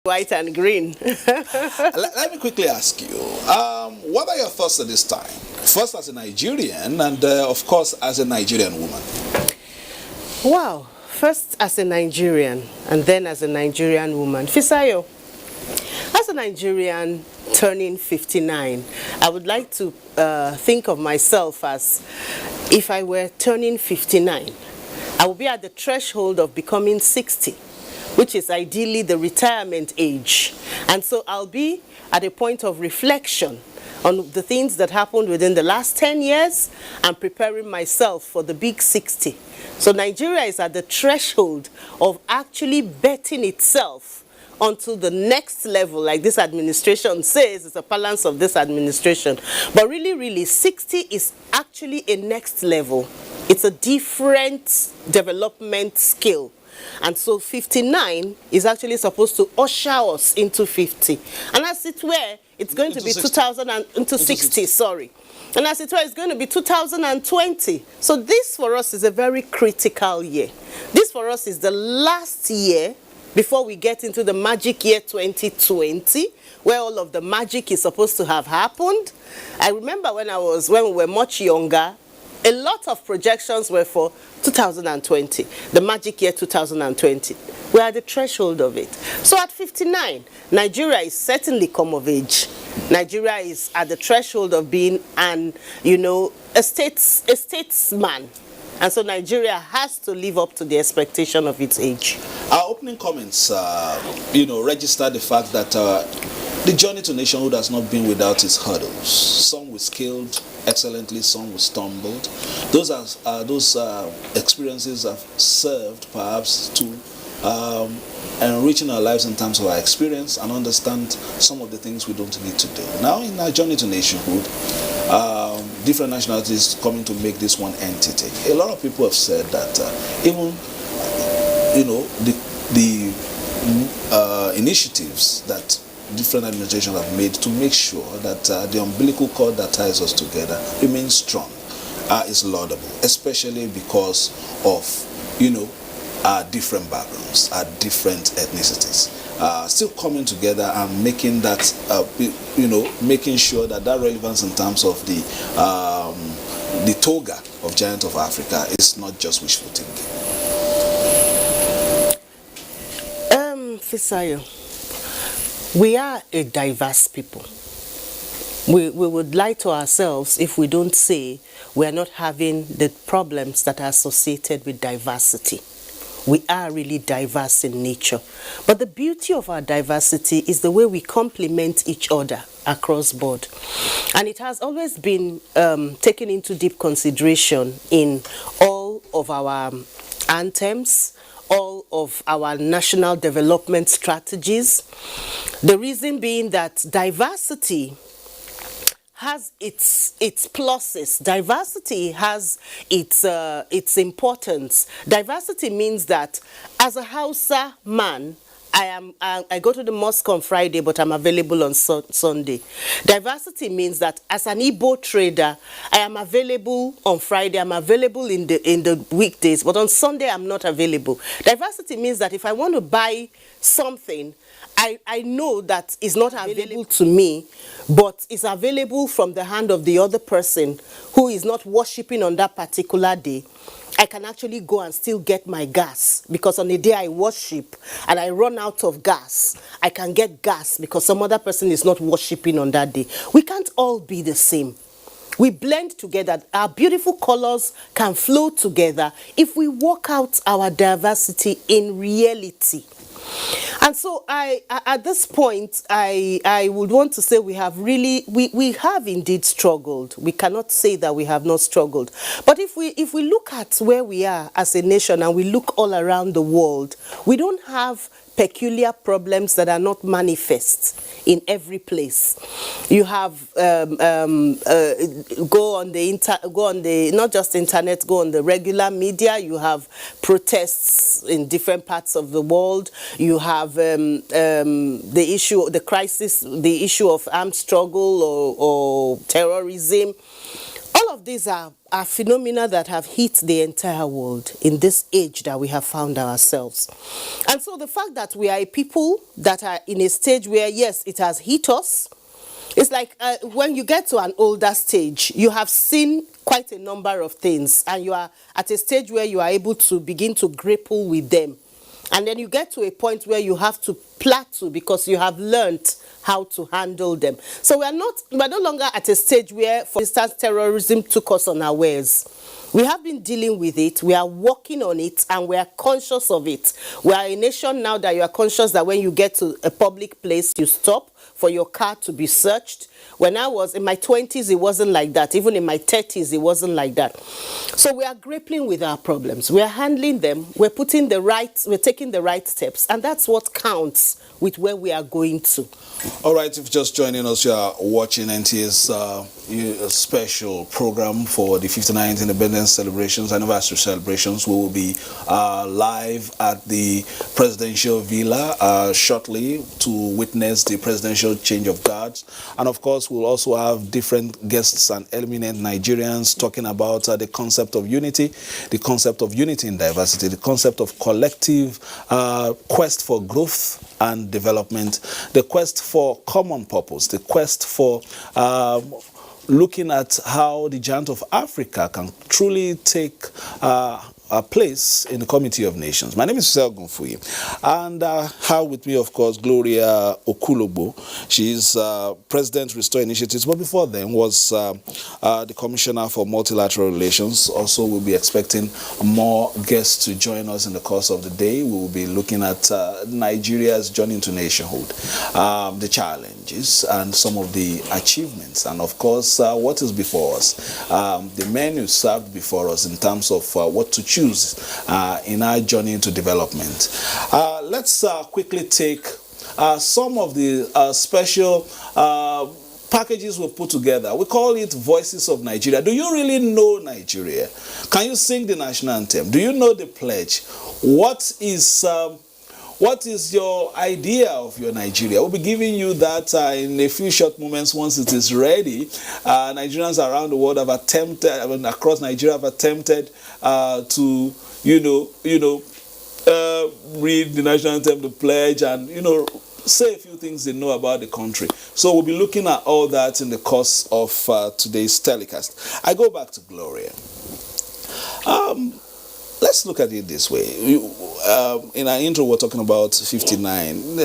white and green. Let me quickly ask you, what are your thoughts at this time? First as a Nigerian and of course as a Nigerian woman. Wow. First as a Nigerian and then as a Nigerian woman. Fisayo, as a Nigerian turning 59, I would like to think of myself as if I were turning 59. I will be at the threshold of becoming 60, which is ideally the retirement age. And so I'll be at a point of reflection on the things that happened within the last 10 years and preparing myself for the big 60. So Nigeria is at the threshold of actually betting itself onto the next level, like this administration says. It's a balance of this administration. But really, 60 is actually a next level. It's a different development scale. And so 59 is actually supposed to usher us into 50. And as it were, it's going to be 60, sorry. And as it were, it's going to be 2020. So this for us is a very critical year. This for us is the last year before we get into the magic year 2020, where all of the magic is supposed to have happened. I remember when we were much younger, a lot of projections were for 2020, the magic year 2020. We're at the threshold of it. So at 59, Nigeria is certainly come of age. Nigeria is at the threshold of being a statesman. And so Nigeria has to live up to the expectation of its age. Our opening comments, register the fact that the journey to nationhood has not been without its hurdles. Some we scaled excellently, some we stumbled. Those experiences have served perhaps to enriching our lives in terms of our experience and understand some of the things we don't need to do. Now in our journey to nationhood, different nationalities coming to make this one entity. A lot of people have said that even the initiatives that different administrations have made to make sure that the umbilical cord that ties us together remains strong is laudable, especially because of our different backgrounds, our different ethnicities. Still coming together and making that, making sure that relevance in terms of the toga of Giant of Africa is not just wishful thinking. Fisayo, we are a diverse people. We would lie to ourselves if we don't say we are not having the problems that are associated with diversity. We are really diverse in nature. But the beauty of our diversity is the way we complement each other across board. And it has always been taken into deep consideration in all of our anthems, all of our national development strategies. The reason being that diversity has its pluses. Diversity has its importance. Diversity means that as a Hausa man, I go to the mosque on Friday, but I'm available on Sunday. Diversity means that as an Igbo trader, I am available on Friday, I'm available in the weekdays, but on Sunday I'm not available. Diversity means that if I want to buy something, I know that it's not available to me, but it's available from the hand of the other person who is not worshiping on that particular day. I can actually go and still get my gas, because on the day I worship and I run out of gas, I can get gas because some other person is not worshiping on that day. We can't all be the same. We blend together. Our beautiful colors can flow together if we work out our diversity in reality. And so at this point, I would want to say we have indeed struggled. We cannot say that we have not struggled. But if we look at where we are as a nation and we look all around the world, we don't have peculiar problems that are not manifest in every place. You have go on the not just internet, go on the regular media. You have protests in different parts of the world. You have the issue, the crisis, the issue of armed struggle or terrorism. All of of these are phenomena that have hit the entire world in this age that we have found ourselves. And so the fact that we are a people that are in a stage where, yes, it has hit us, it's like when you get to an older stage, you have seen quite a number of things, and you are at a stage where you are able to begin to grapple with them. And then you get to a point where you have to plateau because you have learned how to handle them. So we're no longer at a stage where, for instance, terrorism took us unawares. We have been dealing with it, we are working on it, and we are conscious of it. We are a nation now that you are conscious that when you get to a public place, you stop for your car to be searched. When I was in my 20s, it wasn't like that. Even in my 30s, it wasn't like that. So we are grappling with our problems. We are handling them. We're taking the right steps. And that's what counts with where we are going to. All right, if you're just joining us, you are watching NTA's special program for the 59th Independence celebrations, anniversary celebrations. We will be live at the Presidential Villa shortly to witness the presidential change of guards. And of course, we'll also have different guests and eminent Nigerians talking about the concept of unity in diversity, the concept of collective quest for growth and development, the quest for common purpose, the quest for looking at how the giant of Africa can truly take a place in the Committee of Nations. My name is Sel Gunfuyi, and I have with me, of course, Gloria Okulogbo. She is President Restore Initiatives, but before then was the Commissioner for Multilateral Relations. Also, we'll be expecting more guests to join us in the course of the day. We will be looking at Nigeria's journey into nationhood, the challenges and some of the achievements, and of course, what is before us, the menu served before us in terms of what to choose in our journey into development. Let's quickly take some of the special packages we've put together. We call it Voices of Nigeria. Do you really know Nigeria? Can you sing the national anthem? Do you know the pledge? What is your idea of your Nigeria? We'll be giving you that in a few short moments once it is ready. Nigerians around the world have attempted, across Nigeria have attempted to, read the national anthem, the pledge, and, say a few things they know about the country. So we'll be looking at all that in the course of today's telecast. I go back to Gloria. Let's look at it this way. In our intro, we're talking about 59.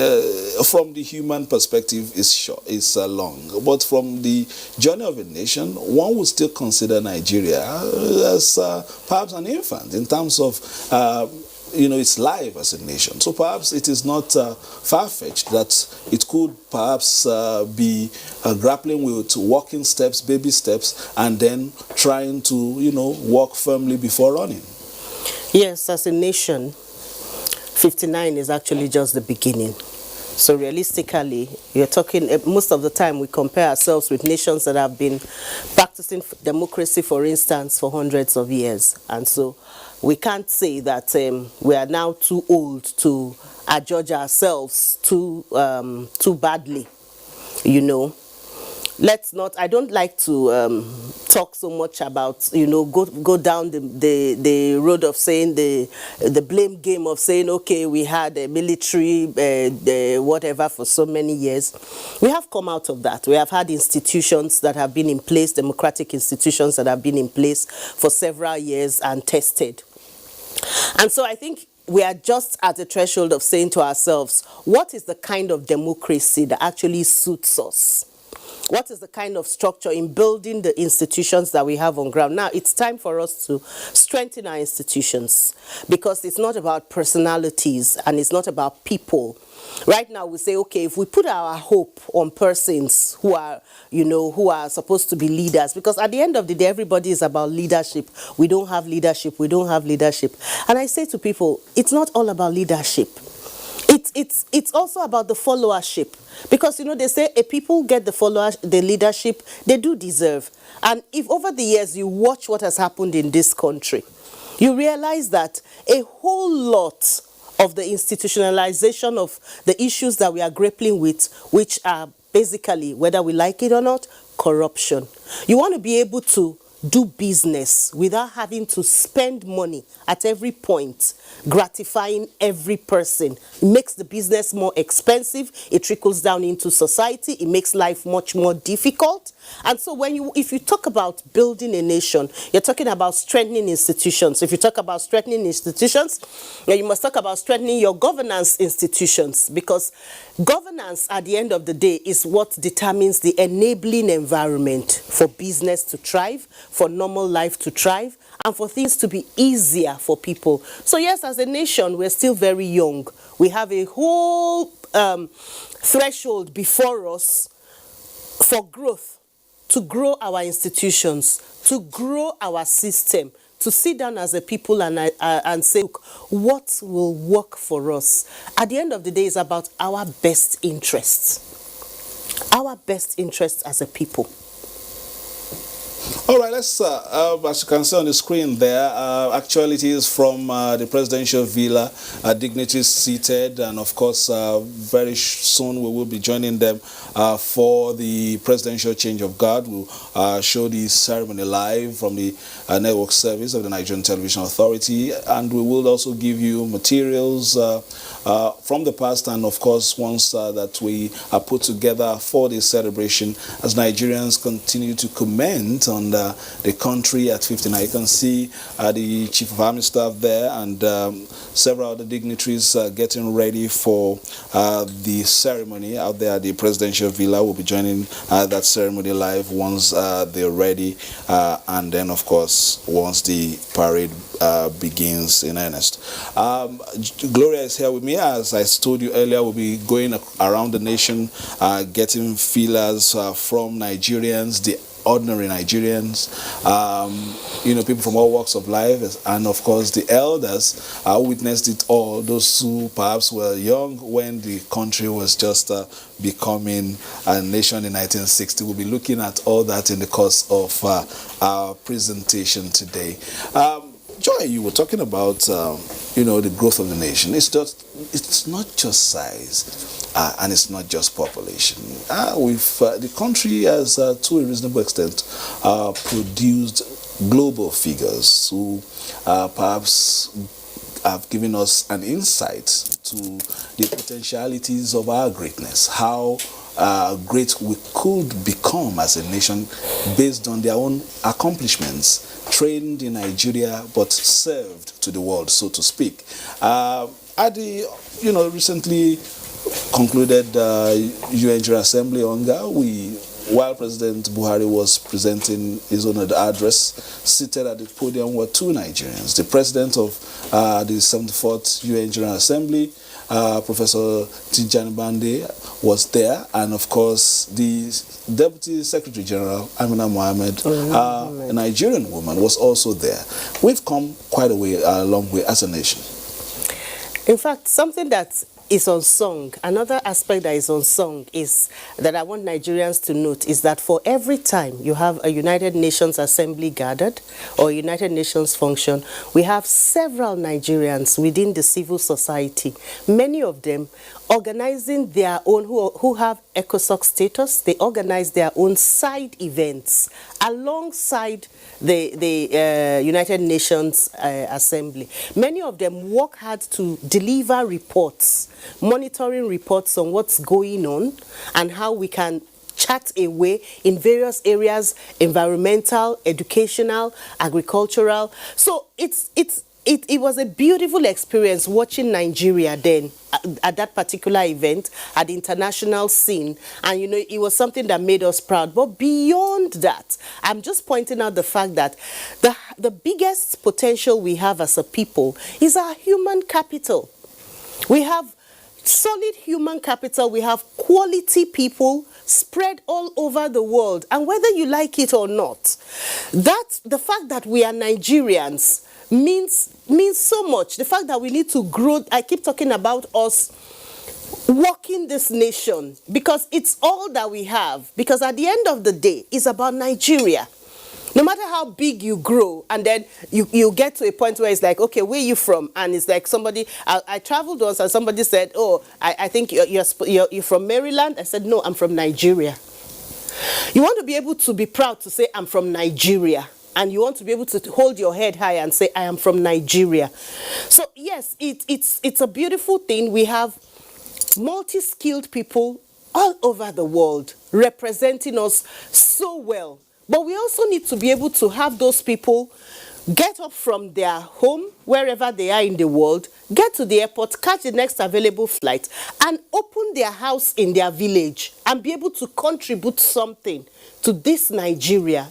From the human perspective, is long. But from the journey of a nation, one would still consider Nigeria as perhaps an infant in terms of its life as a nation. So perhaps it is not far-fetched that it could perhaps be grappling with walking steps, baby steps, and then trying to, walk firmly before running. Yes, as a nation, 59 is actually just the beginning. So realistically, you're talking, most of the time we compare ourselves with nations that have been practicing democracy, for instance, for hundreds of years. And so we can't say that we are now too old to adjudge ourselves too badly, Let's not, I don't like to talk so much about, go down the road of saying the blame game of saying, okay, we had a military, whatever for so many years. We have come out of that. We have had institutions that have been in place, democratic institutions that have been in place for several years and tested. And so I think we are just at the threshold of saying to ourselves, what is the kind of democracy that actually suits us? What is the kind of structure in building the institutions that we have on ground? Now, it's time for us to strengthen our institutions because it's not about personalities and it's not about people. Right now, we say, okay, if we put our hope on persons who are, who are supposed to be leaders, because at the end of the day, everybody is about leadership. We don't have leadership. We don't have leadership. And I say to people, it's not all about leadership. It's also about the followership, because they say a people get the leadership they do deserve. And if over the years you watch what has happened in this country, you realize that a whole lot of the institutionalization of the issues that we are grappling with, which are basically, whether we like it or not, corruption. You want to be able to do business without having to spend money at every point, gratifying every person. It makes the business more expensive. It trickles down into society. It makes life much more difficult. And so if you talk about building a nation, you're talking about strengthening institutions. If you talk about strengthening institutions, you must talk about strengthening your governance institutions, because governance at the end of the day is what determines the enabling environment for business to thrive, for normal life to thrive, and for things to be easier for people. So yes, as a nation, we're still very young. We have a whole threshold before us for growth, to grow our institutions, to grow our system, to sit down as a people and say, look, what will work for us? At the end of the day, it's about our best interests. Our best interests as a people. All right, let's, as you can see on the screen there, actualities from the presidential villa, dignitaries seated, and of course, very soon we will be joining them for the presidential change of guard. We'll show the ceremony live from the network service of the Nigerian Television Authority, and we will also give you materials from the past, and of course, ones that we are put together for this celebration as Nigerians continue to comment on the country at 59. You can see the Chief of Army Staff there, and several other dignitaries getting ready for the ceremony out there at the presidential villa. We'll be joining that ceremony live once they're ready, and then of course once the parade begins in earnest. Gloria is here with me. As I told you earlier, we'll be going around the nation getting feelers from Nigerians, the ordinary Nigerians, people from all walks of life, and of course the elders witnessed it all, those who perhaps were young when the country was just becoming a nation in 1960. We'll be looking at all that in the course of our presentation today. Joy, you were talking about the growth of the nation. It's not just size. And it's not just population. The country has, to a reasonable extent, produced global figures who perhaps have given us an insight to the potentialities of our greatness, how great we could become as a nation based on their own accomplishments, trained in Nigeria but served to the world, so to speak. At the recently concluded UN General Assembly while President Buhari was presenting his own address, seated at the podium were two Nigerians. The president of the 74th UN General Assembly, Professor Tijani Bande, was there, and of course the Deputy Secretary General, Amina Mohammed, a Nigerian woman, was also there. We've come quite a long way as a nation. In fact, something that is unsung, another aspect that is unsung is that I want Nigerians to note is that for every time you have a United Nations Assembly gathered or a United Nations function, we have several Nigerians within the civil society, many of them organizing their own, who have ECOSOC status. They organize their own side events alongside the United Nations Assembly. Many of them work hard to deliver reports, monitoring reports on what's going on and how we can chart a way in various areas: environmental, educational, agricultural. So it was a beautiful experience watching Nigeria then at that particular event at the international scene, and it was something that made us proud. But beyond that, I'm just pointing out the fact that the biggest potential we have as a people is our human capital. We have solid human capital. We have quality people spread all over the world, and whether you like it or not, the fact that we are Nigerians means so much. The fact that we need to grow. I keep talking about us walking this nation because it's all that we have. Because at the end of the day, it's about Nigeria. No matter how big you grow, and then you get to a point where it's like, okay, where are you from? And it's like somebody, I traveled once and somebody said, oh, I think you're from Maryland. I said, no, I'm from Nigeria. You want to be able to be proud to say, I'm from Nigeria. and you want to be able to hold your head high and say, I am from Nigeria. So yes, it's a beautiful thing. We have multi-skilled people all over the world representing us so well. But we also need to be able to have those people get up from their home, wherever they are in the world, get to the airport, catch the next available flight, and open their house in their village and be able to contribute something to this Nigeria,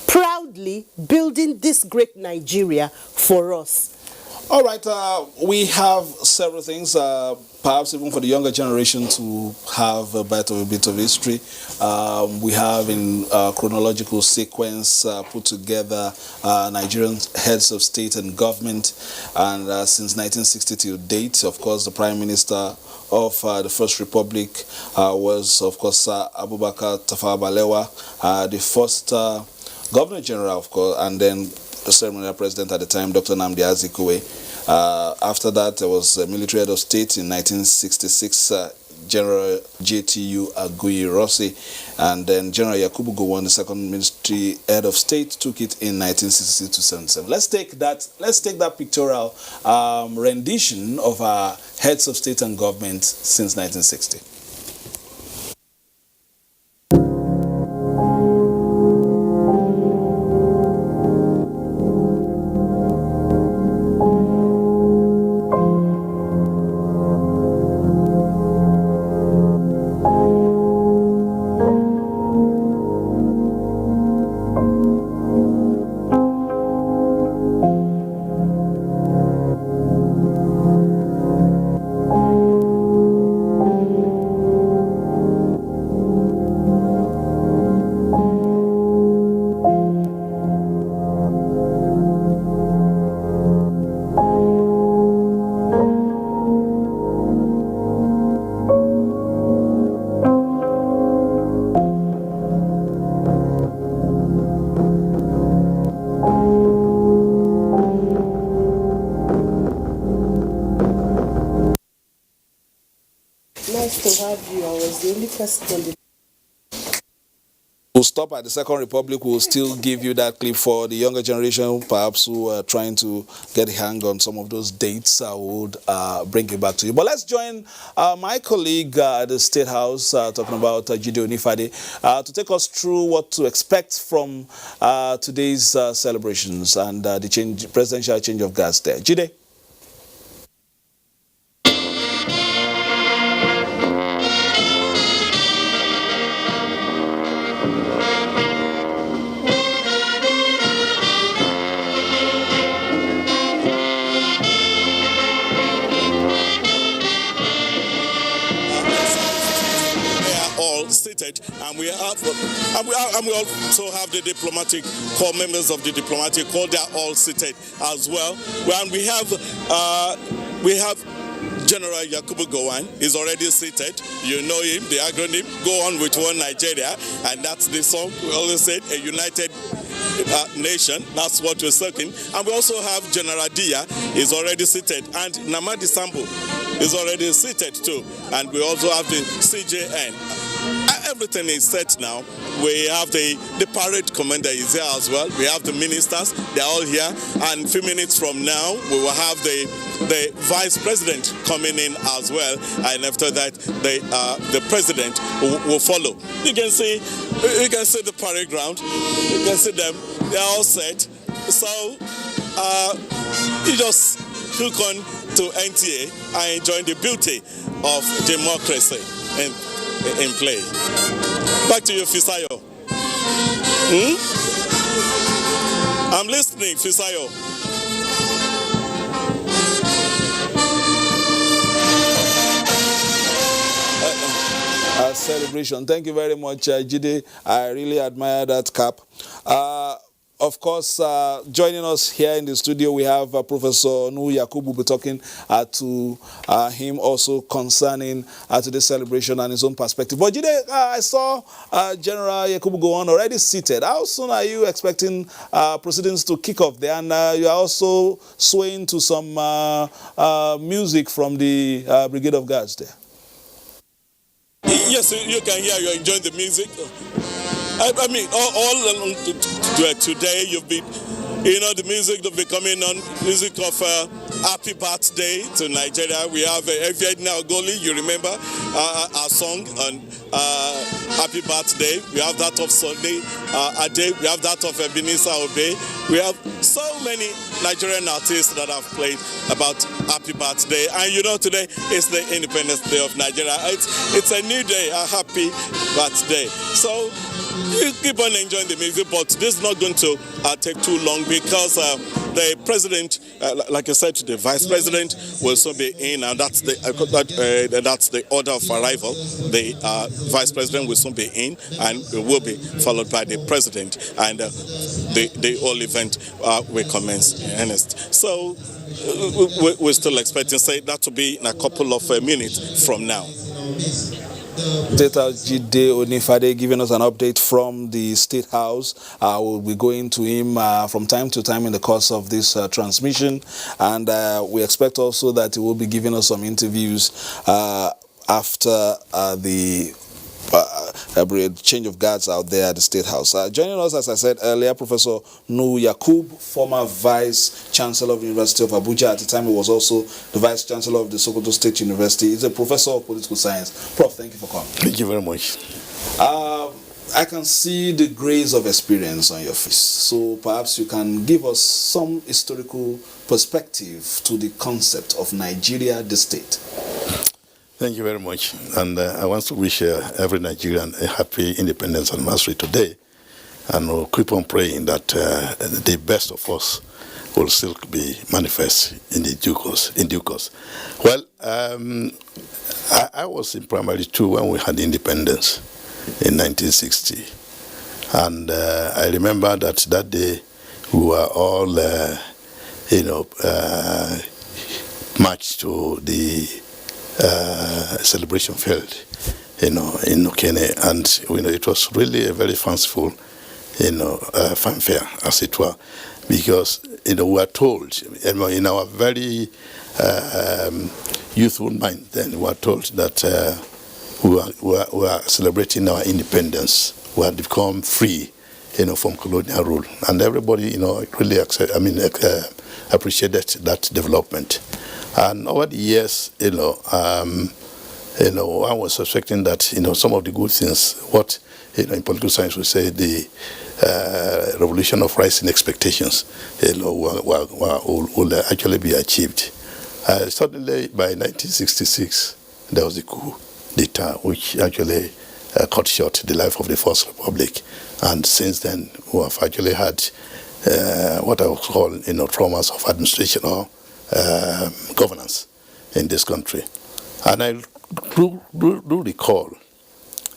proudly building this great Nigeria for us. All right, we have several things, perhaps even for the younger generation to have a bit of history. We have in chronological sequence put together Nigerian heads of state and government, and since 1960 till date, of course, the Prime Minister of the First Republic was, of course, Abubakar Tafawa Balewa, the first Governor General, of course, and then the ceremonial president at the time, Dr. Nnamdi Azikiwe. After that, there was a military head of state in 1966, General JTU Aguiyi Rossi, and then General Yakubu Gowon, the second ministry head of state, took it in 1966 to 77. Let's take that pictorial rendition of our heads of state and government since 1960. Nice to have you. I was the only person on the... We'll stop at the Second Republic. We'll still give you that clip for the younger generation, perhaps who are trying to get a hang on some of those dates. I would bring it back to you. But let's join my colleague at the State House, talking about Jide Onifade, to take us through what to expect from today's celebrations and the presidential change of guards there. Jide. Seated, and we also have the diplomatic corps, members of the diplomatic corps. They are all seated as well. And we have General Yakubu Gowon is already seated. You know him, the acronym, Go On With One Nigeria, and that's the song we always said, a united nation. That's what we're circling. And we also have General Dia is already seated, and Namadi Sambo is already seated too. And we also have the CJN. Everything is set now. We have the parade commander is here as well. We have the ministers, they're all here. And a few minutes from now, we will have the vice president coming in as well. And after that, the president will follow. You can see the parade ground. You can see them. They're all set. So you just hook on to NTA and enjoy the beauty of democracy in play. Back to you, Fisayo. I'm listening, Fisayo. Celebration. Thank you very much, Jide. I really admire that cap. Of course, joining us here in the studio, we have Professor Nuhu Yakubu will be talking to him also concerning today's celebration and his own perspective. But Jide, I saw General Yakubu Gowon already seated. How soon are you expecting proceedings to kick off there? And you are also swaying to some music from the Brigade of Guards there. Yes, you can hear, you're enjoying the music. I mean, all along today you've been, the music that will be coming on, music of Happy Birthday to Nigeria. We have Efiedina Ogoli, you remember our song on Happy Birthday. We have that of Sunday Ade. We have that of Ebenezer Obey. We have so many Nigerian artists that have played about Happy Birthday. And today is the Independence Day of Nigeria. It's a new day, a happy birthday. So you keep on enjoying the music, but this is not going to take too long because the president, like I said, the vice president will soon be in, and that's the order of arrival. The vice president will soon be in, and it will be followed by the president, and the whole event will commence in earnest. So we're still expecting, say, that to be in a couple of minutes from now. State House Jide Onifade giving us an update from the State House. We'll be going to him from time to time in the course of this transmission, and we expect also that he will be giving us some interviews after the change of guards out there at the State House. Joining us, as I said earlier, Professor Nuhu Yakub, former Vice Chancellor of the University of Abuja. At the time, he was also the Vice Chancellor of the Sokoto State University. He's a Professor of Political Science. Prof, thank you for coming. Thank you very much. I can see the grace of experience on your face. So perhaps you can give us some historical perspective to the concept of Nigeria, the state. Thank you very much. And I want to wish every Nigerian a happy independence anniversary today. And we'll keep on praying that the best of us will still be manifest in due course. Well, I was in primary 2 when we had independence in 1960. And I remember that day we were all, marched to the celebration field, in Okene, and it was really a very fanciful, fanfare, as it were, because we were told, in our very youthful mind, then we were told that we are celebrating our independence. We had become free, from colonial rule, and everybody, really appreciated that development. And over the years, I was suspecting that, some of the good things, what, in political science we say the revolution of rising expectations, will actually be achieved. Suddenly, by 1966, there was a coup d'etat, which actually cut short the life of the First Republic. And since then, we have actually had what I would call, traumas of administration or governance in this country. And I do recall,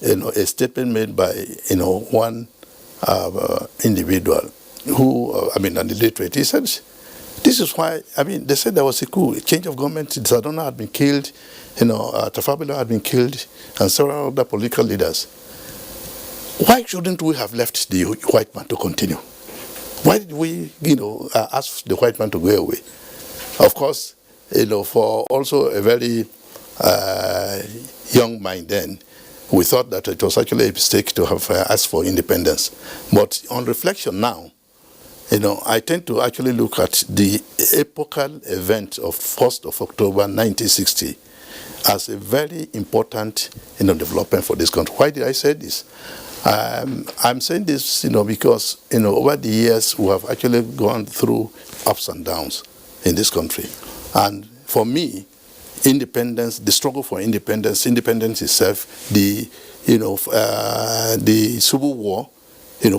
a statement made by, one individual who, an illiterate. He said, this is why, they said there was a coup, a change of government. Sadona had been killed, Tafabelo had been killed, and several other political leaders. Why shouldn't we have left the white man to continue? Why did we, ask the white man to go away? Of course, for also a very young mind then, we thought that it was actually a mistake to have asked for independence. But on reflection now, I tend to actually look at the epochal event of 1st of October 1960 as a very important development for this country. Why did I say this? I'm saying this because over the years we have actually gone through ups and downs in this country. And for me, independence, the struggle for independence itself, the civil war,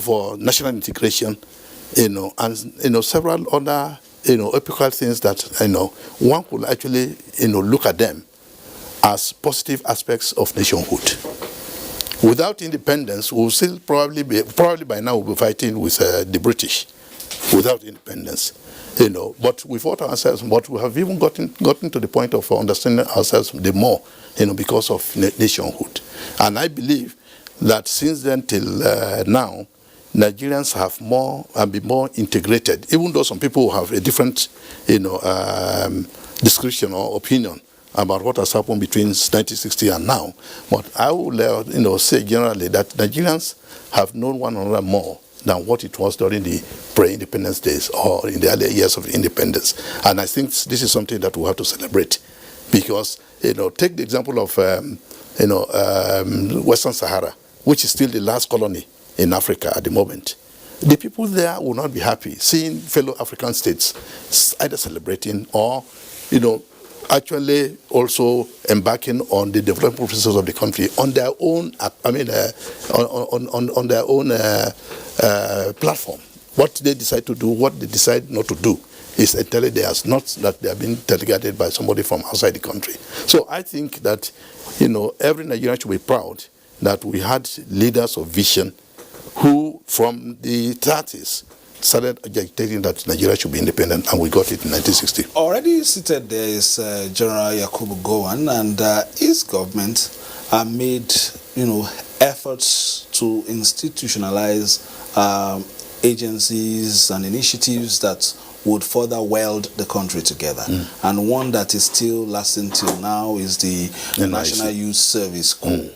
for national integration, and several other epical things that one could actually look at them as positive aspects of nationhood. Without independence, we'll still probably by now we'll be fighting with the British. Without independence, but we fought ourselves. But we have even gotten to the point of understanding ourselves the more, because of nationhood. And I believe that since then till now, Nigerians have been more integrated. Even though some people have a different, description or opinion about what has happened between 1960 and now, but I will, say generally that Nigerians have known one another more than what it was during the pre-independence days or in the earlier years of independence. And I think this is something that we have to celebrate, because, take the example of, Western Sahara, which is still the last colony in Africa at the moment. The people there will not be happy seeing fellow African states either celebrating or, actually also embarking on the development processes of the country on their own, on their own platform. What they decide to do, what they decide not to do, is entirely theirs, not that they are being delegated by somebody from outside the country. So I think that, every Nigerian should be proud that we had leaders of vision who, from the 30s, started agitating that Nigeria should be independent, and we got it in 1960. Already seated there is General Yakubu Gowon, and his government made, efforts to institutionalize agencies and initiatives that would further weld the country together. And one that is still lasting till now is the National Youth Service Corps.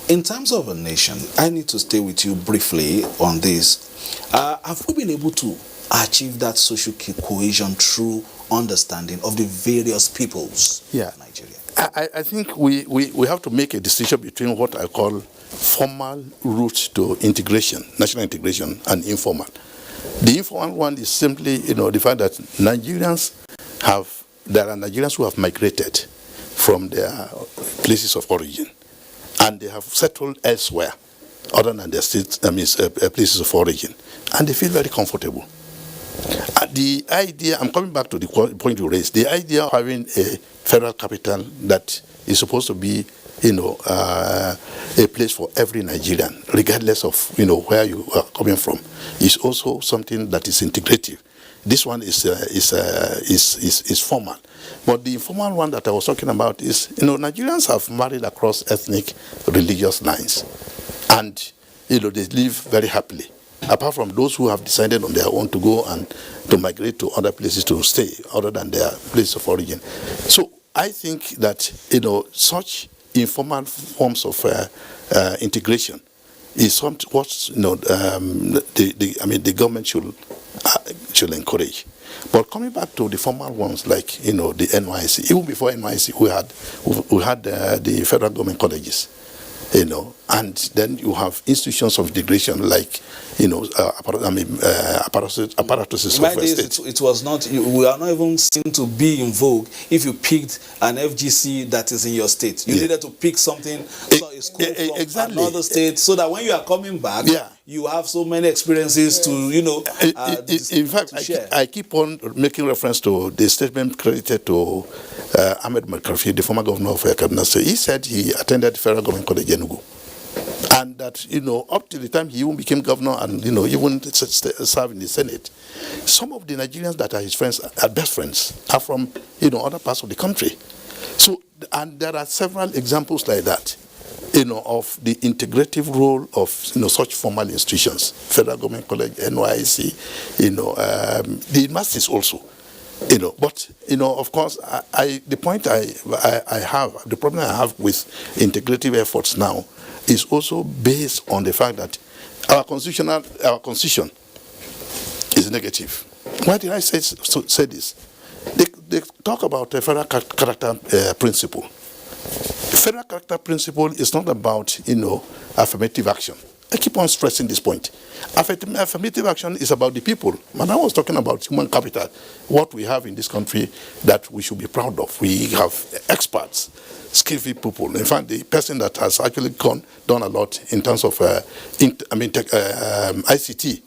In terms of a nation, I need to stay with you briefly on this. Have we been able to achieve that social cohesion through understanding of the various peoples of Nigeria? I think we have to make a distinction between what I call formal route to integration, national integration, and informal. The informal one is simply, the fact that there are Nigerians who have migrated from their places of origin, and they have settled elsewhere other than their states, places of origin, and they feel very comfortable. The idea, I'm coming back to the point you raised, the idea of having a federal capital that is supposed to be, a place for every Nigerian, regardless of, where you are coming from, is also something that is integrative. This one is formal. But the informal one that I was talking about is, Nigerians have married across ethnic, religious lines. And, they live very happily. Apart from those who have decided on their own to go and to migrate to other places to stay, other than their place of origin. So I think that, such informal forms of integration is what the government should encourage. But coming back to the formal ones, like the NYSC, even before NYSC, we had the federal government colleges, and then you have institutions of integration like apparatuses of state. It was not. We are not even seen to be in vogue if you picked an FGC that is in your state. You needed to pick something, a school from another state, so that when you are coming back, you have so many experiences to, in fact, I keep on making reference to the statement credited to Ahmed Makarfi, the former governor of Kaduna State. He said he attended Federal Government College Enugu. And that, up to the time he even became governor and, even served in the Senate, some of the Nigerians that are his friends, are best friends, are from, other parts of the country. So, and there are several examples like that, of the integrative role of, such formal institutions, Federal Government College, NYSC, the universities also. But of course, the problem I have with integrative efforts now is also based on the fact that our constitution is negative. Why did I say this? They talk about a federal character principle. The federal character principle is not about affirmative action. I keep on stressing this point. Affirmative action is about the people. And I was talking about human capital, what we have in this country that we should be proud of. We have experts, skillful people. In fact, the person that has actually done a lot in terms of ICT,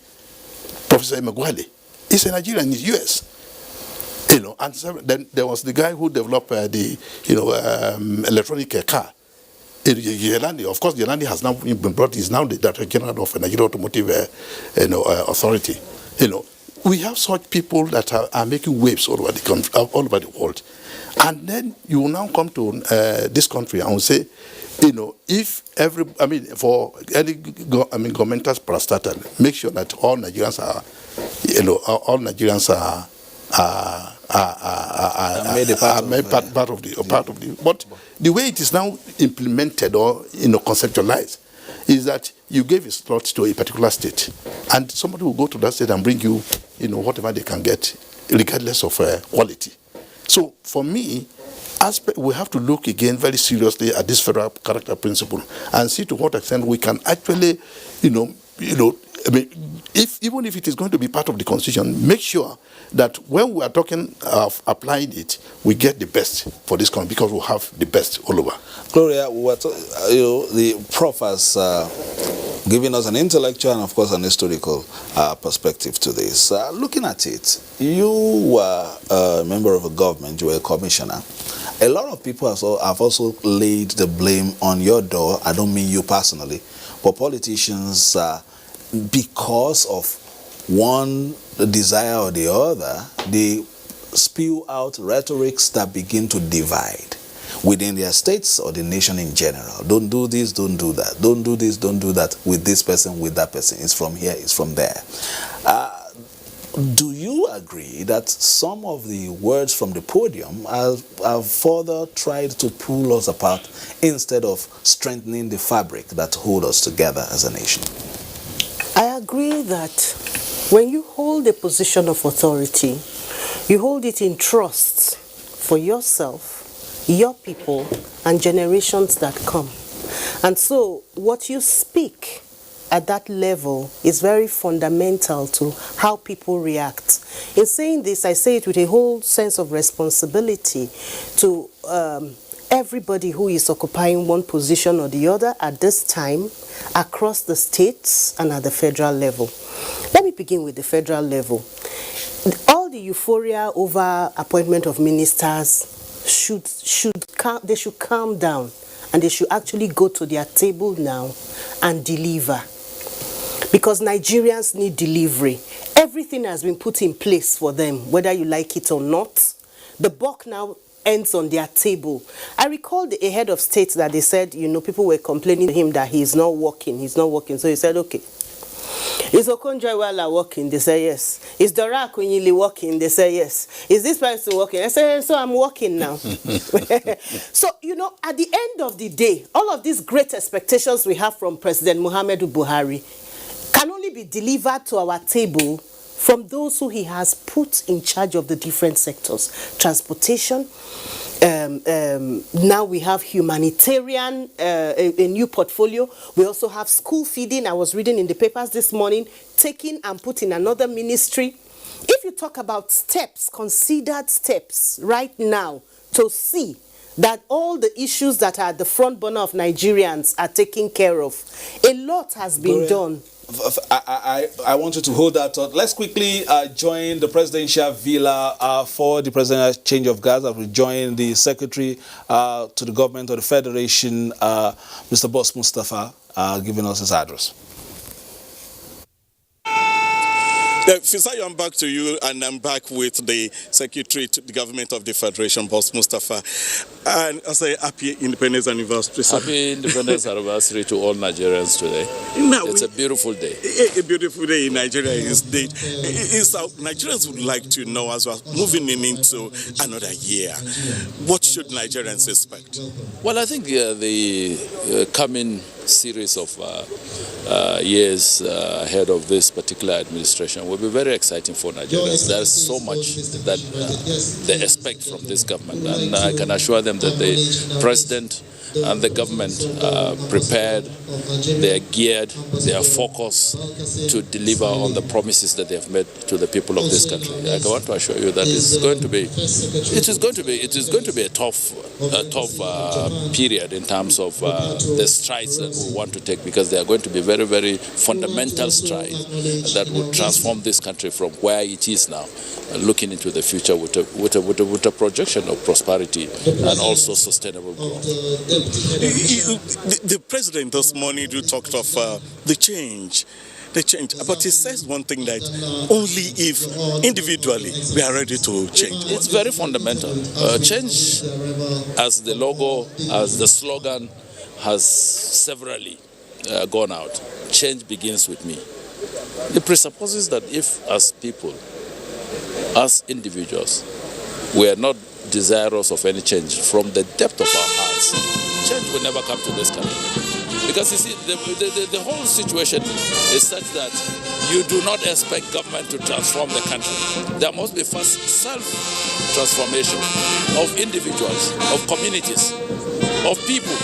Professor Emeagwali, is a Nigerian in the US. And then there was the guy who developed the electronic car. Yelandi, of course, Yelandi has now been brought. He's now the Director General of Nigeria Automotive Authority. We have such people that are making waves all over the country, all over the world. And then you will now come to this country and will say, if for any governmental parastatal, make sure that all Nigerians are, part of the. But the way it is now implemented or conceptualized is that you gave a slot to a particular state, and somebody will go to that state and bring you, whatever they can get, regardless of quality. So for me, we have to look again very seriously at this federal character principle and see to what extent we can actually, even if it is going to be part of the Constitution, make sure that when we are talking of applying it, we get the best for this country, because we have the best all over. Gloria, the Prof has given us an intellectual and, of course, an historical perspective to this. Looking at it, you were a member of a government, you were a commissioner. A lot of people have also laid the blame on your door. I don't mean you personally, but politicians, because of one desire or the other, they spew out rhetorics that begin to divide within their states or the nation in general. Don't do this, don't do that. Don't do this, don't do that with this person, with that person. It's from here, it's from there. Do you agree that some of the words from the podium have further tried to pull us apart instead of strengthening the fabric that holds us together as a nation? I agree that when you hold a position of authority, you hold it in trust for yourself, your people, and generations that come. And so what you speak at that level is very fundamental to how people react. In saying this, I say it with a whole sense of responsibility to everybody who is occupying one position or the other at this time across the states and at the federal level. Let me begin with the federal level. All the euphoria over appointment of ministers should calm down, and they should actually go to their table now and deliver. Because Nigerians need delivery. Everything has been put in place for them, whether you like it or not. The buck now ends on their table. I recall a head of state that they said, people were complaining to him that he's not working. So he said, okay. Is Okonjo-Iweala working? They say yes. Is Dora Akunyili working? They say yes. Is this person working? I say, so I'm working now. So, at the end of the day, all of these great expectations we have from President Muhammadu Buhari can only be delivered to our table from those who he has put in charge of the different sectors. Transportation, now we have humanitarian, a new portfolio. We also have school feeding. I was reading in the papers this morning, taking and put in another ministry. If you talk about steps, considered steps right now to see that all the issues that are at the front burner of Nigerians are taken care of, a lot has been done. I want you to hold that thought. Let's quickly join the presidential villa for the presidential change of guards. I will join the secretary to the government of the federation, Mr. Boss Mustafa, giving us his address. Fisayo, I'm back to you, and I'm back with the Secretary to the Government of the Federation, Boss Mustafa. And I say happy Independence Anniversary. Happy Independence Anniversary to all Nigerians today. It's a beautiful day. A beautiful day in Nigeria indeed. Nigerians would like to know, as we're moving into another year, what should Nigerians expect? Well, I think the coming series of years ahead of this particular administration will be very exciting for Nigerians. There's so much that they expect from this government, and I can assure them that the president and the government are prepared, they are geared, they are focused to deliver on the promises that they have made to the people of this country. I want to assure you that it is going to be a tough period in terms of the strides that we want to take, because they are going to be very, very fundamental strides that will transform this country from where it is now, looking into the future with a projection of prosperity and also sustainable growth. The president this morning talked of the change, but he says one thing, that only if individually we are ready to change. It's very fundamental. Change, as the logo, as the slogan has severally gone out. Change begins with me. It presupposes that if, as people, as individuals, we are not desirous of any change from the depth of our hearts, change will never come to this country. Because you see, the whole situation is such that you do not expect government to transform the country. There must be first self-transformation of individuals, of communities, of people,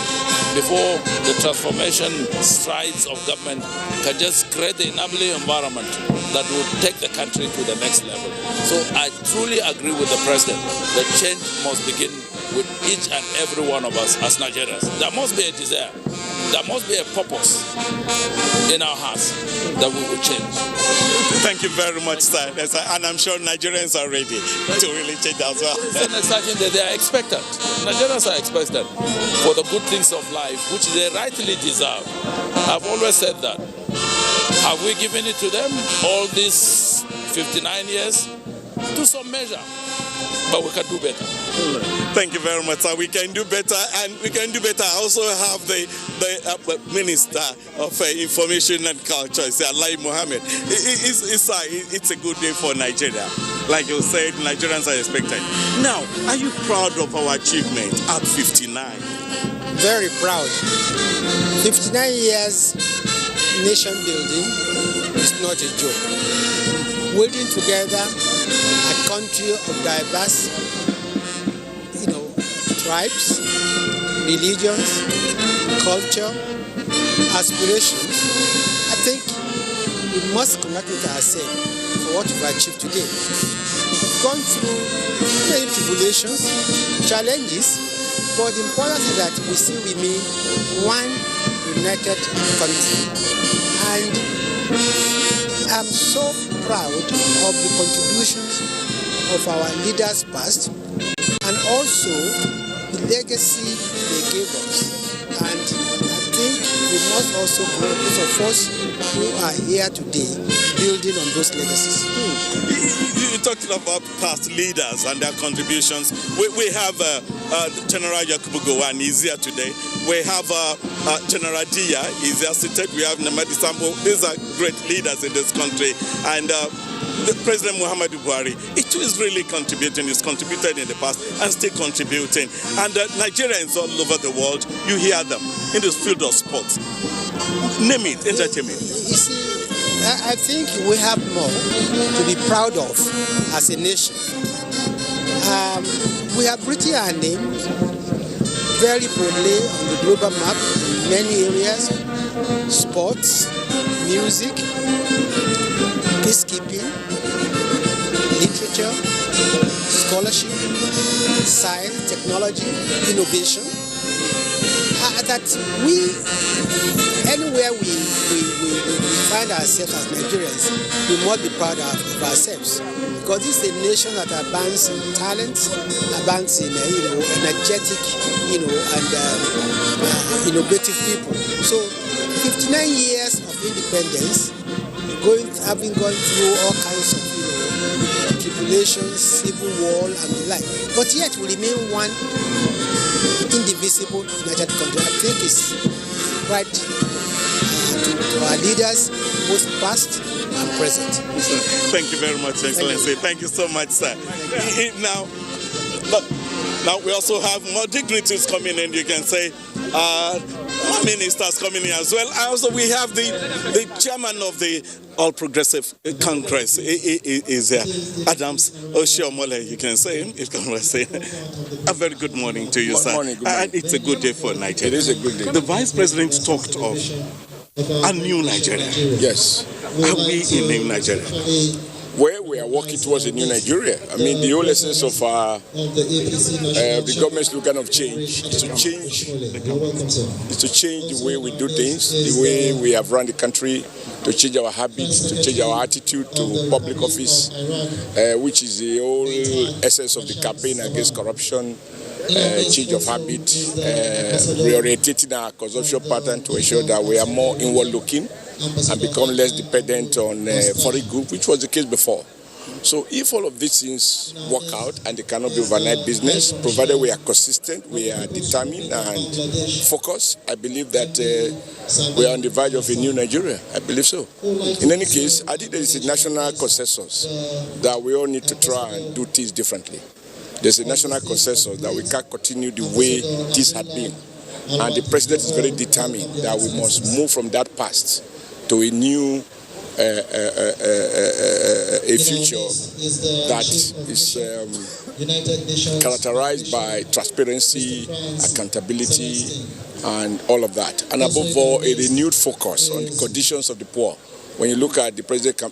before the transformation strides of government can just create the enabling environment that will take the country to the next level. So I truly agree with the president that change must begin with each and every one of us as Nigerians. There must be a desire. There must be a purpose in our hearts that we will change. Thank you very much, sir. And I'm sure Nigerians are ready to really change as well. It's an exciting day. They are expectant. Nigerians are expectant for the good things of life, which they rightly deserve. I've always said that. Have we given it to them all these 59 years? To some measure. But we can do better. Thank you very much, sir. We can do better, and we can do better. I also have the Minister of Information and Culture, Lai Mohammed. It's a good day for Nigeria. Like you said, Nigerians are expecting. Now, are you proud of our achievement at 59? Very proud. 59 years nation building is not a joke. Holding together a country of diverse, tribes, religions, culture, aspirations. I think we must congratulate ourselves for what we've achieved today. We've gone through many tribulations, challenges, but the important thing is that we still remain one united country. And I'm so proud of the contributions of our leaders past and also the legacy they gave us. And I think we must also those of us who are here today building on those legacies. You talked about past leaders and their contributions. We have General Yakubu Gowon is here today. We have General Dia is here seated. We have Namadi Sambo. These are great leaders in this country. And the President Muhammadu Buhari, it is really contributing. He's contributed in the past and still contributing. And Nigerians all over the world, you hear them in this field of sports. Name it, entertainment. You see, I think we have more to be proud of as a nation. We have written our name very boldly on the global map in many areas: sports, music, peacekeeping, literature, scholarship, science, technology, innovation. That we, anywhere we find ourselves as Nigerians, we must be proud of ourselves, because this is a nation that abounds in talent, abounds in energetic, and innovative people. So, 59 years of independence, having gone through all kinds of tribulations, civil war, and the like, but yet we remain one indivisible united country. I think it's right to our leaders, both past and present. Thank you very much, Excellency. Thank you so much, sir. Now we also have more dignitaries coming in. You can say more ministers coming in as well. Also, we have the chairman of the All Progressive Congress is Adams Oshiomhole. You can say him. You can say a very good morning to you, sir. Good morning. And it's a good day for Nigeria. It is a good day. The Vice President talked of a new Nigeria. Yes. Are we in new Nigeria? Where we are working towards a new Nigeria. I mean, the whole essence of the government slogan of change is to change the way we do things, the way we have run the country, to change our habits, to change our attitude to public office, which is the whole essence of the campaign against corruption, change of habit, reorientating our consumption pattern to ensure that we are more inward-looking and become less dependent on foreign group, which was the case before. So if all of these things work out, and they cannot be overnight business, provided we are consistent, we are determined and focused, I believe that we are on the verge of a new Nigeria. I believe so. In any case, I think there is a national consensus that we all need to try and do things differently. There's a national consensus that we can't continue the way this had been. And the president is very determined that we must move from that past to a new a future that is characterized by transparency, accountability, and all of that. And above all, a renewed focus on the conditions of the poor. When you look at the president's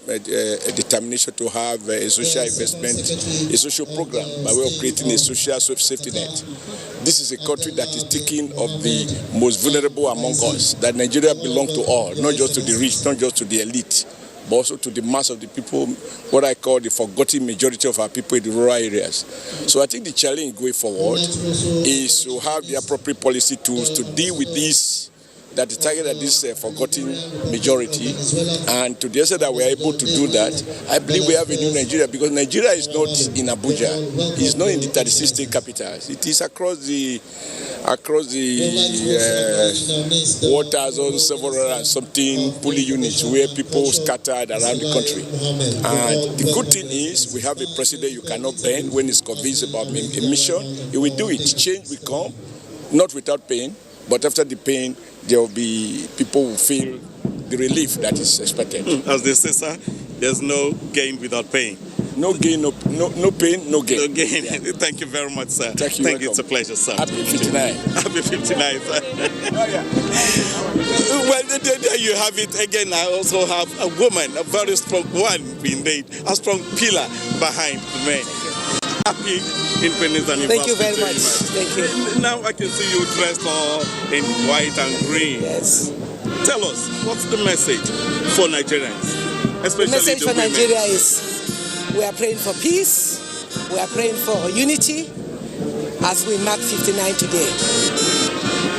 determination to have a social investment, a social program by way of creating a social safety net. This is a country that is thinking of the most vulnerable among us, that Nigeria belongs to all, not just to the rich, not just to the elite, but also to the mass of the people, what I call the forgotten majority of our people in the rural areas. So I think the challenge going forward is to have the appropriate policy tools to deal with this, that is targeted at this forgotten majority, and to the extent that we are able to do that, I believe we have a new Nigeria, because Nigeria is not in Abuja, it is not in the 36 state capitals, it is across the waters on several and something pulling units where people scattered around the country. And the good thing is we have a president you cannot bend. When he's convinced about a mission, he will do it. Change will come, not without pain, but after the pain, there will be people who feel the relief that is expected. As they say, sir, there's no gain without pain. No gain, no pain, no gain. No gain. Yeah. Thank you very much, sir. Thank you. Thank you. It's a pleasure, sir. Happy 59. Happy 59, sir. Well, there you have it again. I also have a woman, a very strong one, indeed, a strong pillar behind the men. Happy Independence Anniversary. Thank you very much. Thank you. Now I can see you dressed all in white and green. Yes. Tell us, what's the message for Nigerians? Especially the message for women? Nigeria is we are praying for peace, we are praying for unity as we mark 59 today.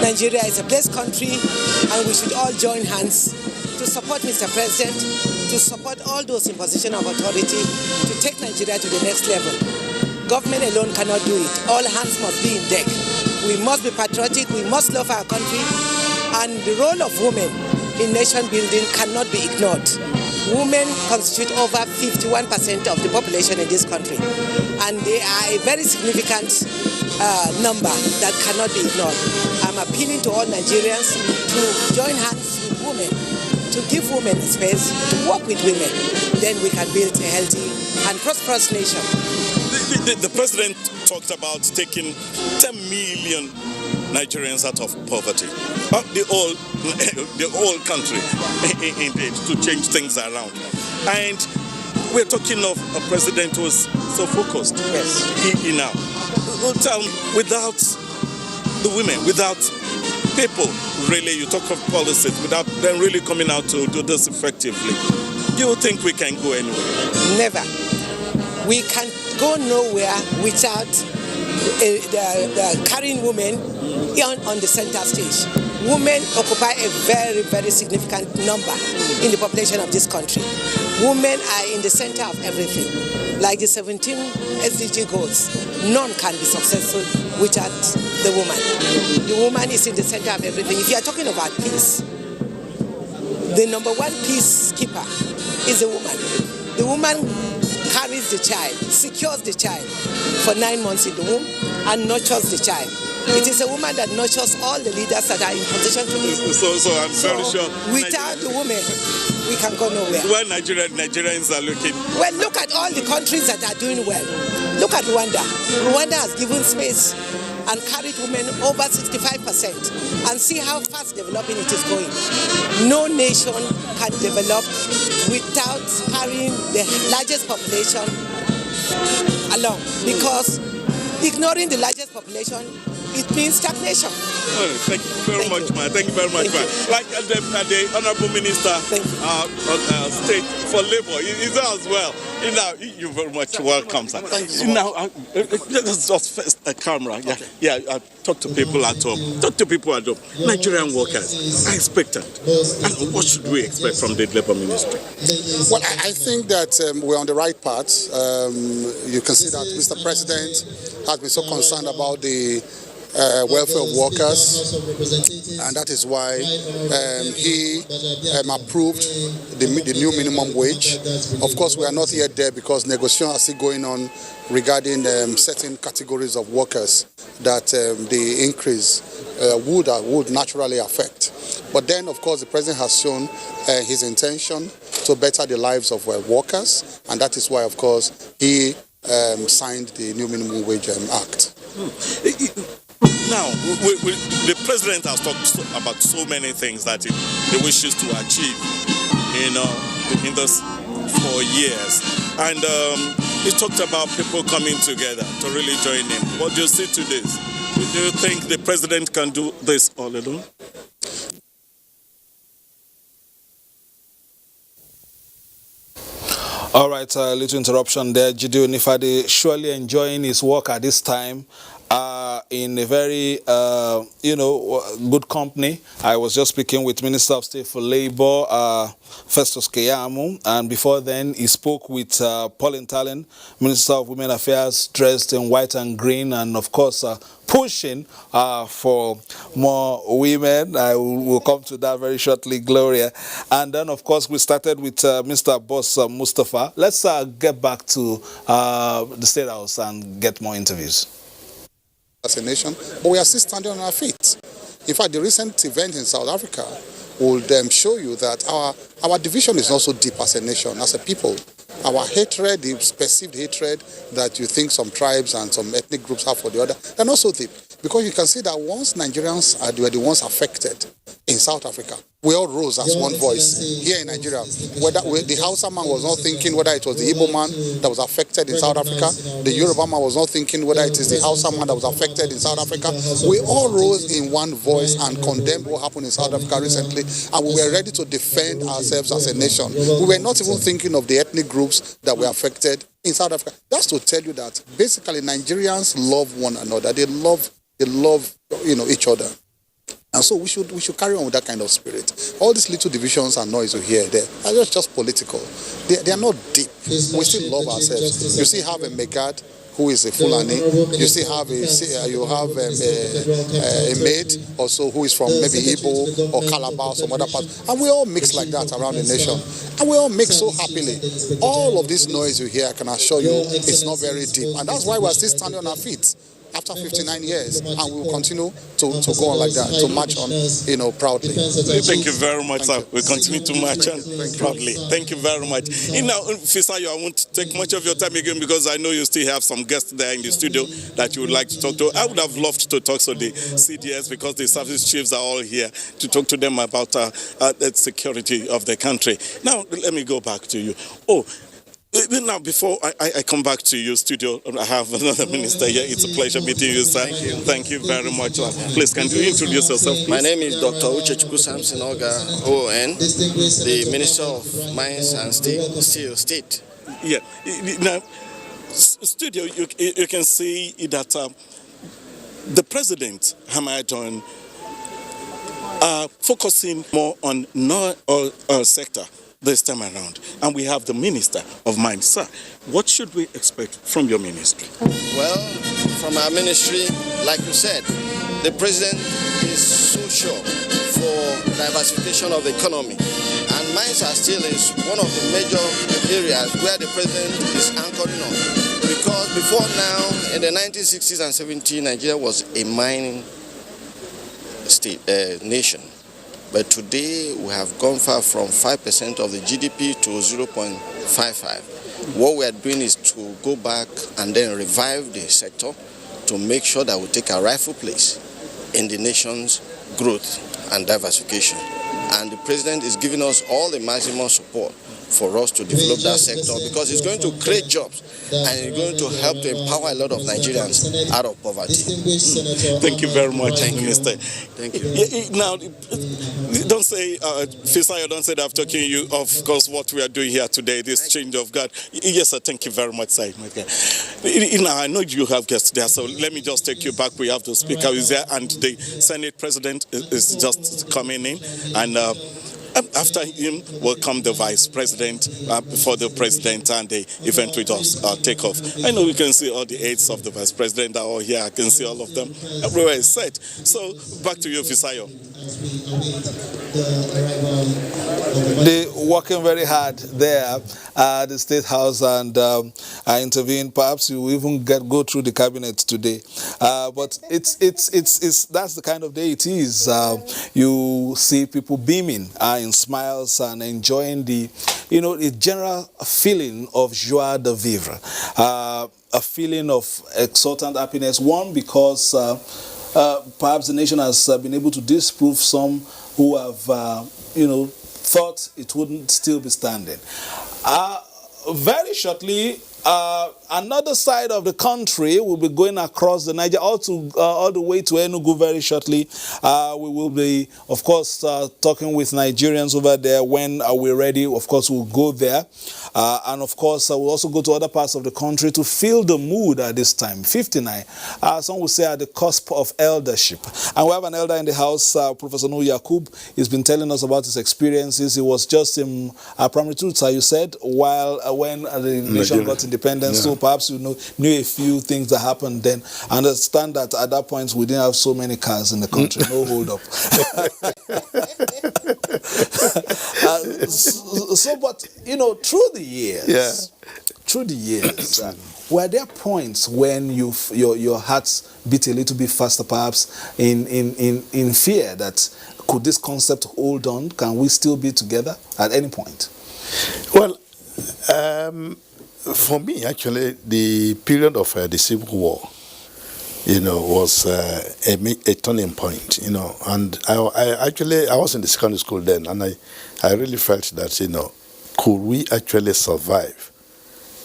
Nigeria is a blessed country and we should all join hands to support Mr. President, to support all those in position of authority to take Nigeria to the next level. Government alone cannot do it. All hands must be in deck. We must be patriotic, we must love our country, and the role of women in nation building cannot be ignored. Women constitute over 51% of the population in this country, and they are a very significant number that cannot be ignored. I'm appealing to all Nigerians to join hands with women, to give women a space, to work with women. Then we can build a healthy and prosperous nation. The president talked about taking 10 million Nigerians out of poverty. The whole country, indeed, to change things around. And we're talking of a president who's so focused. Yes. He now. Tell me, without the women, without people, really, you talk of policies, without them really coming out to do this effectively, do you think we can go anywhere? Never. We can go nowhere without the carrying women on the center stage. Women occupy a very, very significant number in the population of this country. Women are in the center of everything. Like the 17 SDG goals, none can be successful without the woman. The woman is in the center of everything. If you are talking about peace, the number one peacekeeper is the woman. The woman carries the child, secures the child for 9 months in the womb, and nurtures the child. It is a woman that nurtures all the leaders that are in position today. So I'm very sure. Without the women, we can go nowhere. Well, Nigerians are looking. Well, look at all the countries that are doing well. Look at Rwanda. Rwanda has given space and carried women over 65%. And see how fast developing it is going. No nation can develop without carrying the largest population along. Because ignoring the largest population, it means stagnation. Oh, thank you very much, man. Thank you very much, man. Like the Honorable Minister State for Labour, he's there as well. You're very much welcome, sir. Thank you. Now, let's just face the camera. Yeah, okay. Yeah. Talk to people at home. Nigerian workers are expectant. And what should we expect from the Labour Ministry? Well, I think that we're on the right path. You can see that Mr. President has been so concerned about the welfare of workers, and that is why he approved the new minimum wage. Of course, we are not yet there because negotiations are still going on regarding certain categories of workers that the increase would naturally affect. But then, of course, the president has shown his intention to better the lives of workers, and that is why, of course, he signed the new minimum wage act. Now, the president has talked about so many things that he wishes to achieve, in those 4 years. And he talked about people coming together to really join him. What do you see to this? Do you think the president can do this all alone? All right, little interruption there. Jide Onifade surely enjoying his work at this time. In a very, good company. I was just speaking with Minister of State for Labor, Festus Keyamo, and before then he spoke with Paul Ntalen, Minister of Women Affairs, dressed in white and green, and of course pushing for more women. I will come to that very shortly, Gloria. And then, of course, we started with Mr. Boss Mustafa. Let's get back to the State House and get more interviews. As a nation, but we are still standing on our feet. In fact, the recent event in South Africa will show you that our division is not so deep as a nation, as a people. Our hatred, the perceived hatred that you think some tribes and some ethnic groups have for the other, they're not so deep. Because you can see that once Nigerians were the ones affected in South Africa, we all rose as one voice here in Nigeria. Whether the Hausa man was not thinking whether it was the Igbo man that was affected in South Africa, the Yoruba man was not thinking whether it is the Hausa man that was affected in South Africa. We all rose in one voice and condemned what happened in South Africa recently, and we were ready to defend ourselves as a nation. We were not even thinking of the ethnic groups that were affected in South Africa. That's to tell you that basically Nigerians love one another. They love each other. And so we should carry on with that kind of spirit. All these little divisions and noise you hear there are just political. They are not deep. We still love ourselves. You see, have a Megad who is a Fulani. You still have a maid also who is from maybe Igbo or Calabar or some other parts. And we all mix like that around the nation. And we all mix so happily. All of this noise you hear, I can assure you, it's not very deep. And that's why we're still standing on our feet after 59 years, and we will continue to go on like that, to march on, proudly. Thank you very much, sir. We continue to march on proudly. Thank you very much. Fisayo, I won't take much of your time again because I know you still have some guests there in the studio that you would like to talk to. I would have loved to talk to the CDS because the service chiefs are all here to talk to them about the security of the country. Now, let me go back to you. Now, before I come back to your studio, I have another minister here. It's a pleasure meeting you, sir. Thank you very much. Please, can you introduce yourself, please? My name is Dr. Uchechukwu Samson Oga, ON, the Minister of Mines and Steel State. Yeah. Now, studio, you can see that the president, Hamadon, are focusing more on non-oil sector this time around, and we have the Minister of Mines. Sir, what should we expect from your ministry? Well, from our ministry, like you said, the president is so sure for diversification of the economy, and mines are still is one of the major areas where the president is anchoring on. Because before now, in the 1960s and 70s, Nigeria was a mining nation. But today, we have gone far from 5% of the GDP to 0.55. What we are doing is to go back and then revive the sector to make sure that we take a rightful place in the nation's growth and diversification. And the president is giving us all the maximum support for us to develop that sector because it's going to create jobs and it's going to help to empower a lot of Nigerians out of poverty. Thank you very much, Minister. Thank you. Now, don't say, Fisayo, don't say that I'm talking to you, of course, what we are doing here today, this change of guard. Yes, sir, thank you very much, sir. Now, I know you have guests there, so let me just take you back. We have the Speaker who is there, and the Senate President is just coming in. And After him will come the vice president, before the president, and the event will just take off. I know we can see all the aides of the vice president are all here. I can see all of them. Everywhere is set. So back to you, Fisayo. They're working very hard there at the State House, and I intervened. Perhaps you even go through the cabinet today. But it's that's the kind of day it is. You see people beaming in smiles and enjoying the general feeling of joie de vivre, a feeling of exultant happiness. One, because perhaps the nation has been able to disprove some who have, thought it wouldn't still be standing. Very shortly, another side of the country will be going across the Niger, all the way to Enugu very shortly. We will be, of course, talking with Nigerians over there. When we're ready, of course, we'll go there. And of course, we'll also go to other parts of the country to feel the mood at this time. 59, some will say at the cusp of eldership. And we have an elder in the house, Professor Nuhu Yakub. He's been telling us about his experiences. He was just in primary two, you said, when the nation got independence. Yeah. So perhaps you knew a few things that happened then. I understand that at that point we didn't have so many cars in the country. No hold up. But through the years, were there points when your hearts beat a little bit faster, perhaps in fear that could this concept hold on? Can we still be together at any point? Well, for me, actually, the period of the Civil War, was a turning point, and I was in the secondary school then, and I really felt that, could we actually survive,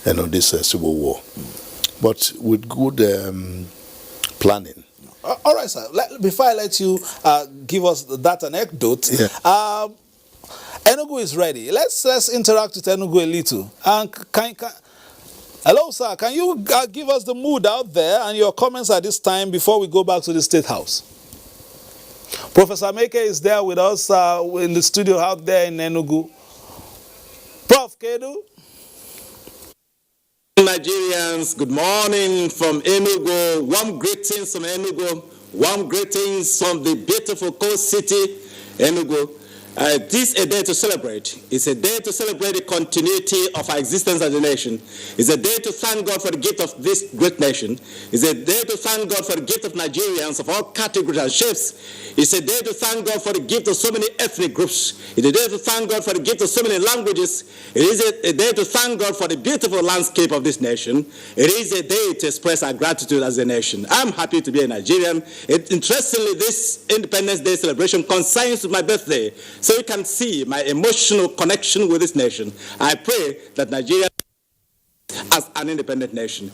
this Civil War? But with good planning. All right, sir. Before I let you give us that anecdote, yeah. Enugu is ready. Let's interact with Enugu a little. And hello, sir. Can you give us the mood out there and your comments at this time before we go back to the State House? Professor Meke is there with us in the studio out there in Enugu. Prof. Kedu. Nigerians, good morning from Enugu. Warm greetings from Enugu. Warm greetings from the beautiful coast city, Enugu. This is a day to celebrate. It's a day to celebrate the continuity of our existence as a nation. It's a day to thank God for the gift of this great nation. It's a day to thank God for the gift of Nigerians of all categories and shapes. It's a day to thank God for the gift of so many ethnic groups. It's a day to thank God for the gift of so many languages. It is a day to thank God for the beautiful landscape of this nation. It is a day to express our gratitude as a nation. I'm happy to be a Nigerian. Interestingly, this Independence Day celebration coincides with my birthday. So you can see my emotional connection with this nation. I pray that Nigeria as an independent nation.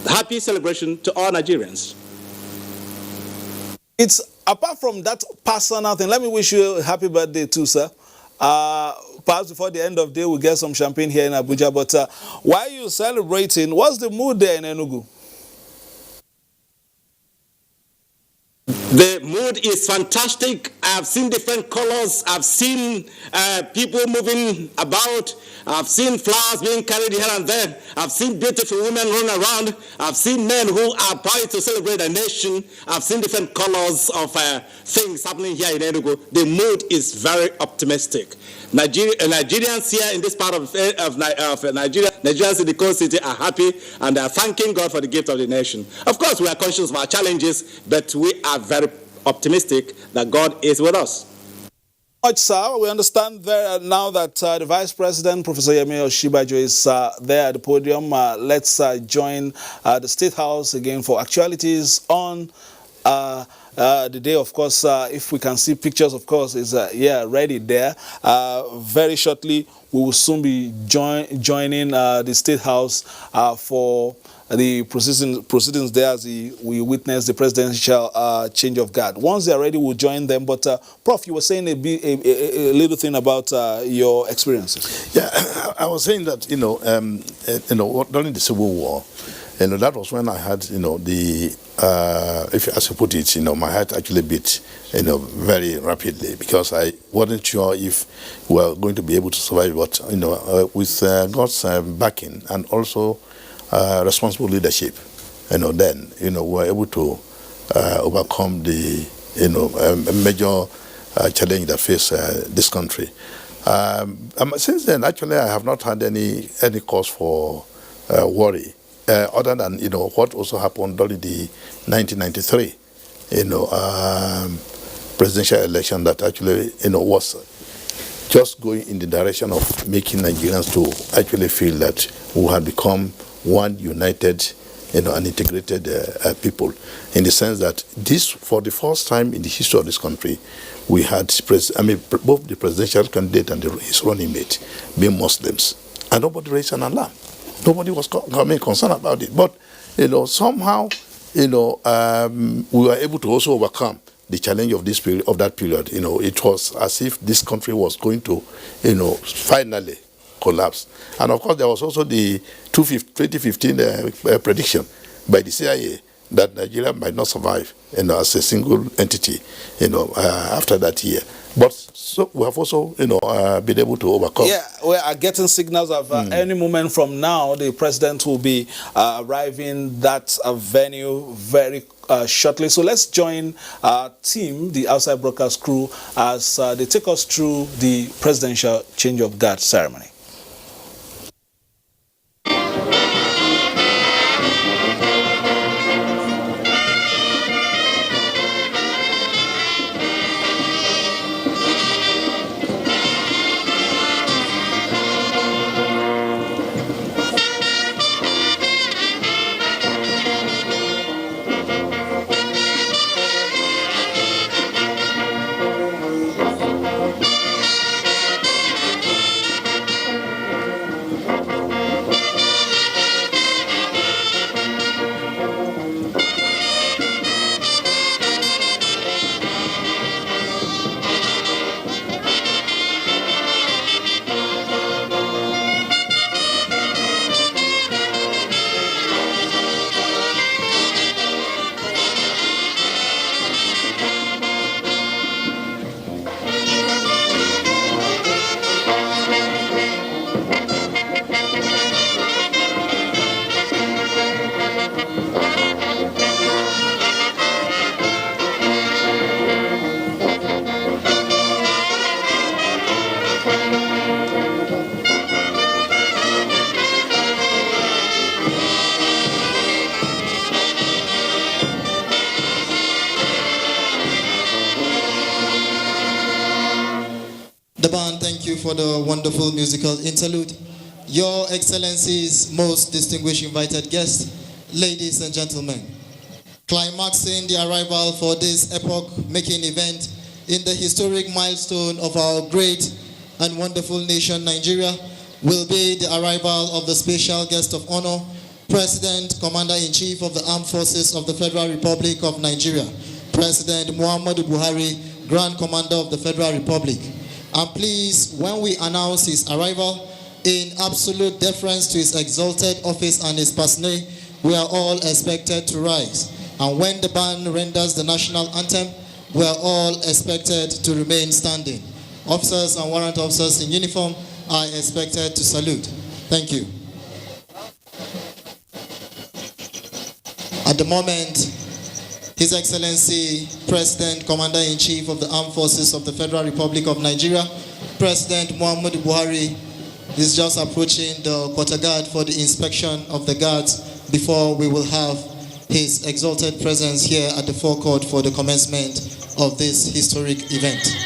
Happy celebration to all Nigerians. It's apart from that personal thing, let me wish you a happy birthday too, sir. Perhaps before the end of the day we'll get some champagne here in Abuja. But while you're celebrating, what's the mood there in Enugu? The mood is fantastic. I've seen different colors. I've seen people moving about. I've seen flowers being carried here and there. I've seen beautiful women running around. I've seen men who are proud to celebrate their nation. I've seen different colors of things happening here in Enugu. The mood is very optimistic. Nigerians here in this part of Nigeria, Nigerians in the coast city are happy and are thanking God for the gift of the nation. Of course, we are conscious of our challenges, but we are very optimistic that God is with us. Much, sir. We understand now that the Vice President, Professor Yemi Osinbajo, is there at the podium. Let's join the State House again for actualities on the day. Of course, if we can see pictures, of course, is ready there. Very shortly, we will soon be joining the State House for the proceedings there as we witness the presidential change of guard. Once they are ready, we'll join them. But Prof, you were saying a little thing about your experiences. Yeah, I was saying that during the Civil War, that was when I had, if as you put it, my heart actually beat, very rapidly, because I wasn't sure if we were going to be able to survive. But with God's backing and also responsible leadership, then we were able to overcome the major challenge that faced this country. Since then, actually, I have not had any cause for worry, other than what also happened during the 1993 presidential election, that actually was just going in the direction of making Nigerians to actually feel that we had become one united and integrated people, in the sense that this, for the first time in the history of this country, we had both the presidential candidate and his running mate being Muslims, and nobody raised an alarm. Nobody was concerned about it. But somehow we were able to also overcome the challenge of that period. It was as if this country was going to finally collapse. And of course, there was also the 2015 prediction by the CIA that Nigeria might not survive as a single entity after that year. But so we have also been able to overcome. Yeah, we are getting signals of any moment from now the president will be arriving that venue very shortly. So let's join our team, the Outside Broadcast crew, as they take us through the presidential change of guard ceremony. The band, thank you for the wonderful musical interlude. Your Excellencies, most distinguished invited guests, ladies and gentlemen, climaxing the arrival for this epoch-making event in the historic milestone of our great and wonderful nation, Nigeria, will be the arrival of the special guest of honor, President, Commander-in-Chief of the Armed Forces of the Federal Republic of Nigeria, President Muhammadu Buhari, Grand Commander of the Federal Republic. And please, when we announce his arrival, in absolute deference to his exalted office and his personnel, we are all expected to rise. And when the band renders the national anthem, we are all expected to remain standing. Officers and warrant officers in uniform are expected to salute. Thank you. At the moment, His Excellency, President, Commander-in-Chief of the Armed Forces of the Federal Republic of Nigeria, President Muhammadu Buhari, is just approaching the quarter guard for the inspection of the guards before we will have his exalted presence here at the forecourt for the commencement of this historic event.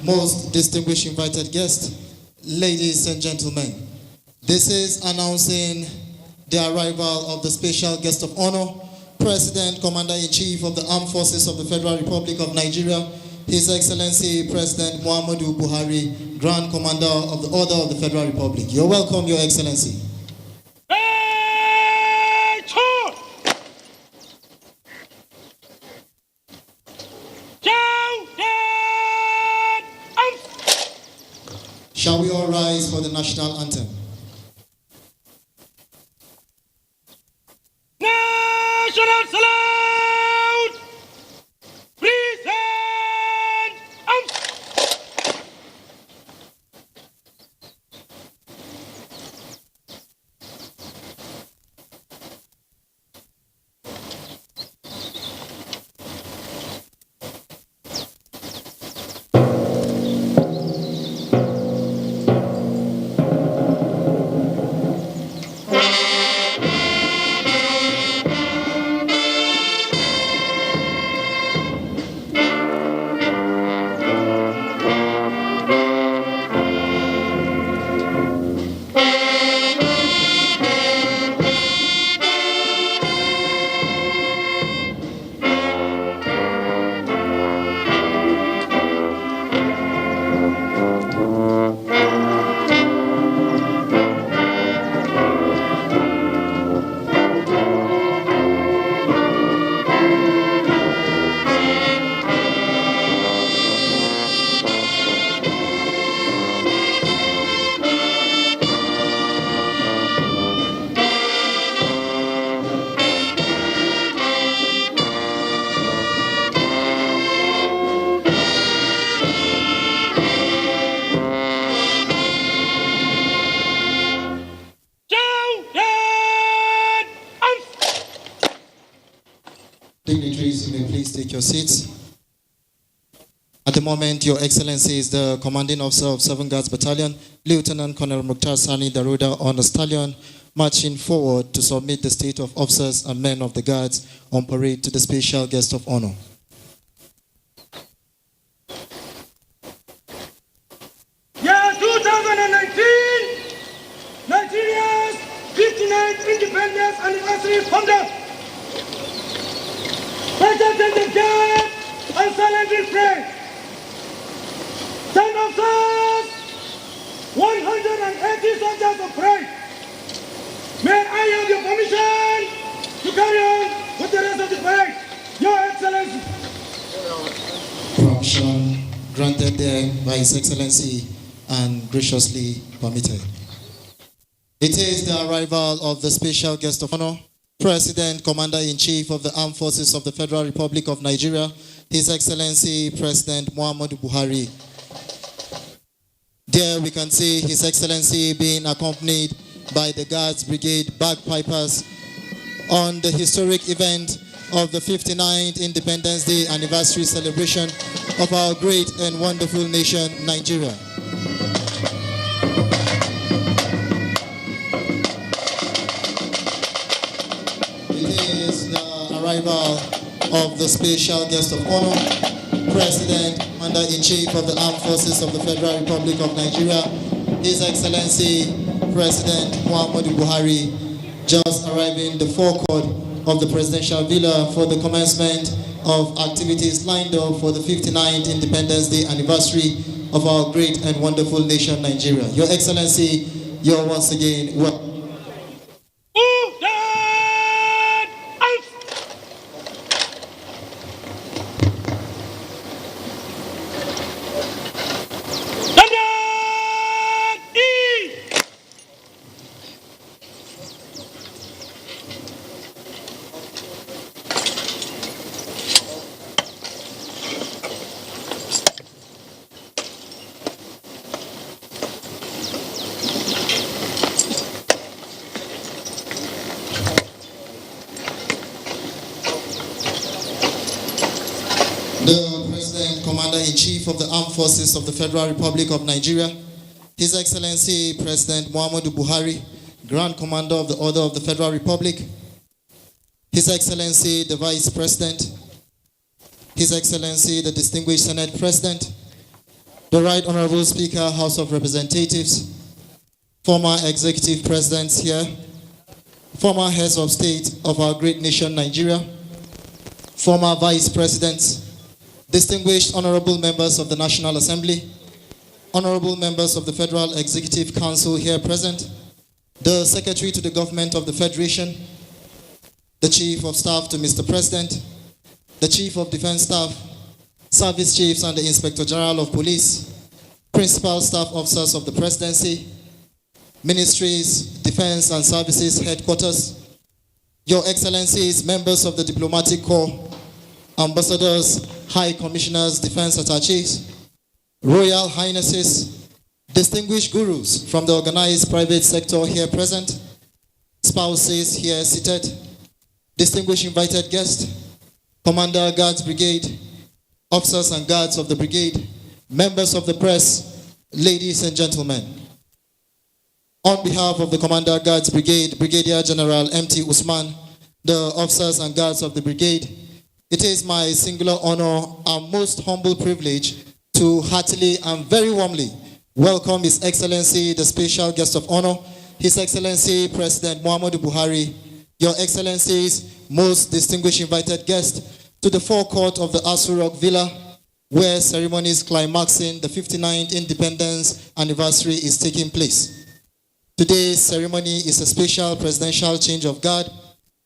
most distinguished invited guests, ladies and gentlemen. This is announcing the arrival of the special guest of honor, President, Commander-in-Chief of the Armed Forces of the Federal Republic of Nigeria, His Excellency President Muhammadu Buhari, Grand Commander of the Order of the Federal Republic. You're welcome, Your Excellency. Shall we all rise for the national anthem? National salute! Present! Dignitaries, you may please take your seats. At the moment, Your Excellency is the Commanding Officer of 7 Guards Battalion, Lieutenant Colonel Mukhtar Sani Daruda, on the stallion, marching forward to submit the state of officers and men of the Guards on parade to the special guest of honor. Year 2019, Nigeria's 59th independence anniversary conduct. President the guard and silently pray. 10 officers, 180 soldiers of praise. May I have your permission to carry on with the rest of the parade, Your Excellency. Permission granted there by His Excellency and graciously permitted. It is the arrival of the special guest of honor, President, Commander-in-Chief of the Armed Forces of the Federal Republic of Nigeria, His Excellency President Muhammadu Buhari. There we can see His Excellency being accompanied by the Guards Brigade bagpipers on the historic event of the 59th Independence Day anniversary celebration of our great and wonderful nation, Nigeria. Arrival of the special guest of honor, President, Commander-in-Chief of the Armed Forces of the Federal Republic of Nigeria, His Excellency President Muhammadu Buhari, just arriving the forecourt of the Presidential Villa for the commencement of activities lined up for the 59th Independence Day anniversary of our great and wonderful nation, Nigeria. Your Excellency, you're once again welcome. The President, Commander-in-Chief of the Armed Forces of the Federal Republic of Nigeria, His Excellency President Muhammadu Buhari, Grand Commander of the Order of the Federal Republic, His Excellency the Vice President, His Excellency the Distinguished Senate President, The Right Honorable Speaker, House of Representatives, former executive presidents here, former heads of state of our great nation, Nigeria, former vice presidents, distinguished honorable members of the National Assembly, honorable members of the Federal Executive Council here present, the Secretary to the Government of the Federation, the Chief of Staff to Mr. President, the Chief of Defense Staff, Service Chiefs and the Inspector General of Police, Principal Staff Officers of the Presidency, Ministries, Defense and Services Headquarters, Your Excellencies, members of the Diplomatic Corps, Ambassadors, High Commissioners, Defense Attaches, Royal Highnesses, distinguished gurus from the organized private sector here present, spouses here seated, distinguished invited guests, Commander Guards Brigade, officers and guards of the brigade, members of the press, ladies and gentlemen. On behalf of the Commander Guards Brigade, Brigadier General M.T. Usman, the officers and guards of the brigade, it is my singular honor and most humble privilege to heartily and very warmly welcome His Excellency, the special guest of honor, His Excellency President Muhammadu Buhari, Your Excellencies, most distinguished invited guest, to the forecourt of the Aso Rock Villa, where ceremonies climaxing the 59th Independence Anniversary is taking place. Today's ceremony is a special presidential change of guard,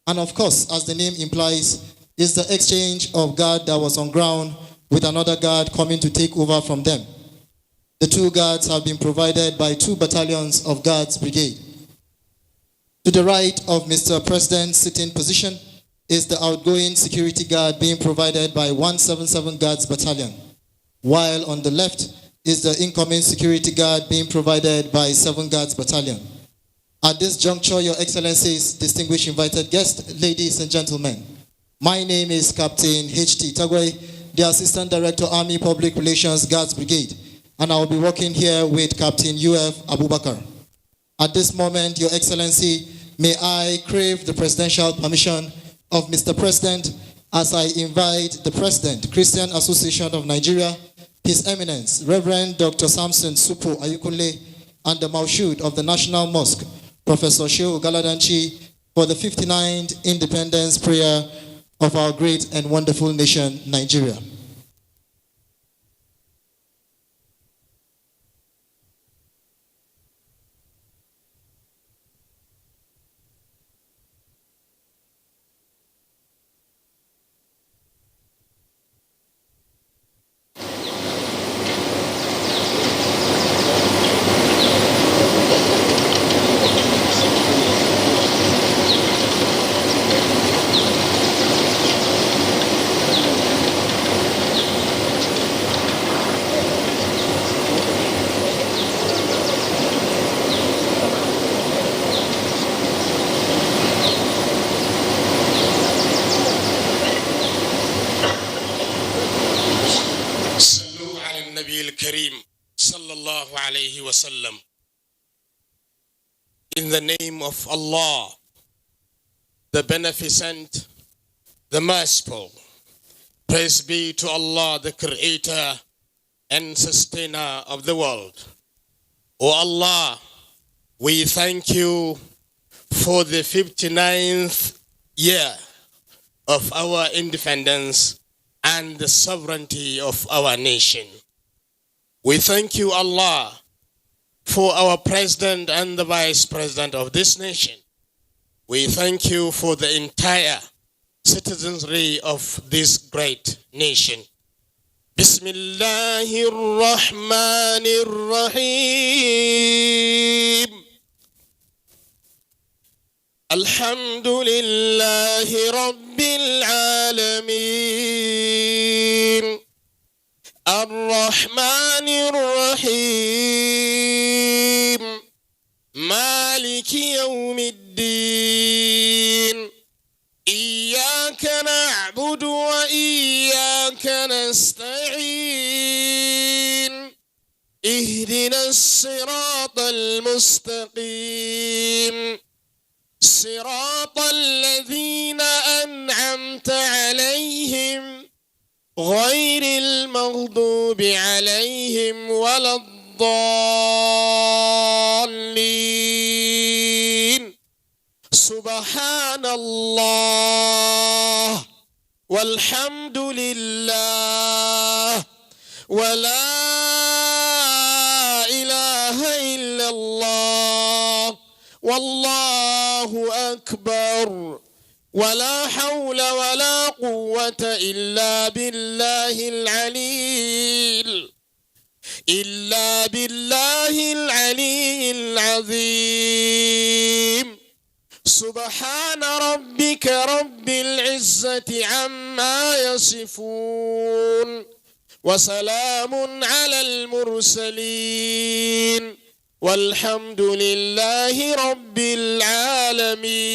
and of course, as the name implies, is the exchange of guard that was on ground with another guard coming to take over from them. The two guards have been provided by 2 battalions of Guards Brigade. To the right of Mr. President's sitting position is the outgoing security guard being provided by 177 Guards Battalion, while on the left is the incoming security guard being provided by 7 Guards Battalion. At this juncture, Your Excellencies, distinguished invited guests, ladies and gentlemen, my name is Captain H.T. Tagway, the Assistant Director, Army Public Relations Guards Brigade, and I will be working here with Captain U.F. Abubakar. At this moment, Your Excellency, may I crave the presidential permission of Mr. President as I invite the President, Christian Association of Nigeria, His Eminence, Reverend Dr. Samson Supo Ayukunle, and the Maushud of the National Mosque, Professor Shehu Galadanchi, for the 59th Independence Prayer of our great and wonderful nation, Nigeria. In the name of Allah, the Beneficent, the Merciful, praise be to Allah, the Creator and Sustainer of the world. O Allah, we thank you for the 59th year of our independence and the sovereignty of our nation. We thank you, Allah, for our President and the Vice President of this nation. We thank you for the entire citizenry of this great nation. Bismillahir Rahmanir Rahim. Alhamdulillahi Rabbil Alameen. Ar-Rahmanir Rahim. Maliki Yawmiddin. إياك نعبد وإياك نستعين اهدنا الصراط المستقيم صراط الذين أنعمت عليهم غير المغضوب عليهم ولا الضالين سبحان الله والحمد لله ولا إله إلا الله والله أكبر ولا حول ولا قوة إلا بالله العلي العظيم سبحان ربك رب العزة عما يصفون وسلام على المرسلين والحمد لله رب العالمين.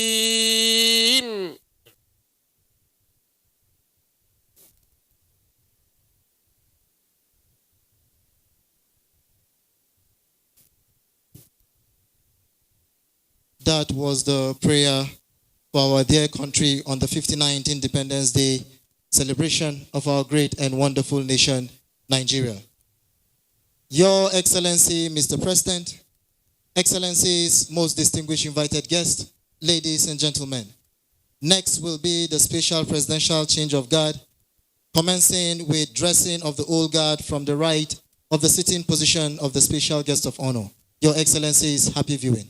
That was the prayer for our dear country on the 59th Independence Day celebration of our great and wonderful nation, Nigeria. Your Excellency, Mr. President, Excellencies, most distinguished invited guests, ladies and gentlemen. Next will be the special presidential change of guard, commencing with dressing of the old guard from the right of the sitting position of the special guest of honor. Your Excellencies, happy viewing.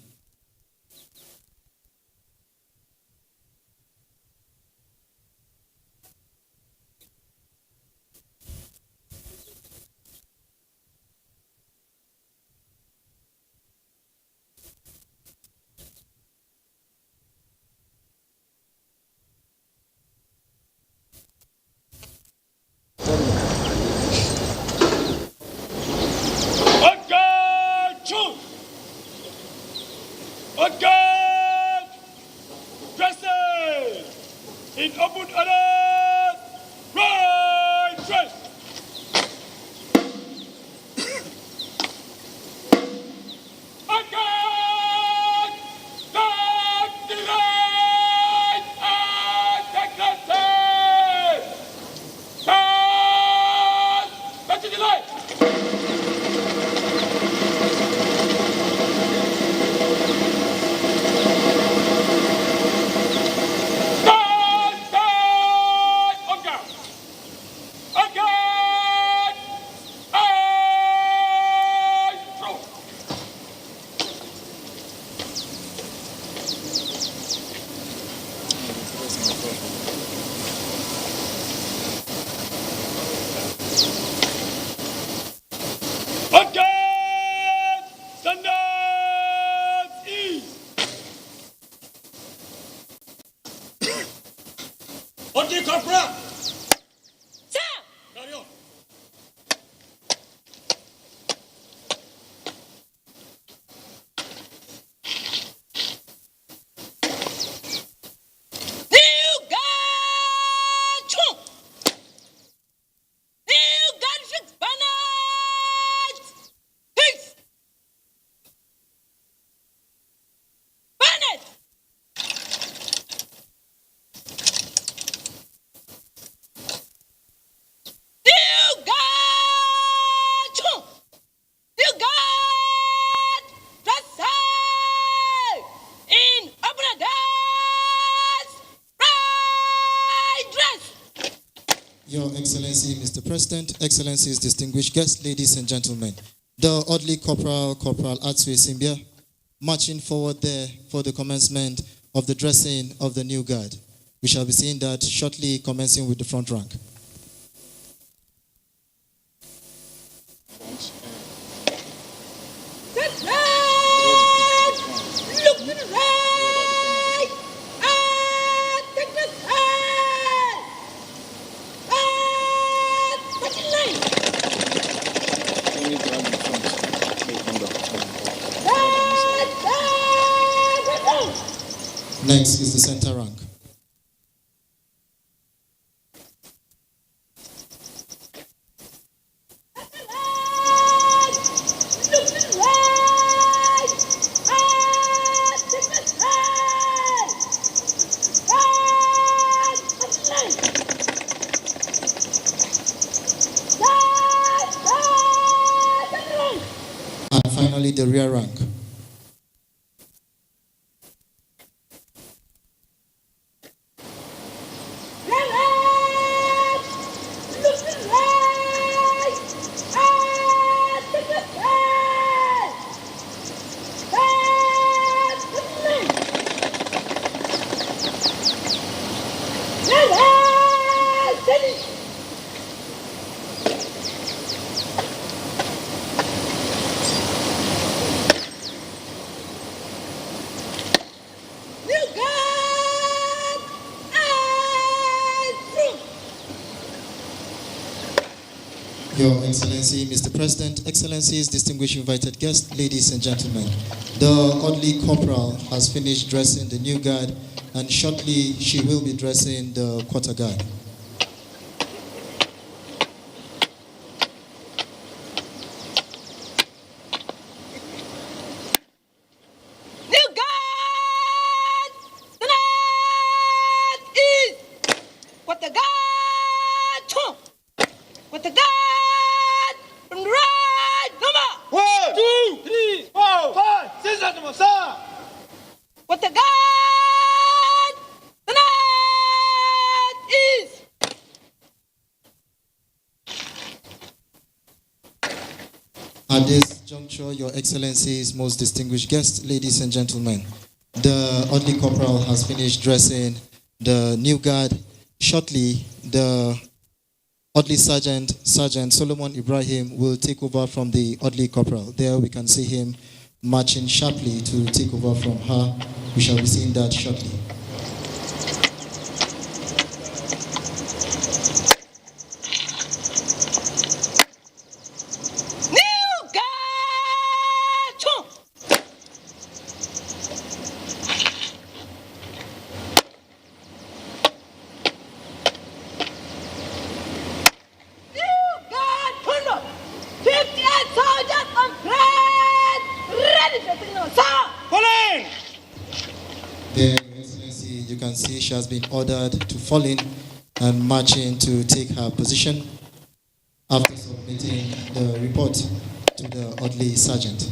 In open order, right dress. Again, back the right and take the side. Back to the light. Only Corporal! Sir! Carry on. Your Excellency, Mr. President, Excellencies, distinguished guests, ladies and gentlemen, the Orderly Corporal Atsue Simbia, marching forward there for the commencement of the dressing of the new guard. We shall be seeing that shortly, commencing with the front rank. Next is the center rank. especially the rear rank. Your Excellency, Mr. President, Excellencies, distinguished invited guests, ladies and gentlemen, the Orderly Corporal has finished dressing the new guard, and shortly she will be dressing the quarter guard. What the God tonight is. At this juncture, Your Excellencies, most distinguished guests, ladies and gentlemen, the Orderly Corporal has finished dressing the new guard. Shortly, the Orderly Sergeant Solomon Ibrahim will take over from the Orderly Corporal. There we can see him marching sharply to take over from her. We shall be seeing that shortly. There, Your Excellency, you can see she has been ordered to fall in and march in to take her position after submitting the report to the Orderly Sergeant.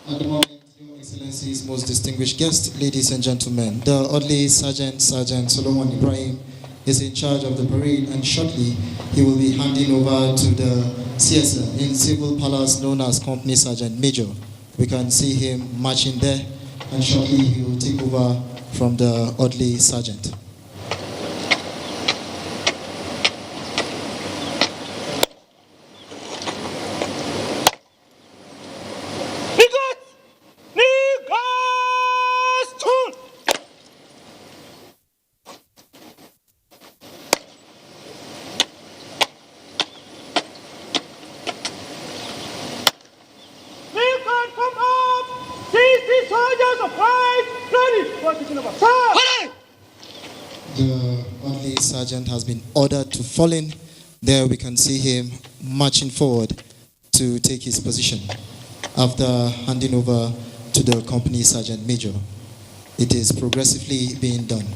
At the moment, Your Excellencies, most distinguished guests, ladies and gentlemen, the Orderly Sergeant Solomon Ibrahim is in charge of the parade, and shortly he will be handing over to the CSA in Civil Palace known as Company Sergeant Major. We can see him marching there, and shortly he will take over from the Orderly Sergeant. The Orderly Sergeant has been ordered to fall in. There we can see him marching forward to take his position after handing over to the Company Sergeant Major. It is progressively being done.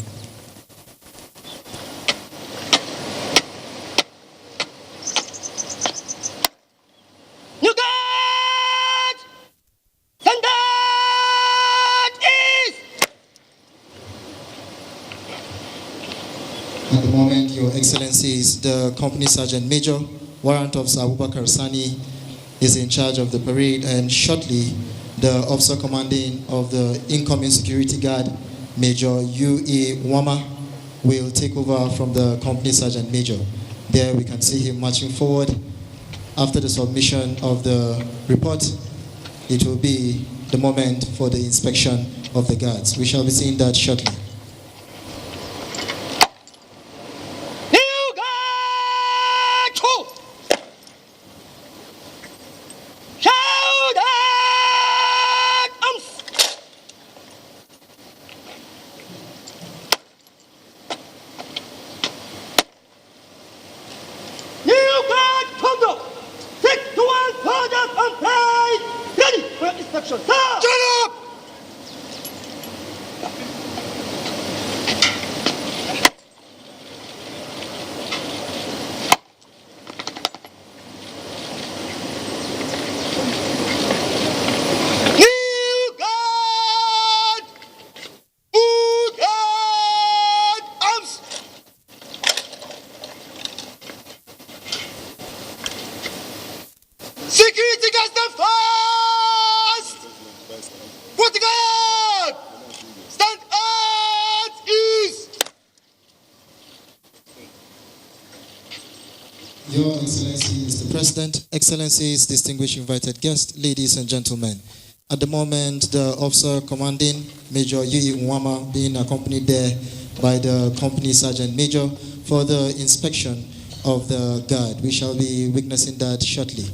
At the moment, Your Excellencies, the Company Sergeant Major, Warrant Officer Abubakar Sani, is in charge of the parade, and shortly, the Officer Commanding of the Incoming Security Guard, Major U.E. Wama, will take over from the Company Sergeant Major. There we can see him marching forward. After the submission of the report, it will be the moment for the inspection of the guards. We shall be seeing that shortly. New guard conduct! 6 to 1 soldiers on plan! Your Excellency, Mr. President, Excellencies, distinguished invited guests, ladies and gentlemen. At the moment, the officer commanding, Major Yui Nwama, being accompanied there by the company Sergeant Major for the inspection of the guard. We shall be witnessing that shortly.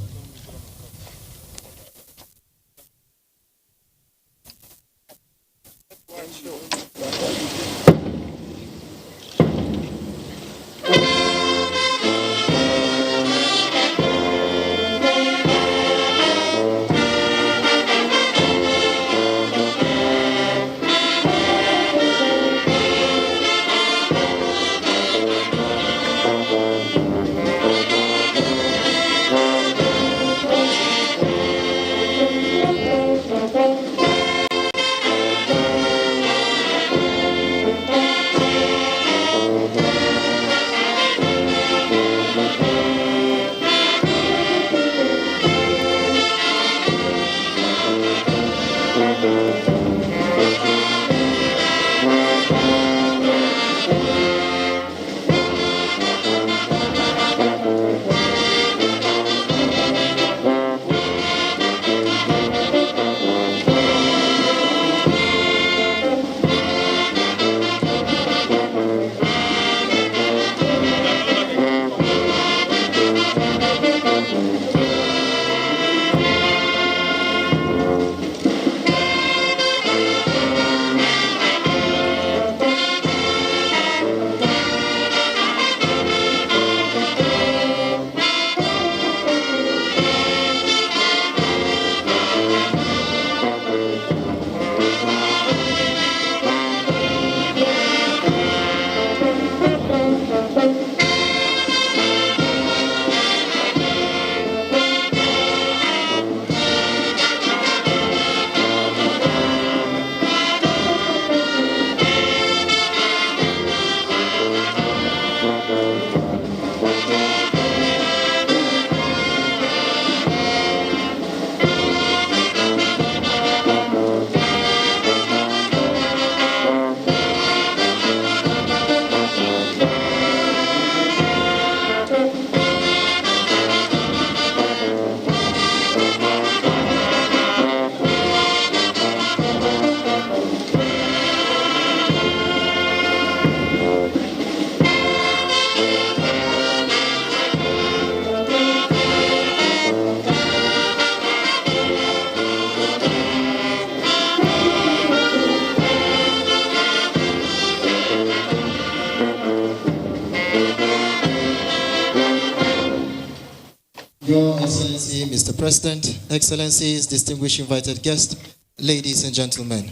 Your Excellency, Mr. President, Excellencies, distinguished invited guests, ladies and gentlemen.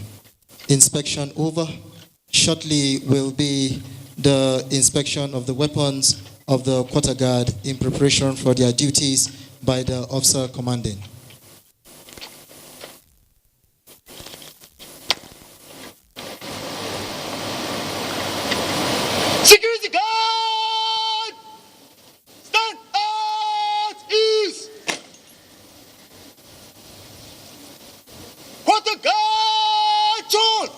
Inspection over. Shortly will be the inspection of the weapons of the quarter guard in preparation for their duties by the officer commanding. Security guard! Stand at ease! Quarter guard, John!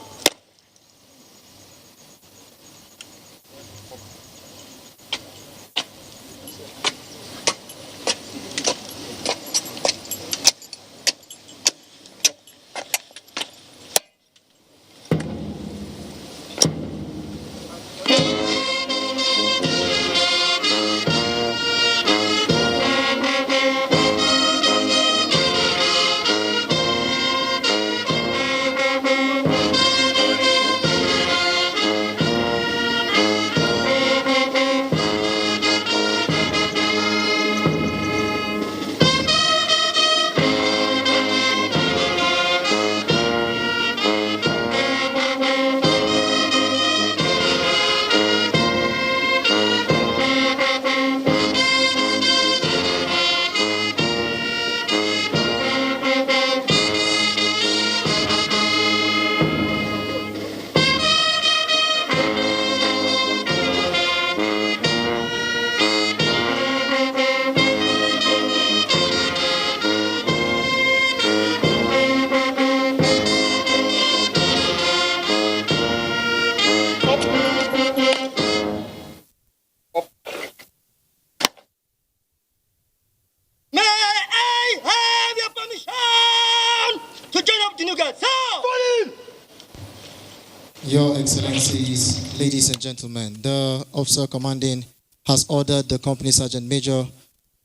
Your Excellencies, ladies and gentlemen, the officer commanding has ordered the company sergeant major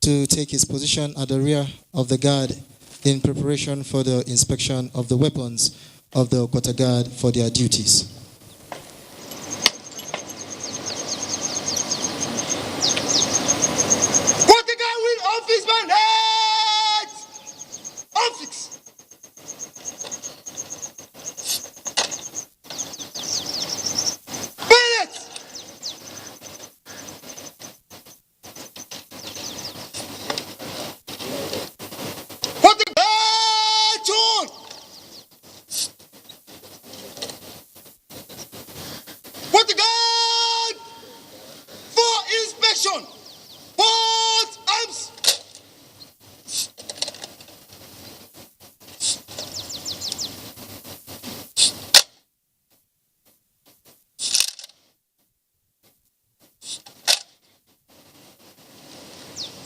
to take his position at the rear of the guard in preparation for the inspection of the weapons of the quarter guard for their duties. Quarter guard with office man head! Office! Bennett! Quarter guard, John! Quarter guard for inspection! Port arms!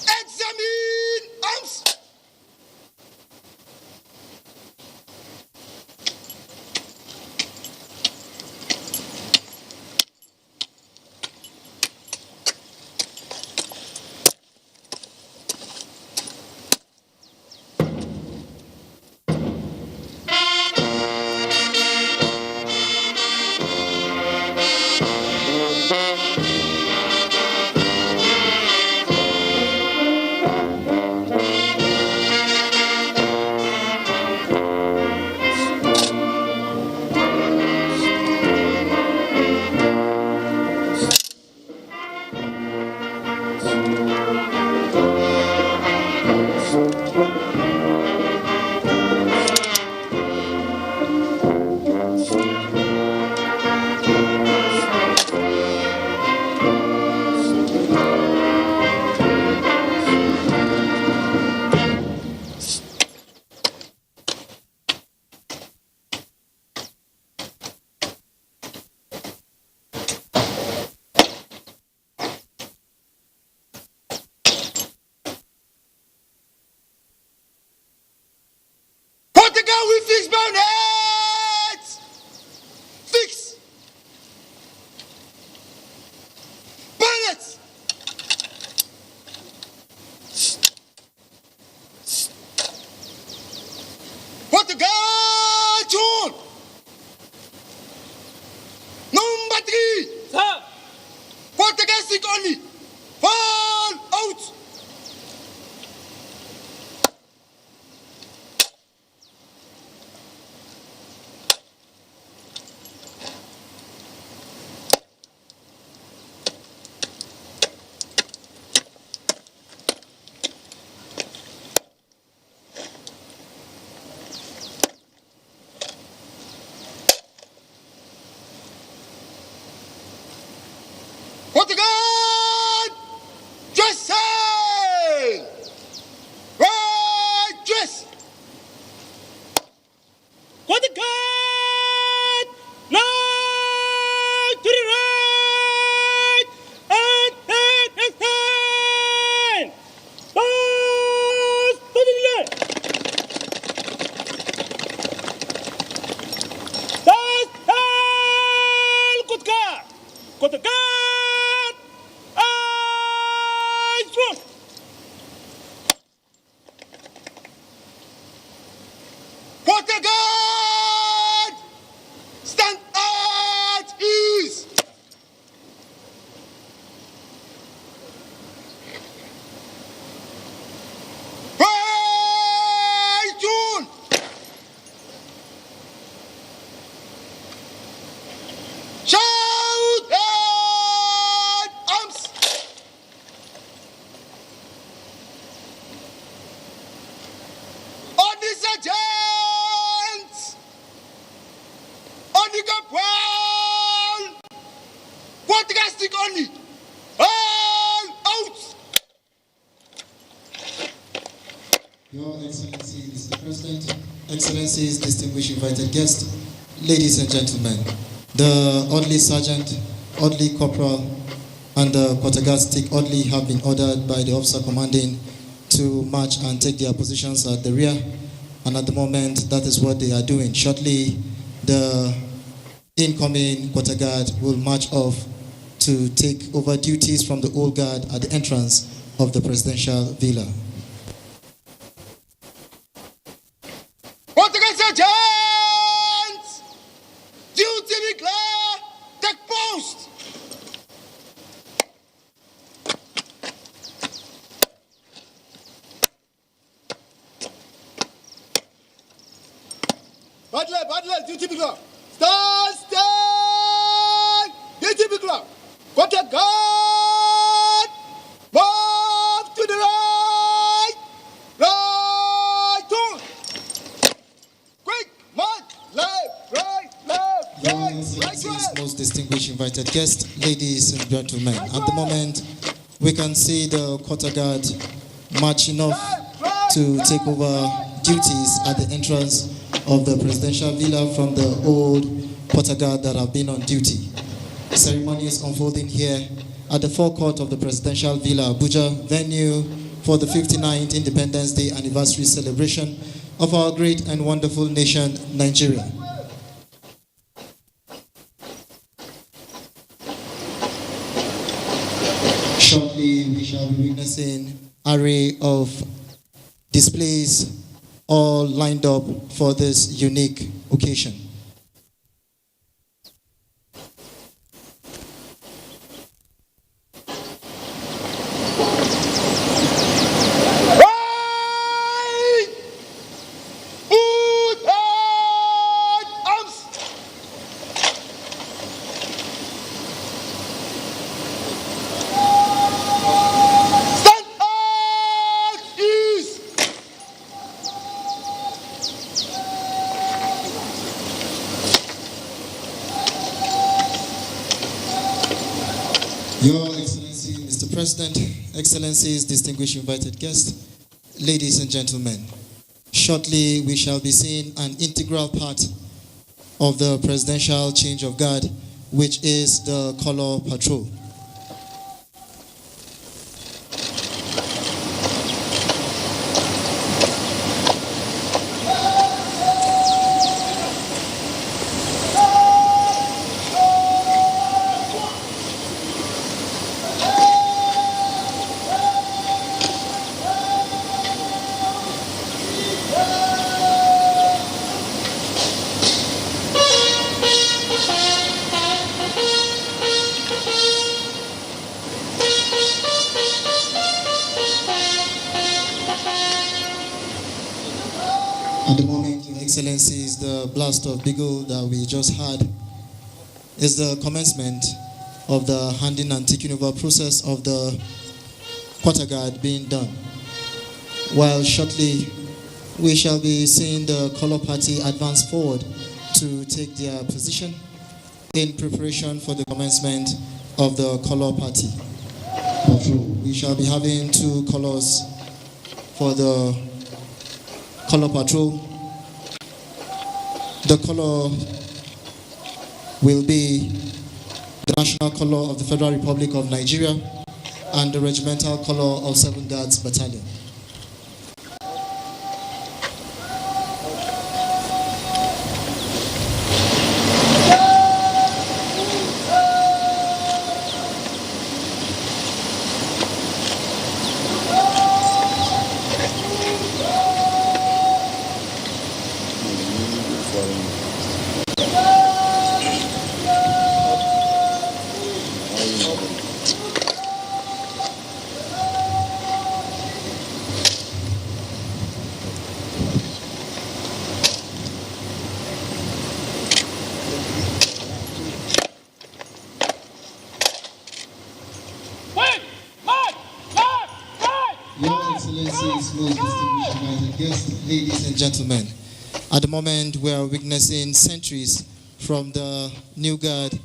Examine arms! Quarter guard with fixed bound heads! Fix! Bennett! Quarter guard, John! Number 3! Sir! Quarter guard stick only! Fall out! Quarter guard! Dressing! Right dress! Quarter guard! Right to the right! And stand! Pass to the left! Stand! Quarter guard! Quarter guard! Quarter guard! Stand at ease! Right, June! Shout at arms! On the sergeant! On the corporal! Quarter guard stick only! All out! Your Excellency, Mr. President, Excellencies, distinguished invited guests, ladies and gentlemen, the orderly sergeant, orderly corporal, and the quarter guard stick orderly have been ordered by the officer commanding to march and take their positions at the rear, and at the moment that is what they are doing. Shortly, the incoming quarter guard will march off to take over duties from the old guard at the entrance of the presidential villa. Quarter guard sergeants! Duty be clear! Take post! Badler, duty be clear! Stand! Duty be clear! Quarter guard! Move to the right! Right turn! Quick, march! Left, right, right. Most distinguished invited guests, ladies and gentlemen. At the moment, we can see the quarter guard marching off to take over duties at the entrance of the presidential villa from the old quarter guard that have been on duty. The ceremony is unfolding here at the forecourt of the presidential villa, Abuja, venue for the 59th Independence Day anniversary celebration of our great and wonderful nation, Nigeria. Shortly, we shall be witnessing an array of displays all lined up for this unique occasion. Your Excellency, Mr. President, Excellencies, distinguished invited guests, ladies and gentlemen, shortly we shall be seeing an integral part of the presidential change of guard, which is the color patrol. At the moment, Your Excellencies, the blast of bugle that we just had is the commencement of the handing and taking over process of the quarter guard being done. While shortly, we shall be seeing the color party advance forward to take their position in preparation for the commencement of the color party. We shall be having two colors for the color patrol. The color will be the national color of the Federal Republic of Nigeria and the regimental color of 7 Guards Battalion. Ladies and gentlemen, at the moment we are witnessing sentries from the new guard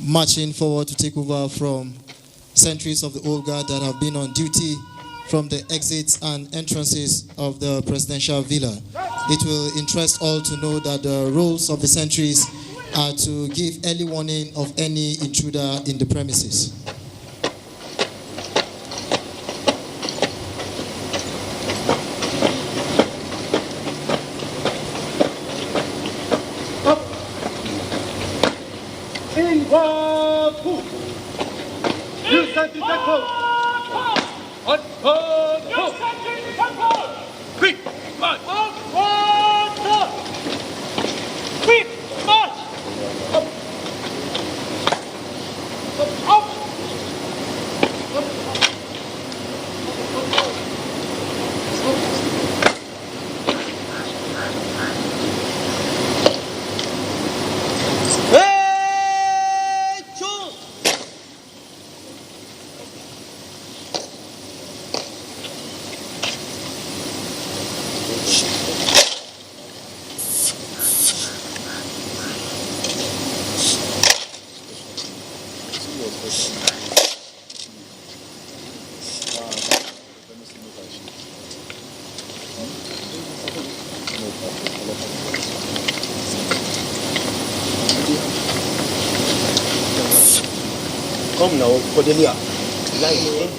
marching forward to take over from sentries of the old guard that have been on duty from the exits and entrances of the presidential villa. It will interest all to know that the roles of the sentries are to give early warning of any intruder in the premises. sentry, take post. On post. Quick, march. Quick, march. Up. Up. Come now, Cordelia. Line 8.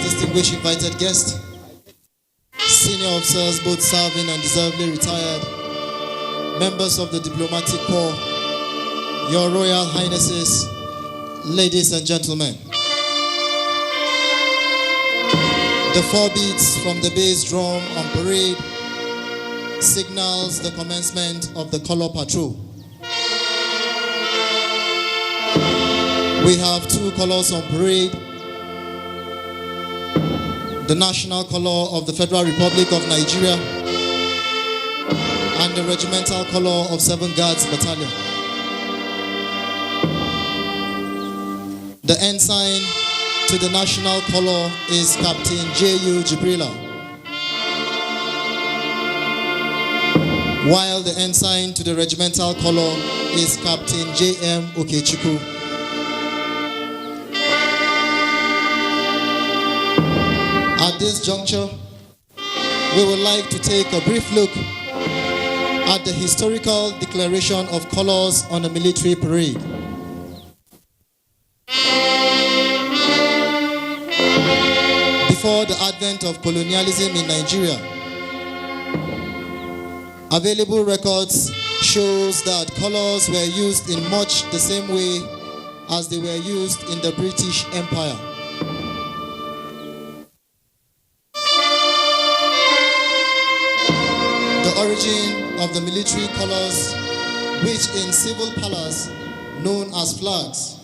Distinguished invited guests, senior officers both serving and deservedly retired, members of the diplomatic corps, your royal highnesses, ladies and gentlemen. The 4 beats from the bass drum on parade signals the commencement of the color patrol. We have 2 colors on parade: the national color of the Federal Republic of Nigeria and the regimental color of 7 Guards Battalion. The ensign to the national color is Captain J.U. Jibrila, while the ensign to the regimental color is Captain J.M. Okechukwu. At this juncture, we would like to take a brief look at the historical declaration of colors on a military parade. Before the advent of colonialism in Nigeria, available records shows that colors were used in much the same way as they were used in the British Empire. The origin of the military colors, which in civil palace known as flags,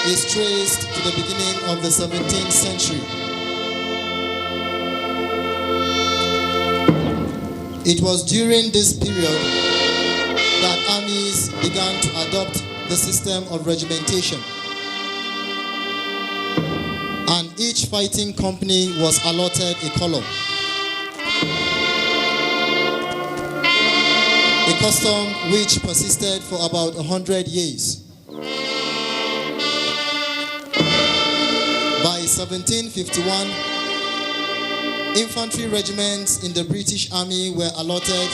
is traced to the beginning of the 17th century. It was during this period that armies began to adopt the system of regimentation, and each fighting company was allotted a color. A custom which persisted for about 100 years. By 1751, infantry regiments in the British Army were allotted,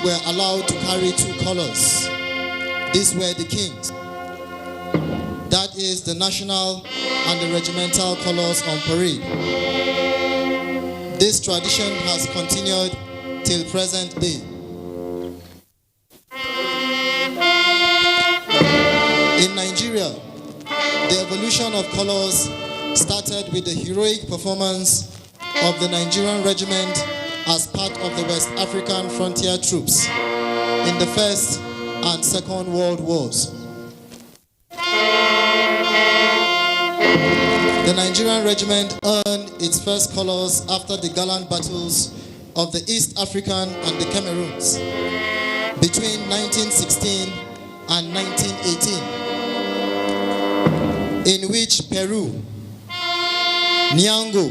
were allowed to carry 2 colors. These were the kings. That is the national and the regimental colors on parade. This tradition has continued till present day. In Nigeria, the evolution of colors started with the heroic performance of the Nigerian regiment as part of the West African frontier troops in the First and Second World Wars. The Nigerian regiment earned its first colors after the gallant battles of the East African and the Cameroons between 1916 and 1918, in which Peru, Niango,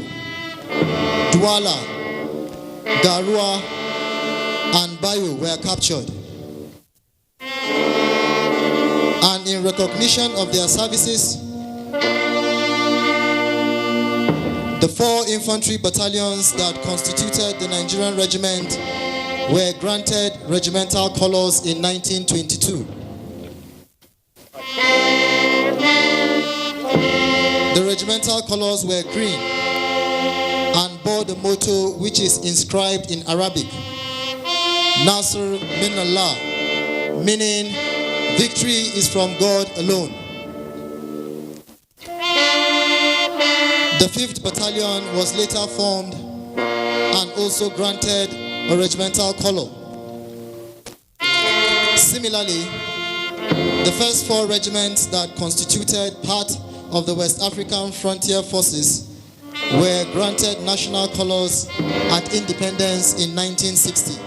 Douala, Garua, and Bayo were captured. And in recognition of their services, the 4 infantry battalions that constituted the Nigerian regiment were granted regimental colors in 1922. The regimental colors were green and bore the motto, which is inscribed in Arabic, Nasr min Allah, meaning victory is from God alone. The 5th Battalion was later formed and also granted a regimental color. Similarly, the first 4 regiments that constituted part of the West African Frontier Forces were granted national colors at independence in 1960.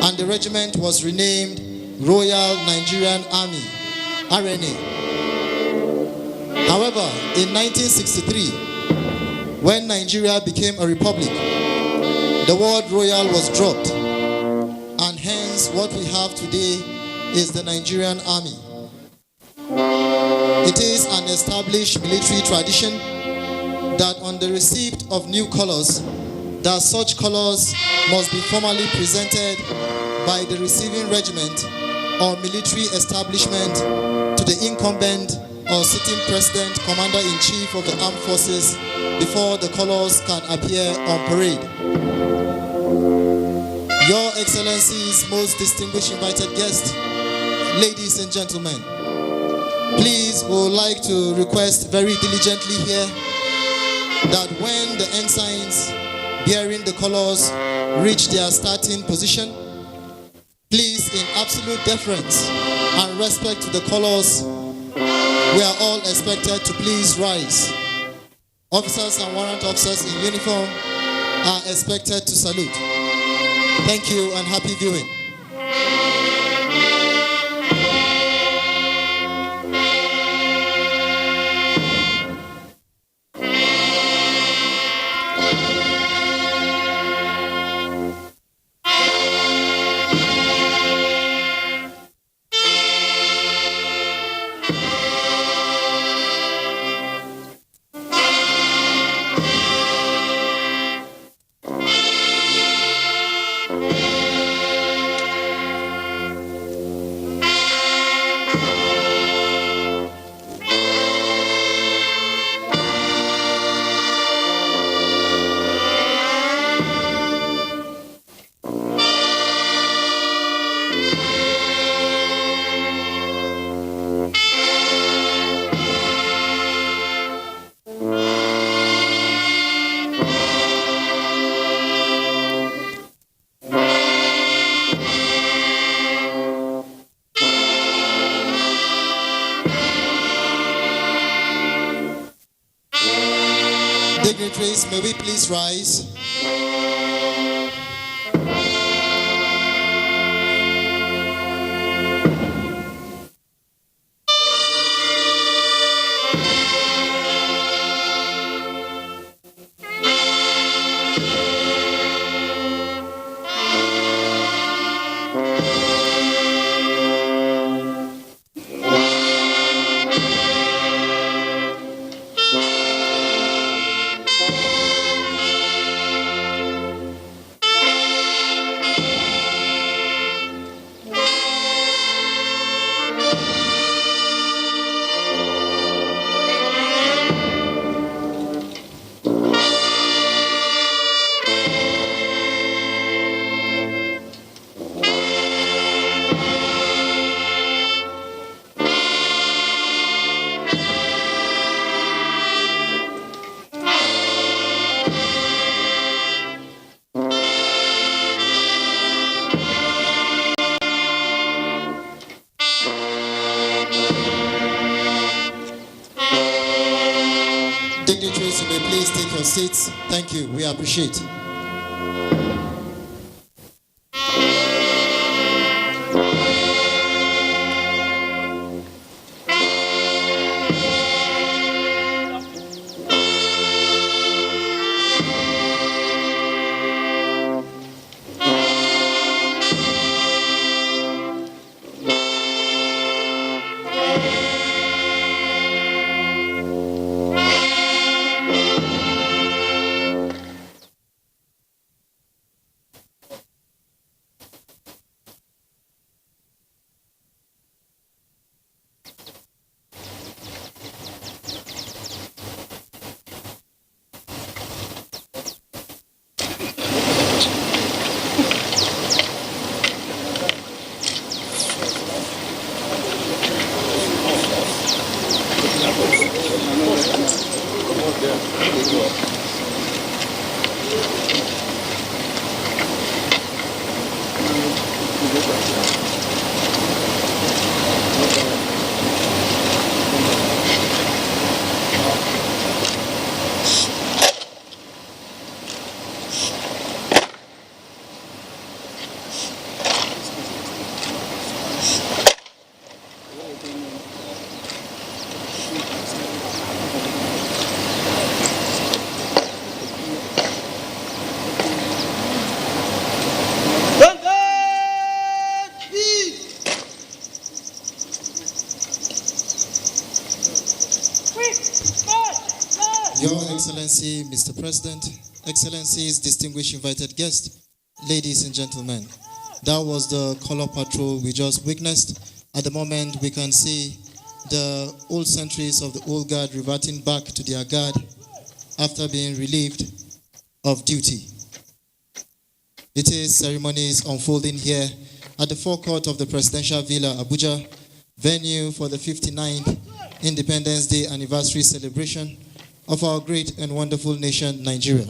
And the regiment was renamed Royal Nigerian Army, RNA. However, in 1963, when Nigeria became a republic, the word royal was dropped, and hence what we have today is the Nigerian Army. It is an established military tradition that on the receipt of new colors, that such colors must be formally presented by the receiving regiment or military establishment to the incumbent or sitting president, commander-in-chief of the armed forces before the colors can appear on parade. Your Excellencies, most distinguished invited guests, ladies and gentlemen, please, we would like to request very diligently here that when the ensigns bearing the colors reach their starting position, please, in absolute deference and respect to the colors, we are all expected to please rise. Officers and warrant officers in uniform are expected to salute. Thank you and happy viewing. Dignitaries, may we please rise? Dignitaries, you may please take your seats. Thank you. We appreciate. Your Excellency, Mr. President, Excellencies, distinguished invited guests, ladies and gentlemen, that was the color patrol we just witnessed. At the moment, we can see the old sentries of the old guard reverting back to their guard after being relieved of duty. It is ceremonies unfolding here at the forecourt of the Presidential Villa, Abuja, venue for the 59th Independence Day anniversary celebration of our great and wonderful nation, Nigeria.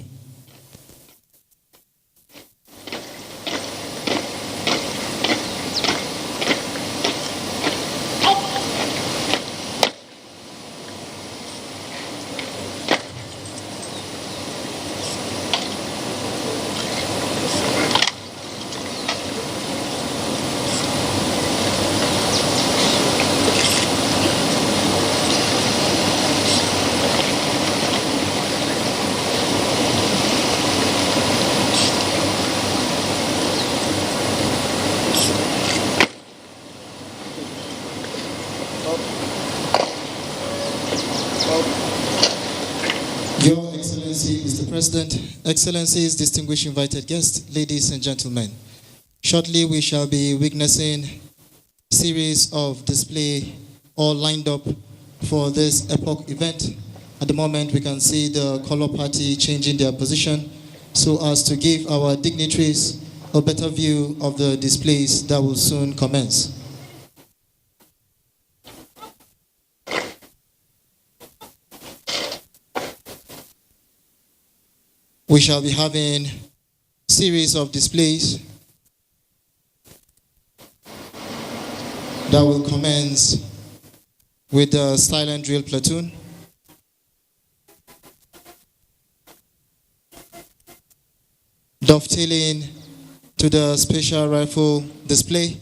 Your Excellency, Mr. President, Excellencies, distinguished invited guests, ladies and gentlemen. Shortly, we shall be witnessing a series of display all lined up for this epoch event. At the moment, we can see the color party changing their position so as to give our dignitaries a better view of the displays that will soon commence. We shall be having a series of displays that will commence with the silent drill platoon, dovetailing to the special rifle display,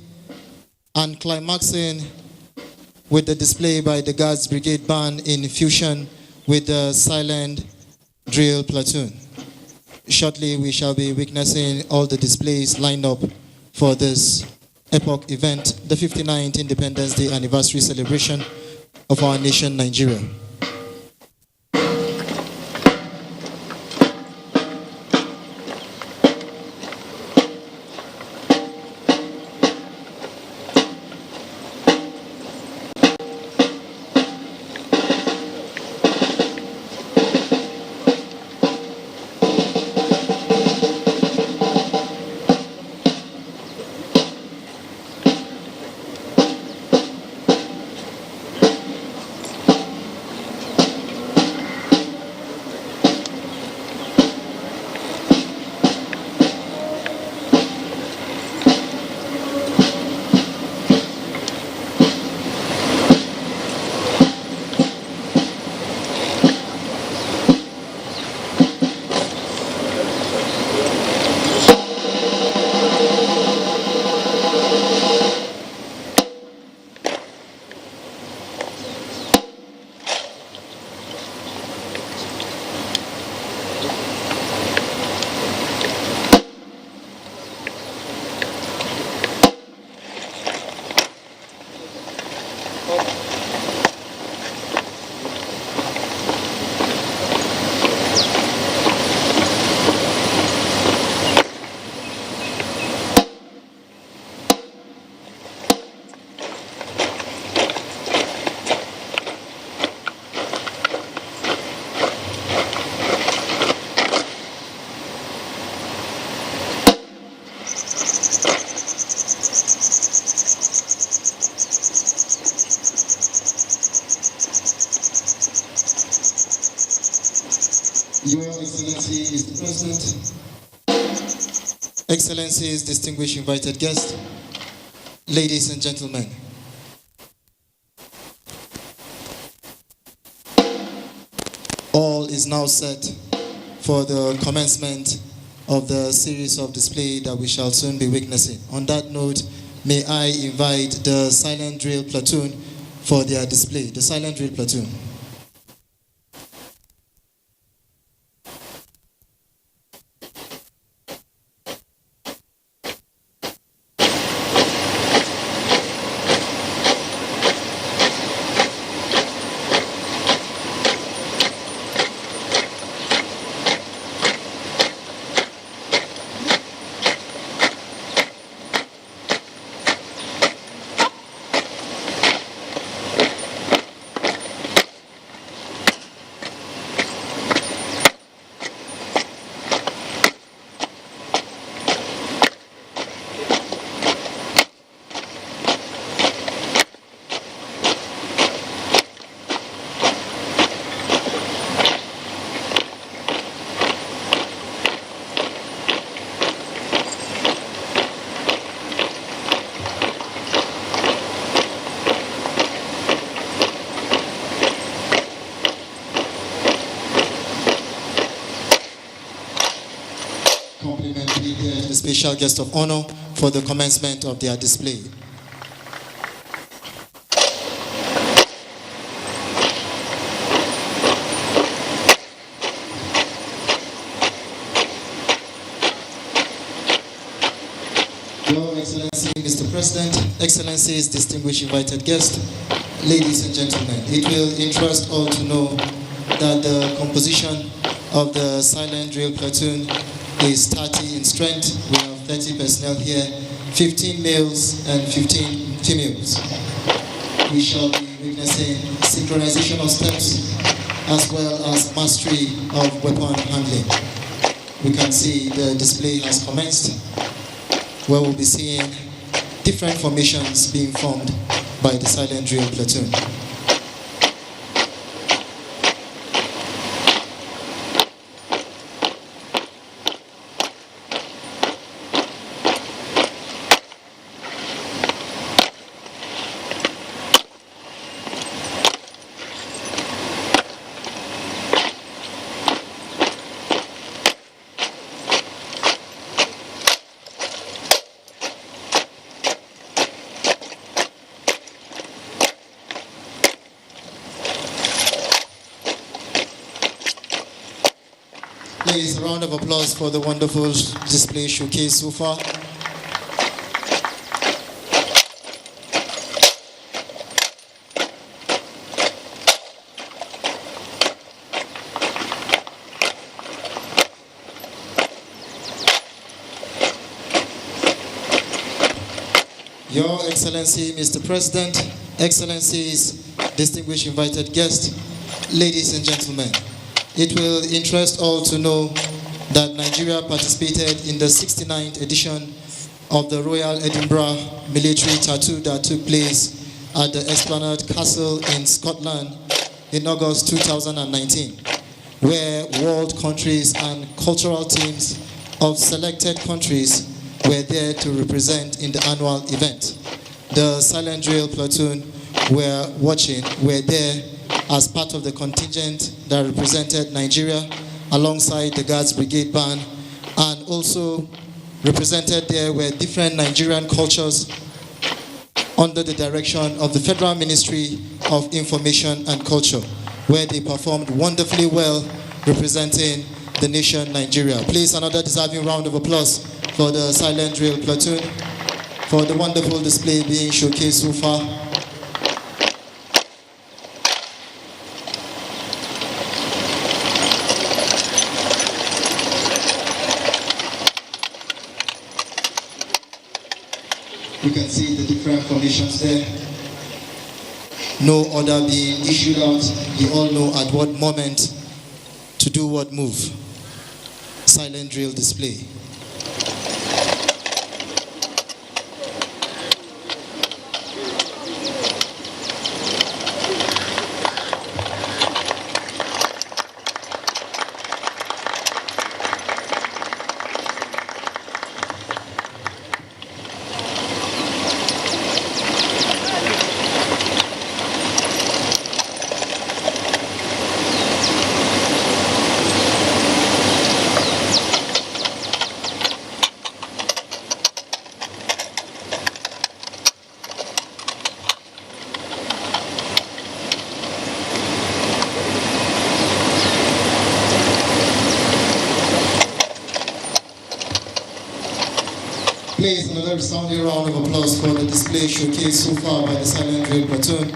and climaxing with the display by the Guards Brigade Band in fusion with the silent drill platoon. Shortly, we shall be witnessing all the displays lined up for this epoch event, the 59th Independence Day anniversary celebration of our nation, Nigeria. Your Excellency, Mr. President, Excellencies, distinguished invited guests, ladies and gentlemen. All is now set for the commencement of the series of display that we shall soon be witnessing. On that note, may I invite the Silent Drill Platoon for their display. The Silent Drill Platoon. The special guest of honor for the commencement of their display. Your Excellency, Mr. President, Excellencies, distinguished invited guests, ladies and gentlemen, it will interest all to know that the composition of the Silent Drill Platoon is 30 in strength. We have 30 personnel here, 15 males and 15 females. We shall be witnessing synchronization of steps as well as mastery of weapon handling. We can see the display has commenced, where we'll be seeing different formations being formed by the Silent Drill Platoon. Please, a round of applause for the wonderful display showcase so far. Your Excellency, Mr. President, Excellencies, distinguished invited guests, ladies and gentlemen. It will interest all to know that Nigeria participated in the 69th edition of the Royal Edinburgh Military Tattoo that took place at the Esplanade Castle in Scotland in August 2019, where world countries and cultural teams of selected countries were there to represent in the annual event. The Silent Drill Platoon were there as part of the contingent that represented Nigeria alongside the Guards Brigade Band, and also represented there were different Nigerian cultures under the direction of the Federal Ministry of Information and Culture, where they performed wonderfully well representing the nation Nigeria. Please, another deserving round of applause for the Silent Drill Platoon for the wonderful display being showcased so far. You can see the different formations there. No order being issued out. You all know at what moment to do what move. Silent drill display. resounding round of applause for the display showcased so far by the Silent Drill Platoon.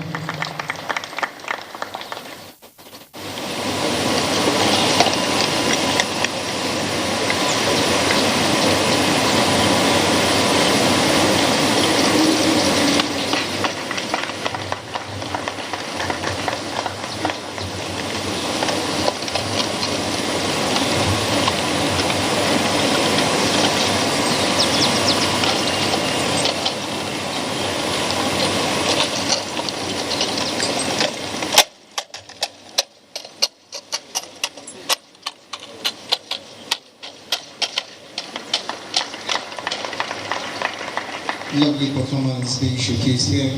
Lovely performance being showcased here.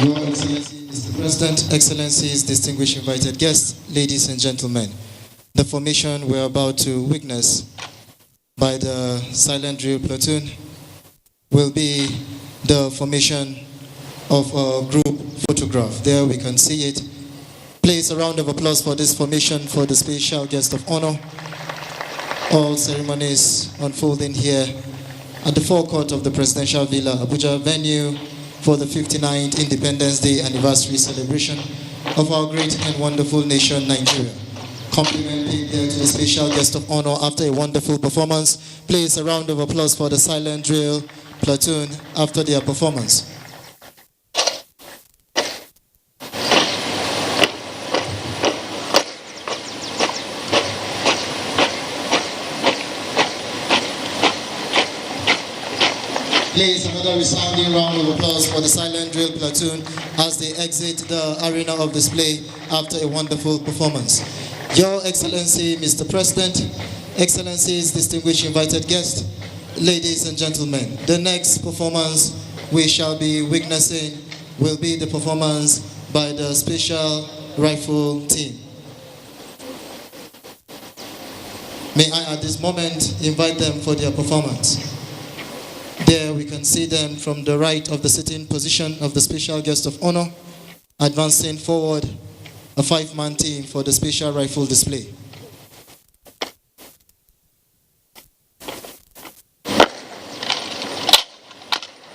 Your Excellency, Mr. President, Excellencies, distinguished invited guests, ladies and gentlemen, the formation we're about to witness by the Silent Drill Platoon will be the formation of a group photograph. There we can see it. Please, a round of applause for this formation for the special guest of honor. All ceremonies unfolding here at the forecourt of the Presidential Villa, Abuja, venue for the 59th Independence Day anniversary celebration of our great and wonderful nation, Nigeria. Compliment paid there to the special guest of honor after a wonderful performance. Please, a round of applause for the Silent Drill Platoon after their performance. Please, another resounding round of applause for the Silent Drill Platoon as they exit the arena of display after a wonderful performance. Your Excellency, Mr. President, Excellencies, distinguished invited guests, ladies and gentlemen, the next performance we shall be witnessing will be the performance by the Special Rifle Team. May I at this moment invite them for their performance. There we can see them from the right of the sitting position of the special guest of honor, advancing forward, a 5-man team for the special rifle display.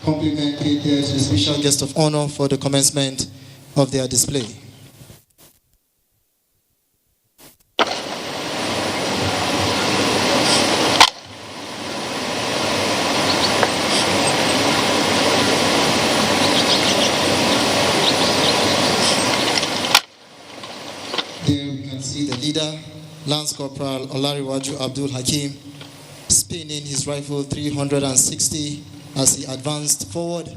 Compliment paid there to the special guest of honor for the commencement of their display. Leader, Lance Corporal Olariwaju Abdul Hakim, spinning his rifle 360 as he advanced forward,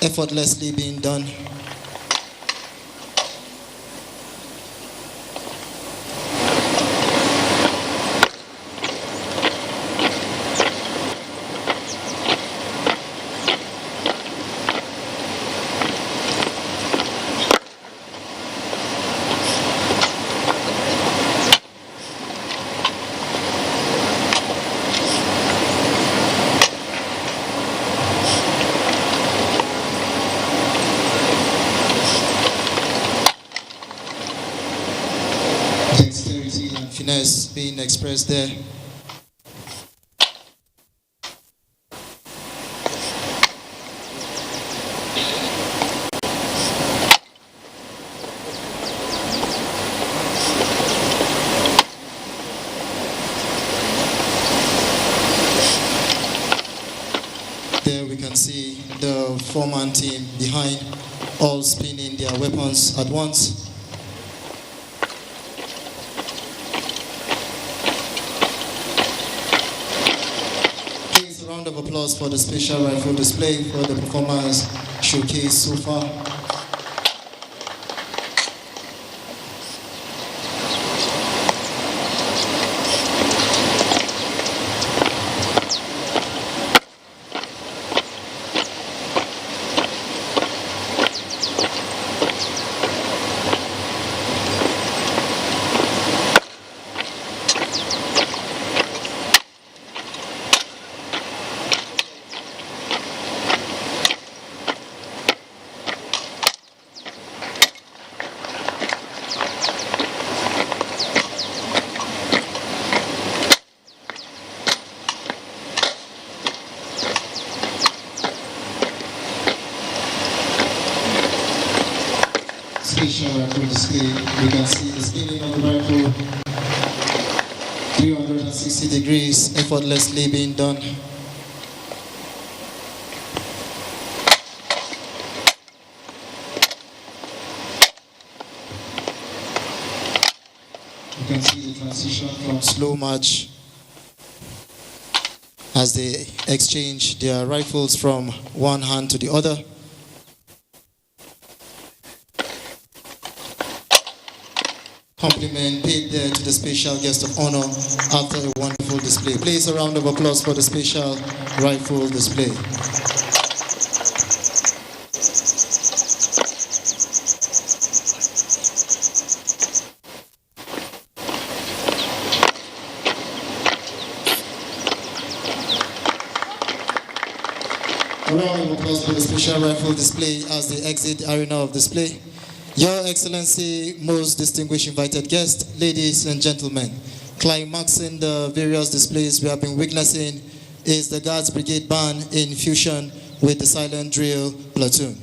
effortlessly being done. Being expressed there. There we can see the 4-man team behind all spinning their weapons at once. Please, a round of applause for the special rifle display for the performance showcase so far. Special rifle display. We can see the spinning of the rifle 360 degrees effortlessly being done. You can see the transition from slow march as they exchange their rifles from one hand to the other. Compliment paid there to the special guest of honor after a wonderful display. Please, a round of applause for the special rifle display. A round of applause for the special rifle display as they exit the arena of display. Your Excellency, most distinguished invited guests, ladies and gentlemen, climaxing the various displays we have been witnessing is the Guards Brigade Band in fusion with the Silent Drill Platoon.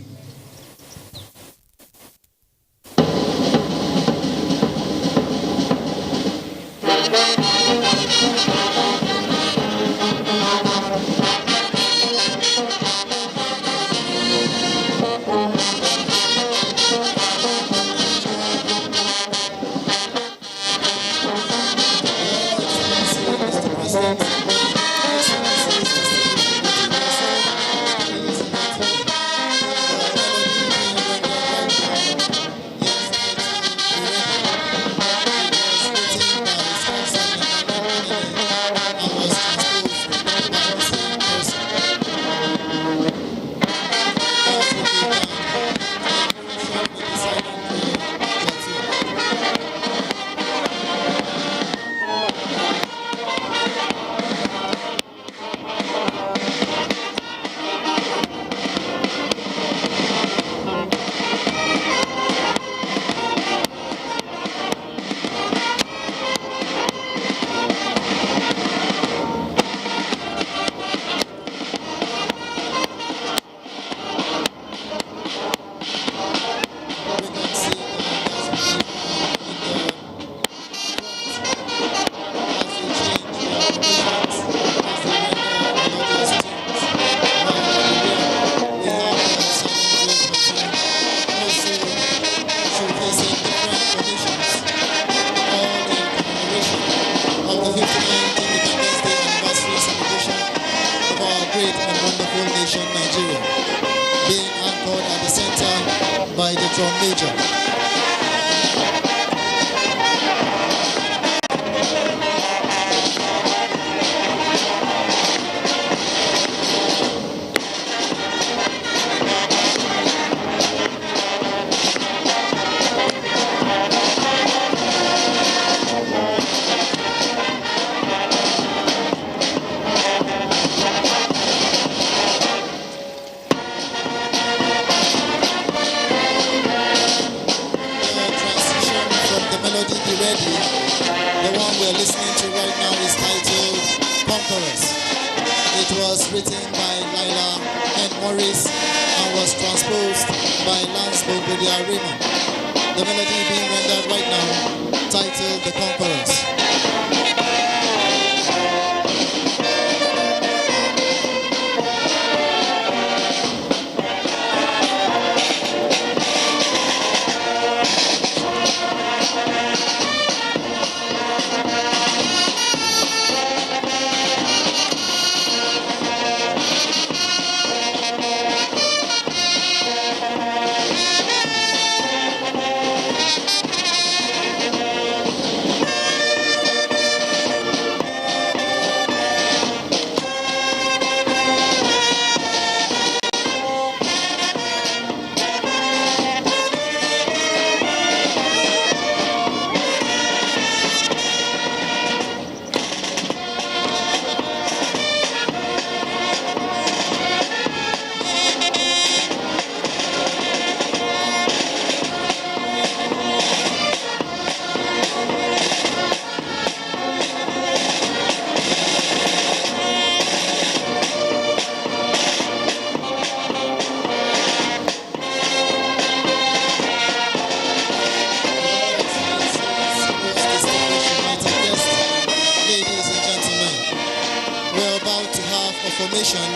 formation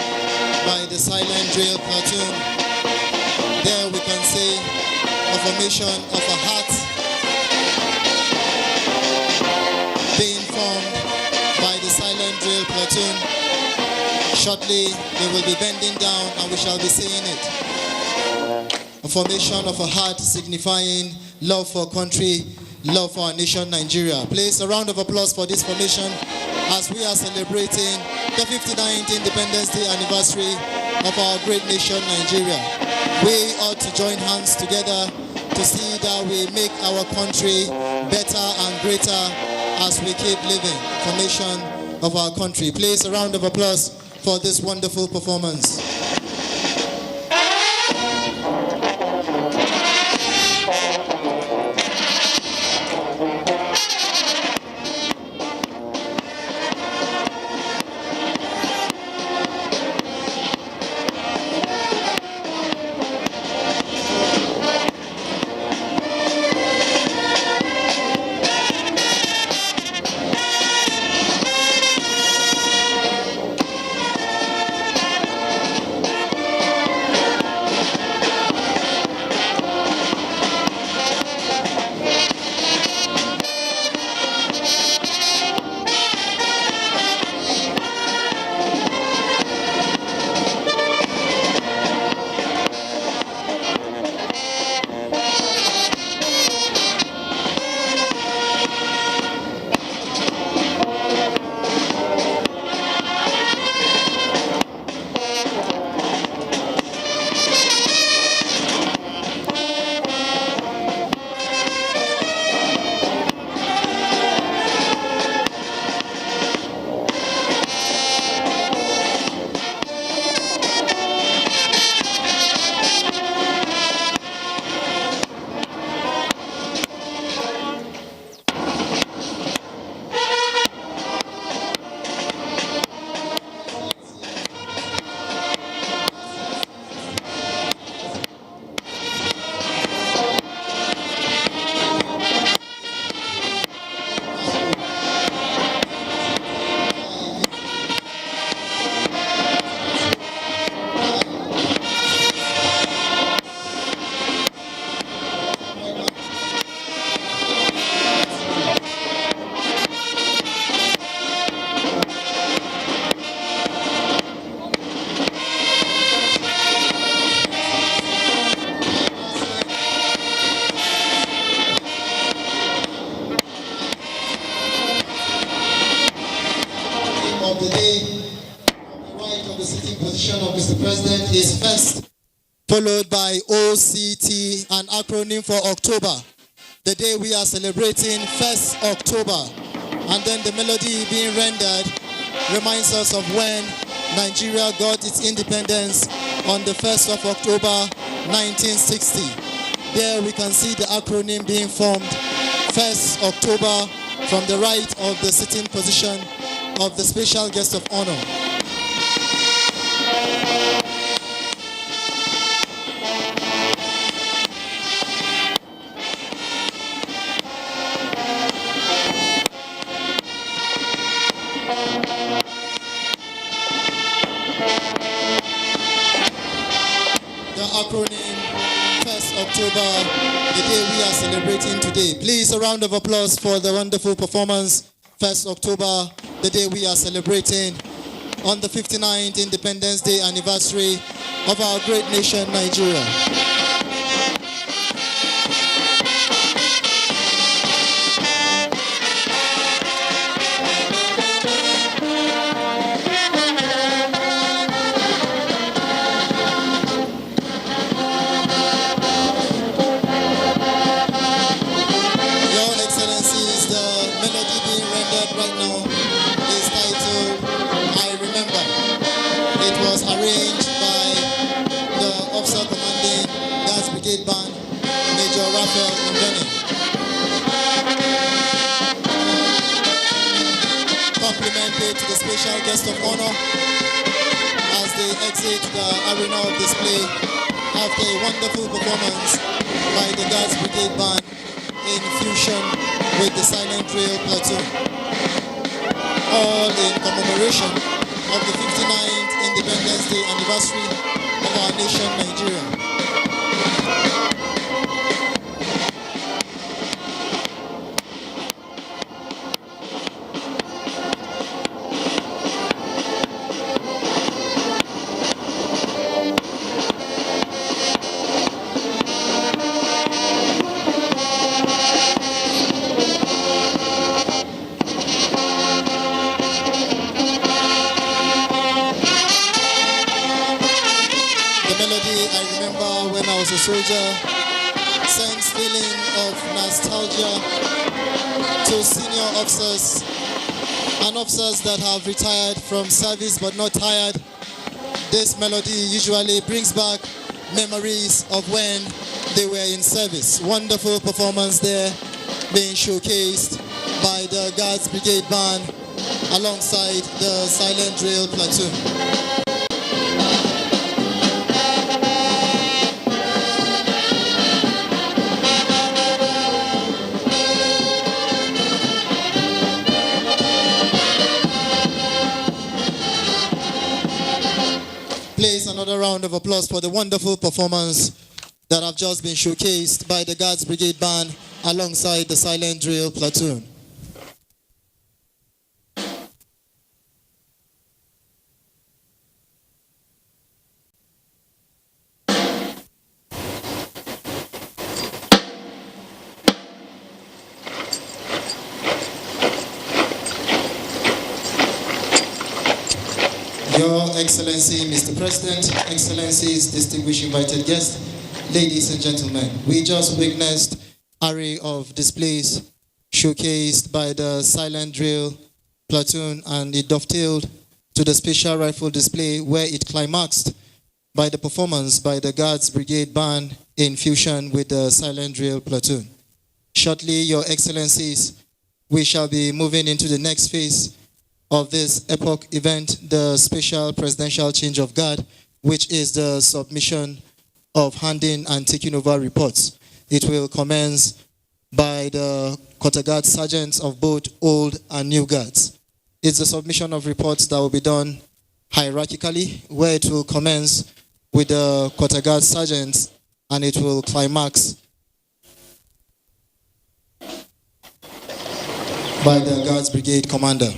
by the silent drill platoon. There we can see a formation of a hat being formed by the silent drill platoon. Shortly they will be bending down and we shall be seeing it. A formation of a heart signifying love for country, love for our nation, Nigeria. Please, a round of applause for this formation as we are celebrating the 59th Independence Day anniversary of our great nation, Nigeria. We ought to join hands together to see that we make our country better and greater as we keep living. Formation of our country. Please, a round of applause for this wonderful performance. Of the day, on the right of the sitting position of Mr. President is first, followed by OCT, an acronym for October. The day we are celebrating 1st October. And then the melody being rendered reminds us of when Nigeria got its independence on the 1st of October 1960. There we can see the acronym being formed, 1st October, from the right of the sitting position of the special guest of honor. The acronym 1st October, the day we are celebrating today. Please, a round of applause for the wonderful performance. 1st October, the day we are celebrating on the 59th Independence Day anniversary of our great nation, Nigeria. Arranged by the officer commanding Guards Brigade Band, Major Raphael Mbene. Compliment paid to the special guest of honor as they exit the arena of display after a wonderful performance by the Guards Brigade Band in fusion with the silent drill platoon. All in commemoration of the 59th Independence Day anniversary of our nation, Nigeria. Soldier, sense feeling of nostalgia to senior officers and officers that have retired from service but not tired. This melody usually brings back memories of when they were in service. Wonderful performance there being showcased by the Guards Brigade Band alongside the Silent Drill Platoon. Please, another round of applause for the wonderful performance that have just been showcased by the Guards Brigade Band alongside the Silent Drill Platoon. Your Excellency, Mr. President, Excellencies, distinguished invited guests, ladies and gentlemen, we just witnessed an array of displays showcased by the Silent Drill Platoon, and it dovetailed to the special rifle display where it climaxed by the performance by the Guards Brigade Band in fusion with the Silent Drill Platoon. Shortly, Your Excellencies, we shall be moving into the next phase of this epoch event, the special presidential change of guard, which is the submission of handing and taking over reports. It will commence by the quarter guard sergeants of both old and new guards. It's the submission of reports that will be done hierarchically, where it will commence with the quarter guard sergeants and it will climax by the Guards Brigade commander.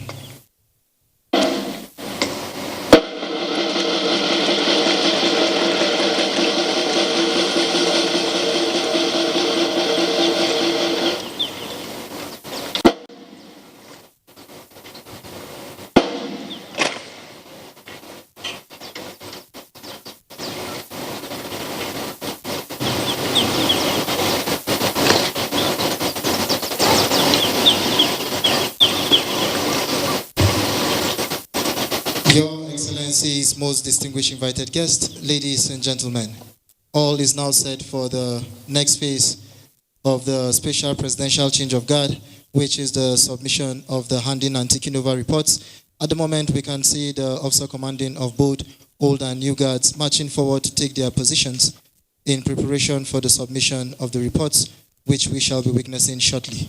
Your Excellencies, most distinguished invited guests, ladies and gentlemen, all is now set for the next phase of the special presidential change of guard, which is the submission of the handing and taking over reports. At the moment, we can see the officer commanding of both old and new guards marching forward to take their positions in preparation for the submission of the reports, which we shall be witnessing shortly.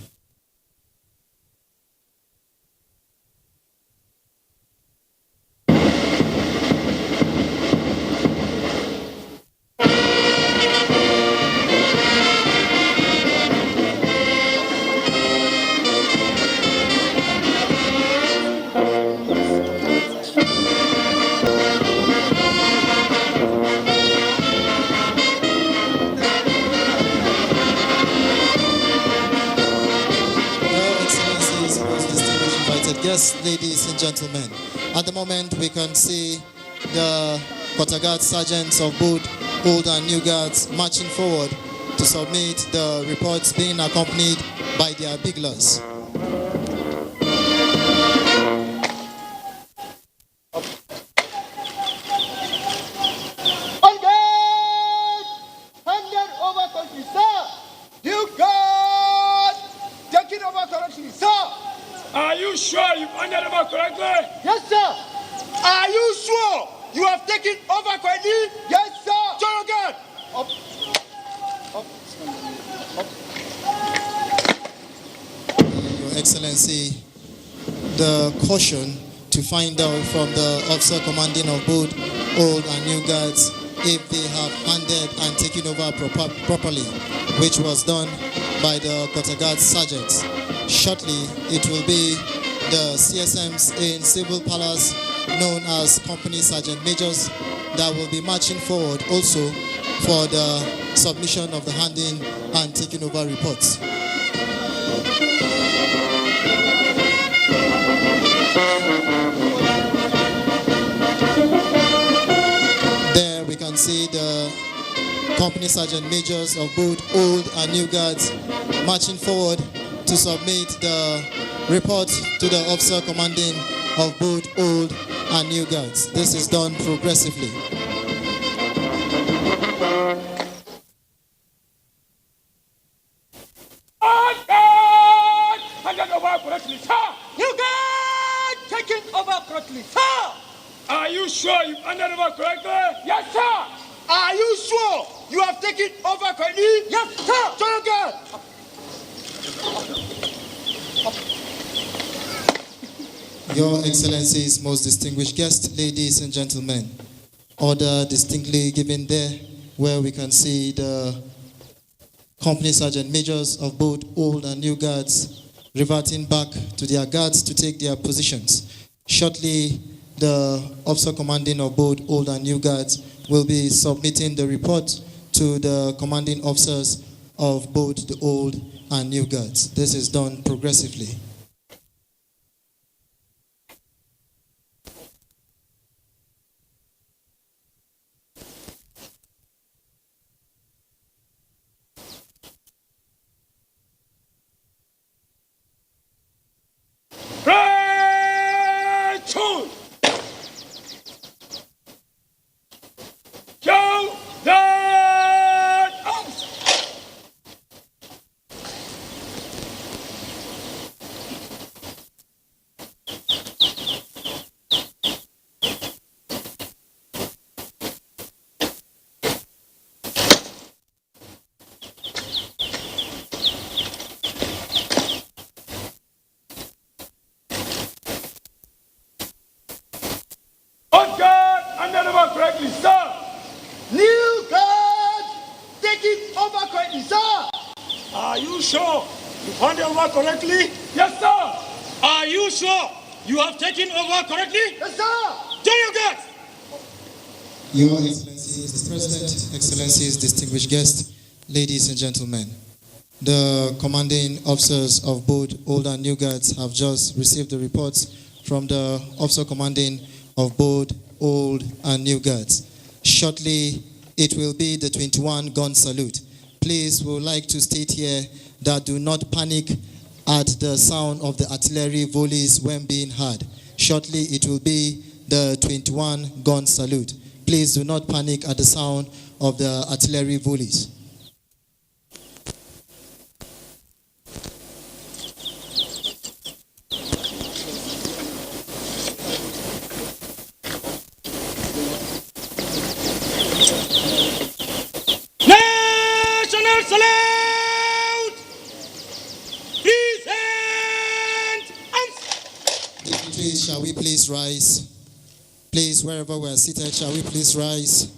Yes, ladies and gentlemen, at the moment we can see the quarter guard sergeants of both old and new guards marching forward to submit the reports, being accompanied by their biglers. Handed over country, sir. You God taking over country, sir. Are you sure you've handed over correctly? Yes, sir. Are you sure you have taken over correctly? Yes, sir. Turn again. Up. Your Excellency, the caution to find out from the officer commanding of both old and new guards if they have handed and taken over properly, which was done by the quarter guard sergeants. Shortly, it will be the CSMs in Civil Palace, known as Company Sergeant Majors, that will be marching forward also for the submission of the handing and taking over reports. There we can see the Company Sergeant Majors of both old and new guards marching forward to submit the report to the officer commanding of both old and new guards. This is done progressively. Handed over correctly, sir. You got taken over correctly, sir. Are you sure you handed over correctly? Yes, sir. Are you sure you have taken over correctly? Yes, sir. General Guard. Your Excellencies, most distinguished guests, ladies and gentlemen, order distinctly given there where we can see the Company Sergeant Majors of both old and new guards reverting back to their guards to take their positions. Shortly, the officer commanding of both old and new guards will be submitting the report to the commanding officers of both the old and new guards. This is done progressively. Correctly, sir. New guard, take it over correctly, sir. Are you sure you handed over correctly? Yes, sir. Are you sure you have taken over correctly? Yes, sir. Join your guards. Your Excellencies, Mr. President, Excellencies, distinguished guests, ladies and gentlemen, the commanding officers of both old and new guards have just received the reports from the officer commanding of both old and new guards. Shortly, it will be the 21 gun salute. Please, we would like to state here that do not panic at the sound of the artillery volleys when being heard. Shortly, it will be the 21 gun salute. Please do not panic at the sound of the artillery volleys. Salute! Present! Please, shall we please rise? Please, wherever we are seated, shall we please rise?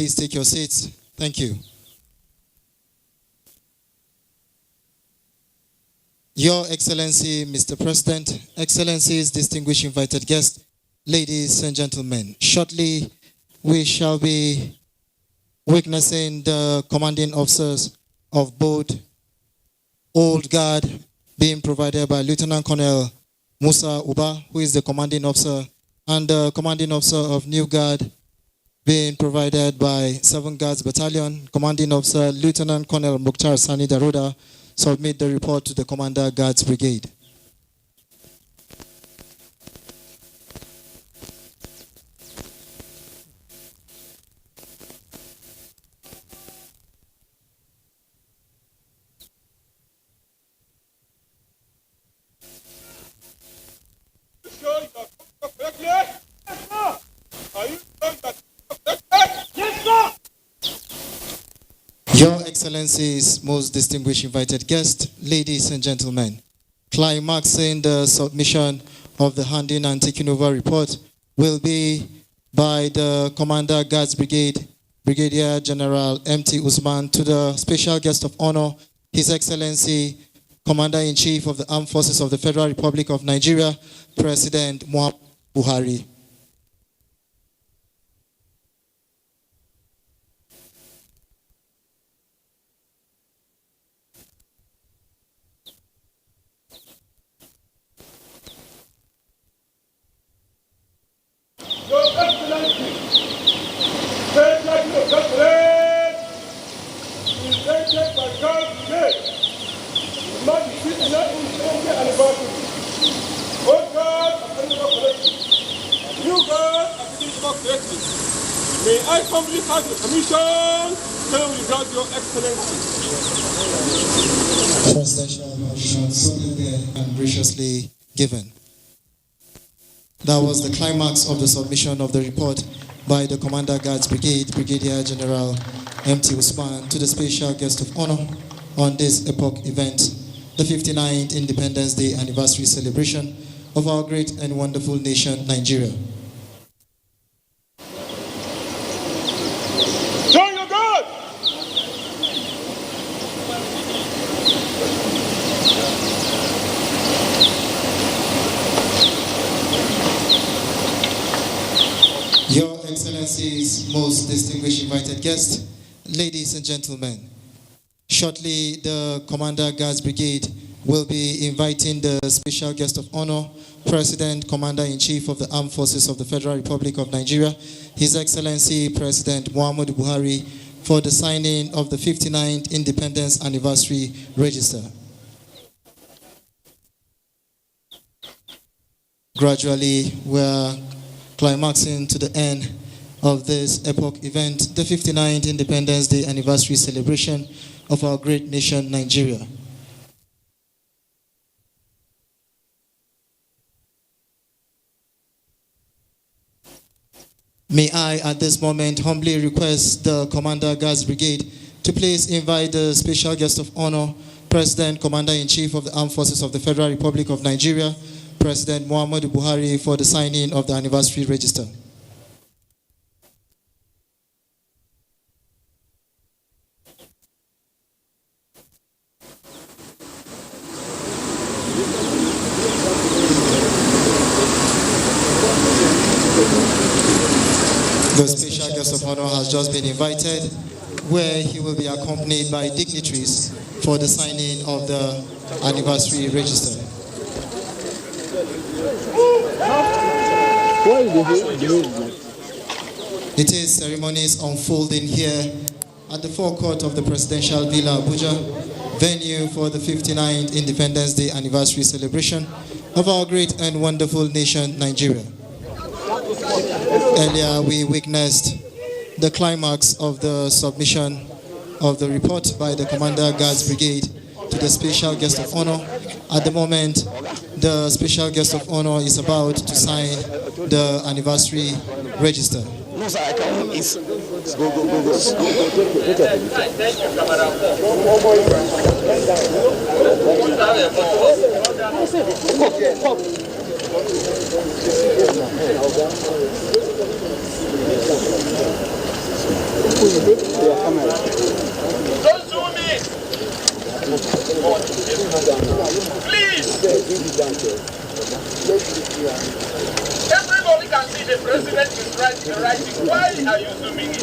please take your seats. Thank you. Your Excellency, Mr. President, Excellencies, distinguished invited guests, ladies and gentlemen, shortly we shall be witnessing the commanding officers of both Old Guard being provided by Lieutenant Colonel Musa Uba, who is the commanding officer, and the commanding officer of New Guard being provided by 7 Guards Battalion, commanding officer Lieutenant Colonel Mukhtar Sani Daroda, submit the report to the Commander Guards Brigade. Your Excellencies, most distinguished invited guests, ladies and gentlemen, climaxing the submission of the handing and taking over report will be by the Commander Guards Brigade, Brigadier General M.T. Usman, to the special guest of honor, His Excellency, Commander-in-Chief of the Armed Forces of the Federal Republic of Nigeria, President Muhammadu Buhari. Your Excellency, State Legislative of President, presented by God today, the Majesty and anniversary. Old God of Annual Collective, New God of Annual Collective. May I humbly ask the Commission to regard Your Excellency. Presidential motion solemnly and graciously given. That was the climax of the submission of the report by the Commander Guards Brigade, Brigadier General M.T. Usman, to the special guest of honor on this epoch event, the 59th Independence Day anniversary celebration of our great and wonderful nation, Nigeria. Join your God! Your Excellencies, most distinguished invited guests, ladies and gentlemen, shortly the Commander Guards Brigade will be inviting the special guest of honor, President, Commander-in-Chief of the Armed Forces of the Federal Republic of Nigeria, His Excellency President Muhammadu Buhari, for the signing of the 59th Independence Anniversary Register. Gradually, we're climaxing to the end of this epoch event, the 59th Independence Day anniversary celebration of our great nation, Nigeria. May I, at this moment, humbly request the Commander Guards Brigade to please invite the special guest of honor, President, Commander-in-Chief of the Armed Forces of the Federal Republic of Nigeria, President Muhammadu Buhari, for the signing of the anniversary register. The special guest of honor has just been invited, where he will be accompanied by dignitaries for the signing of the anniversary register. It is ceremonies unfolding here at the forecourt of the Presidential Villa Abuja, venue for the 59th Independence Day anniversary celebration of our great and wonderful nation, Nigeria. Earlier, we witnessed the climax of the submission of the report by the Commander Guards Brigade to the special guest of honor. At the moment, the special guest of honor is about to sign the anniversary register. No, sir, I can go. Please. Everybody can see the president is writing. Why are you zooming in?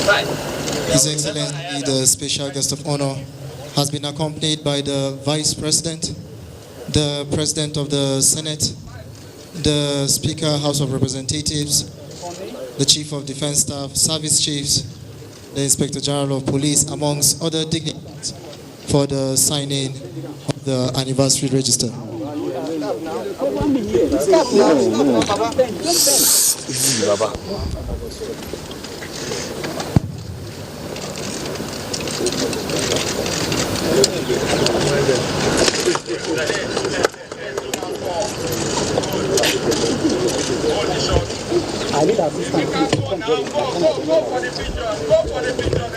Right. His Excellency, the special guest of honor, has been accompanied by the Vice President, the President of the Senate, the Speaker, House of Representatives, the Chief of Defense Staff, Service Chiefs, the Inspector General of Police, amongst other dignitaries, for the signing of the anniversary register. I need assistance. Go for the picture. Go for the picture.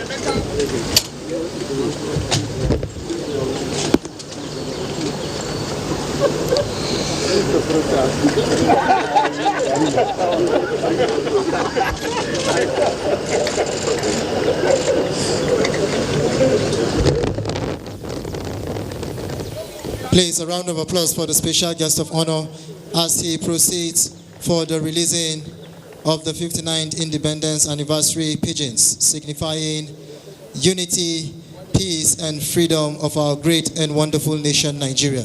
Please, a round of applause for the special guest of honor as he proceeds for the releasing of the 59th Independence Anniversary pigeons, signifying unity, peace, and freedom of our great and wonderful nation, Nigeria.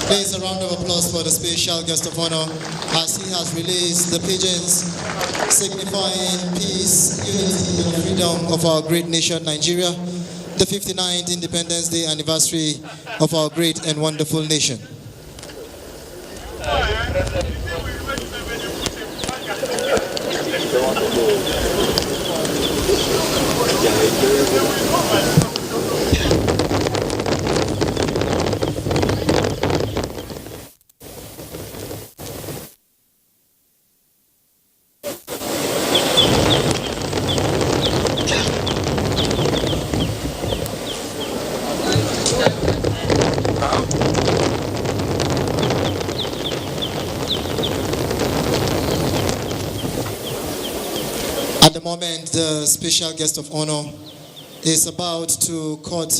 Please, a round of applause for the special guest of honor as he has released the pigeons signifying peace, unity, and freedom of our great nation, Nigeria, the 59th Independence Day anniversary of our great and wonderful nation. At the moment, the special guest of honor is about to cut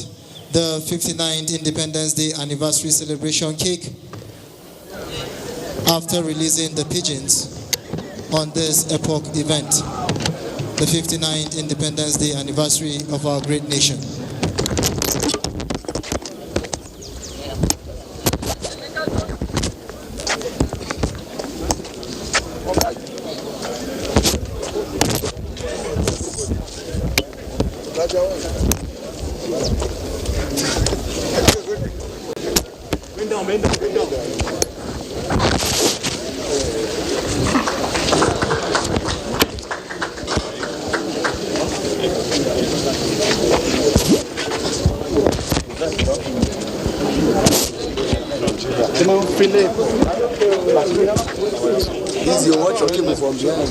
the 59th Independence Day anniversary celebration cake after releasing the pigeons on this epoch event, the 59th Independence Day anniversary of our great nation. Easy, watch your cable from behind.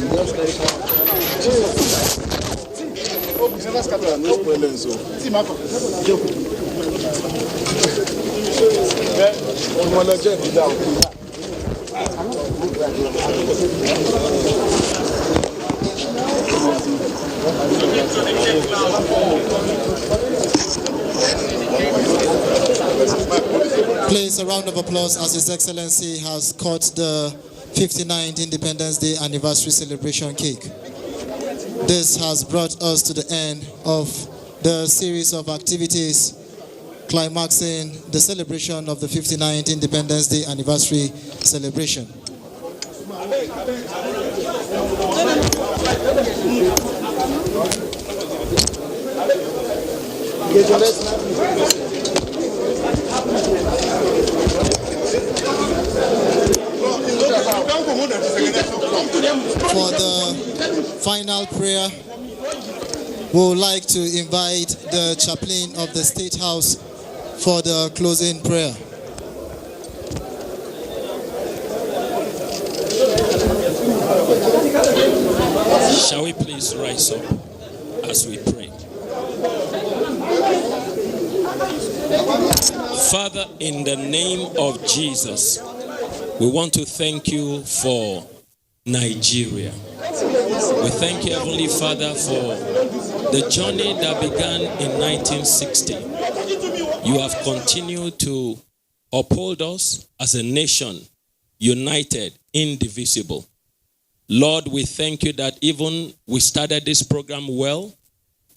Please, a round of applause as His Excellency has cut the 59th Independence Day anniversary celebration cake. This has brought us to the end of the series of activities climaxing the celebration of the 59th Independence Day anniversary celebration. final prayer, we would like to invite the chaplain of the State House for the closing prayer. Shall we please rise up as we pray? Father, in the name of Jesus, we want to thank you for Nigeria. We thank you, Heavenly Father, for the journey that began in 1960. You have continued to uphold us as a nation, united, indivisible. Lord, we thank you that even we started this program well.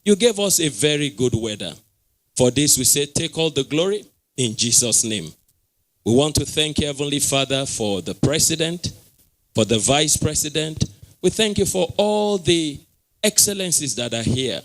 You gave us a very good weather. For this, we say, take all the glory in Jesus' name. We want to thank you, Heavenly Father, for the president, for the vice president. We thank you for all the excellencies that are here.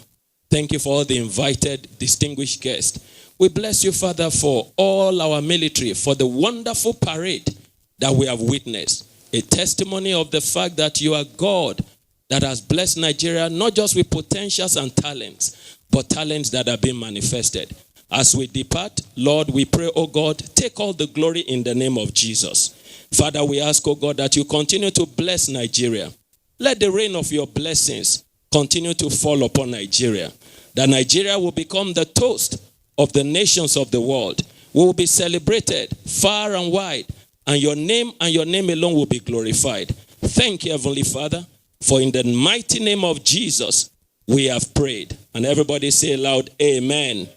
Thank you for all the invited, distinguished guests. We bless you, Father, for all our military, for the wonderful parade that we have witnessed. A testimony of the fact that you are God that has blessed Nigeria, not just with potentials and talents, but talents that are being manifested. As we depart, Lord, we pray, oh God, take all the glory in the name of Jesus. Father, we ask, oh God, that you continue to bless Nigeria. Let the rain of your blessings continue to fall upon Nigeria. That Nigeria will become the toast of the nations of the world. We will be celebrated far and wide, and your name alone will be glorified. Thank you, Heavenly Father, for in the mighty name of Jesus, we have prayed. And everybody say aloud, amen.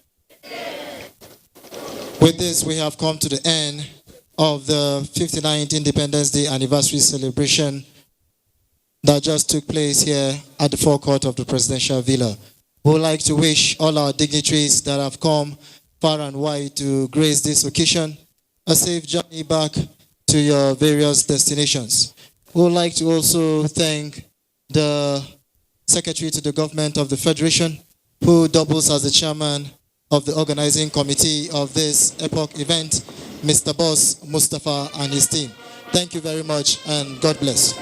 With this, we have come to the end of the 59th Independence Day anniversary celebration that just took place here at the forecourt of the Presidential Villa. We would like to wish all our dignitaries that have come far and wide to grace this occasion a safe journey back to your various destinations. We would like to also thank the Secretary to the Government of the Federation, who doubles as the chairman of the organizing committee of this epoch event, Mr. Boss Mustafa and his team. Thank you very much, and God bless.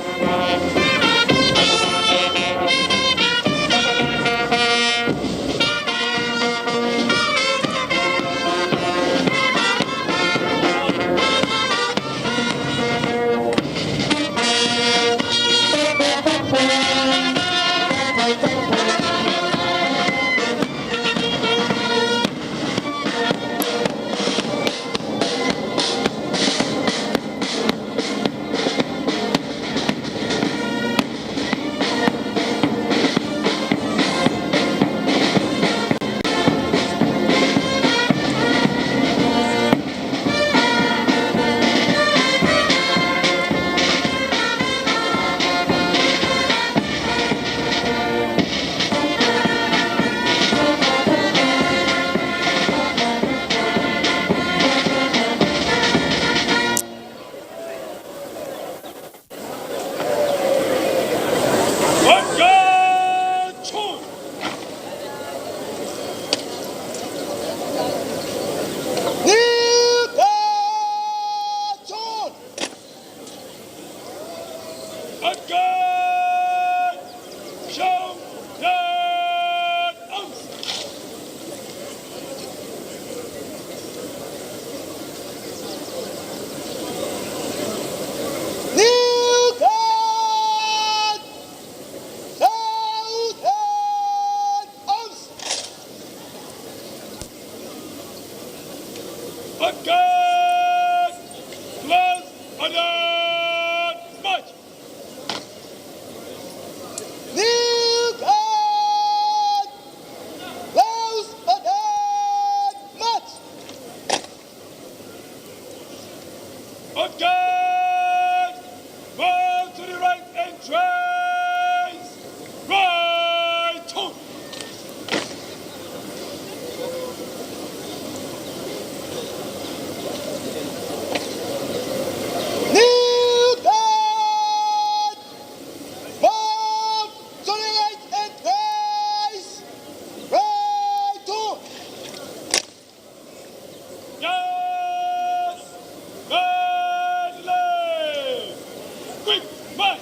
Quick, march!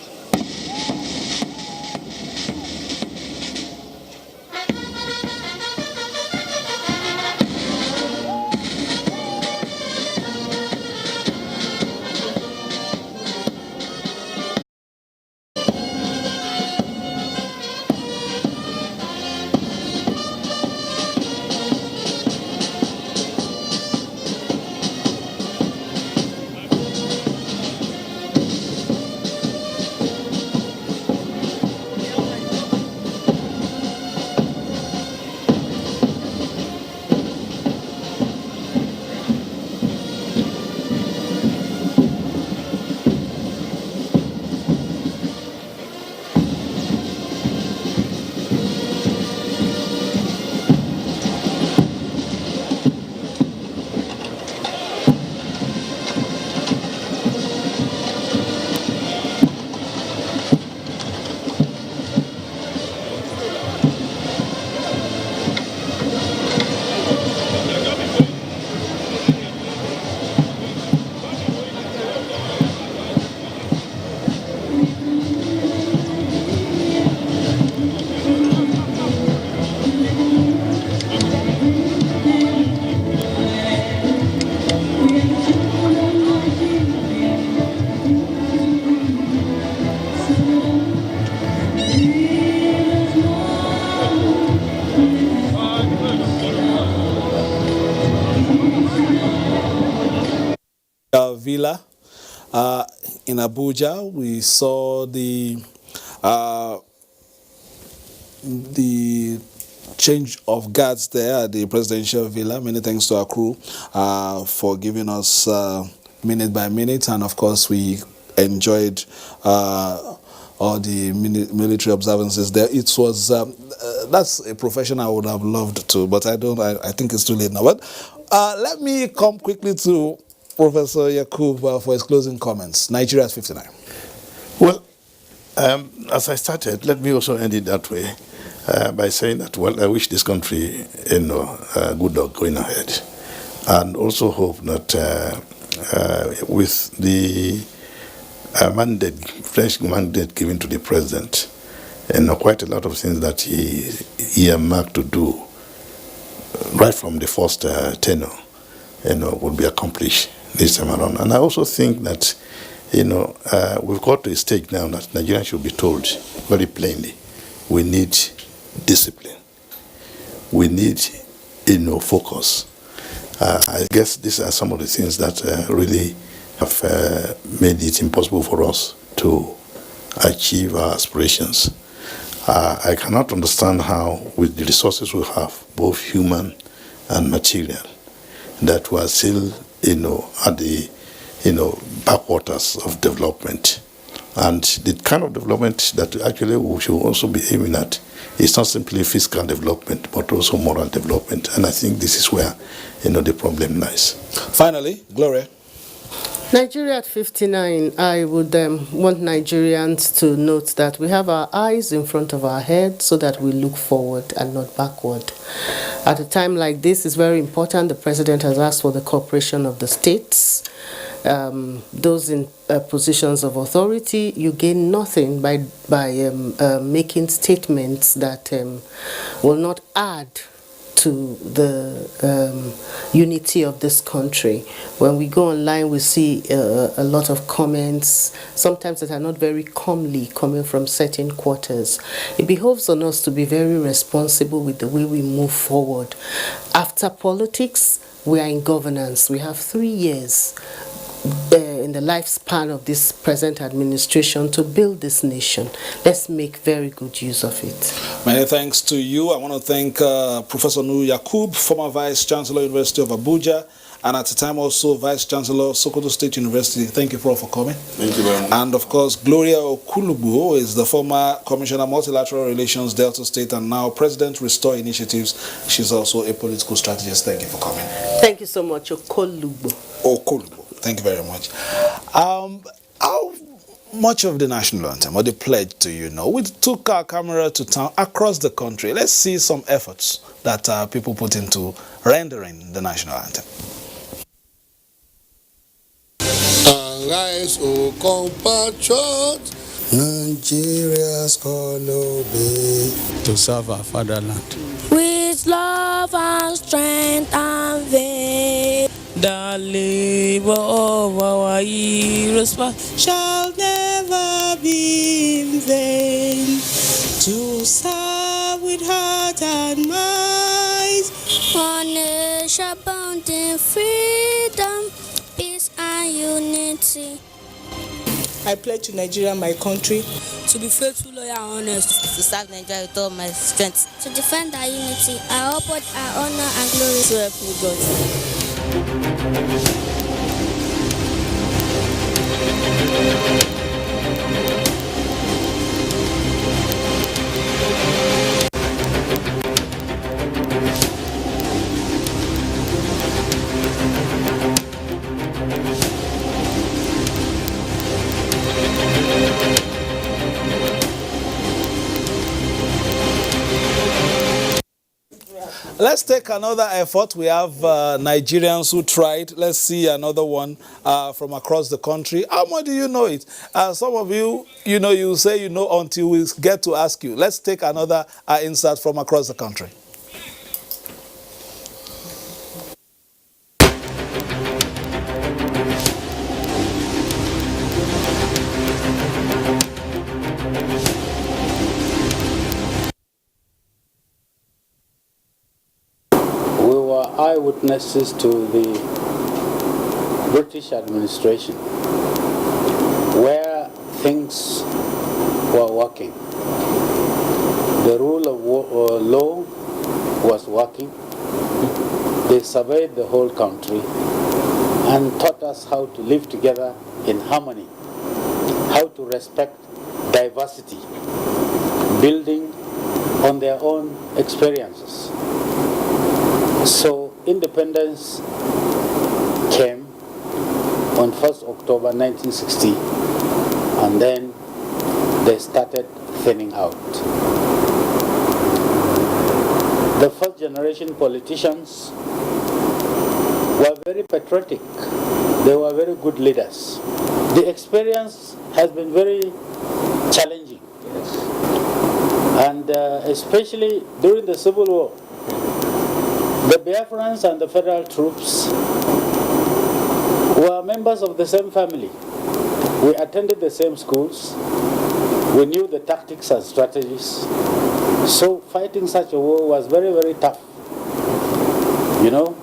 Villa in Abuja. We saw the change of guards there at the presidential villa. Many thanks to our crew for giving us minute by minute, and of course we enjoyed all the military observances there. It was that's a profession I would have loved to, but I don't. I think it's too late now. But let me come quickly to Professor Yakub for his closing comments. Nigeria at 59. Well, as I started, let me also end it that way by saying that, well, I wish this country, good luck going ahead, and also hope that with the fresh mandate given to the president, quite a lot of things that he earmarked to do right from the first tenure, will be accomplished this time around. And I also think that, we've got to a stage now that Nigerians should be told very plainly, we need discipline. We need, focus. I guess these are some of the things that really have made it impossible for us to achieve our aspirations. I cannot understand how, with the resources we have, both human and material, that we are still, at the, backwaters of development. And the kind of development that actually we should also be aiming at is not simply fiscal development, but also moral development. And I think this is where, the problem lies. Finally, Gloria. Nigeria at 59, I would want Nigerians to note that we have our eyes in front of our head so that we look forward and not backward. At a time like this, it's very important. The president has asked for the cooperation of the states. Those in positions of authority, you gain nothing by making statements that will not add to the unity of this country. When we go online, we see a lot of comments, sometimes that are not very comely, coming from certain quarters. It behoves on us to be very responsible with the way we move forward. After politics, we are in governance. We have 3 years in the lifespan of this present administration to build this nation. Let's make very good use of it. Many thanks to you. I want to thank Professor Nuhu Yakub, former Vice Chancellor, University of Abuja, and at the time also Vice Chancellor, Sokoto State University. Thank you, Prof, for coming. Thank you very much. And of course, Gloria Okulubu is the former Commissioner, Multilateral Relations, Delta State, and now President, Restore Initiatives. She's also a political strategist. Thank you for coming. Thank you so much, Okulubu. Okulubu. Thank you very much. How much of the national anthem or the pledge do you know? We took our camera to town across the country. Let's see some efforts that people put into rendering the national anthem. Arise, O compatriots, Nigeria's call obey to serve our fatherland with love and strength and faith. The labor of our heroes shall never be in vain. To serve with heart and mind, one nation bound in freedom, peace and unity. I pledge to Nigeria, my country, to be faithful, loyal, and honest, to serve Nigeria with all my strength, to defend our unity, our upward, our honor and glory. So help me God. Let's take another effort. We have Nigerians who tried. Let's see another one from across the country. How much do you know it? Some of you, you say you know until we get to ask you. Let's take another insert from across the country. Eyewitnesses to the British administration, where things were working. The rule of law was working. They surveyed the whole country and taught us how to live together in harmony, how to respect diversity, building on their own experiences. So independence came on 1st October 1960, and then they started thinning out. The first generation politicians were very patriotic. They were very good leaders. The experience has been very challenging. Yes. And especially during the Civil War, the Biafrans and the federal troops were members of the same family. We attended the same schools. We knew the tactics and strategies. So fighting such a war was very, very tough. You know,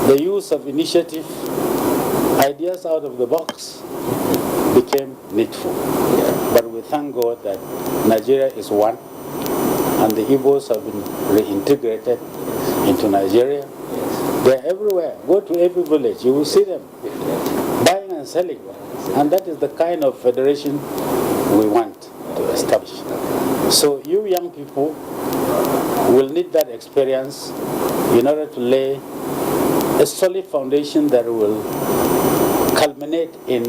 the use of initiative, ideas out of the box became needful. But we thank God that Nigeria is one, and the Igbos have been reintegrated into Nigeria. They're everywhere. Go to every village, you will see them buying and selling. And that is the kind of federation we want to establish. So you young people will need that experience in order to lay a solid foundation that will culminate in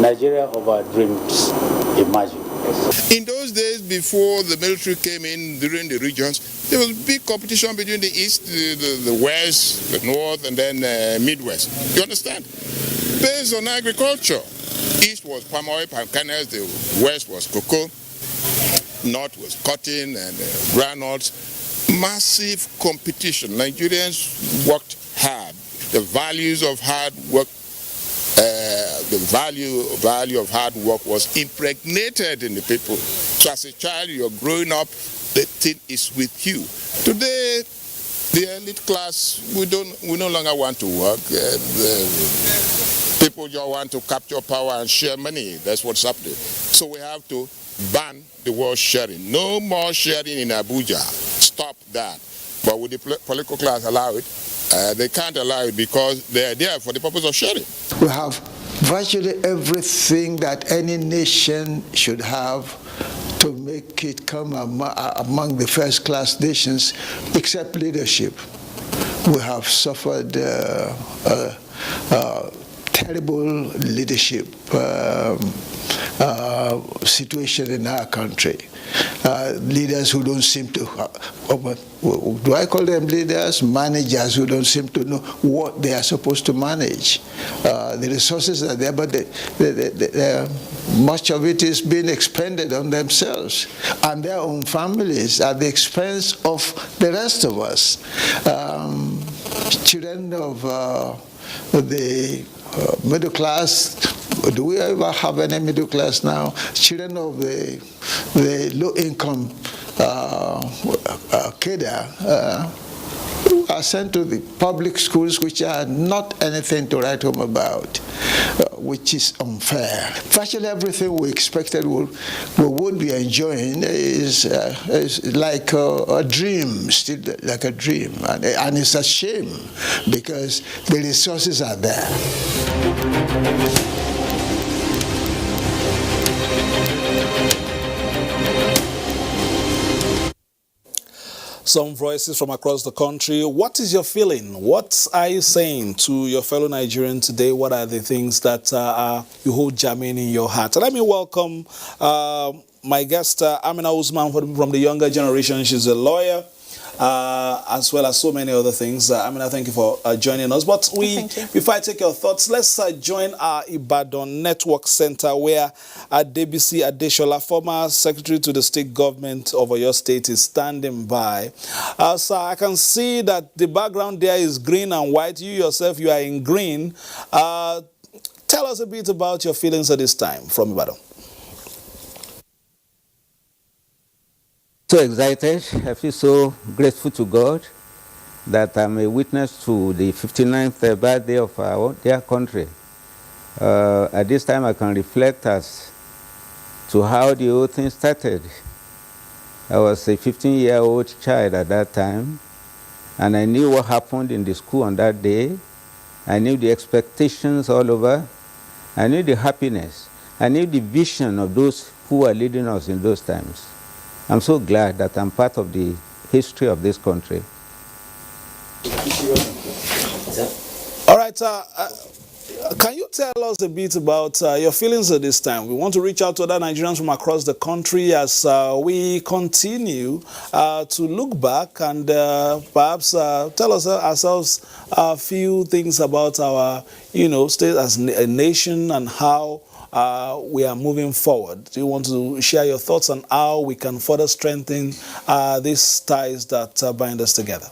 Nigeria of our dreams emerging. In those days, before the military came in during the regions, there was big competition between the East, the West, the North, and then Midwest. You understand? Based on agriculture. East was palm oil, palm kernels, the West was cocoa, North was cotton and granules. Massive competition. Nigerians worked hard. The values of hard work, the value of hard work was impregnated in the people. So as a child, you're growing up, the thing is with you. Today, the elite class, we no longer want to work. People just want to capture power and share money. That's what's happening. So we have to ban the word sharing. No more sharing in Abuja. Stop that. But would the political class allow it? They can't allow it because they're there for the purpose of sharing. We have virtually everything that any nation should have to make it come among the first-class nations, except leadership. We have suffered terrible leadership situation in our country. Leaders who don't seem to, do I call them leaders? Managers who don't seem to know what they are supposed to manage. The resources are there, but much of it is being expended on themselves and their own families at the expense of the rest of us. Children of the middle class. Do we ever have any middle class now? Children of the low-income cadre are sent to the public schools, which are not anything to write home about, which is unfair. Virtually everything we expected we would be enjoying is like a dream, still like a dream, and it's a shame because the resources are there. Some voices from across the country. What is your feeling? What are you saying to your fellow Nigerians today? What are the things that you hold germane in your heart? Let me welcome my guest, Amina Usman, from the younger generation. She's a lawyer, as well as so many other things. Amina, thank you for joining us. But before I take your thoughts, let's join our Ibadan Network Center, where Adebisi Adeshola, former Secretary to the State Government of Oyo State, is standing by. So I can see that the background there is green and white. You yourself, you are in green. Tell us a bit about your feelings at this time from Ibadan. So excited. I feel so grateful to God that I'm a witness to the 59th birthday of our dear country. At this time, I can reflect as to how the whole thing started. I was a 15-year-old child at that time, and I knew what happened in the school on that day. I knew the expectations all over. I knew the happiness. I knew the vision of those who were leading us in those times. I'm so glad that I'm part of the history of this country. All right, can you tell us a bit about your feelings at this time? We want to reach out to other Nigerians from across the country as we continue to look back and perhaps tell us ourselves a few things about our, state as a nation and how we are moving forward. Do you want to share your thoughts on how we can further strengthen these ties that bind us together?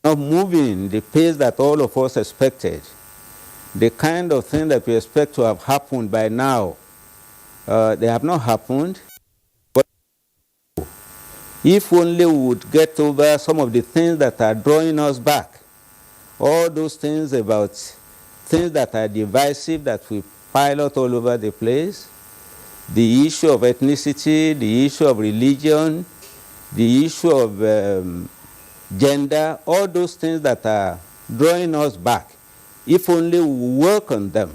Not moving the pace that all of us expected, the kind of thing that we expect to have happened by now, they have not happened. But if only we would get over some of the things that are drawing us back, all those things about things that are divisive that we pilot all over the place, the issue of ethnicity, the issue of religion, the issue of gender, all those things that are drawing us back, if only we work on them,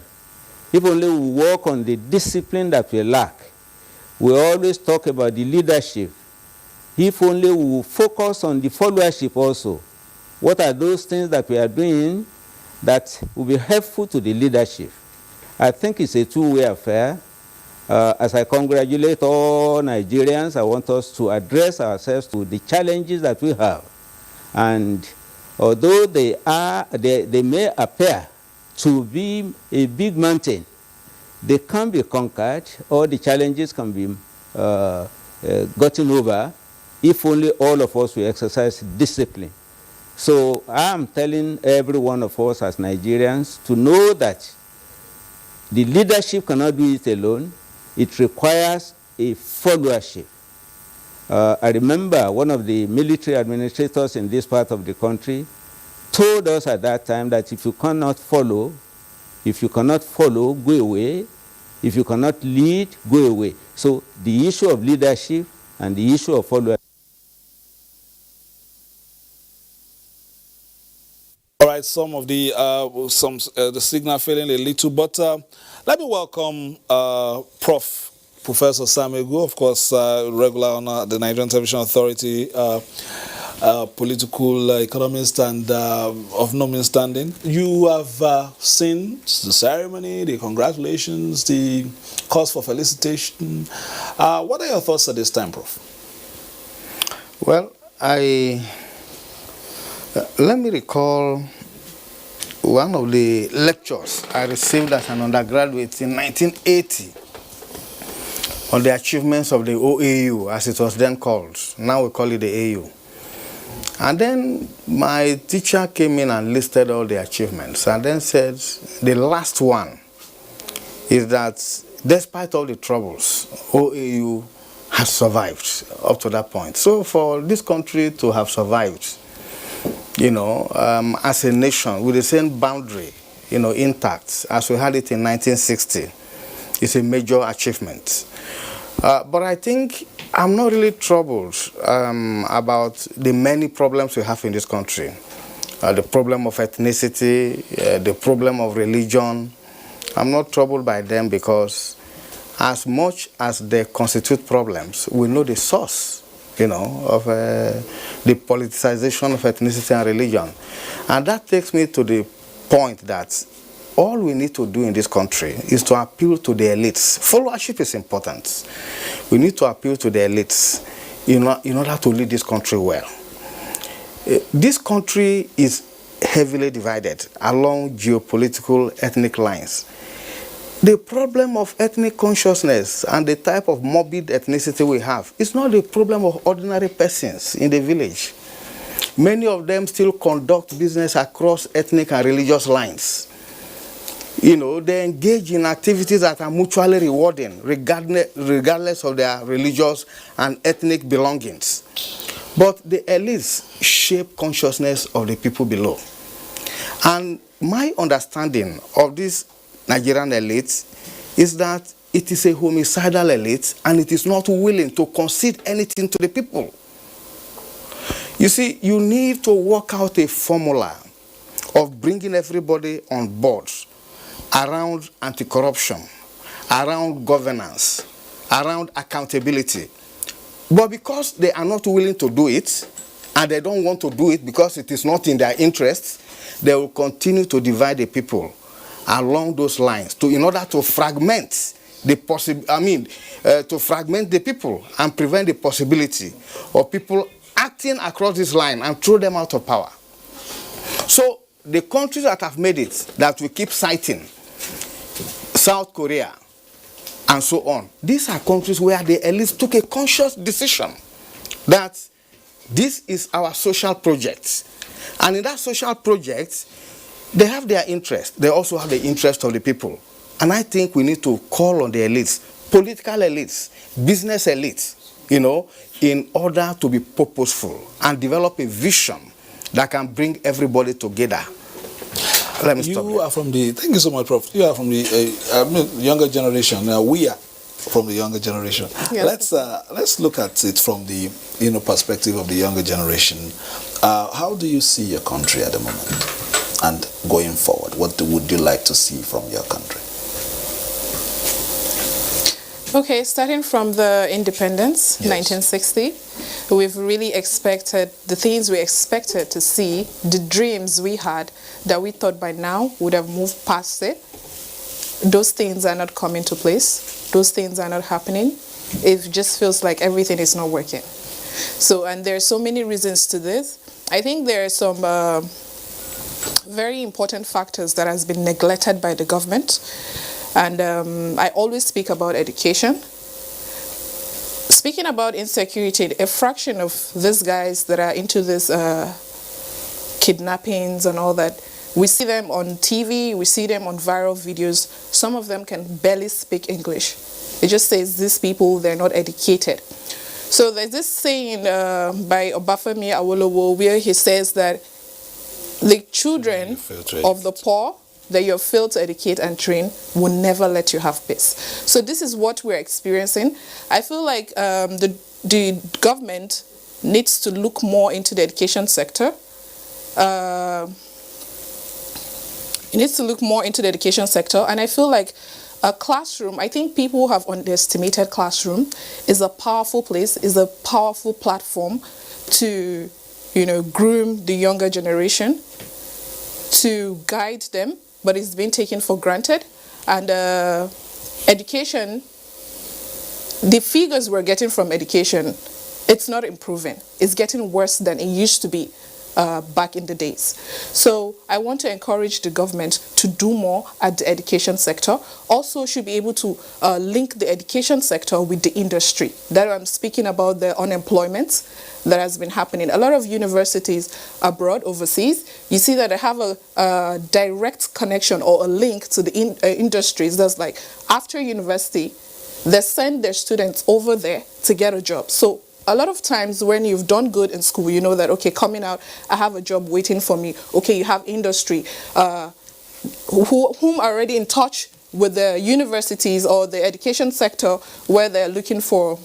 if only we work on the discipline that we lack. We always talk about the leadership. If only we focus on the followership also. What are those things that we are doing that will be helpful to the leadership? I think it's a two-way affair. As I congratulate all Nigerians, I want us to address ourselves to the challenges that we have. And although they may appear to be a big mountain, they can be conquered, or the challenges can be gotten over if only all of us will exercise discipline. So I'm telling every one of us as Nigerians to know that the leadership cannot do it alone. It requires a followership. I remember one of the military administrators in this part of the country told us at that time that if you cannot follow, go away. If you cannot lead, go away. So the issue of leadership and the issue of followership. All right, some of the the signal failing a little, but let me welcome Professor Sam Egu, of course, regular on the Nigerian Television Authority, political economist and of no mean standing. You have seen the ceremony, the congratulations, the cause for felicitation. What are your thoughts at this time, Prof? Well, let me recall one of the lectures I received as an undergraduate in 1980 on the achievements of the OAU, as it was then called. Now we call it the AU. And then my teacher came in and listed all the achievements and then said the last one is that despite all the troubles, OAU has survived up to that point. So for this country to have survived, as a nation with the same boundary, intact as we had it in 1960, is a major achievement. But I think I'm not really troubled about the many problems we have in this country. The problem of ethnicity, the problem of religion. I'm not troubled by them because as much as they constitute problems, we know the source, of the politicization of ethnicity and religion. And that takes me to the point that all we need to do in this country is to appeal to the elites. Followership is important. We need to appeal to the elites in order to lead this country well. This country is heavily divided along geopolitical ethnic lines. The problem of ethnic consciousness and the type of morbid ethnicity we have is not the problem of ordinary persons in the village. Many of them still conduct business across ethnic and religious lines. They engage in activities that are mutually rewarding, regardless of their religious and ethnic belongings. But the elites shape consciousness of the people below. And my understanding of this Nigerian elite is that it is a homicidal elite and it is not willing to concede anything to the people. You see, you need to work out a formula of bringing everybody on board around anti-corruption, around governance, around accountability. But because they are not willing to do it, and they don't want to do it because it is not in their interests, they will continue to divide the people along those lines in order to fragment the to fragment the people and prevent the possibility of people acting across this line and throw them out of power. So the countries that have made it, that we keep citing, South Korea and so on, these are countries where the elites took a conscious decision that this is our social project. And in that social project, they have their interest. They also have the interest of the people. And I think we need to call on the elites, political elites, business elites, in order to be purposeful and develop a vision that can bring everybody together. Let me stop here. Thank you so much, Prof. You are from the younger generation. We are from the younger generation. Yes. Let's look at it from the perspective of the younger generation. How do you see your country at the moment and going forward? What would you like to see from your country? Okay, starting from the independence, yes. 1960, we've really expected the things we expected to see, the dreams we had that we thought by now would have moved past it. Those things are not coming to place. Those things are not happening. It just feels like everything is not working. So, and there are so many reasons to this. I think there are some very important factors that has been neglected by the government. And I always speak about education. Speaking about insecurity, a fraction of these guys that are into this kidnappings and all that, we see them on TV, we see them on viral videos. Some of them can barely speak English. It just says these people, they're not educated. So there's this saying by Obafemi Awolowo where he says that the children of the poor that you're failed to educate and train will never let you have peace. So this is what we're experiencing. I feel like the government needs to look more into the education sector. It needs to look more into the education sector, and I feel like a classroom, I think people have underestimated classroom, is a powerful place, is a powerful platform to, groom the younger generation, to guide them, but it's been taken for granted. And education, the figures we're getting from education, it's not improving. It's getting worse than it used to be back in the days. So I want to encourage the government to do more at the education sector. Also should be able to link the education sector with the industry. That I'm speaking about the unemployment that has been happening. A lot of universities abroad, overseas, you see that they have a direct connection or a link to the industries. That's like after university, they send their students over there to get a job. So a lot of times when you've done good in school, you know that, okay, coming out, I have a job waiting for me. Okay, you have industry, whom are already in touch with the universities or the education sector where they're looking for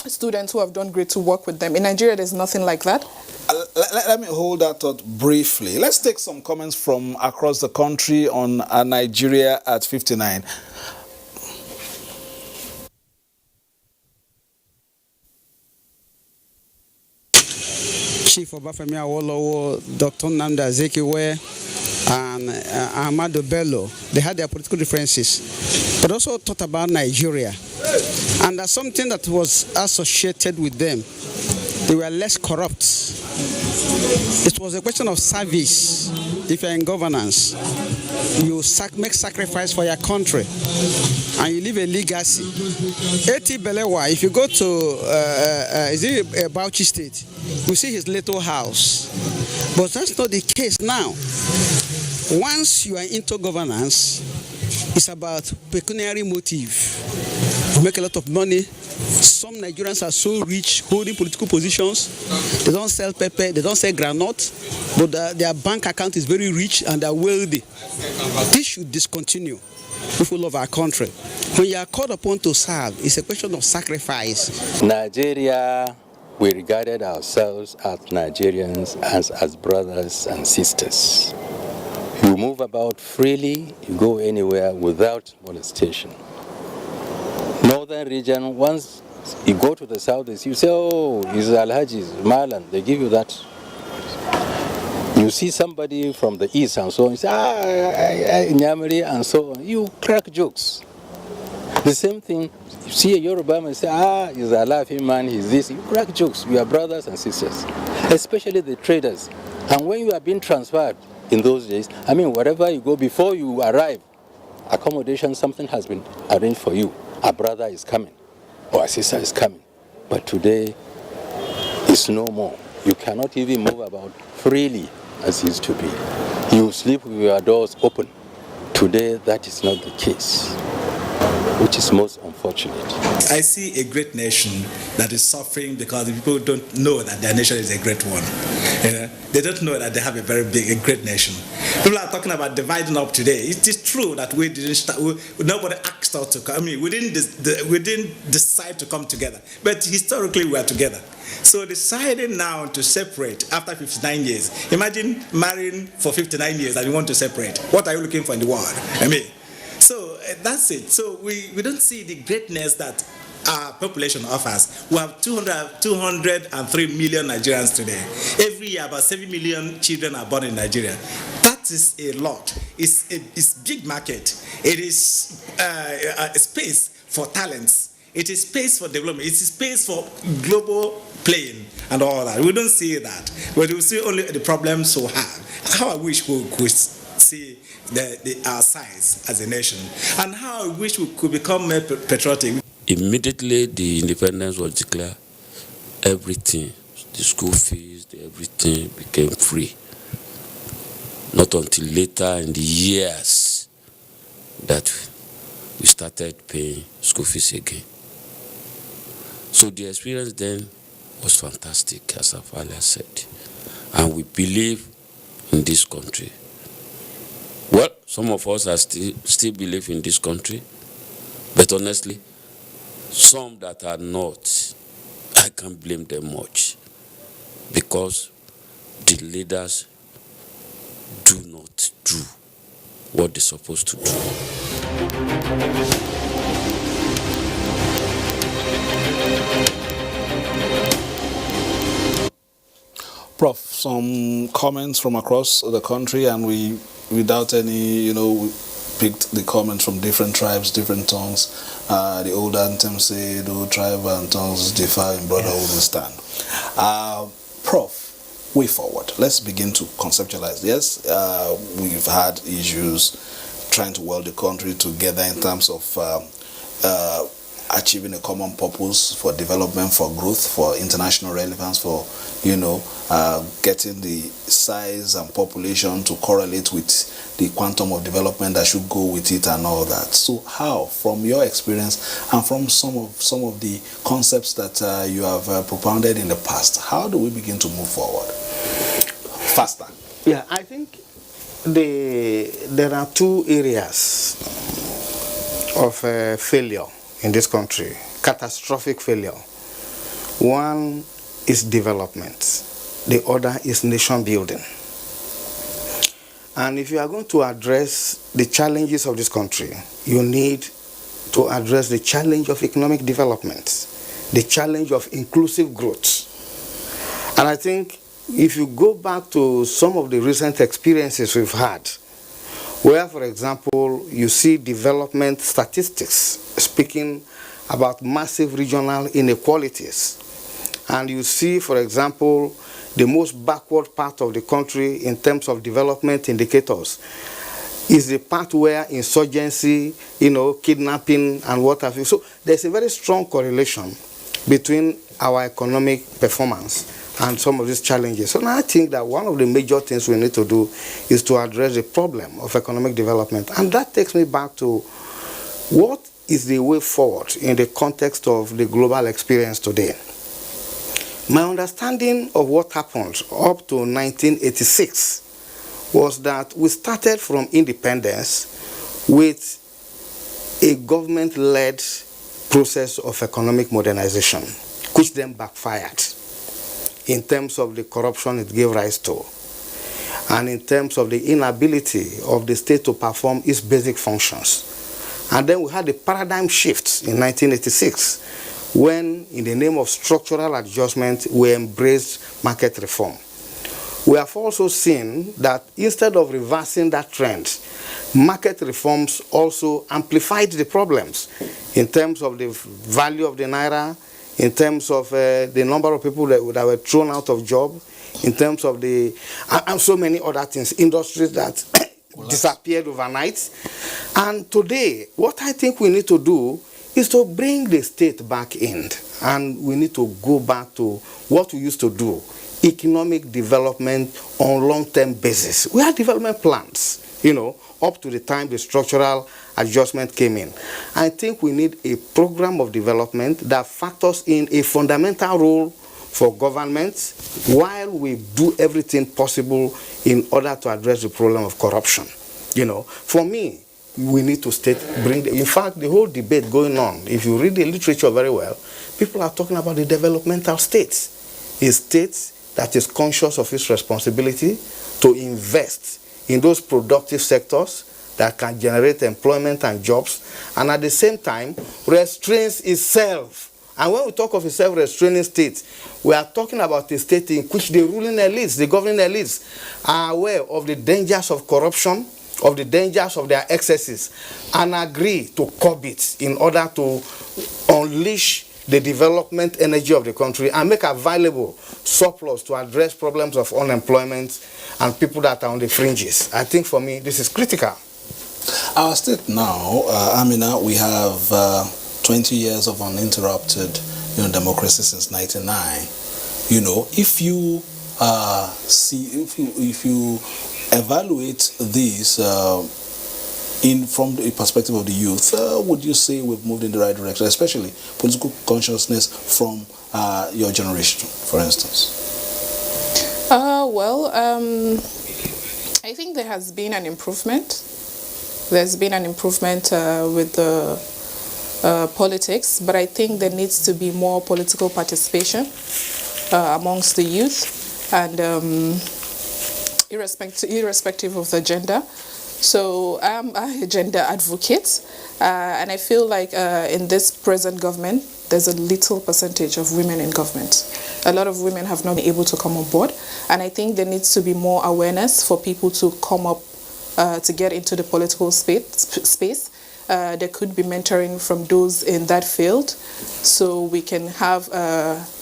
students who have done great to work with them. In Nigeria, there's nothing like that. Let me hold that thought briefly. Let's take some comments from across the country on Nigeria at 59. Chief Obafemi Awolowo, Dr. Nnamdi Azikiwe, and Ahmadu Bello, they had their political differences, but also thought about Nigeria. And that's something that was associated with them. They were less corrupt. It was a question of service. If you're in governance, you make sacrifice for your country, and you leave a legacy. A.T. Belewa, if you go to Bauchi State, you see his little house. But that's not the case now. Once you are into governance, it's about pecuniary motive. You make a lot of money, Some Nigerians are so rich, holding political positions. They don't sell pepper, they don't sell granite, but their bank account is very rich and they're wealthy. This should discontinue. People of our country, when you are called upon to serve, it's a question of sacrifice. Nigeria, we regarded ourselves as Nigerians as brothers and sisters. You move about freely, you go anywhere without molestation. Northern region, once you go to the south, you say, oh, it's Alhaji, Malan, they give you that. You see somebody from the east and so on, you say, Nyamiri and so on. You crack jokes. The same thing, you see a Yoruba man say, he's a laughing man, he's this. You crack jokes. We are brothers and sisters, especially the traders. And when you are being transferred in those days, I mean, wherever you go, before you arrive, accommodation, something has been arranged for you. A brother is coming or a sister is coming. But today, it's no more. You cannot even move about freely as used to be. You sleep with your doors open. Today, that is not the case, which is most unfortunate. I see a great nation that is suffering because the people don't know that their nation is a great one. You know? They don't know that they have a great nation. People are talking about dividing up today. It is true that we didn't start, nobody asked us to come. I mean, we didn't decide to come together, but historically we are together. So deciding now to separate after 59 years, imagine marrying for 59 years and you want to separate. What are you looking for in the world? I mean, so that's it. So we don't see the greatness that our population offers. We have 203 million Nigerians today. Every year, about 7 million children are born in Nigeria. That is a lot. It's big market. It is a space for talents. It is space for development. It is space for global playing and all that. We don't see that. But we see only the problems we have. How I wish we could see our size as a nation, and how I wish we could become more patriotic. Immediately the independence was declared, everything, the school fees, everything became free. Not until later in the years that we started paying school fees again. So the experience then was fantastic, as I've earlier said. And we believe in this country. Well, some of us are still believe in this country, but honestly, some that are not, I can't blame them much, because the leaders do not do what they're supposed to do. Prof, some comments from across the country, and we, without any, we picked the comments from different tribes, different tongues. The old anthem said, "Oh, tribe and tongues differ in brotherhood we stand." Prof, way forward. Let's begin to conceptualize. Yes, we've had issues trying to weld the country together in terms of achieving a common purpose for development, for growth, for international relevance, for, getting the size and population to correlate with the quantum of development that should go with it and all that. So how, from your experience and from some of the concepts that you have propounded in the past, how do we begin to move forward faster? Yeah, I think there are two areas of failure in this country, catastrophic failure. One is development, the other is nation building. And if you are going to address the challenges of this country, you need to address the challenge of economic development, the challenge of inclusive growth. And I think if you go back to some of the recent experiences we've had, where, for example, you see development statistics speaking about massive regional inequalities, and you see, for example, the most backward part of the country in terms of development indicators is the part where insurgency, kidnapping and what have you. So there's a very strong correlation between our economic performance and some of these challenges. So now I think that one of the major things we need to do is to address the problem of economic development. And that takes me back to what is the way forward in the context of the global experience today. My understanding of what happened up to 1986 was that we started from independence with a government-led process of economic modernization, which then backfired in terms of the corruption it gave rise to, and in terms of the inability of the state to perform its basic functions. And then we had a paradigm shift in 1986 when, in the name of structural adjustment, we embraced market reform. We have also seen that instead of reversing that trend, market reforms also amplified the problems in terms of the value of the naira, in terms of the number of people that were thrown out of job, in terms of the, and so many other things, industries that disappeared overnight. And today, what I think we need to do is to bring the state back in, and we need to go back to what we used to do, economic development on long-term basis. We had development plans, you know, up to the time the structural adjustment came in. I think we need a program of development that factors in a fundamental role for government while we do everything possible in order to address the problem of corruption. You know, for me, we need to in fact, the whole debate going on, if you read the literature very well, people are talking about the developmental state. A state that is conscious of its responsibility to invest in those productive sectors that can generate employment and jobs, and at the same time restrains itself. And when we talk of a self-restraining state, we are talking about a state in which the ruling elites, the governing elites, are aware of the dangers of corruption, of the dangers of their excesses, and agree to curb it in order to unleash the development energy of the country and make available surplus to address problems of unemployment and people that are on the fringes. I think for me, this is critical. Our state now, Amina, we have 20 years of uninterrupted democracy since 1999. You know, if you if you evaluate this from the perspective of the youth, would you say we've moved in the right direction, especially political consciousness from your generation, for instance? I think there has been an improvement. There's been an improvement with the politics, but I think there needs to be more political participation amongst the youth, and irrespective of the gender. So I'm a gender advocate, and I feel like in this present government, there's a little percentage of women in government. A lot of women have not been able to come on board, and I think there needs to be more awareness for people to come up to get into the political space. There could be mentoring from those in that field, so we can have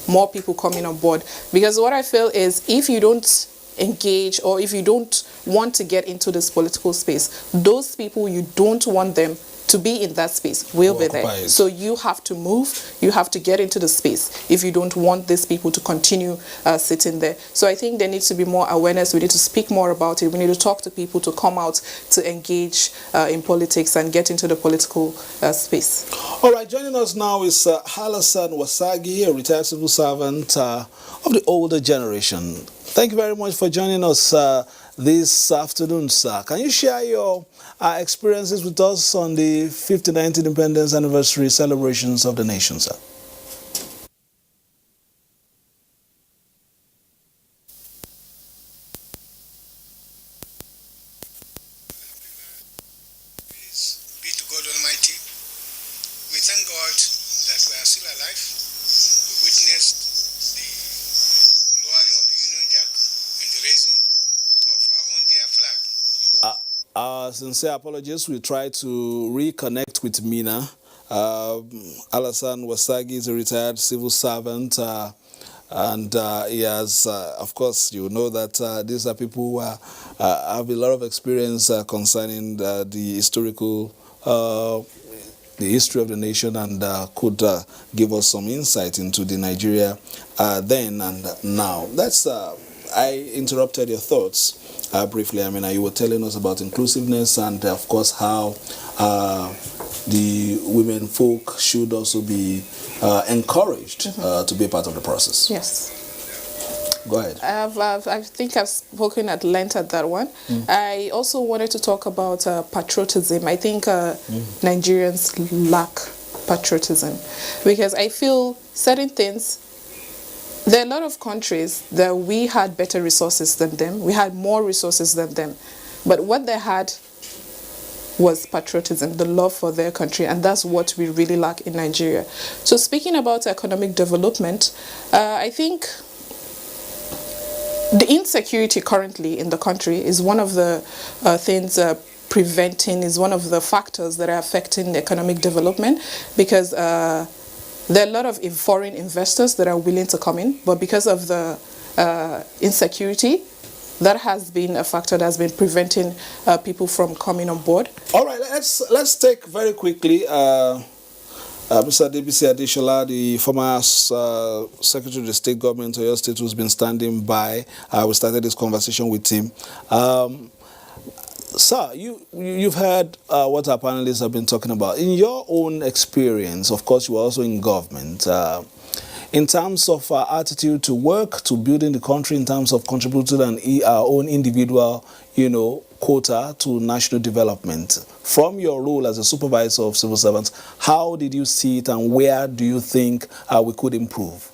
more people coming on board. Because what I feel is, if you don't engage, or if you don't want to get into this political space, those people, you don't want them to be in that space will be there. So you have to move, you have to get into the space if you don't want these people to continue sitting there. So I think there needs to be more awareness. We need to speak more about it. We need to talk to people to come out to engage in politics and get into the political space. All right, joining us now is Alassane Wasagi, a retired civil servant of the older generation. Thank you very much for joining us this afternoon, sir. Can you share your experiences with us on the 59th Independence Anniversary celebrations of the nation, sir? Praise be to God Almighty. We thank God that we are still alive. We witnessed the lowering of the Union Jack and the raising of our own dear flag. Our sincere apologies. We try to reconnect with Mina. Alassane Wasagi is a retired civil servant, and he has, of course, you know that these are people who have a lot of experience concerning the historical, the history of the nation, and could give us some insight into the Nigeria then and now. Let's I interrupted your thoughts briefly. I mean, you were telling us about inclusiveness and, of course, how the women folk should also be encouraged to be a part of the process. Yes. Go ahead. I think I've spoken at length at that one. I also wanted to talk about patriotism. I think Nigerians lack patriotism because I feel certain things, there are a lot of countries that we had better resources than them. We had more resources than them. But what they had was patriotism, the love for their country, and that's what we really lack in Nigeria. So speaking about economic development, I think the insecurity currently in the country is one of the things is one of the factors that are affecting economic development, because there are a lot of foreign investors that are willing to come in, but because of the insecurity, that has been a factor that has been preventing people from coming on board. All right, let's take very quickly Mr. Adebisi Adeshola, the former Secretary of the State Government of Oyo State, who's been standing by. We started this conversation with him. Sir, you've heard what our panelists have been talking about. In your own experience, of course, you were also in government. In terms of attitude to work, to building the country, in terms of contributing our own individual, quota to national development, from your role as a supervisor of civil servants, how did you see it and where do you think we could improve?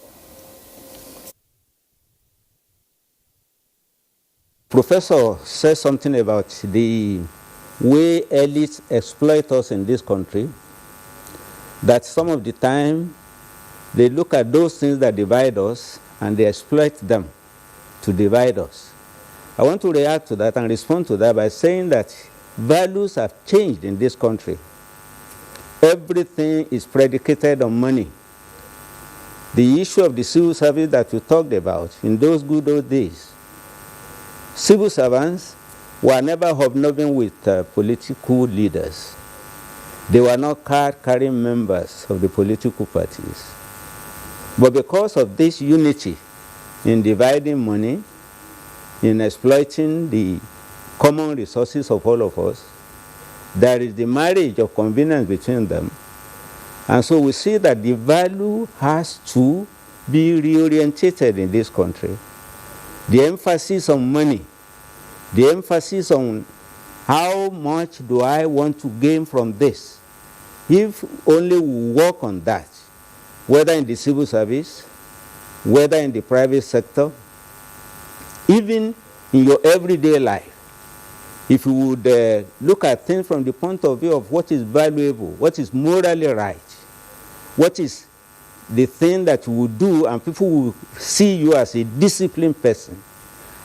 Professor said something about the way elites exploit us in this country, that some of the time they look at those things that divide us and they exploit them to divide us. I want to react to that and respond to that by saying that values have changed in this country. Everything is predicated on money. The issue of the civil service that you talked about in those good old days, civil servants were never hobnobbing with political leaders. They were not card-carrying members of the political parties. But because of this unity in dividing money, in exploiting the common resources of all of us, there is the marriage of convenience between them. And so we see that the value has to be reorientated in this country. The emphasis on money, the emphasis on how much do I want to gain from this, if only we work on that, whether in the civil service, whether in the private sector, even in your everyday life, if you would look at things from the point of view of what is valuable, what is morally right, what is the thing that you would do and people will see you as a disciplined person,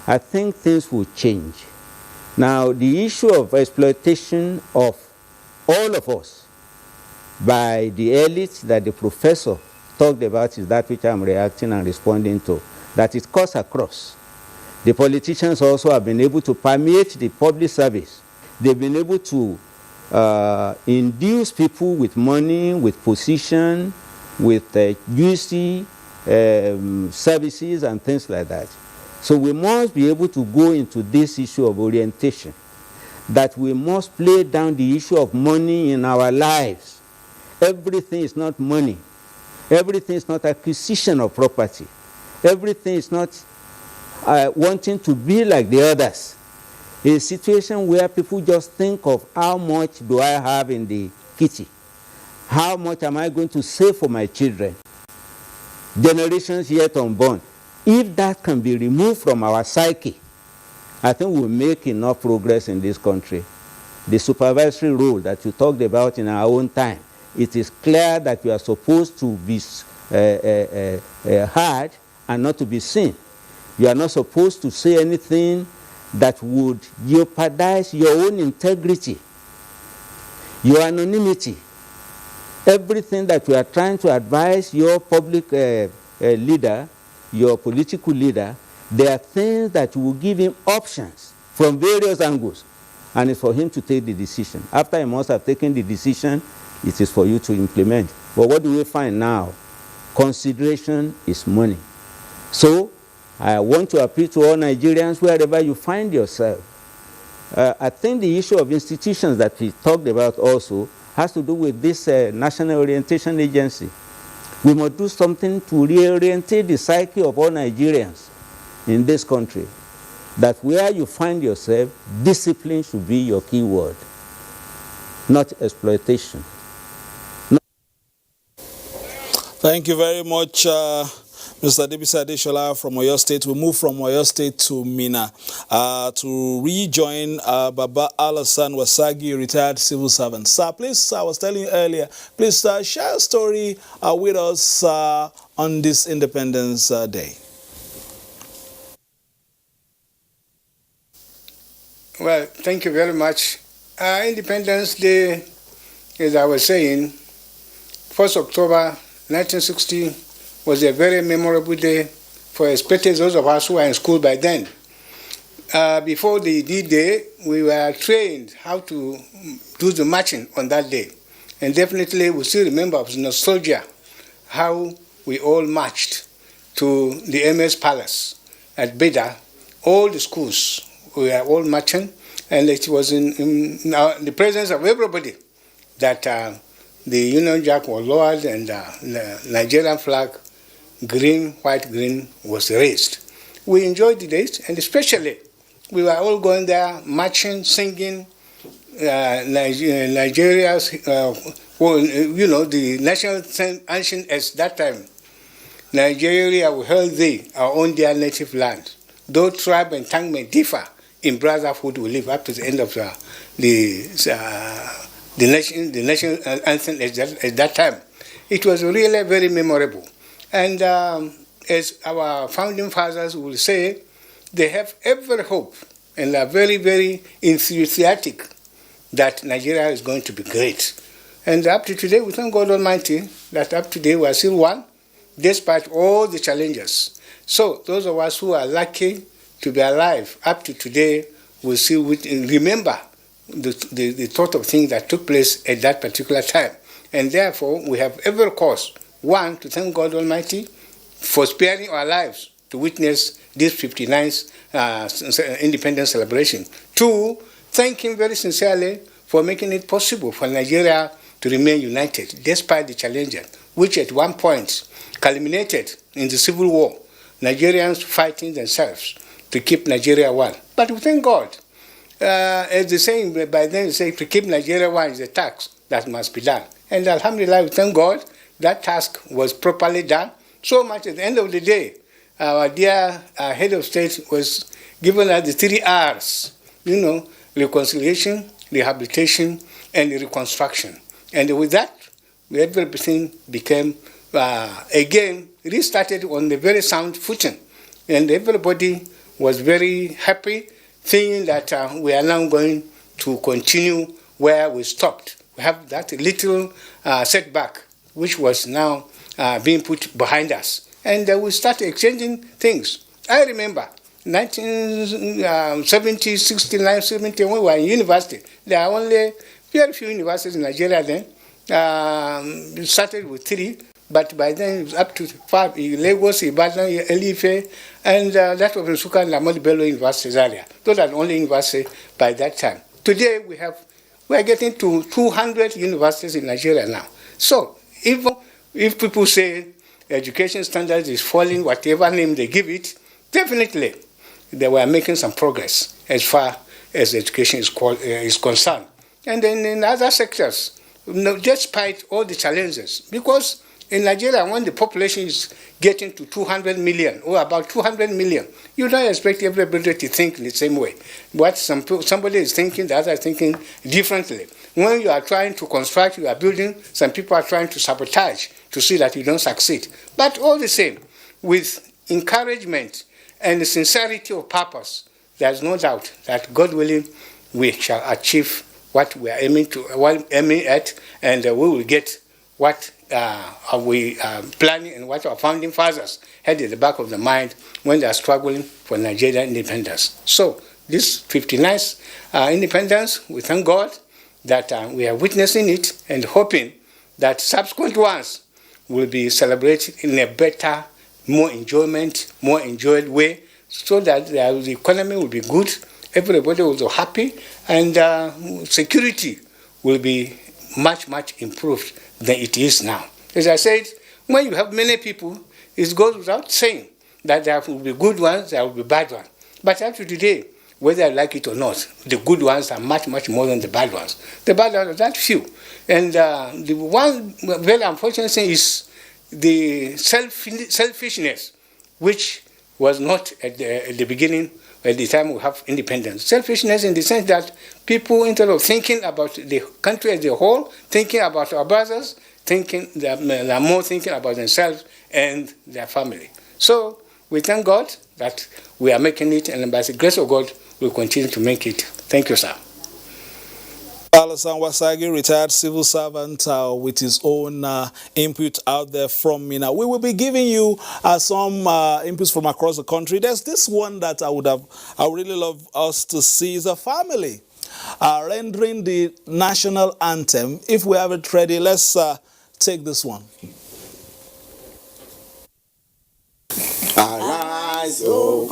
I think things will change. Now, the issue of exploitation of all of us by the elites that the professor talked about is that which I'm reacting and responding to, that it cuts across. The politicians also have been able to permeate the public service. They've been able to induce people with money, with position, with juicy services and things like that. So we must be able to go into this issue of orientation, that we must play down the issue of money in our lives. Everything is not money. Everything is not acquisition of property. Everything is not wanting to be like the others. A situation where people just think of how much do I have in the kitty? How much am I going to save for my children? Generations yet unborn. If that can be removed from our psyche, I think we'll make enough progress in this country. The supervisory role that you talked about in our own time, it is clear that we are supposed to be heard and not to be seen. You are not supposed to say anything that would jeopardize your own integrity, your anonymity. Everything that you are trying to advise your public leader, your political leader, there are things that will give him options from various angles, and it's for him to take the decision. After he must have taken the decision, it is for you to implement. But what do we find now? Consideration is money. So I want to appeal to all Nigerians wherever you find yourself. I think the issue of institutions that we talked about also has to do with this National Orientation Agency. We must do something to reorientate the psyche of all Nigerians in this country, that where you find yourself, discipline should be your key word, not exploitation. Thank you very much, Mr. Adebisi Adeshola from Oyo State. We move from Oyo State to Minna to rejoin Baba Alassane Wasagi, retired civil servant. Sir, please, I was telling you earlier, please share a story with us on this Independence Day. Well, thank you very much. Independence Day, as I was saying, 1st October 1960 was a very memorable day for especially those of us who were in school by then. Before the D-Day, we were trained how to do the marching on that day. And definitely we still remember with nostalgia how we all marched to the MS Palace at Beda. All the schools, we were all marching, and it was in the presence of everybody that the Union Jack was lowered and the Nigerian flag, green, white, green, was raised. We enjoyed the days, and especially we were all going there, marching, singing Nigeria's, the national anthem as that time. Nigeria will hail thee, our own dear native land. Though tribe and tongue may differ, in brotherhood we live up to the end of the national anthem at that time. It was really very memorable. And as our founding fathers will say, they have every hope and are very, very enthusiastic that Nigeria is going to be great. And up to today, we thank God Almighty that up to today we are still one, despite all the challenges. So those of us who are lucky to be alive up to today will still remember the sort of things that took place at that particular time. And therefore, we have every cause, one, to thank God Almighty for sparing our lives to witness this 59th independence celebration. Two, thank him very sincerely for making it possible for Nigeria to remain united, despite the challenges, which at one point culminated in the civil war, Nigerians fighting themselves to keep Nigeria one. But we thank God. As the saying by then, they say to keep Nigeria one is a task that must be done. And alhamdulillah, we thank God that task was properly done. So much at the end of the day, our dear head of state was given us the 3 R's, reconciliation, rehabilitation, and reconstruction. And with that, everything became, again, restarted on a very sound footing. And everybody was very happy, thinking that we are now going to continue where we stopped. We have that little setback, which was now being put behind us. And we started exchanging things. I remember 1970, 69, 70, when we were in university. There are only very few universities in Nigeria then. We started with 3, but by then it was up to 5. Lagos, Ibadan, Elife, and that was in Nsukka and Ahmadu Bello University area. Those are the only universities by that time. Today we are getting to 200 universities in Nigeria now. So even if people say education standards is falling, whatever name they give it, definitely they were making some progress as far as education is concerned. And then in other sectors, despite all the challenges, because in Nigeria, when the population is getting to 200 million, or about 200 million, you don't expect everybody to think in the same way. But somebody is thinking, the other is thinking differently. When you are trying to construct, you are building, some people are trying to sabotage to see that you don't succeed. But all the same, with encouragement and the sincerity of purpose, there's no doubt that, God willing, we shall achieve what we are aiming at, and we will get what we are planning and what our founding fathers had at the back of the mind when they are struggling for Nigerian independence. So this 59th independence, we thank God that we are witnessing it and hoping that subsequent ones will be celebrated in a better more enjoyment, more enjoyed way, so that the economy will be good, everybody will be happy, and security will be much, much improved than it is now. As I said, when you have many people, it goes without saying that there will be good ones, there will be bad ones. But up to today, whether I like it or not, the good ones are much, much more than the bad ones. The bad ones are that few. And the one very unfortunate thing is the selfishness, which was not at the beginning, at the time we have independence. Selfishness in the sense that people, instead of thinking about the country as a whole, thinking about our brothers, they're more thinking about themselves and their family. So we thank God that we are making it, and by the grace of God, we'll continue to make it. Thank you, sir. Alasan Wasagi, retired civil servant, with his own input out there from Minna. We will be giving you some inputs from across the country. There's this one that I would really love us to see is a family rendering the national anthem. If we have it ready, let's take this one. Arise, O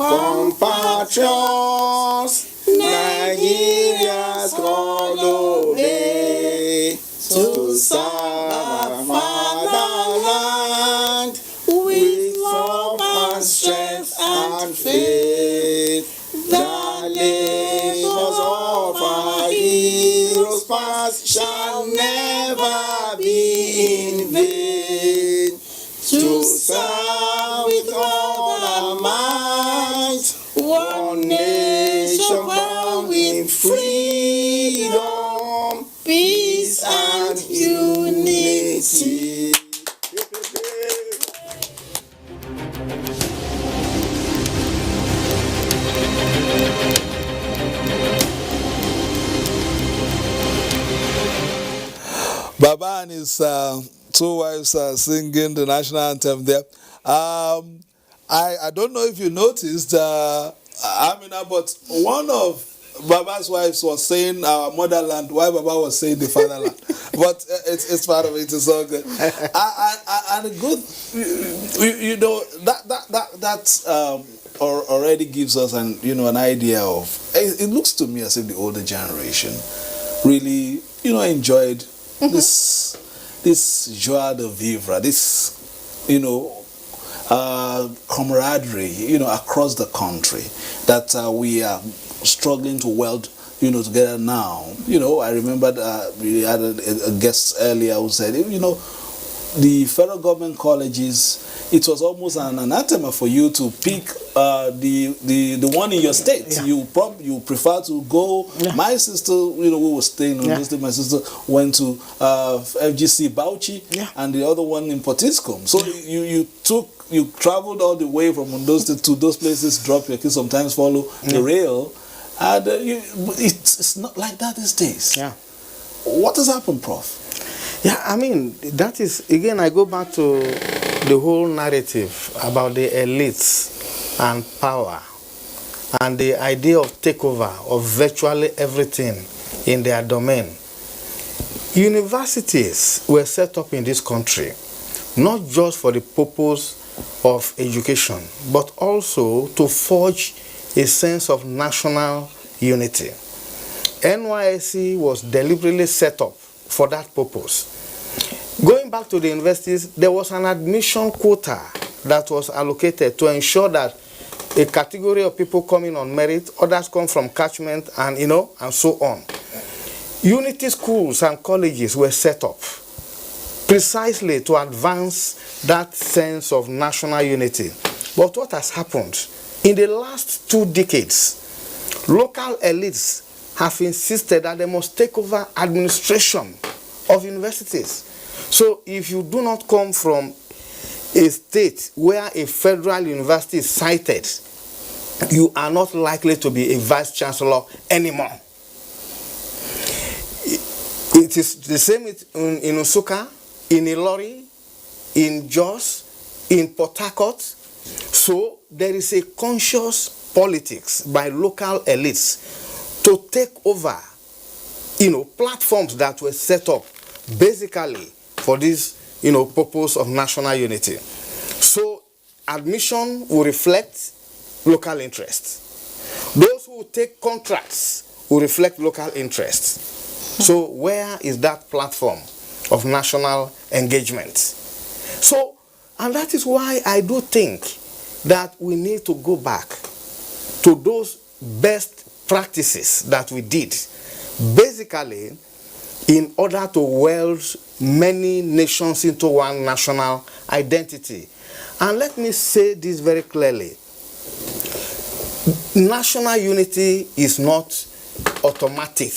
compatriots, Nigeria's call obey, to serve our fatherland with love and strength and faith. The labors of our heroes past shall never be in vain. To serve with all our might, one nation bound in freedom, peace and unity. Baba and his two wives are singing the national anthem there. I don't know if you noticed, Amina, but one of Baba's wives was saying our motherland, while Baba was saying the fatherland. But it's part of it. It's all good. And good, you know, that already gives us an idea of. It looks to me as if the older generation really, enjoyed this joie de vivre, this, camaraderie, across the country that we are struggling to weld, together now. I remember we had a guest earlier who said, the federal government colleges, it was almost an anathema for you to pick the one in your state. Yeah. You prefer to go. Yeah. My sister, we were staying on this day. My sister went to FGC Bauchi, and the other one in Potiskum. So you traveled all the way from those to those places, drop your kids, sometimes follow the rail, and it's not like that these days. Yeah. What has happened, Prof? Yeah, I mean, that is, again, I go back to the whole narrative about the elites and power and the idea of takeover of virtually everything in their domain. Universities were set up in this country not just for the purpose of education, but also to forge a sense of national unity. NYSC was deliberately set up for that purpose. Going back to the universities, there was an admission quota that was allocated to ensure that a category of people coming on merit, others come from catchment, and and so on. Unity schools and colleges were set up precisely to advance that sense of national unity. But what has happened? In the last 2 decades, local elites have insisted that they must take over administration of universities. So if you do not come from a state where a federal university is cited, you are not likely to be a vice chancellor anymore. It is the same in Nsukka, in Ilori, in Jos, in Port Harcourt. So there is a conscious politics by local elites to take over, platforms that were set up basically for this, purpose of national unity. So admission will reflect local interests. Those who take contracts will reflect local interests. So where is that platform of national engagement? So, and that is why I do think that we need to go back to those best practices that we did, basically in order to weld many nations into one national identity. And let me say this very clearly. National unity is not automatic.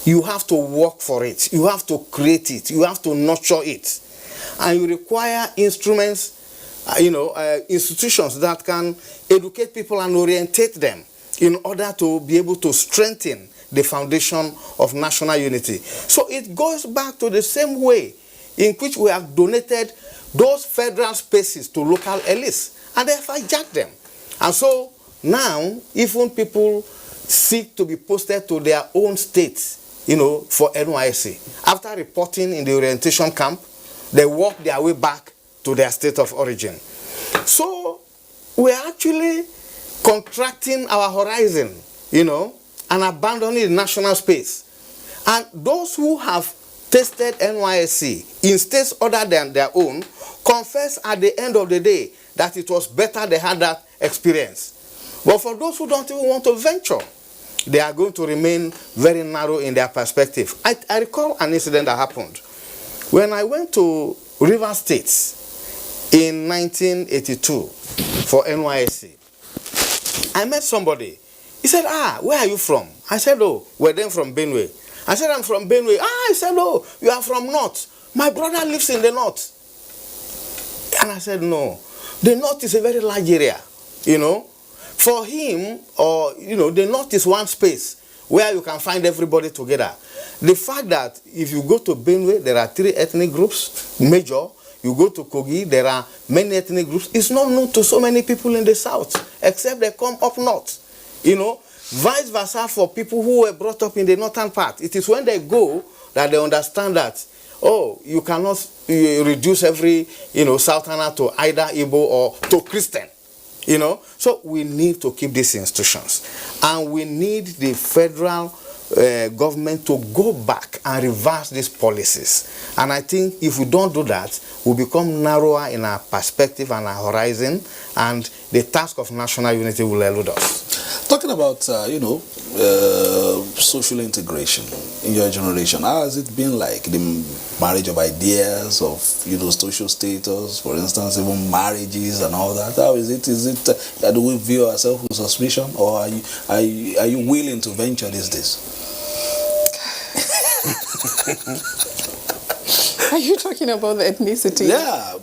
You have to work for it. You have to create it. You have to nurture it. And you require instruments, institutions that can educate people and orientate them in order to be able to strengthen the foundation of national unity. So it goes back to the same way in which we have donated those federal spaces to local elites, and they have hijacked them. And so now, even people seek to be posted to their own states, for NYSC. After reporting in the orientation camp, they walk their way back to their state of origin. So we're actually contracting our horizon, and abandoning the national space. And those who have tasted NYSC in states other than their own confess at the end of the day that it was better they had that experience. But for those who don't even want to venture, they are going to remain very narrow in their perspective. I recall an incident that happened. When I went to River State in 1982 for NYSC, I met somebody. He said, where are you from? I said, oh, we're then from Benue. I said, I'm from Benue. He said, oh, you are from North. My brother lives in the North. And I said, no. The North is a very large area, For him, the North is one space where you can find everybody together. The fact that if you go to Benue, there are 3 ethnic groups, major. You go to Kogi, there are many ethnic groups. It's not known to so many people in the South, except they come up north. Vice versa for people who were brought up in the northern part. It is when they go that they understand that, you cannot reduce every, Southerner to either Igbo or to Christian. So we need to keep these institutions, and we need the federal government to go back and reverse these policies. And I think if we don't do that, we'll become narrower in our perspective and our horizon, and the task of national unity will elude us. Talking about, social integration in your generation, how has it been like? The marriage of ideas, of, social status, for instance, even marriages and all that. How is it? Is it, do we view ourselves with suspicion, or are you willing to venture these days? Are you talking about the ethnicity? Yeah.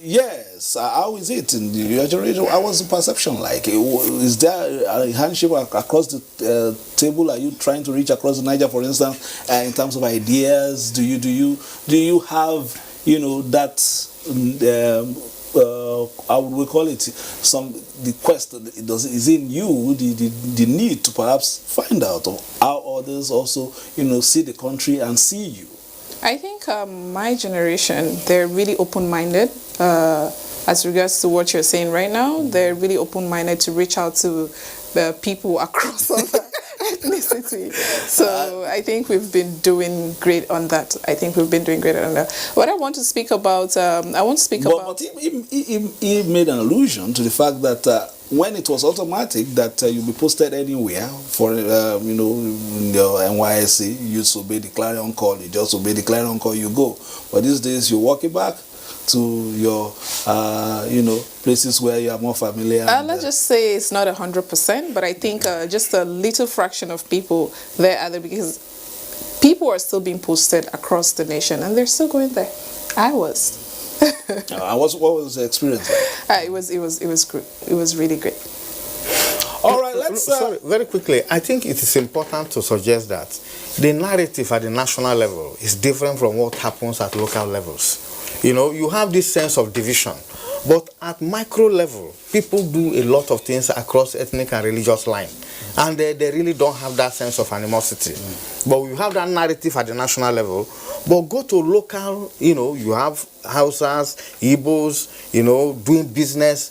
Yes. How is it in your generation? How was the perception like? Is there a handshake across the table? Are you trying to reach across the Niger, for instance, in terms of ideas? Do you have that? How would we call it? The quest is in you. The need to perhaps find out how others also see the country and see you. I think my generation, they're really open-minded as regards to what you're saying right now. They're really open-minded to reach out to the people across other ethnicity. So I think we've been doing great on that. What I want to speak about, But he made an allusion to the fact that when it was automatic that you'll be posted anywhere for, in your NYSC, you just obey the clarion call, you go. But these days you walk it back to your, places where you are more familiar. Let's just say it's not 100%, but I think just a little fraction of people there are there, because people are still being posted across the nation, and they're still going there. I was. What was the experience like? It was good. It was really great. All right, let's very quickly. I think it is important to suggest that the narrative at the national level is different from what happens at local levels. You know, you have this sense of division. But at micro level, people do a lot of things across ethnic and religious lines. And they really don't have that sense of animosity. But we have that narrative at the national level. But go to local, you know, you have Hausas, Igbos, you know, doing business,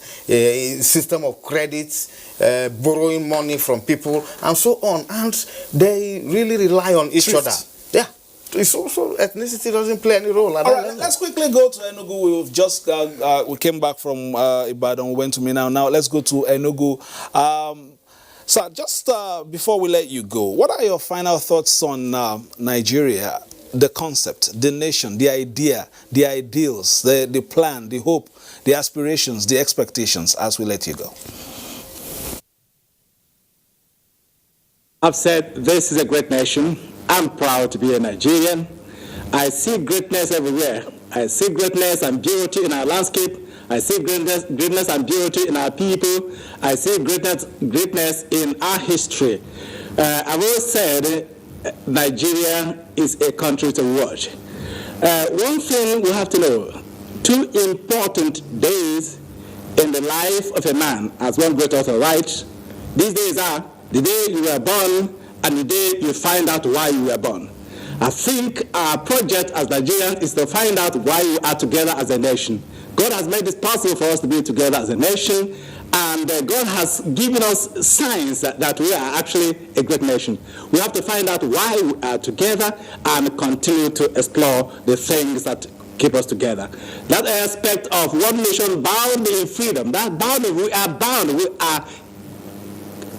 system of credits, borrowing money from people, and so on. And they really rely on each other. Yeah. It's also, ethnicity doesn't play any role at all that right, level. let's quickly go to Enugu. We've just we came back from Ibadan, we went to Minna. Now let's go to Enugu. So just before we let you go, what are your final thoughts on Nigeria, the concept, the nation, the idea, the ideals, the plan, the hope, the aspirations, the expectations, as we let you go? I've said this is a great nation. I'm proud to be a Nigerian. I see greatness everywhere. I see greatness and beauty in our landscape. I see greatness and beauty in our people. I see greatness in our history. I've always said Nigeria is a country to watch. One thing we have to know, 2 important days in the life of a man, as one great author writes, these days are the day you were born and the day you find out why you were born. I think our project as Nigerians is to find out why we are together as a nation. God has made it possible for us to be together as a nation, and God has given us signs that we are actually a great nation. We have to find out why we are together and continue to explore the things that keep us together. That aspect of one nation bound in freedom, that bound, we are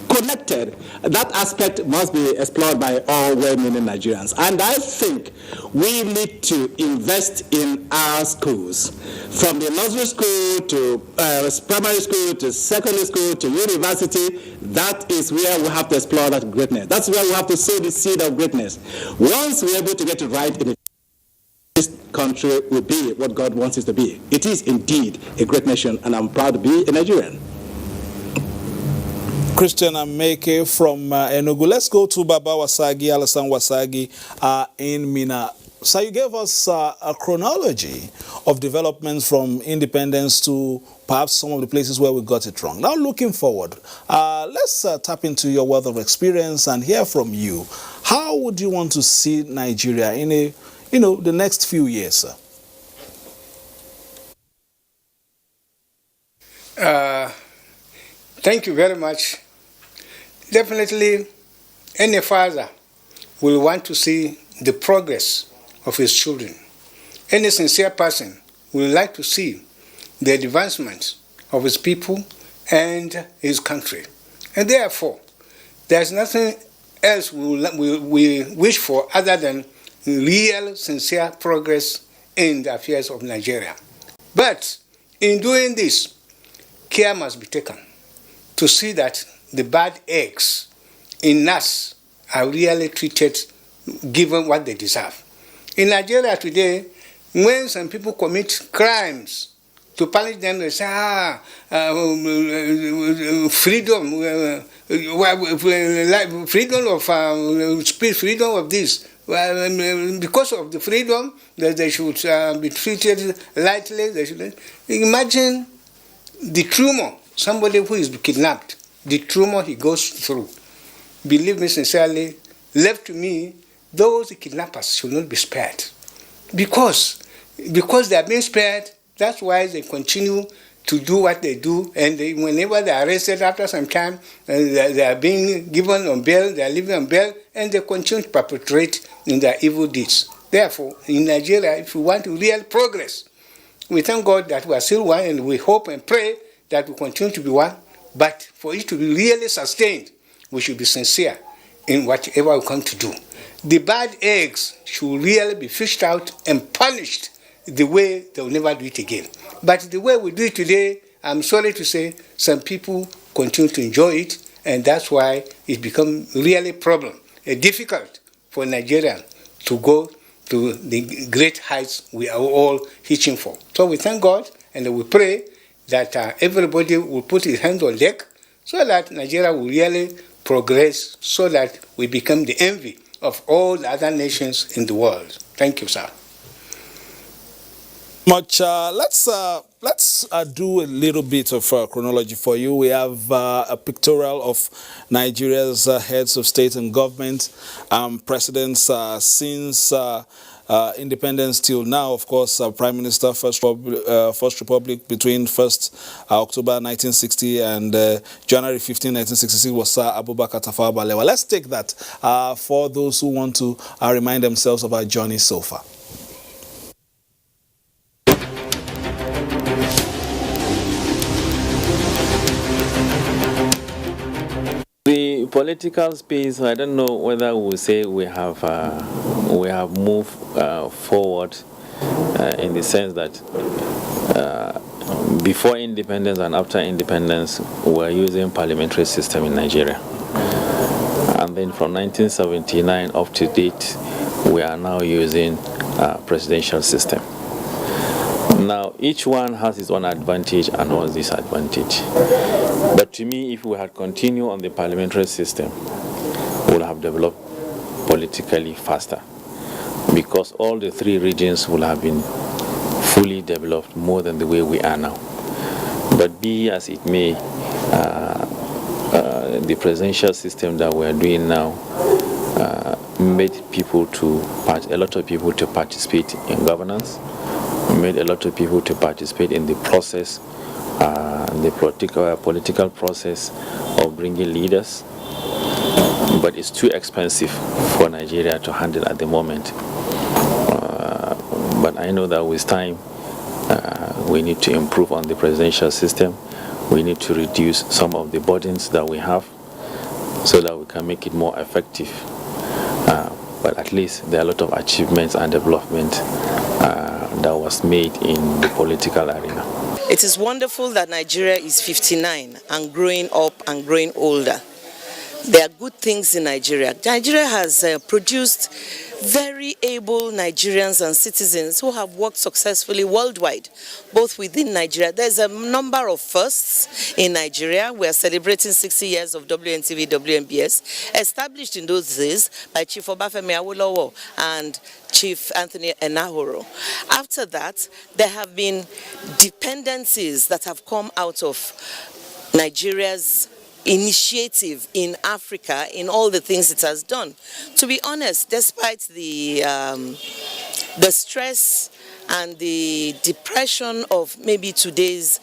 connected. That aspect must be explored by all well-meaning Nigerians. And I think we need to invest in our schools, from the nursery school to primary school to secondary school to university. That is where we have to explore that greatness. That's where we have to sow the seed of greatness. Once we're able to get it right, this country will be what God wants it to be. It is indeed a great nation, and I'm proud to be a Nigerian. Christian Ameke from Enugu. Let's go to Baba Wasagi, Alassane Wasagi in Minna. So you gave us a chronology of developments from independence to perhaps some of the places where we got it wrong. Now looking forward, let's tap into your wealth of experience and hear from you. How would you want to see Nigeria in the next few years, sir? Thank you very much. Definitely, any father will want to see the progress of his children. Any sincere person will like to see the advancement of his people and his country. And therefore, there's nothing else we wish for other than real, sincere progress in the affairs of Nigeria. But in doing this, care must be taken to see that the bad eggs in us are really treated, given what they deserve. In Nigeria today, when some people commit crimes, to punish them, they say, freedom, freedom of speech, freedom of this. Because of the freedom, that they should be treated lightly. They should imagine the trauma, somebody who is kidnapped, the trauma he goes through. Believe me sincerely, left to me, those kidnappers should not be spared. Because they are being spared, that's why they continue to do what they do, and whenever they are arrested after some time, they are being given on bail, they are living on bail, and they continue to perpetrate in their evil deeds. Therefore, in Nigeria, if we want real progress, we thank God that we are still one, and we hope and pray that we continue to be one. But for it to be really sustained, we should be sincere in whatever we come to do. The bad eggs should really be fished out and punished the way they will never do it again. But the way we do it today, I'm sorry to say, some people continue to enjoy it, and that's why it becomes really a problem, difficult for Nigerians to go to the great heights we are all hitching for. So we thank God, and we pray that everybody will put his hands on deck so that Nigeria will really progress, so that we become the envy of all the other nations in the world. Thank you, sir. Much. Let's do a little bit of chronology for you. We have a pictorial of Nigeria's heads of state and government, presidents since independence till now. Of course, Prime Minister, First Republic between 1st October 1960 and January 15, 1966 was Sir Abubakar Tafawa Balewa. Let's take that for those who want to remind themselves of our journey so far. The political space, I don't know whether we'll say we have moved forward in the sense that before independence and after independence, we were using parliamentary system in Nigeria. And then from 1979 up to date, we are now using presidential system. Now, each one has its own advantage and own disadvantage. But to me, if we had continued on the parliamentary system, we would have developed politically faster, because all the three regions will have been fully developed more than the way we are now. But be as it may, the presidential system that we are doing now made a lot of people to participate in governance, made a lot of people to participate in the process, the political process of bringing leaders. But it's too expensive for Nigeria to handle at the moment. But I know that with time, we need to improve on the presidential system. We need to reduce some of the burdens that we have so that we can make it more effective. But at least there are a lot of achievements and development that was made in the political arena. It is wonderful that Nigeria is 59 and growing up and growing older. There are good things in Nigeria. Nigeria has produced very able Nigerians and citizens who have worked successfully worldwide, both within Nigeria. There's a number of firsts in Nigeria. We are celebrating 60 years of WNTV, WNBS, established in those days by Chief Obafemi Awolowo and Chief Anthony Enahoro. After that, there have been dependencies that have come out of Nigeria's initiative in Africa in all the things it has done. To be honest, despite the stress and the depression of maybe today's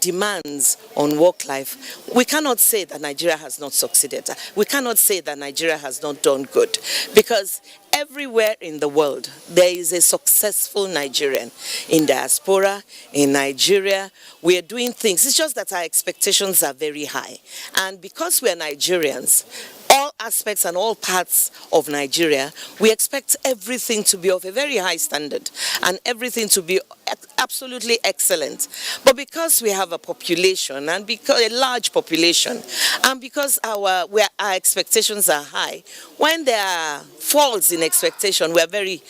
demands on work life, we cannot say that Nigeria has not succeeded. We cannot say that Nigeria has not done good, because everywhere in the world there is a successful Nigerian. In diaspora, in Nigeria, we are doing things. It's just that our expectations are very high. And because we are Nigerians, all aspects and all parts of Nigeria, we expect everything to be of a very high standard and everything to be absolutely excellent. But because we have a population, and because a large population, and because our expectations are high, when there are faults in expectation, we are very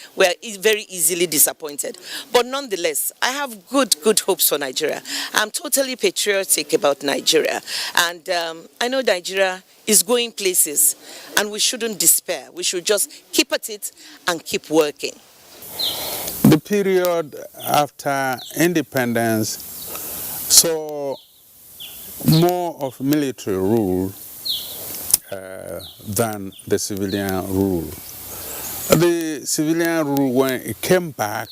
easily disappointed. But nonetheless, I have good hopes for Nigeria. I'm totally patriotic about Nigeria, and I know Nigeria is going places, and we shouldn't despair. We should just keep at it and keep working. The period after independence saw more of military rule than the civilian rule. The civilian rule, when it came back,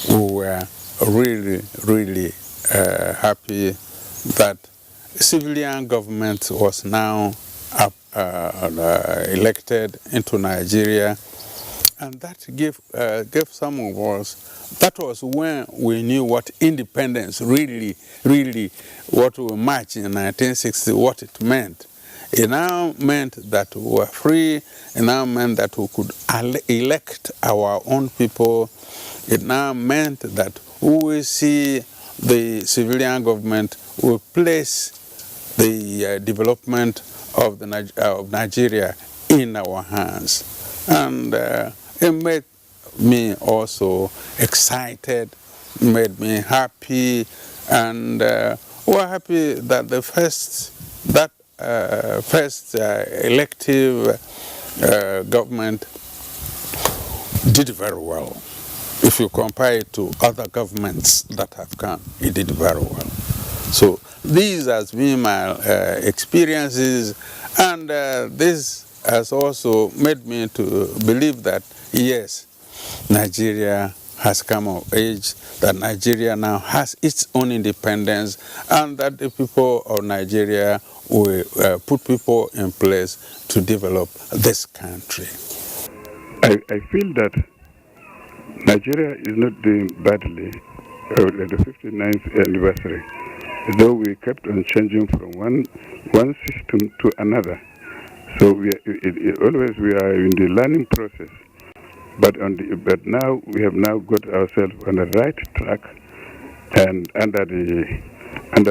we were really happy that civilian government was now elected into Nigeria, and that gave some of us, that was when we knew what independence really what we marched in 1960, what it meant. It now meant that we were free. It now meant that we could elect our own people. It now meant that we will see the civilian government will place the development of Nigeria in our hands. And it made me also excited, made me happy, and we're happy that the first elective government did very well. if you compare it to other governments that have come, it did very well. So these has been my experiences, and this has also made me to believe that, yes, Nigeria has come of age, that Nigeria now has its own independence, and that the people of Nigeria will put people in place to develop this country. I feel that Nigeria is not doing badly at the 59th anniversary, though we kept on changing from one system to another. So always we are in the learning process. But now we have now got ourselves on the right track, and under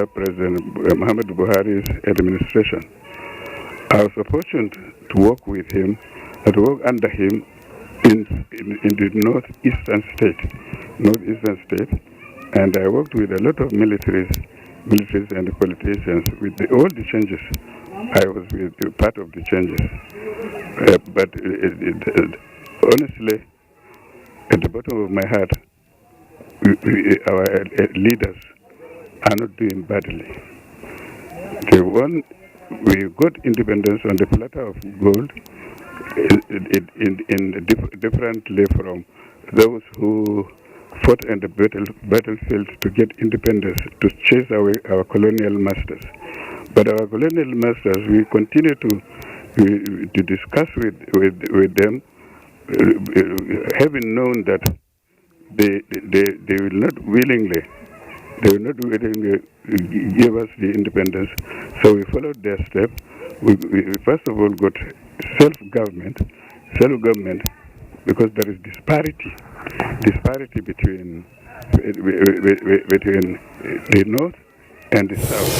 President Muhammadu Buhari's administration, I was fortunate to work with him, to work under him in the northeastern state, and I worked with a lot of militaries and politicians with all the changes. I was part of the changes, but honestly, at the bottom of my heart, our leaders are not doing badly. We got independence on the platter of gold, differently from those who fought in the battlefield to get independence, to chase away our colonial masters. But our colonial masters, we continue to discuss with them, having known that they will not willingly give us the independence. So we followed their step. We first of all got self-government, because there is disparity between the north and the south.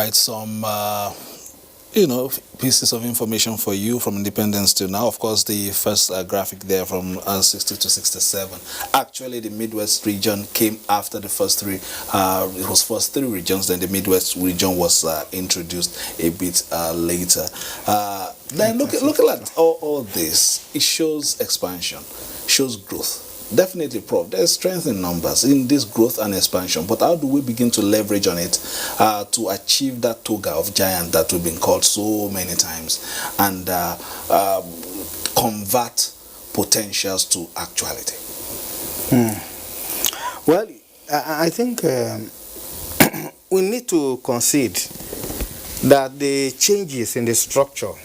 quite some pieces of information for you from independence to now. Of course, the first graphic there from 60 to 67. Actually, the Midwest region came after the first three. It was first three regions, then the Midwest region was introduced a bit later. Then look at all this. It shows expansion, shows growth. Definitely, Prof. There's strength in numbers in this growth and expansion, but how do we begin to leverage on it to achieve that toga of giant that we've been called so many times and convert potentials to actuality? Well, I think we need to concede that the changes in the structure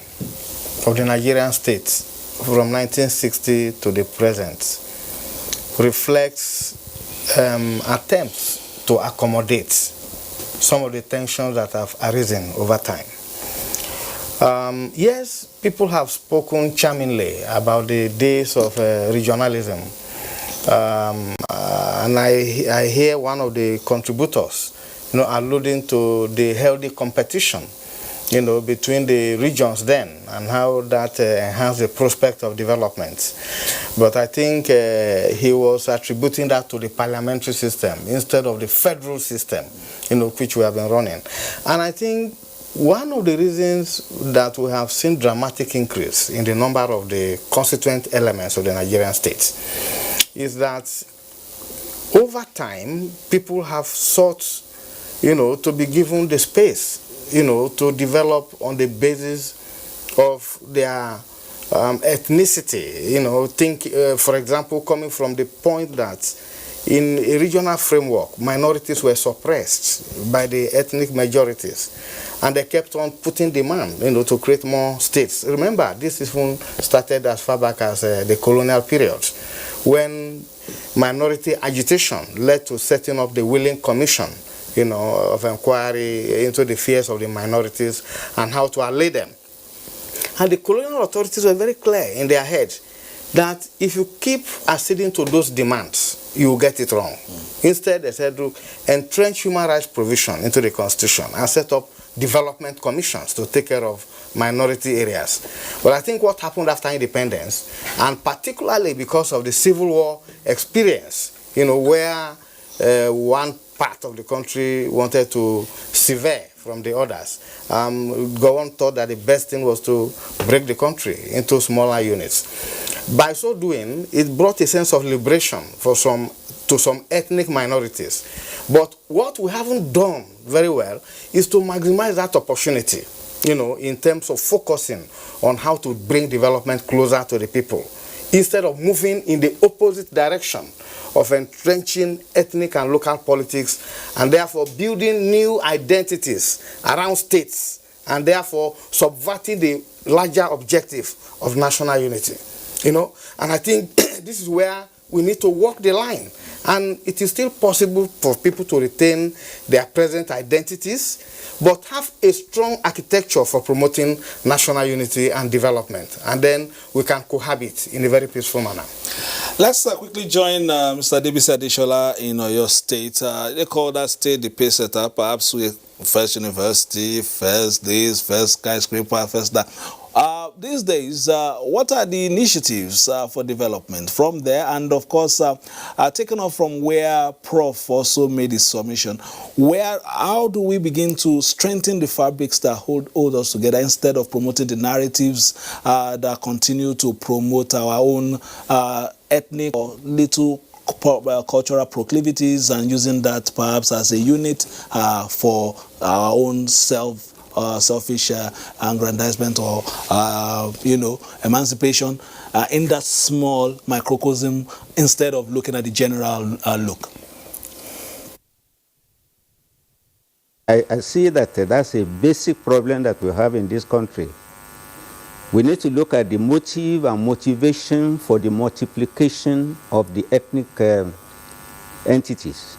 of the Nigerian state from 1960 to the present reflects attempts to accommodate some of the tensions that have arisen over time. Yes, people have spoken charmingly about the days of regionalism, and I hear one of the contributors, alluding to the healthy competition, between the regions then, and how that enhanced the prospect of development. But I think he was attributing that to the parliamentary system instead of the federal system, which we have been running. And I think one of the reasons that we have seen dramatic increase in the number of the constituent elements of the Nigerian state is that over time, people have sought, to be given the space to develop on the basis of their ethnicity. Think, for example, coming from the point that in a regional framework, minorities were suppressed by the ethnic majorities, and they kept on putting demand, to create more states. Remember, this even started as far back as the colonial period, when minority agitation led to setting up the Willing Commission, of inquiry into the fears of the minorities and how to allay them. And the colonial authorities were very clear in their head that if you keep acceding to those demands, you will get it wrong. Instead, they said, look, entrench human rights provision into the Constitution and set up development commissions to take care of minority areas. But I think what happened after independence, and particularly because of the Civil War experience, where one part of the country wanted to sever from the others, Gowon thought that the best thing was to break the country into smaller units. By so doing, it brought a sense of liberation to some ethnic minorities. But what we haven't done very well is to maximize that opportunity, in terms of focusing on how to bring development closer to the people, instead of moving in the opposite direction of entrenching ethnic and local politics, and therefore building new identities around states, and therefore subverting the larger objective of national unity. And I think this is where we need to walk the line. And it is still possible for people to retain their present identities, but have a strong architecture for promoting national unity and development. And then we can cohabit in a very peaceful manner. Let's quickly join Mr. Adebisi Adeshola in your state. They call that state the pace setter, perhaps with first university, first this, first skyscraper, first that. These days, what are the initiatives for development from there? And of course, taken off from where Prof also made his submission, how do we begin to strengthen the fabrics that hold us together instead of promoting the narratives that continue to promote our own ethnic or little cultural proclivities, and using that perhaps as a unit for our own selfish aggrandizement or emancipation in that small microcosm instead of looking at the general look? I see that that's a basic problem that we have in this country. We need to look at the motive and motivation for the multiplication of the ethnic entities.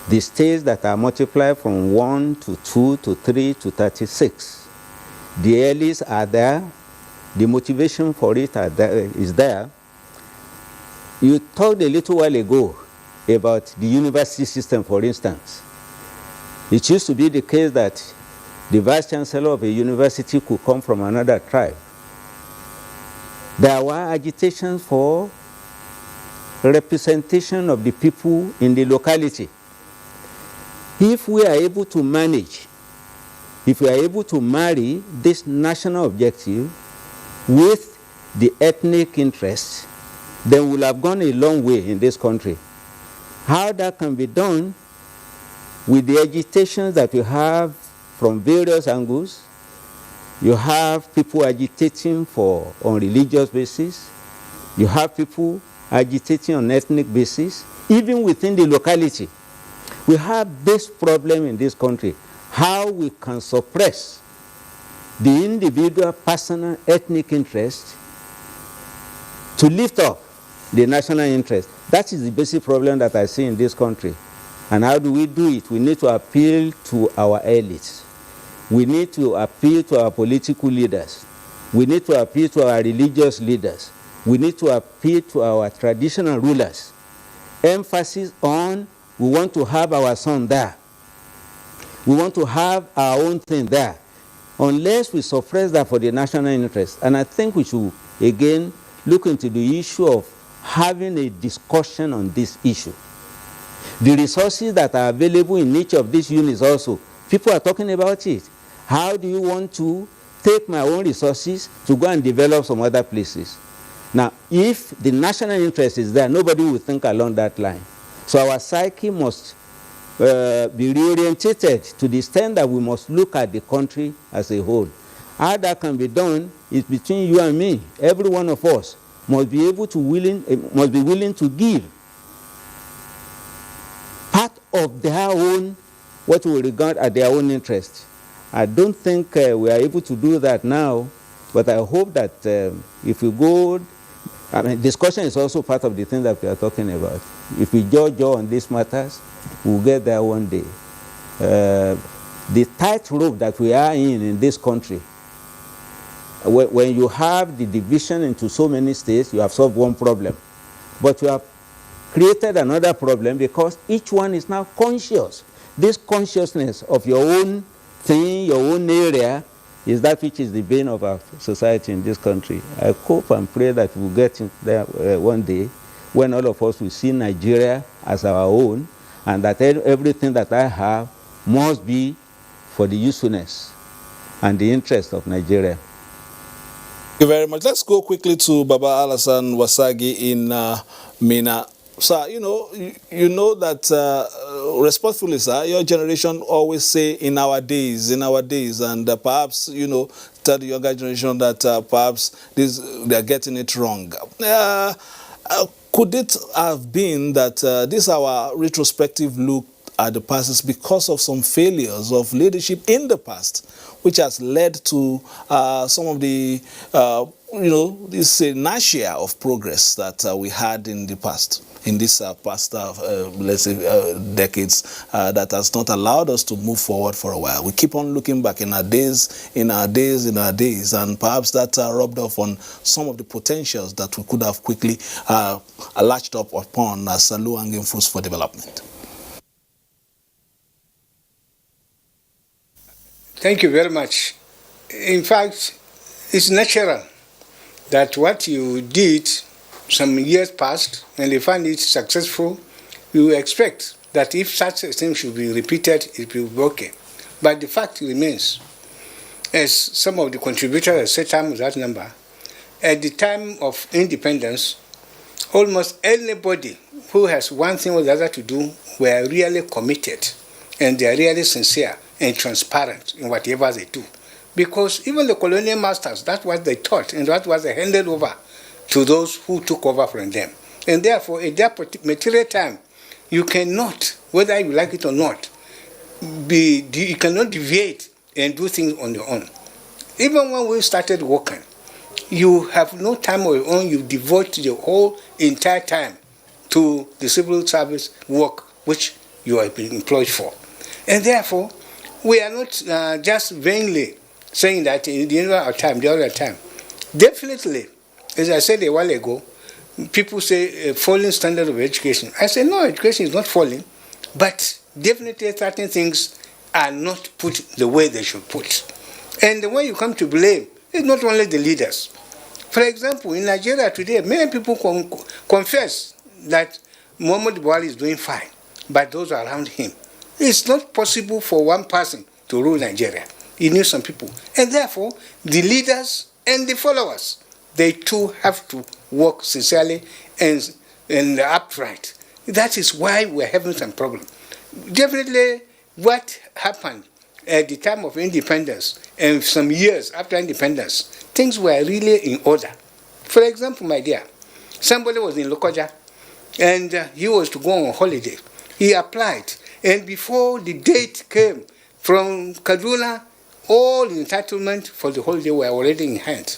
The states that are multiplied from 1 to 2 to 3 to 36. The earlies are there. The motivation for it is there. You talked a little while ago about the university system, for instance. It used to be the case that The vice chancellor of a university could come from another tribe. There were agitations for representation of the people in the locality. If we are able to manage, if we are able to marry this national objective with the ethnic interest, then we'll have gone a long way in this country. How that can be done with the agitations that we have from various angles. You have people agitating on religious basis. You have people agitating on ethnic basis, even within the locality. We have this problem in this country, how we can suppress the individual, personal, ethnic interest to lift up the national interest. That is the basic problem that I see in this country. And how do we do it? We need to appeal to our elites. We need to appeal to our political leaders. We need to appeal to our religious leaders. We need to appeal to our traditional rulers. Emphasis on, we want to have our son there. We want to have our own thing there. Unless we suppress that for the national interest. And I think we should, again, look into the issue of having a discussion on this issue. The resources that are available in each of these units also, people are talking about it. How do you want to take my own resources to go and develop some other places? Now, if the national interest is there, nobody will think along that line. So our psyche must be reorientated to the extent that we must look at the country as a whole. How that can be done is between you and me. Every one of us must be able to willing to give part of their own, what we regard as their own interest. I don't think we are able to do that now, but I hope that if we go, discussion is also part of the thing that we are talking about. If we judge on these matters, we'll get there one day. The tightrope that we are in this country, when you have the division into so many states, you have solved one problem. But you have created another problem because each one is now conscious. This consciousness of your own thing, your own area, is that which is the bane of our society in this country. I hope and pray that we'll get in there one day when all of us will see Nigeria as our own, and that everything that I have must be for the usefulness and the interest of Nigeria. Thank you very much. Let's go quickly to Baba Alassane Wasagi in Minna. Sir, you know that respectfully, sir, your generation always say in our days, and perhaps, tell the younger generation that perhaps they are getting it wrong. Could it have been that this our retrospective look at the past is because of some failures of leadership in the past, which has led to some of the, this inertia of progress that we had in the past? In this past, let's say, decades, that has not allowed us to move forward for a while. We keep on looking back in our days, and perhaps that rubbed off on some of the potentials that we could have quickly latched up upon as low-hanging fruits for development. Thank you very much. In fact, it's natural that what you did some years past, and they find it successful, you expect that if such a thing should be repeated, it will be okay. But the fact remains, as some of the contributors have said time with that number, at the time of independence, almost anybody who has one thing or the other to do were really committed, and they are really sincere and transparent in whatever they do. Because even the colonial masters, that's what they taught, and that's what they handed over to those who took over from them. And therefore, at that material time, you cannot, whether you like it or not, you cannot deviate and do things on your own. Even when we started working, you have no time of your own, you devote your whole entire time to the civil service work which you are being employed for. And therefore, we are not just vainly saying that in the other time. Definitely, as I said a while ago, people say a falling standard of education. I say no, education is not falling, but definitely certain things are not put the way they should put. And when you come to blame, it's not only the leaders. For example, in Nigeria today, many people confess that Muhammad Buhari is doing fine, but those around him. It's not possible for one person to rule Nigeria. He needs some people. And therefore, the leaders and the followers, they too have to work sincerely and upright. That is why we're having some problem. Definitely, what happened at the time of independence and some years after independence, things were really in order. For example, my dear, somebody was in Lokoja and he was to go on holiday. He applied, and before the date came from Kaduna, all the entitlement for the holiday were already in hand.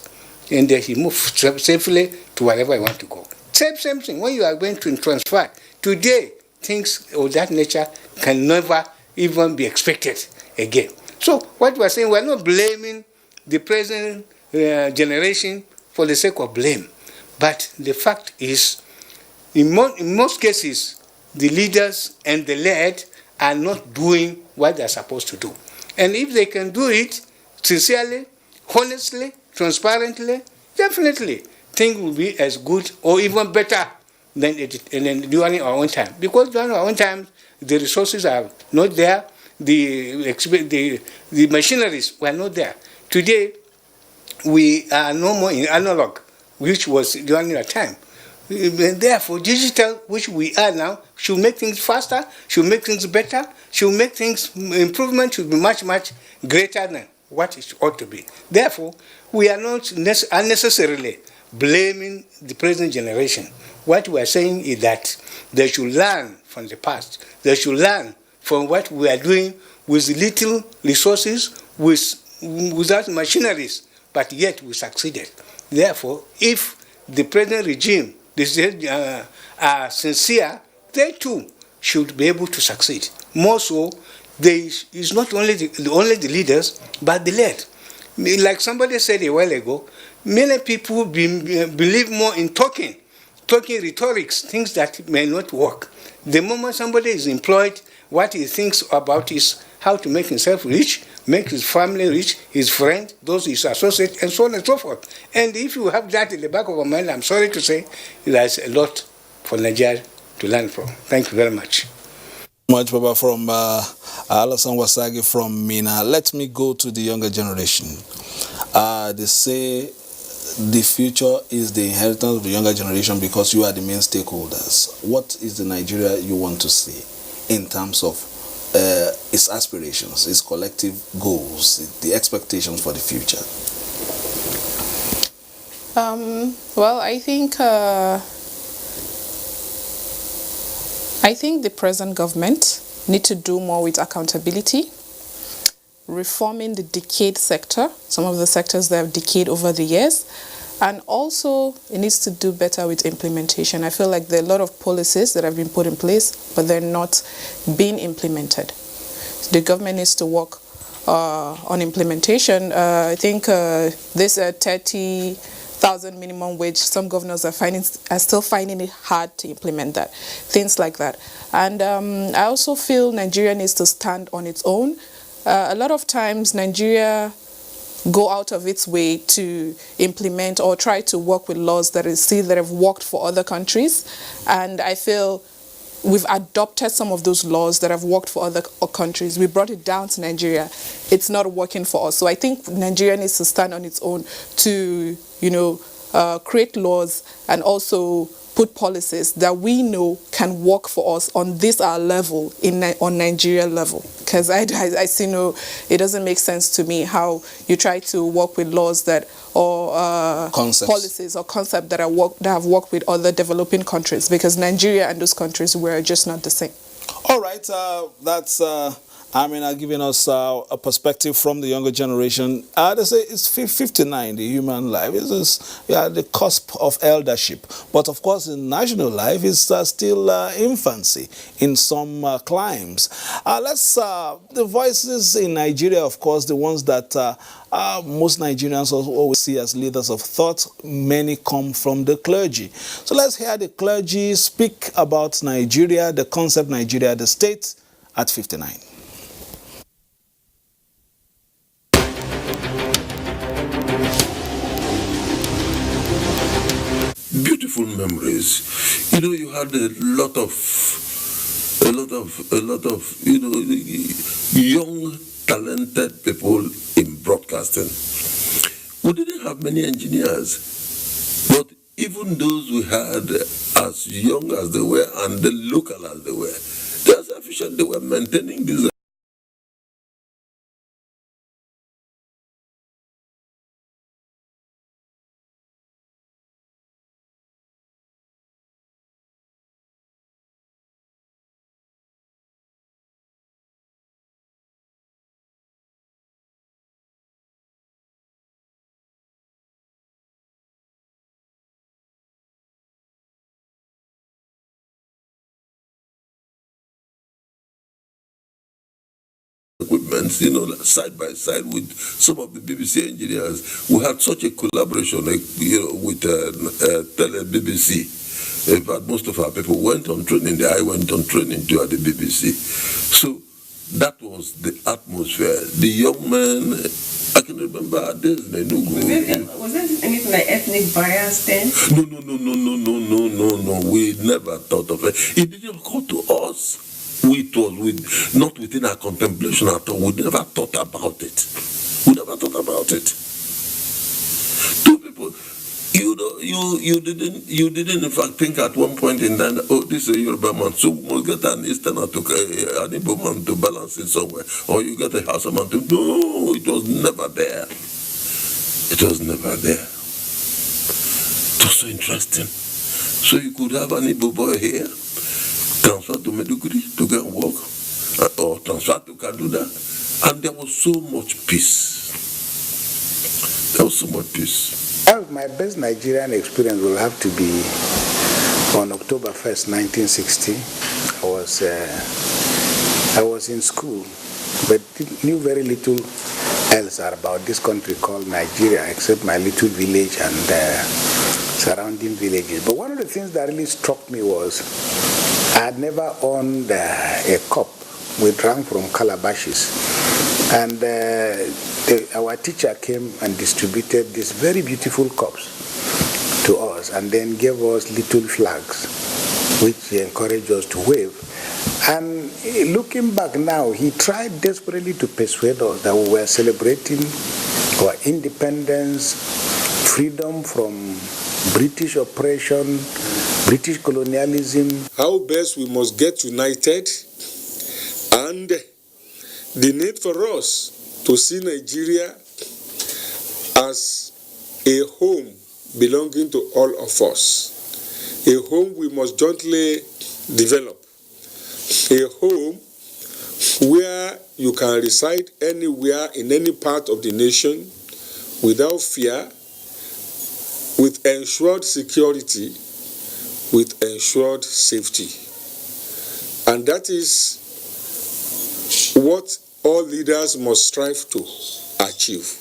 And he moved safely to wherever he want to go. Same thing when you are going to transfer. Today, things of that nature can never even be expected again. So what we are saying, we are not blaming the present generation for the sake of blame. But the fact is, in most cases, the leaders and the led are not doing what they are supposed to do. And if they can do it sincerely, honestly, transparently, definitely things will be as good or even better than during our own time. Because during our own time, the resources are not there, the machineries were not there. Today, we are no more in analog, which was during our time. Therefore, digital, which we are now, should make things faster, should make things better, should make things, improvement should be much, much greater than what it ought to be. Therefore, we are not unnecessarily blaming the present generation. What we are saying is that they should learn from the past. They should learn from what we are doing with little resources, without machineries, but yet we succeeded. Therefore, if the present regime are sincere, they too should be able to succeed. More so, it's not only the leaders, but the led. Like somebody said a while ago, many people believe more in talking rhetorics, things that may not work. The moment somebody is employed, what he thinks about is how to make himself rich, make his family rich, his friend, those his associates, and so on and so forth. And if you have that in the back of your mind, I'm sorry to say, there's a lot for Nigeria to learn from. Thank you very much. Much, Baba, from Alassane Wasage from Mina. Let me go to the younger generation. They say the future is the inheritance of the younger generation because you are the main stakeholders. What is the Nigeria you want to see in terms of its aspirations, its collective goals, the expectations for the future? Well, I think the present government need to do more with accountability, reforming the decayed sector, some of the sectors that have decayed over the years, and also it needs to do better with implementation. I feel like there are a lot of policies that have been put in place, but they're not being implemented. The government needs to work on implementation. I think this 30,000 minimum wage, some governors are still finding it hard to implement that, things like that. And I also feel Nigeria needs to stand on its own. A lot of times Nigeria go out of its way to implement or try to work with laws that have worked for other countries, and I feel we've adopted some of those laws that have worked for other countries. We brought it down to Nigeria. It's not working for us. So I think Nigeria needs to stand on its own to, create laws and also put policies that we know can work for us on our level, on Nigeria level. Because I see it doesn't make sense to me how you try to work with laws policies or concepts that have worked with other developing countries, because Nigeria and those countries were just not the same. All right, that's Amina giving us a perspective from the younger generation. They say it's 59, the human life. It's the cusp of eldership. But of course, in national life, it's still infancy in some climes. The voices in Nigeria, of course, the ones that most Nigerians always see as leaders of thought, many come from the clergy. So let's hear the clergy speak about Nigeria, the concept Nigeria, the state, at 59. beautiful memories. You know, you had a lot of young, talented people in broadcasting. We didn't have many engineers, but even those we had, as young as they were and the local as they were, they are sufficient. They were maintaining this. Equipment, you know, side by side with some of the BBC engineers. We had such a collaboration, you know, with Tele BBC. In fact, most of our people went on training. I went on training too at the BBC. So that was the atmosphere. The young men, I can remember days in Enugu. Was there anything like ethnic bias then? No. We never thought of it. It didn't occur to us. It was not within our contemplation at all. We never thought about it. Two people, you didn't in fact think at one point in time, oh, this is a Yoruba man, so we must get an Easterner to an Igbo man to balance it somewhere, or you get a Hausa man to. No, it was never there. It was so interesting. So you could have an Igbo boy here, transfer to Meduguri to go and work, or transfer to Kaduna, and there was so much peace. My best Nigerian experience will have to be on October 1st, 1960. I was in school, but knew very little else about this country called Nigeria, except my little village and surrounding villages. But one of the things that really struck me was I had never owned a cup. We drank from calabashes. And our teacher came and distributed these very beautiful cups to us and then gave us little flags, which he encouraged us to wave. And looking back now, he tried desperately to persuade us that we were celebrating our independence, freedom from British oppression, British colonialism. How best we must get united, and the need for us to see Nigeria as a home belonging to all of us, a home we must jointly develop, a home where you can reside anywhere in any part of the nation without fear, with ensured security, with ensured safety. And that is what all leaders must strive to achieve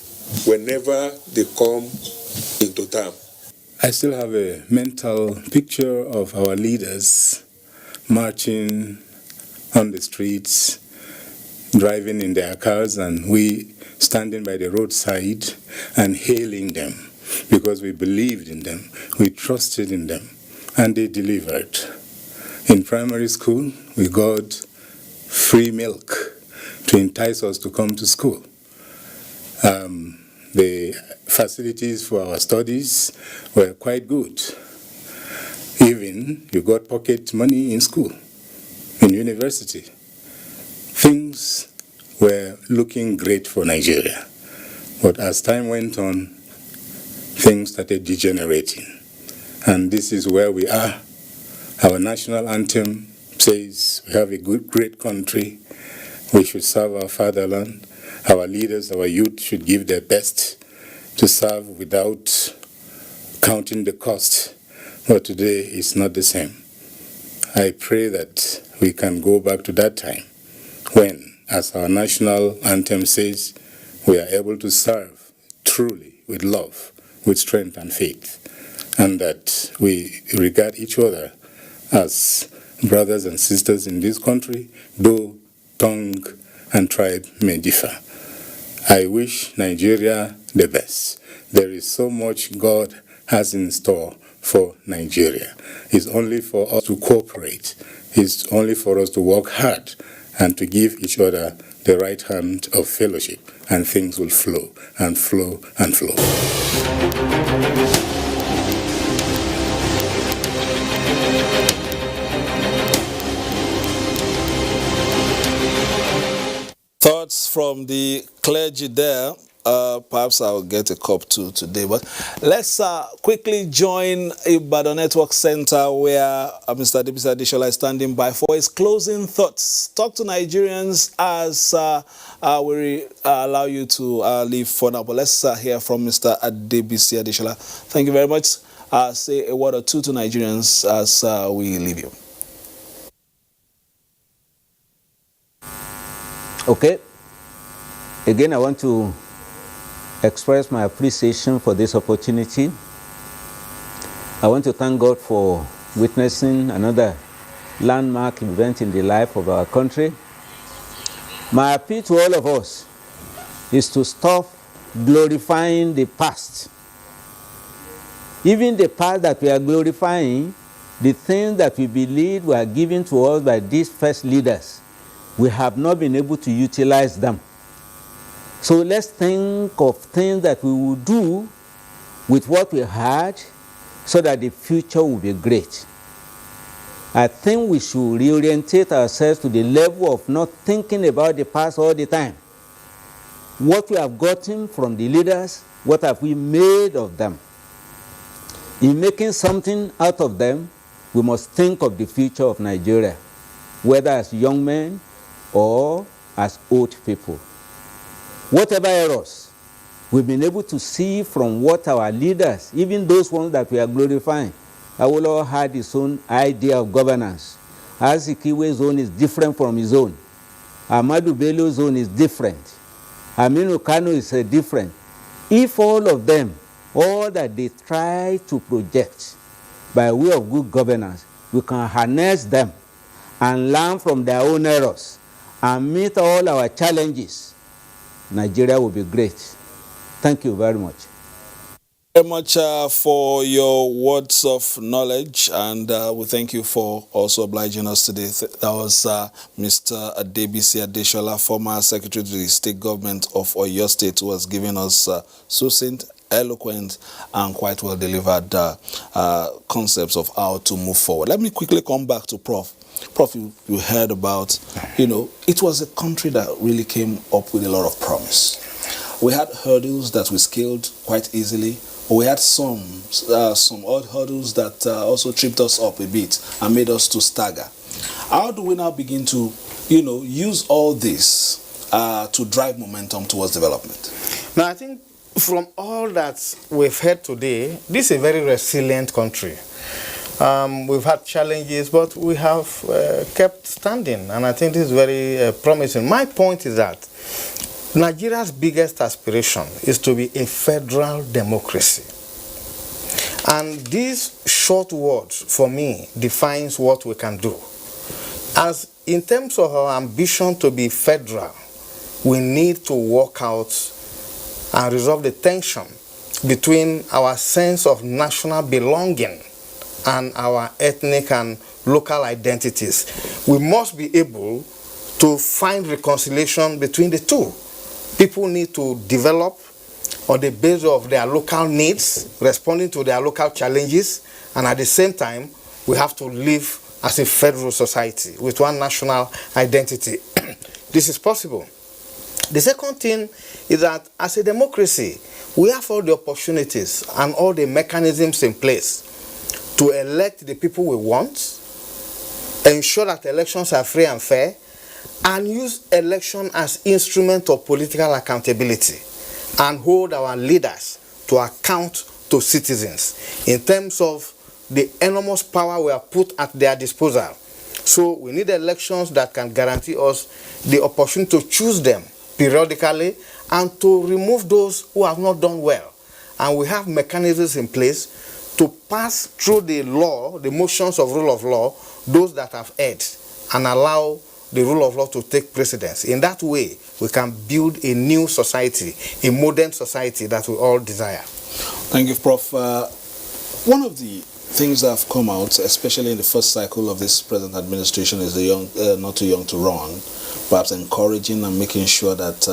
whenever they come into town. I still have a mental picture of our leaders marching on the streets, driving in their cars, and we standing by the roadside and hailing them because we believed in them, we trusted in them, and they delivered. In primary school, we got free milk to entice us to come to school. The facilities for our studies were quite good. Even you got pocket money in school, in university. Things were looking great for Nigeria. But as time went on, things started degenerating. And this is where we are. Our national anthem says we have a great country. We should serve our fatherland. Our leaders, our youth should give their best to serve without counting the cost. But today it's not the same. I pray that we can go back to that time when, as our national anthem says, we are able to serve truly with love, with strength and faith, and that we regard each other as brothers and sisters in this country, though tongue and tribe may differ. I wish Nigeria the best. There is so much God has in store for Nigeria. It's only for us to cooperate. It's only for us to work hard and to give each other the right hand of fellowship, and things will flow and flow and flow. Thoughts from the clergy there. Perhaps I'll get a cup too today. But let's quickly join Ibadan Network Center, where Mr. Adebisi Adeshola is standing by for his closing thoughts. Talk to Nigerians as we allow you to leave for now. But let's hear from Mr. Adebisi Adeshola. Thank you very much. Say a word or two to Nigerians as we leave you. Okay. Again, I want to express my appreciation for this opportunity. I want to thank God for witnessing another landmark event in the life of our country. My appeal to all of us is to stop glorifying the past. Even the past that we are glorifying, the things that we believe were given to us by these first leaders, we have not been able to utilize them. So let's think of things that we will do with what we had so that the future will be great. I think we should reorientate ourselves to the level of not thinking about the past all the time. What we have gotten from the leaders, what have we made of them? In making something out of them, we must think of the future of Nigeria, whether as young men or as old people. Whatever errors we've been able to see from what our leaders, even those ones that we are glorifying, Awolowo had his own idea of governance. Azikiwe's own is different from his own. Ahmadu Bello's own is different. Aminu Kano is different. If all of them, all that they try to project by way of good governance, we can harness them and learn from their own errors and meet all our challenges, Nigeria will be great. Thank you very much. Very much for your words of knowledge, and we thank you for also obliging us today. That was Mr. Adebisi Adeshola, former Secretary to the State Government of Oyo State, who was giving us succinct, eloquent, and quite well delivered concepts of how to move forward. Let me quickly come back to Prof. Prof, you heard about, it was a country that really came up with a lot of promise. We had hurdles that we scaled quite easily. We had some odd hurdles that also tripped us up a bit and made us to stagger. How do we now begin to, use all this to drive momentum towards development? Now, I think from all that we've heard today, this is a very resilient country. We've had challenges, but we have kept standing, and I think this is very promising. My point is that Nigeria's biggest aspiration is to be a federal democracy. And this short word, for me, defines what we can do. As in terms of our ambition to be federal, we need to work out and resolve the tension between our sense of national belonging and our ethnic and local identities. We must be able to find reconciliation between the two. People need to develop on the basis of their local needs, responding to their local challenges, and at the same time, we have to live as a federal society with one national identity. This is possible. The second thing is that as a democracy, we have all the opportunities and all the mechanisms in place to elect the people we want, ensure that elections are free and fair, and use election as instrument of political accountability, and hold our leaders to account to citizens in terms of the enormous power we have put at their disposal. So we need elections that can guarantee us the opportunity to choose them periodically and to remove those who have not done well. And we have mechanisms in place to pass through the law, the motions of rule of law, those that have erred, and allow the rule of law to take precedence. In that way, we can build a new society, a modern society that we all desire. Thank you, Prof. One of the things that have come out, especially in the first cycle of this present administration, is the young, not too young to run, perhaps encouraging and making sure that,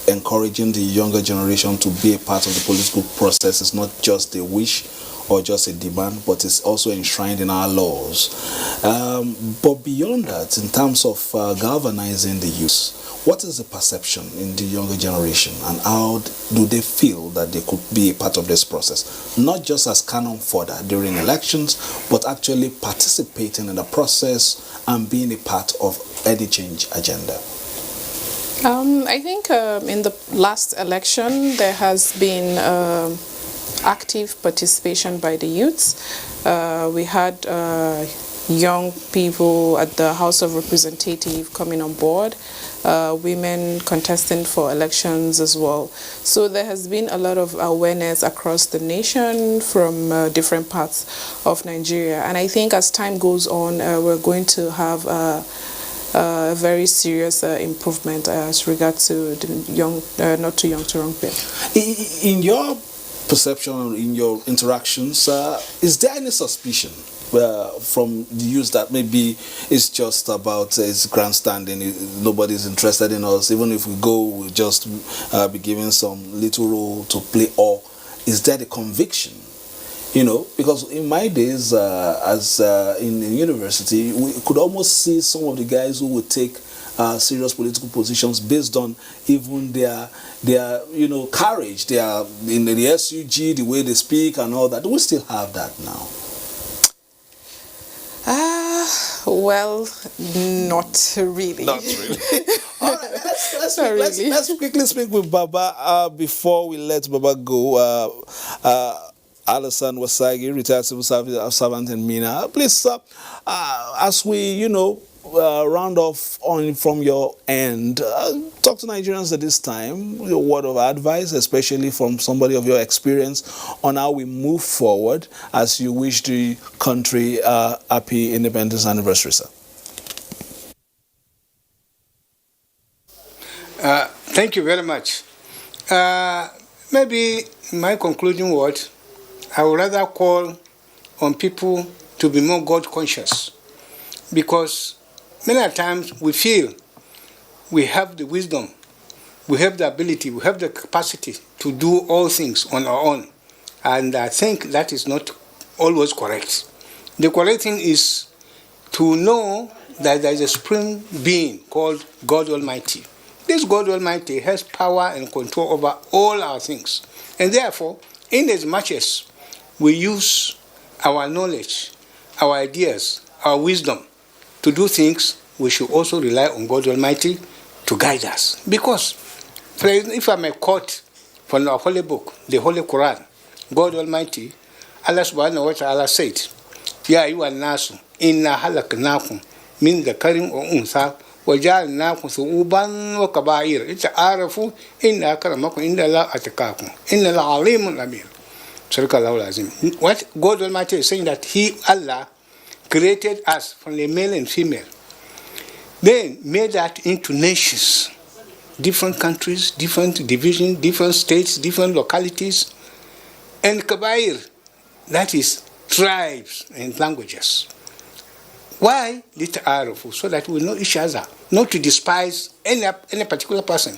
encouraging the younger generation to be a part of the political process is not just a wish or just a demand, but it's also enshrined in our laws. But beyond that, in terms of galvanizing the youth, what is the perception in the younger generation, and how do they feel that they could be a part of this process? Not just as cannon fodder during elections, but actually participating in the process and being a part of any change agenda. I think in the last election there has been active participation by the youths. We had young people at the House of Representatives coming on board, women contesting for elections as well. So there has been a lot of awareness across the nation from different parts of Nigeria. And I think as time goes on, we're going to have a very serious improvement as regards to the young, not too young to run people. In your perception, in your interactions, is there any suspicion from the youth that maybe it's just about it's grandstanding, nobody's interested in us, even if we go, we'll just be given some little role to play? Or is there the conviction? Because in my days as in university, we could almost see some of the guys who would take serious political positions based on even their courage, their in the SUG, the way they speak and all that. Do we still have that now? Well, not really. Not really. All right, let's quickly speak with Baba before we let Baba go. Alassane Wasagi, retired civil servant in Mina. Please, as we, round off on from your end, talk to Nigerians at this time, your word of advice, especially from somebody of your experience, on how we move forward as you wish the country happy independence anniversary, sir. Thank you very much. Maybe my concluding word, I would rather call on people to be more God conscious, because many times we feel we have the wisdom, we have the ability, we have the capacity to do all things on our own, and I think that is not always correct. The correct thing is to know that there is a supreme being called God Almighty. This God Almighty has power and control over all our things, and therefore, in as much as we use our knowledge, our ideas, our wisdom to do things, we should also rely on God Almighty to guide us. Because, if I may quote from our holy book, the Holy Quran, God Almighty, Allah subhanahu wa ta'ala said, Ya ayyuhan nasu, inna halaknakum min dhakarin wa untha wa ja'alnakum shu'uban wa qaba'ir lita'arafu inna akramakum inda Allahi atqakum inna al-alimun alim. What God Almighty is saying, that He, Allah, created us from the male and female, then made that into nations, different countries, different divisions, different states, different localities, and Kabair, that is tribes and languages. Why? So that we know each other, not to despise any particular person,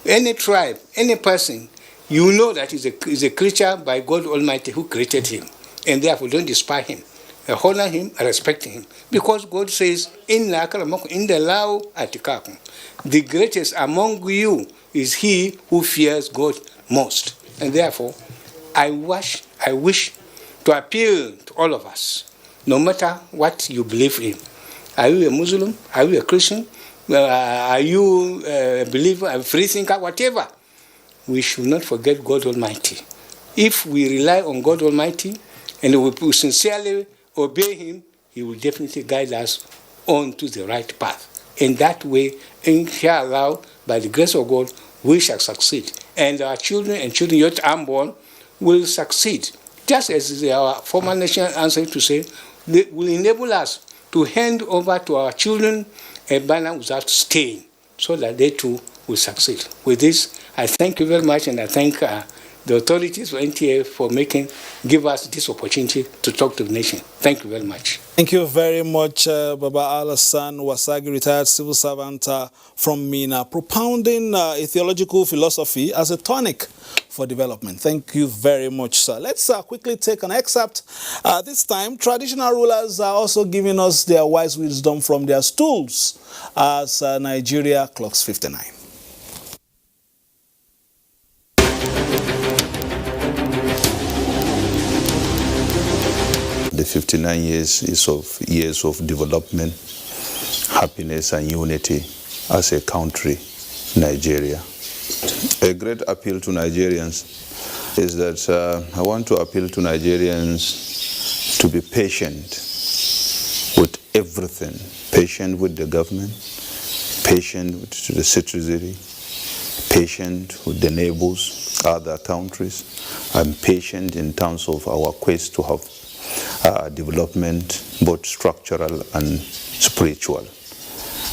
any tribe, any person. You know that is a creature by God Almighty who created him, and therefore don't despise him. Honor him, respect him, because God says, "Inna akramakum indallahi atqakum." The greatest among you is he who fears God most, and therefore, I wish to appeal to all of us, no matter what you believe in. Are you a Muslim? Are you a Christian? Are you a believer, a free thinker, whatever? We should not forget God Almighty. If we rely on God Almighty and we sincerely obey Him, He will definitely guide us on to the right path. In that way, inshallah, by the grace of God, we shall succeed. And our children and children yet unborn will succeed. Just as our former national answer to say, they will enable us to hand over to our children a banner without stain, so that they too will succeed. With this, I thank you very much, and I thank the authorities for NTA for give us this opportunity to talk to the nation. Thank you very much. Thank you very much, Baba Alassane Wasagi, retired civil servant from Mina, propounding a theological philosophy as a tonic for development. Thank you very much, sir. Let's quickly take an excerpt. This time, traditional rulers are also giving us their wise wisdom from their stools as Nigeria clocks 59. The 59 years of development, happiness and unity as a country, Nigeria. A great appeal to Nigerians is that I want to appeal to Nigerians to be patient with everything, patient with the government, patient with the citizenry, patient with the neighbors, other countries, and patient in terms of our quest to have development, both structural and spiritual.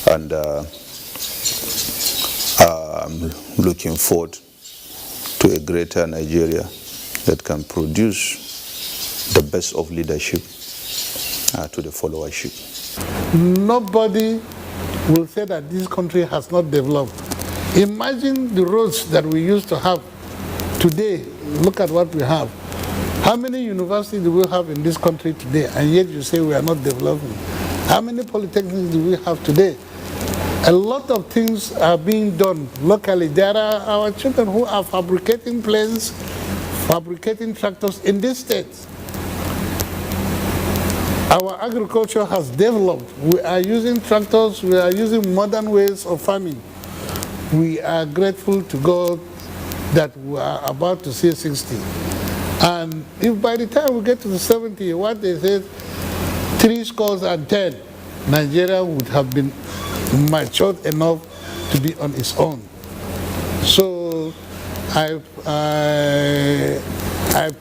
And I'm looking forward to a greater Nigeria that can produce the best of leadership to the followership. Nobody will say that this country has not developed. Imagine the roads that we used to have. Today, look at what we have. How many universities do we have in this country today, and yet you say we are not developing? How many polytechnics do we have today? A lot of things are being done locally. There are our children who are fabricating planes, fabricating tractors in this state. Our agriculture has developed. We are using tractors, we are using modern ways of farming. We are grateful to God that we are about to see 60. And if by the time we get to the 70, what they said, 70, Nigeria would have been matured enough to be on its own. So I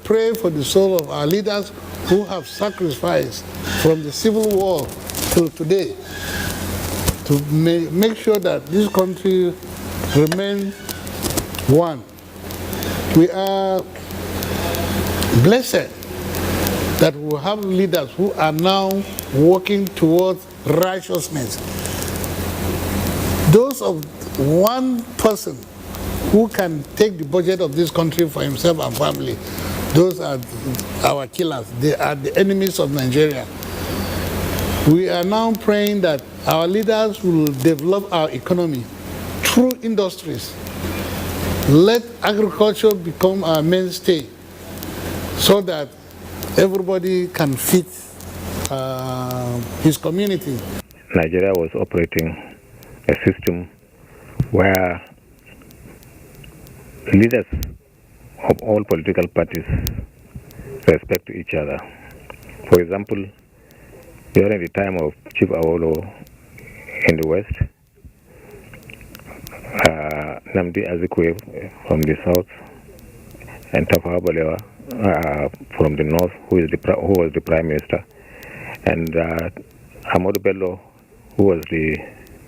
pray for the soul of our leaders who have sacrificed from the Civil War till today to make sure that this country remains one. We are blessed that we have leaders who are now working towards righteousness. Those of one person who can take the budget of this country for himself and family, those are our killers. They are the enemies of Nigeria. We are now praying that our leaders will develop our economy through industries. Let agriculture become our mainstay so that everybody can fit his community. Nigeria was operating a system where leaders of all political parties respect each other. For example, during the time of Chief Awolowo in the West, Nnamdi Azikiwe from the South, and Tafawa Balewa from the North, who was the Prime Minister, and Ahmadu Bello, who was the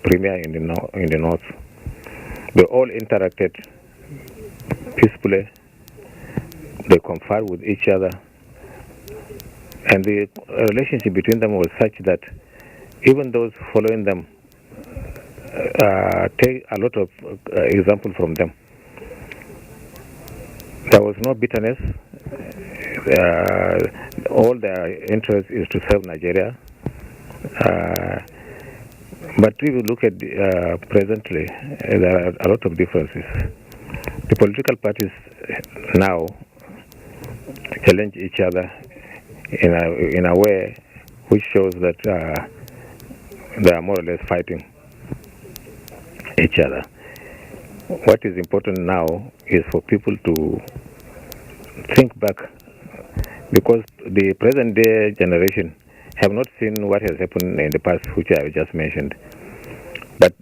Premier in the North. They all interacted peacefully. They conferred with each other, and the relationship between them was such that even those following them take a lot of example from them. There was no bitterness. All their interest is to serve Nigeria. But if you look at presently, there are a lot of differences. The political parties now challenge each other in a way which shows that they are more or less fighting each other. What is important now is for people to think back, because the present day generation have not seen what has happened in the past, which I just mentioned. But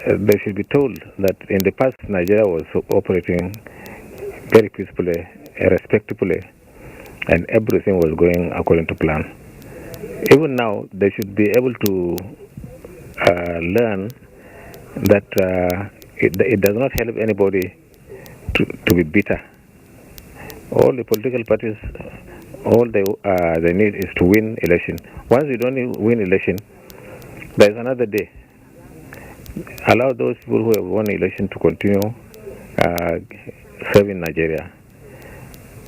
they should be told that in the past, Nigeria was operating very peacefully, respectfully, and everything was going according to plan. Even now, they should be able to learn that it does not help anybody to be bitter all the political parties, all they need is to win election. Once you don't win election, there is another day. Allow those people who have won election to continue serving Nigeria.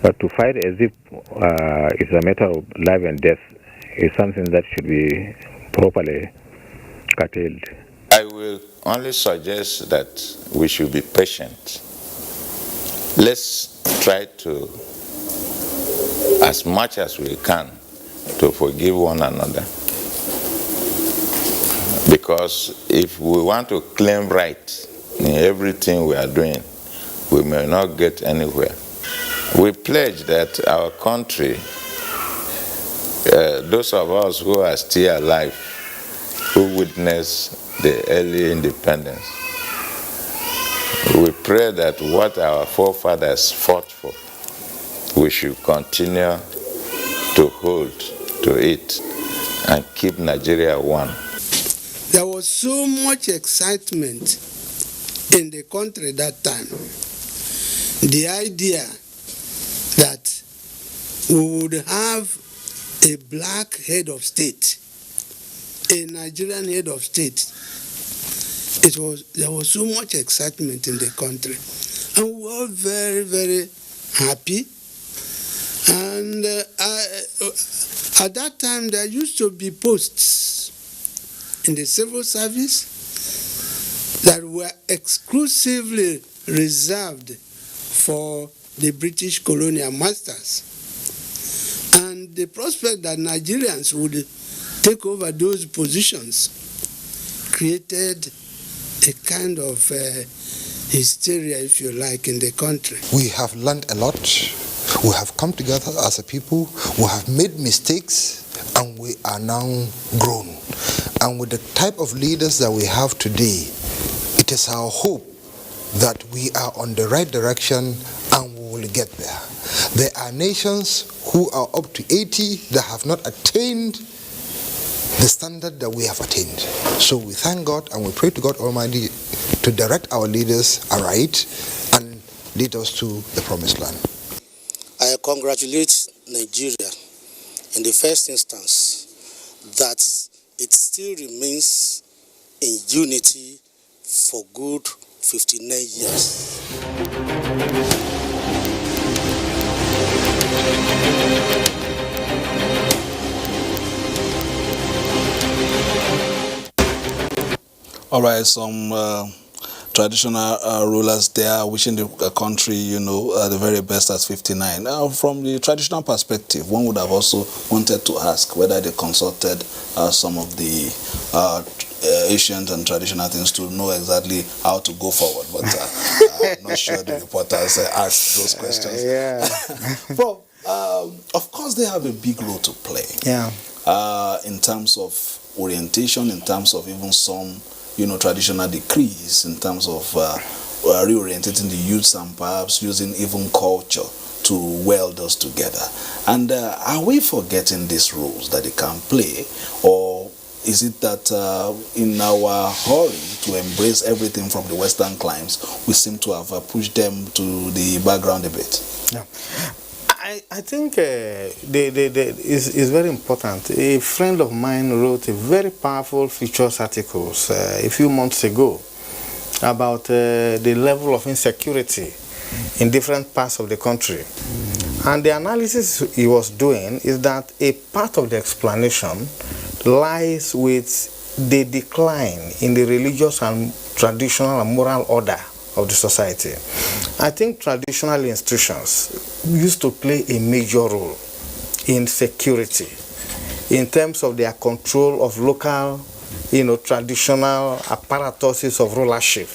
But to fight as if it's a matter of life and death is something that should be properly curtailed. I will only suggest that we should be patient. Let's try to, as much as we can, to forgive one another. Because if we want to claim right in everything we are doing, we may not get anywhere. We pledge that our country, those of us who are still alive, who witnessed the early independence, we pray that what our forefathers fought for, we should continue to hold to it and keep Nigeria one. There was so much excitement in the country that time. The idea that we would have a black head of state, a Nigerian head of state, there was so much excitement in the country, and we were all very, very happy. And at that time, there used to be posts in the civil service that were exclusively reserved for the British colonial masters. And the prospect that Nigerians would take over those positions created a kind of hysteria, if you like, in the country. We have learned a lot. We have come together as a people. We have made mistakes, and we are now grown. And with the type of leaders that we have today, it is our hope that we are on the right direction and we will get there. There are nations who are up to 80 that have not attained the standard that we have attained. So we thank God and we pray to God Almighty to direct our leaders aright and lead us to the promised land. I congratulate Nigeria in the first instance that it still remains in unity for good 59 years. All right, some traditional rulers there wishing the country, the very best as 59. Now, from the traditional perspective, one would have also wanted to ask whether they consulted some of the ancient and traditional things to know exactly how to go forward, but I'm not sure the reporters asked those questions. But of course, they have a big role to play. In terms of orientation, in terms of even some traditional decrees, in terms of reorientating the youths and perhaps using even culture to weld us together. And are we forgetting these roles that they can play, or is it that in our hurry to embrace everything from the Western climes, we seem to have pushed them to the background a bit? I think it's very important. A friend of mine wrote a very powerful features articles a few months ago about the level of insecurity in different parts of the country. And the analysis he was doing is that a part of the explanation lies with the decline in the religious and traditional and moral order of the society. I think traditional institutions used to play a major role in security in terms of their control of local, traditional apparatuses of rulership.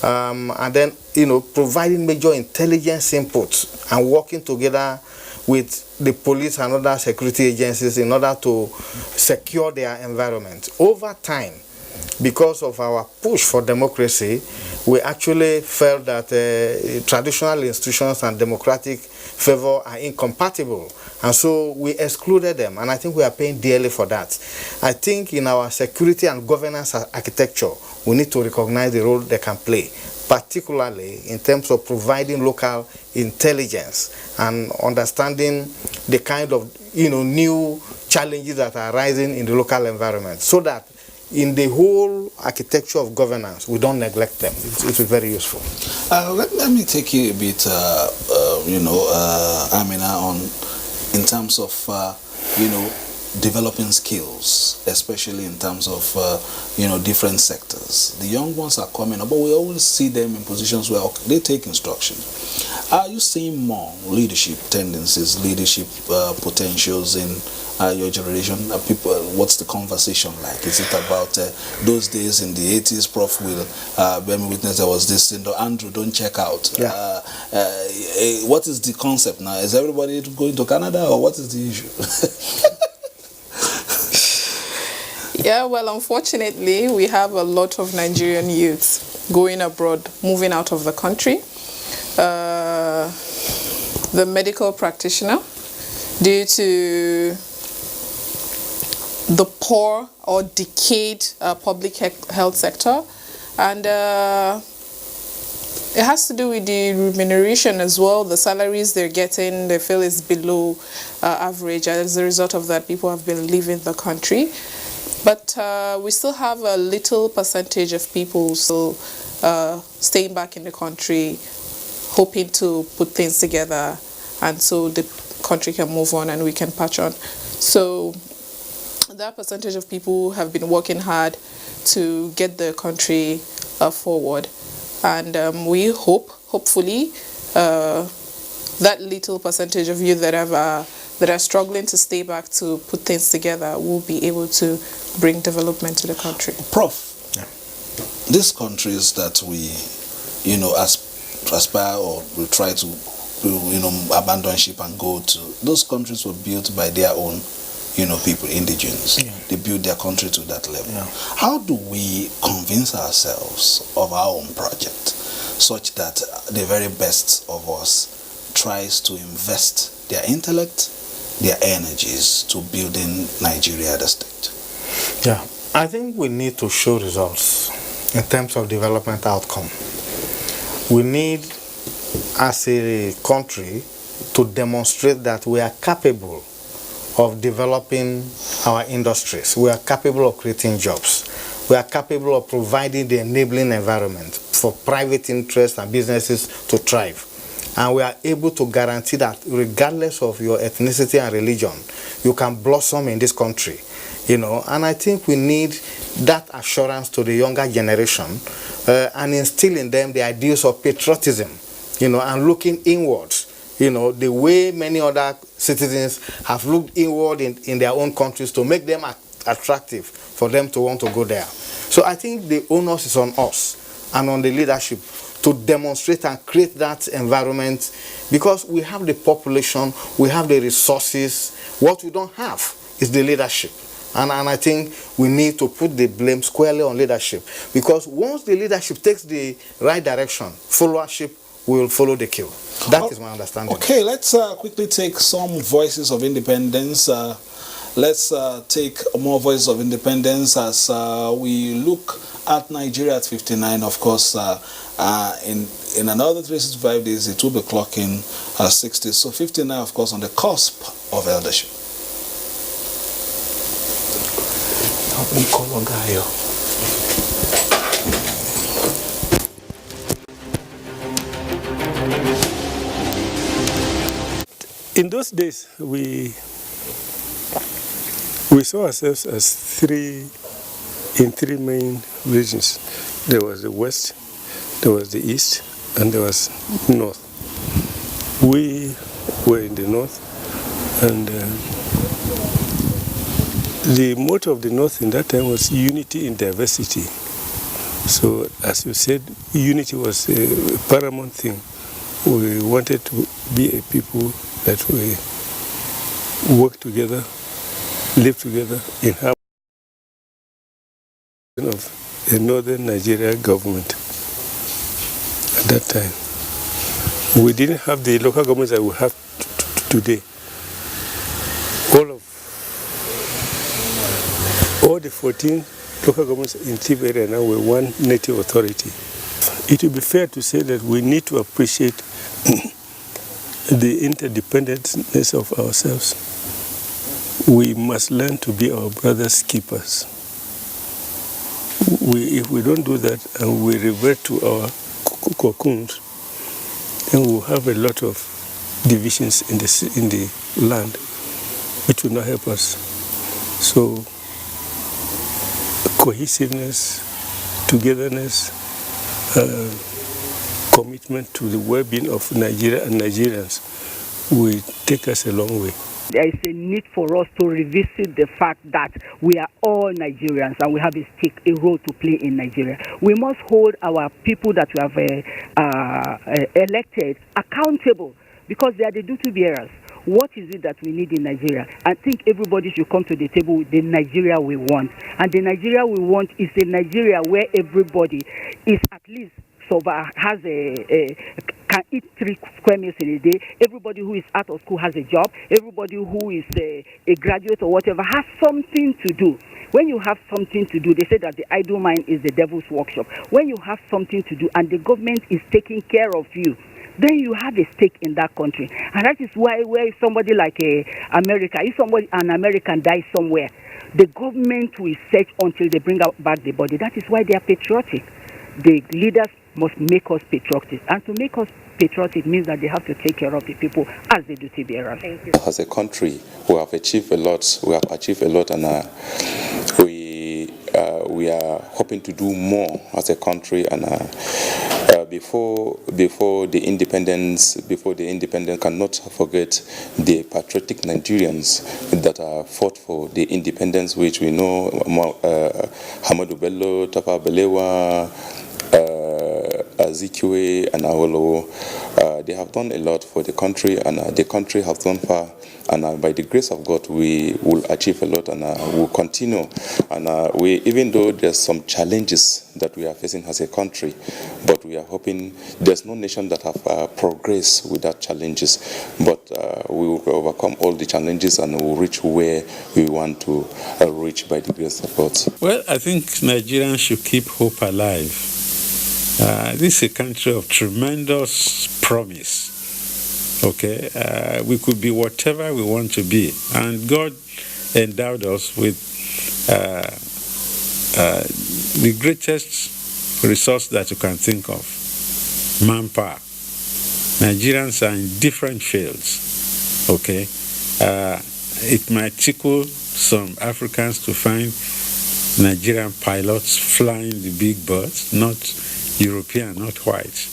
And then, providing major intelligence inputs and working together with the police and other security agencies in order to secure their environment. Over time, because of our push for democracy, we actually felt that traditional institutions and democratic favor are incompatible. And so we excluded them, and I think we are paying dearly for that. I think in our security and governance architecture, we need to recognize the role they can play, particularly in terms of providing local intelligence and understanding the kind of new challenges that are arising in the local environment, so that in the whole architecture of governance, we don't neglect them. It will be very useful. Let me take you a bit, Amina, on in terms of, developing skills, especially in terms of, different sectors. The young ones are coming up, but we always see them in positions where they take instruction. Are you seeing more leadership tendencies, leadership potentials in your generation? People, what's the conversation like? Is it about those days in the 80s, Prof. will bear me witness, there was this, Andrew, don't check out. Yeah. What is the concept now? Is everybody going to Canada, or what is the issue? Yeah, well, unfortunately, we have a lot of Nigerian youths going abroad, moving out of the country. The medical practitioner, due to the poor or decayed public health sector, and it has to do with the remuneration as well. The salaries they're getting, they feel is below average. As a result of that, people have been leaving the country. But we still have a little percentage of people still staying back in the country, hoping to put things together, and so the country can move on and we can patch on. So that percentage of people have been working hard to get the country forward. And we hopefully, that little percentage of you that are struggling to stay back to put things together will be able to bring development to the country. Prof, yeah. These countries that we, aspire or we try to, abandon ship and go to, those countries were built by their own, people, indigenous. Yeah. They built their country to that level. Yeah. How do we convince ourselves of our own project such that the very best of us tries to invest their intellect, their energies to building Nigeria as a state? Yeah, I think we need to show results in terms of development outcome. We need, as a country, to demonstrate that we are capable of developing our industries. We are capable of creating jobs. We are capable of providing the enabling environment for private interests and businesses to thrive. And we are able to guarantee that regardless of your ethnicity and religion, you can blossom in this country. And I think we need that assurance to the younger generation and instill in them the ideals of patriotism, and looking inwards, the way many other citizens have looked inward in their own countries to make them attractive for them to want to go there. So I think the onus is on us and on the leadership to demonstrate and create that environment, because we have the population, we have the resources. What we don't have is the leadership. And I think we need to put the blame squarely on leadership, because once the leadership takes the right direction, followership will follow the cue. That is my understanding. Okay, let's quickly take some voices of independence. Let's take more voices of independence as we look at Nigeria at 59. Of course, in another 365 days, it will be clocking 60. So 59, of course, on the cusp of eldership. In those days, we saw ourselves as in three main regions. There was the West, there was the East, and there was North. We were in the North, and the motto of the North in that time was unity in diversity. So, as you said, unity was a paramount thing. We wanted to be a people that we work together, live together in harmony. of the northern Nigeria government at that time. We didn't have the local governments that we have today. All the 14 local governments in Tiv area now were one native authority. It would be fair to say that we need to appreciate the interdependence of ourselves. We must learn to be our brothers' keepers. If we don't do that and we revert to our cocoons, then we'll have a lot of divisions in the land, which will not help us. So, cohesiveness, togetherness, commitment to the well-being of Nigeria and Nigerians will take us a long way. There is a need for us to revisit the fact that we are all Nigerians and we have a stake, a role to play in Nigeria. We must hold our people that we have elected accountable because they are the duty bearers. What is it that we need in Nigeria? I think everybody should come to the table with the Nigeria we want. And the Nigeria we want is a Nigeria where everybody is at least has can eat 3 square meals in a day. Everybody who is out of school has a job. Everybody who is a graduate or whatever has something to do. When you have something to do, they say that the idle mind is the devil's workshop. When you have something to do and the government is taking care of you, then you have a stake in that country. And that is why where somebody like America, if an American dies somewhere, the government will search until they bring back the body. That is why they are patriotic. The leaders must make us patriotic. And to make us patriotic means that they have to take care of the people as the duty bearers. Thank you. As a country, we have achieved a lot. And we are hoping to do more as a country. And before the independence, cannot forget the patriotic Nigerians that fought for the independence, which we know Hamadu Bello, Tafawa Balewa, Azikiwe and Awolowo. They have done a lot for the country, and the country has done far. And by the grace of God, we will achieve a lot, and will continue. And even though there's some challenges that we are facing as a country, but we are hoping there's no nation that have progressed without challenges. But we will overcome all the challenges and will reach where we want to reach by the grace of God. Well, I think Nigerians should keep hope alive. This is a country of tremendous promise. Okay, we could be whatever we want to be, and God endowed us with the greatest resource that you can think of: manpower. Nigerians are in different fields. Okay, it might tickle some Africans to find Nigerian pilots flying the big birds, not European, not white.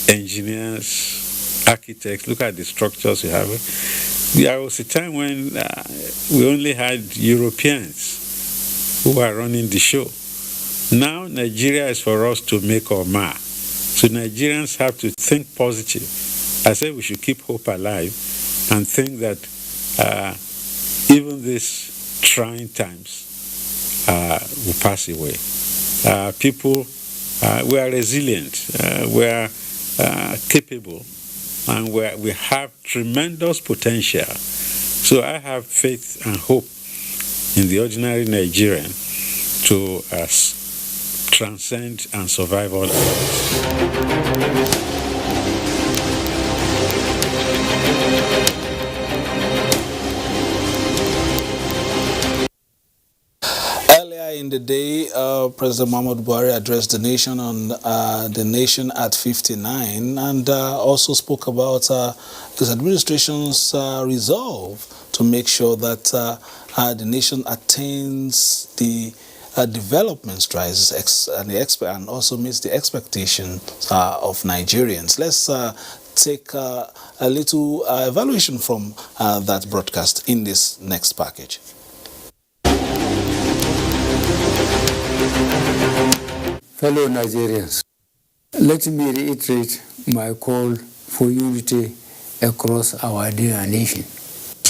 Engineers, architects, look at the structures we have. There was a time when we only had Europeans who were running the show. Now Nigeria is for us to make or mar. So Nigerians have to think positive. I say we should keep hope alive and think that even these trying times will pass away. People, we are resilient, we are capable, and we have tremendous potential. So I have faith and hope in the ordinary Nigerian to transcend and survive all odds. In the day, President Muhammadu Buhari addressed the nation on the nation at 59, and also spoke about his administration's resolve to make sure that the nation attains the development strides and also meets the expectations of Nigerians. Let's take a little evaluation from that broadcast in this next package. Fellow Nigerians, let me reiterate my call for unity across our dear nation.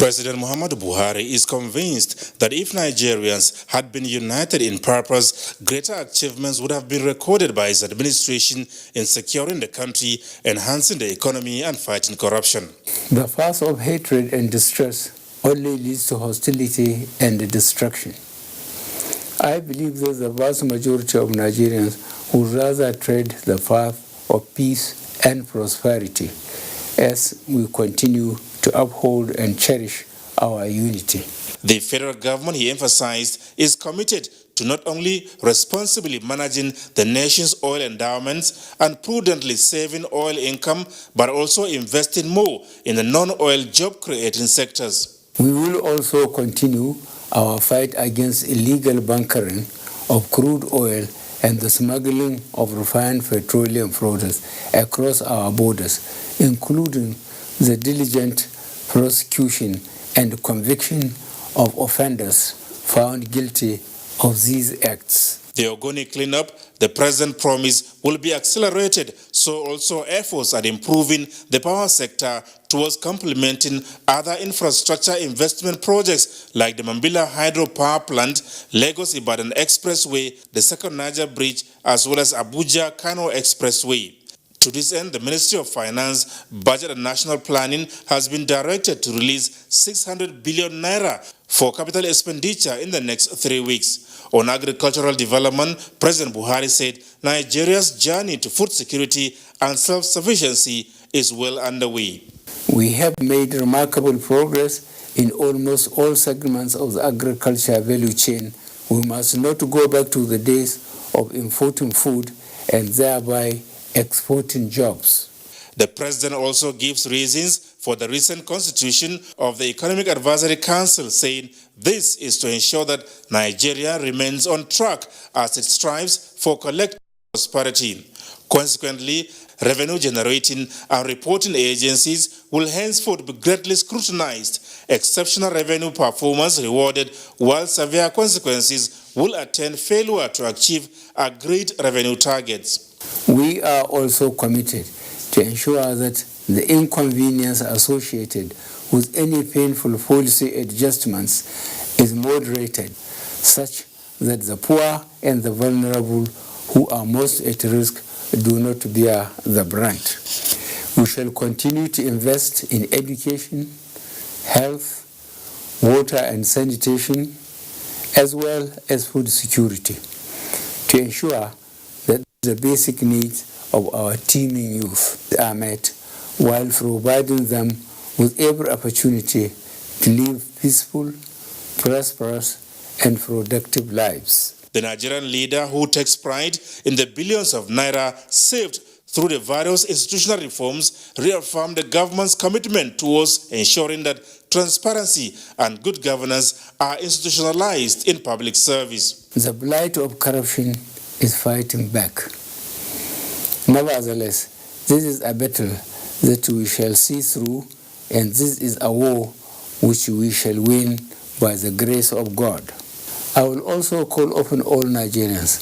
President Muhammadu Buhari is convinced that if Nigerians had been united in purpose, greater achievements would have been recorded by his administration in securing the country, enhancing the economy and fighting corruption. The path of hatred and distress only leads to hostility and destruction. I believe that the vast majority of Nigerians would rather tread the path of peace and prosperity as we continue to uphold and cherish our unity. The federal government, he emphasized, is committed to not only responsibly managing the nation's oil endowments and prudently saving oil income, but also investing more in the non-oil job-creating sectors. We will also continue our fight against illegal bunkering of crude oil and the smuggling of refined petroleum products across our borders, including the diligent prosecution and conviction of offenders found guilty of these acts. The Ogoni cleanup, the president promised, will be accelerated, so also efforts at improving the power sector towards complementing other infrastructure investment projects like the Mambila Hydro Power Plant, Lagos-Ibadan Expressway, the Second Niger Bridge, as well as Abuja-Kano Expressway. To this end, the Ministry of Finance, Budget and National Planning has been directed to release 600 billion naira for capital expenditure in the next 3 weeks. On agricultural development, President Buhari said Nigeria's journey to food security and self-sufficiency is well underway. We have made remarkable progress in almost all segments of the agriculture value chain. We must not go back to the days of importing food and thereby exporting jobs. The president also gives reasons for the recent constitution of the Economic Advisory Council, saying this is to ensure that Nigeria remains on track as it strives for collective prosperity. Consequently, revenue-generating and reporting agencies will henceforth be greatly scrutinized, exceptional revenue performance rewarded, while severe consequences will attend failure to achieve agreed revenue targets. We are also committed to ensure that the inconvenience associated with any painful policy adjustments is moderated, such that the poor and the vulnerable who are most at risk do not bear the brunt. We shall continue to invest in education, health, water and sanitation, as well as food security, to ensure that the basic needs of our teeming youth are met, while providing them with every opportunity to live peaceful, prosperous, and productive lives. The Nigerian leader, who takes pride in the billions of naira saved through the various institutional reforms, reaffirmed the government's commitment towards ensuring that transparency and good governance are institutionalized in public service. The blight of corruption is fighting back. Nevertheless, this is a battle that we shall see through, and this is a war which we shall win by the grace of God. I will also call upon all Nigerians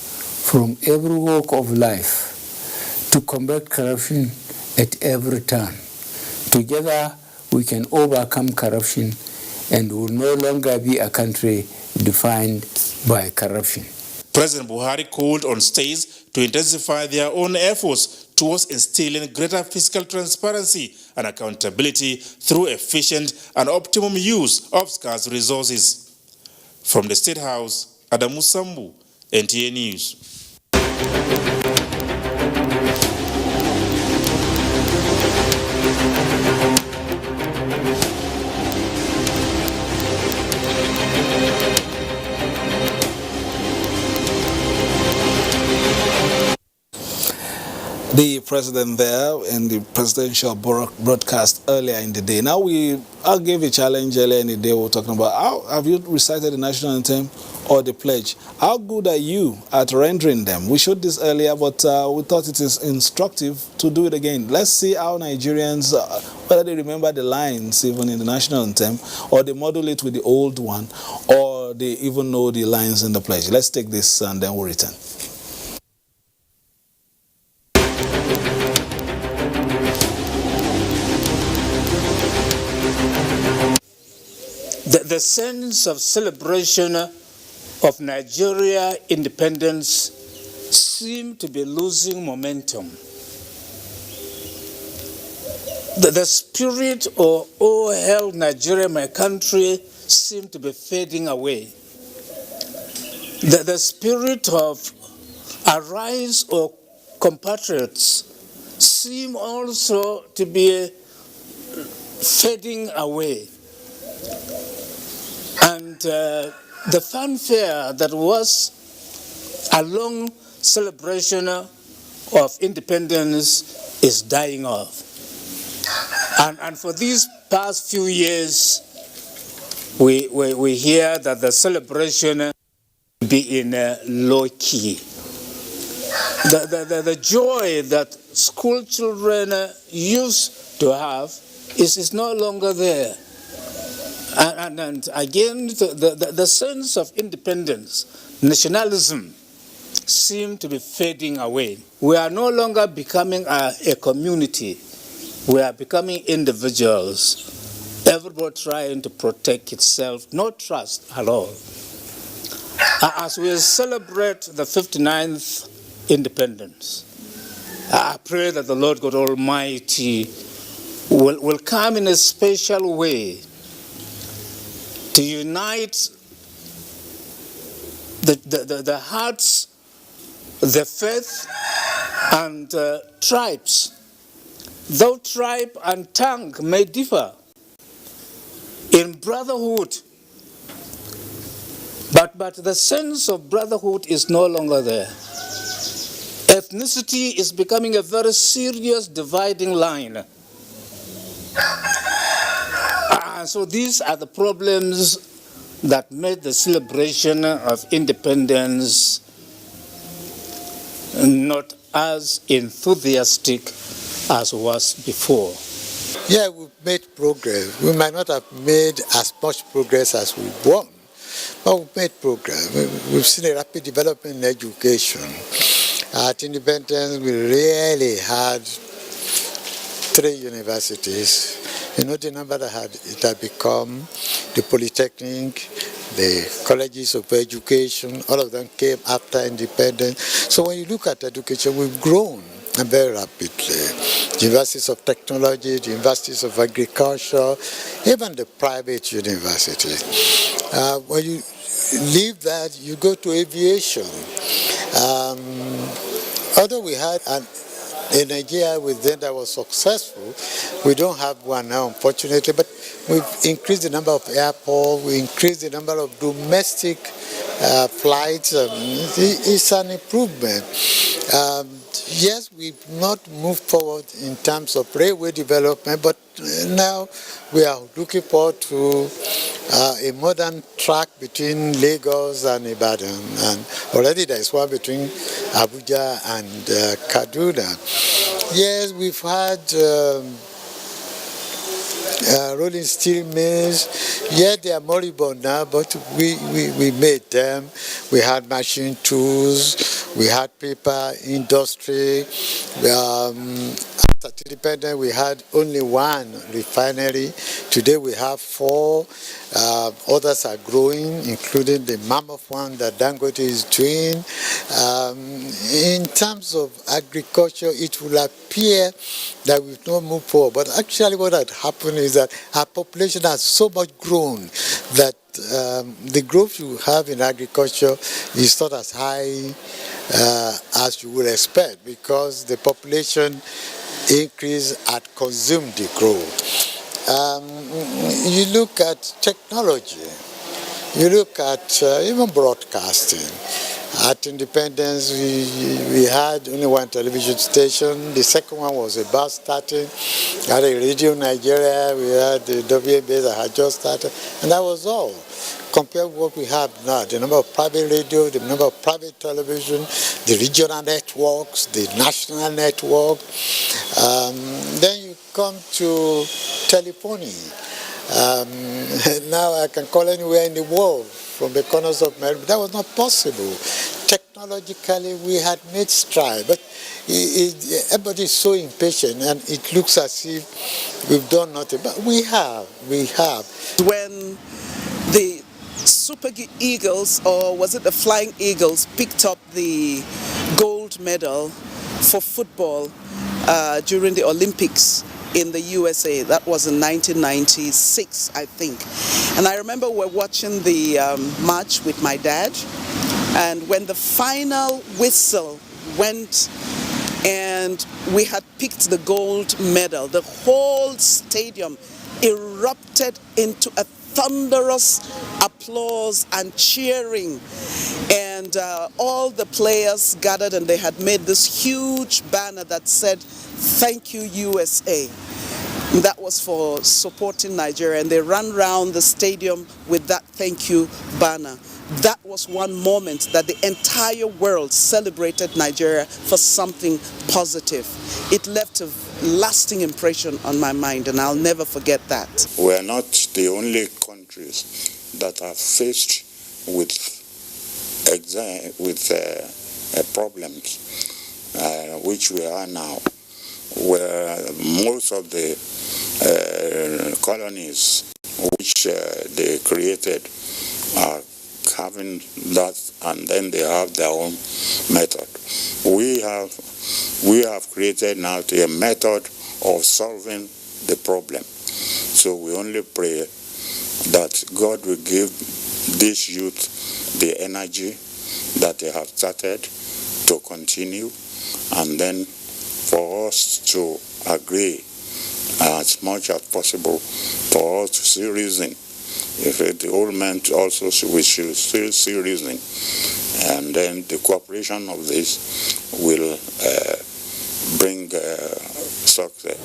from every walk of life to combat corruption at every turn. Together, we can overcome corruption and will no longer be a country defined by corruption. President Buhari called on states to intensify their own efforts towards instilling greater fiscal transparency and accountability through efficient and optimum use of scarce resources. From the State House, Adamu Sambu, NTA News. The president there in the presidential broadcast earlier in the day. Now I gave a challenge earlier in the day. We were talking about how have you recited the national anthem or the pledge? How good are you at rendering them? We showed this earlier, but we thought it is instructive to do it again. Let's see how Nigerians, whether they remember the lines even in the national anthem, or they model it with the old one, or they even know the lines in the pledge. Let's take this and then we'll return. The sense of celebration of Nigeria independence seemed to be losing momentum. The spirit of, oh hell, Nigeria, my country, seemed to be fading away. The spirit of arise, O compatriots, seemed also to be fading away. And the fanfare that was a long celebration of independence is dying off. And for these past few years, we hear that the celebration be in low key. The joy that school children used to have is no longer there. And again, the sense of independence, nationalism, seem to be fading away. We are no longer becoming a community. We are becoming individuals. Everybody trying to protect itself, no trust at all. As we celebrate the 59th independence, I pray that the Lord God Almighty will come in a special way to unite the hearts, the faith, and tribes. Though tribe and tongue may differ in brotherhood, but the sense of brotherhood is no longer there. Ethnicity is becoming a very serious dividing line. And so these are the problems that made the celebration of independence not as enthusiastic as was before. Yeah, we've made progress. We might not have made as much progress as we want, but we've made progress. We've seen a rapid development in education. At independence, we really had 3 universities. You know the number that it had become, the Polytechnic, the colleges of education, all of them came after independence. So when you look at education, we've grown and very rapidly. The universities of technology, the universities of agriculture, even the private universities. When you leave that, you go to aviation. Although we had in Nigeria that was successful, we don't have one now, unfortunately, but we've increased the number of airports, we increased the number of domestic flights. It's an improvement. Yes, we've not moved forward in terms of railway development, but now we are looking forward to a modern track between Lagos and Ibadan, and already there is one between Abuja and Kaduna. Yes, we've had rolling steel mills. Yeah, they are moribund now, but we made them. We had machine tools. We had paper industry. At independence, we had only 1 refinery. Today we have 4. Others are growing, including the mammoth one that Dangote is doing. In terms of agriculture, it will appear that we've not moved forward. But actually what had happened is that our population has so much grown that the growth you have in agriculture is not as high as you would expect, because the population increase had consumed the growth. You look at technology, you look at even broadcasting. At independence, we had only 1 television station. The second one was about starting. We had a Radio Nigeria, we had the WBS that had just started, and that was all. Compare what we have now, the number of private radio, the number of private television, the regional networks, the national network. Then you come to telephony. Now I can call anywhere in the world from the corners of America. That was not possible. Technologically, we had made strides, but everybody is so impatient, and it looks as if we've done nothing. But we have. When the Super Eagles, or was it the Flying Eagles, picked up the gold medal for football during the Olympics in the USA. That was in 1996, I think. And I remember we're watching the match with my dad, and when the final whistle went and we had picked the gold medal, the whole stadium erupted into a thunderous applause and cheering, and all the players gathered, and they had made this huge banner that said, "Thank you, USA." And that was for supporting Nigeria, and they ran around the stadium with that thank you banner. That was one moment that the entire world celebrated Nigeria for something positive. It left a lasting impression on my mind, and I'll never forget that. We are not the only countries that are faced with problems, which we are now, where most of the colonies which they created are having that, and then they have their own method. We have created now a method of solving the problem. So we only pray that God will give this youth the energy that they have started to continue, and then for us to agree as much as possible, for us to see reason. If the old man also, we should still see reason, and then the cooperation of this will bring success.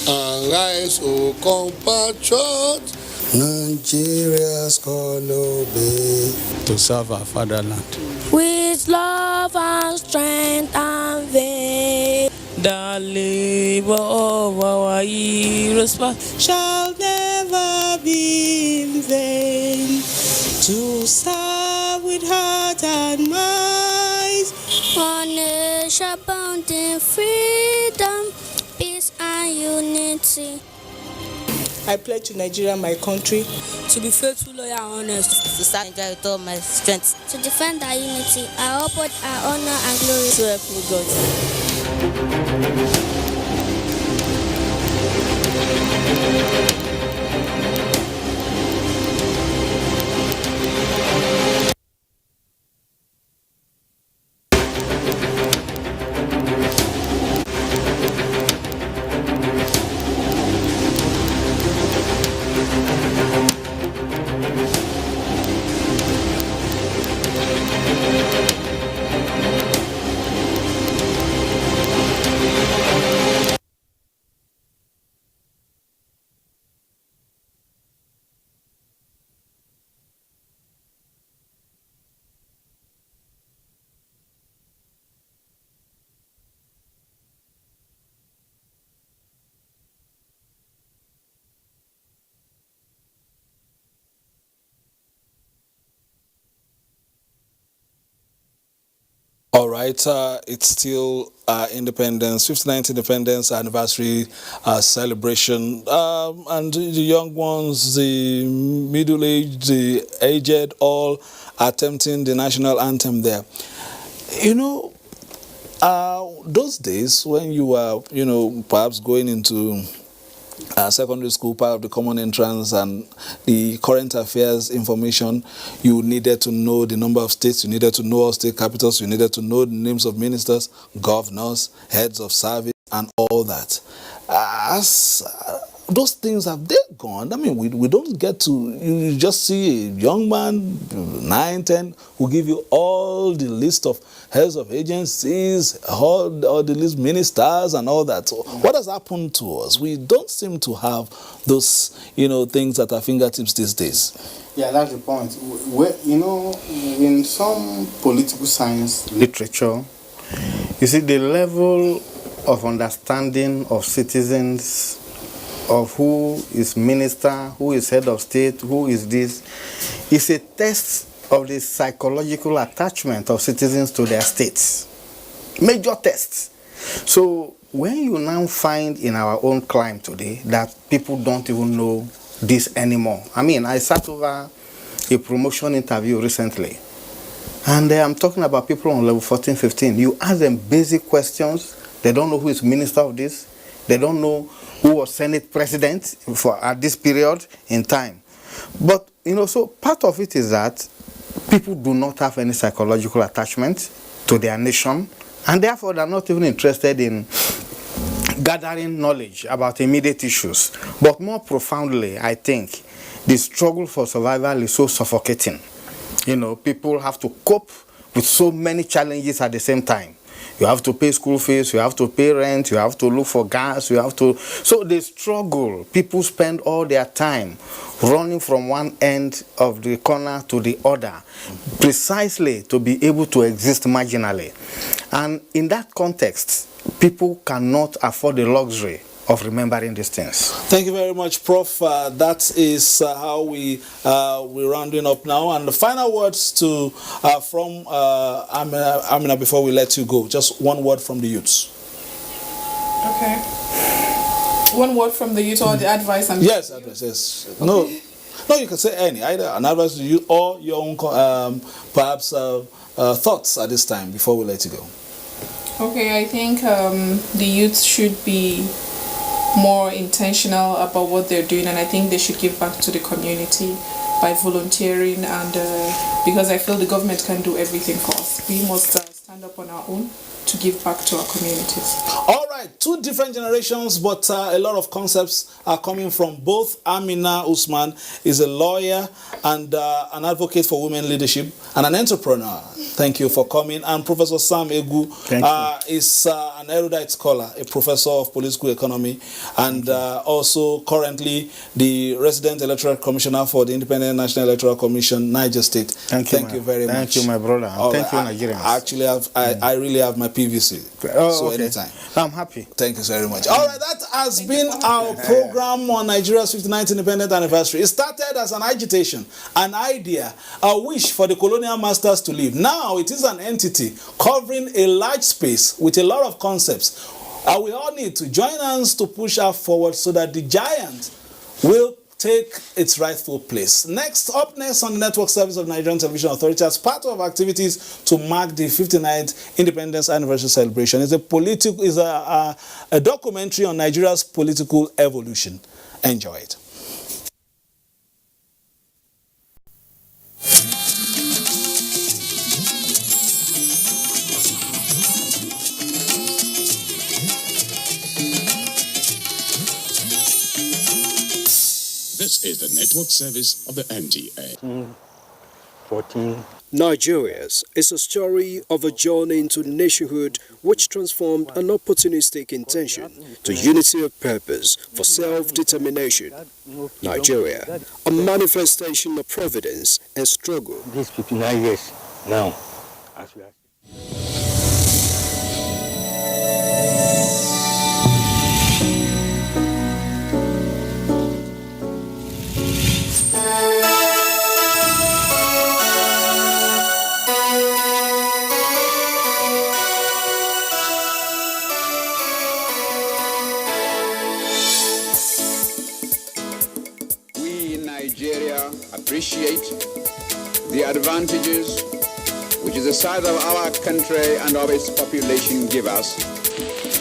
Arise, O compatriots, Nigeria's call obey to serve our fatherland with love and strength and faith. The labor of our heroes shall never be in vain. to serve with heart and mind. One nation bound in freedom, peace and unity. I pledge to Nigeria, my country, to be faithful, loyal, and honest, to serve Nigeria with all my strength, to defend our unity, our upward, our honor and glory. So help me God. All right, it's still independence, 59th independence anniversary celebration, and the young ones, the middle-aged, the aged, all attempting the national anthem there. You know, those days when you were, perhaps going into secondary school, part of the common entrance and the current affairs information, you needed to know the number of states, you needed to know all state capitals, you needed to know the names of ministers, governors, heads of service, and all that. As those things, have they gone? I mean, we don't get to, you just see a young man, 9, 10, who give you all the list of heads of agencies, all the list ministers and all that. So what has happened to us? We don't seem to have those, things at our fingertips these days. Yeah, that's the point. In some political science literature, you see the level of understanding of citizens, of who is minister, who is head of state, who is this, is a test of the psychological attachment of citizens to their states. Major tests. So when you now find in our own climate today that people don't even know this anymore. I mean, I sat over a promotion interview recently, and I'm talking about people on level 14, 15. You ask them basic questions, they don't know who is minister of this, they don't know who was Senate president at this period in time. But, so part of it is that people do not have any psychological attachment to their nation, and therefore they're not even interested in gathering knowledge about immediate issues. But more profoundly, I think the struggle for survival is so suffocating. People have to cope with so many challenges at the same time. You have to pay school fees, you have to pay rent, you have to look for gas, So they struggle. People spend all their time running from one end of the corner to the other, precisely to be able to exist marginally. And in that context, people cannot afford the luxury of remembering these things. Thank you very much, Prof. That is how we're rounding up now. And the final words from Amina before we let you go. Just one word from the youths. Okay. One word from the youth or the advice? Yes, advice. Yes. Okay. No, you can say any. Either an advice to you or your own perhaps thoughts at this time before we let you go. Okay, I think the youth should be more intentional about what they're doing, and I think they should give back to the community by volunteering, and because I feel the government can do everything for us. We must stand up on our own to give back to our communities. All right, two different generations, but a lot of concepts are coming from both. Amina Usman is a lawyer and an advocate for women leadership and an entrepreneur. Thank you for coming. And Professor Sam Egu is an erudite scholar, a professor of political economy, and also currently the resident electoral commissioner for the Independent National Electoral Commission, Niger State. Thank you very much. Thank you, my brother. Thank you, Nigerians. Actually, I really have my PVC. Anytime. I'm happy. Thank you very much. All right, that has been our program on Nigeria's 59th independent anniversary. It started as an agitation, an idea, a wish for the colonial masters to leave. Now it is an entity covering a large space with a lot of concepts. And we all need to join hands to push her forward so that the giant will take its rightful place. Up next on the network service of Nigerian Television Authority, as part of activities to mark the 59th independence anniversary celebration, is a documentary on Nigeria's political evolution. Enjoy it. This is the network service of the NTA. 14. Nigeria's is a story of a journey into nationhood which transformed an opportunistic intention to unity of purpose for self-determination. Nigeria, a manifestation of providence and struggle. These 59 years now, as we are. Appreciate the advantages which the size of our country and of its population give us.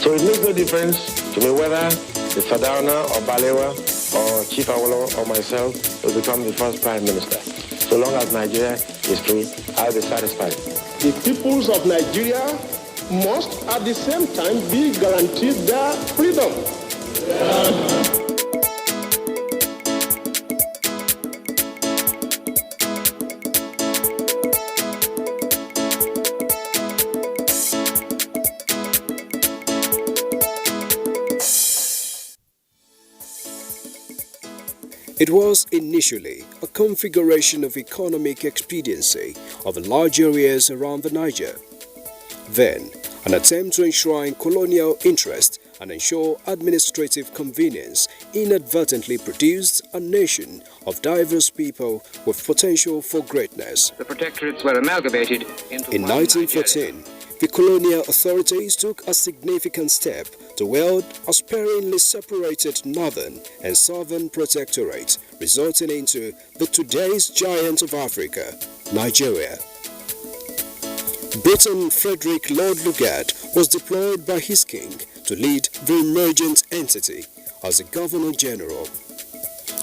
So it makes no difference to me whether the Sardauna or Balewa or Chief Awolowo or myself will become the first Prime Minister. So long as Nigeria is free, I'll be satisfied. The peoples of Nigeria must at the same time be guaranteed their freedom. It was initially a configuration of economic expediency of the large areas around the Niger. Then, an attempt to enshrine colonial interest and ensure administrative convenience inadvertently produced a nation of diverse people with potential for greatness. The protectorates were amalgamated into In 1914, the colonial authorities took a significant step to weld a sparingly separated northern and southern protectorate, resulting into the today's giant of Africa, Nigeria. Britain Frederick Lord Lugard was deployed by his king to lead the emergent entity as a Governor-General,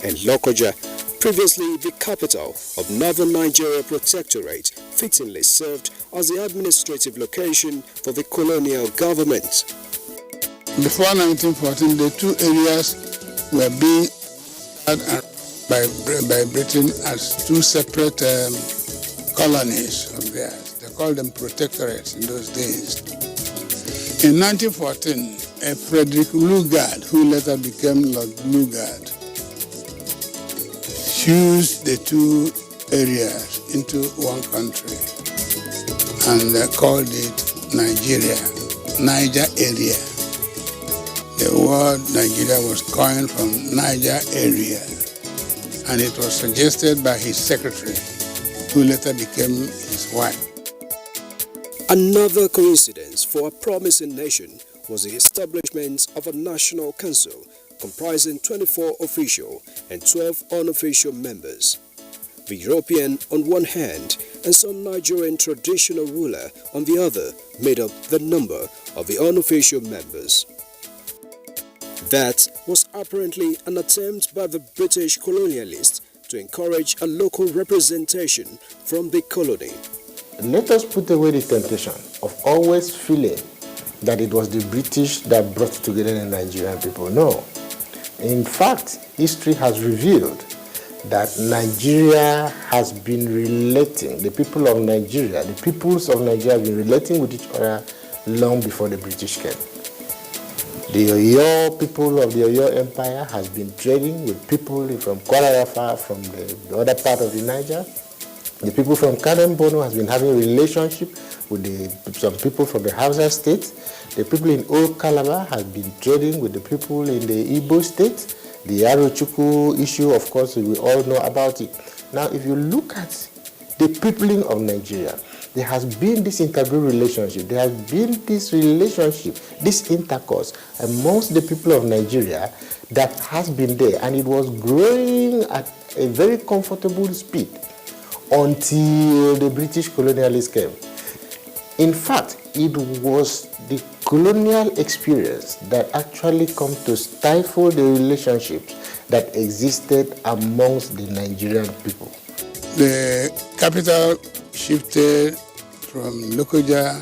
and Lokoja, previously the capital of Northern Nigeria Protectorate, fittingly served as the administrative location for the colonial government. Before 1914, the two areas were being by Britain as two separate colonies of theirs. They called them protectorates in those days. In 1914, Frederick Lugard, who later became Lord Lugard, fused the two areas into one country and called it Nigeria, Niger area. The word Nigeria was coined from Niger area, and it was suggested by his secretary, who later became his wife. Another coincidence for a promising nation was the establishment of a national council comprising 24 official and 12 unofficial members. The European on one hand and some Nigerian traditional ruler on the other made up the number of the unofficial members. That was apparently an attempt by the British colonialists to encourage a local representation from the colony. Let us put away the temptation of always feeling that it was the British that brought together the Nigerian people. No. In fact, history has revealed that Nigeria has been relating, the people of Nigeria, the peoples of Nigeria have been relating with each other long before the British came. The Oyo people of the Oyo Empire has been trading with people from Kuala Lumpur, from the other part of the Niger. The people from Kadembono has been having a relationship with some people from the Hausa state. The people in Old Calabar have been trading with the people in the Igbo state. The Arochukwu issue, of course, we all know about it. Now, if you look at the peopling of Nigeria, there has been this intergroup relationship, there has been this relationship, this intercourse amongst the people of Nigeria that has been there, and it was growing at a very comfortable speed until the British colonialists came. In fact, it was the colonial experience that actually come to stifle the relationships that existed amongst the Nigerian people. The capital shifted from Lokoja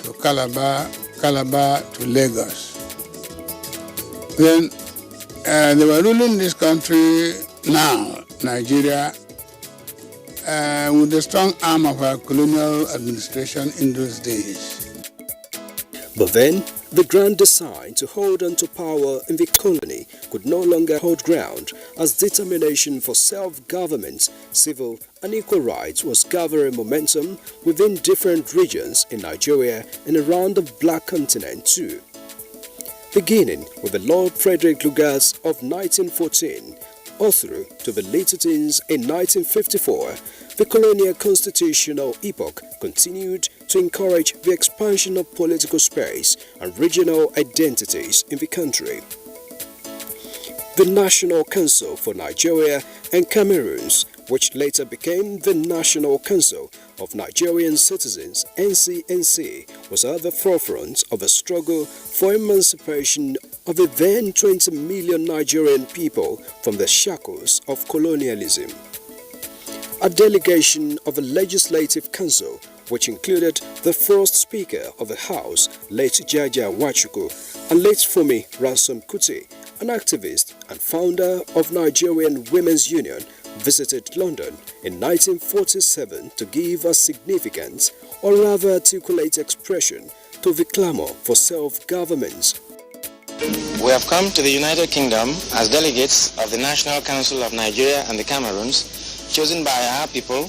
to Calabar, Calabar to Lagos. Then they were ruling this country now, Nigeria, with the strong arm of our colonial administration in those days. But then, the grand design to hold on to power in the colony could no longer hold ground, as determination for self-government, civil and equal rights was gathering momentum within different regions in Nigeria and around the Black Continent too. Beginning with the Lord Frederick Lugards of 1914, all through to the later teens in 1954, the colonial constitutional epoch continued to encourage the expansion of political space and regional identities in the country. The National Council for Nigeria and Cameroons, which later became the National Council of Nigerian Citizens, NCNC, was at the forefront of a struggle for emancipation of the then 20 million Nigerian people from the shackles of colonialism. A delegation of the Legislative Council, which included the first Speaker of the House, late Jaja Nwachukwu, and late Fumi Ransom Kuti, an activist and founder of Nigerian Women's Union, visited London in 1947 to give a significant, or rather articulate expression to the clamor for self-government. We have come to the United Kingdom as delegates of the National Council of Nigeria and the Cameroons, chosen by our people,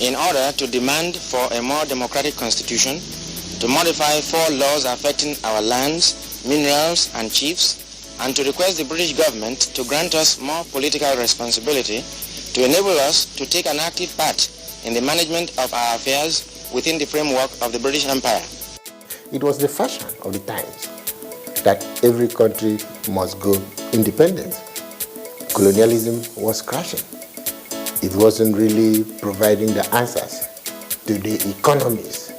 in order to demand for a more democratic constitution, to modify 4 laws affecting our lands, minerals, and chiefs, and to request the British government to grant us more political responsibility to enable us to take an active part in the management of our affairs within the framework of the British Empire. It was the fashion of the times that every country must go independent. Colonialism was crashing. It wasn't really providing the answers to the economies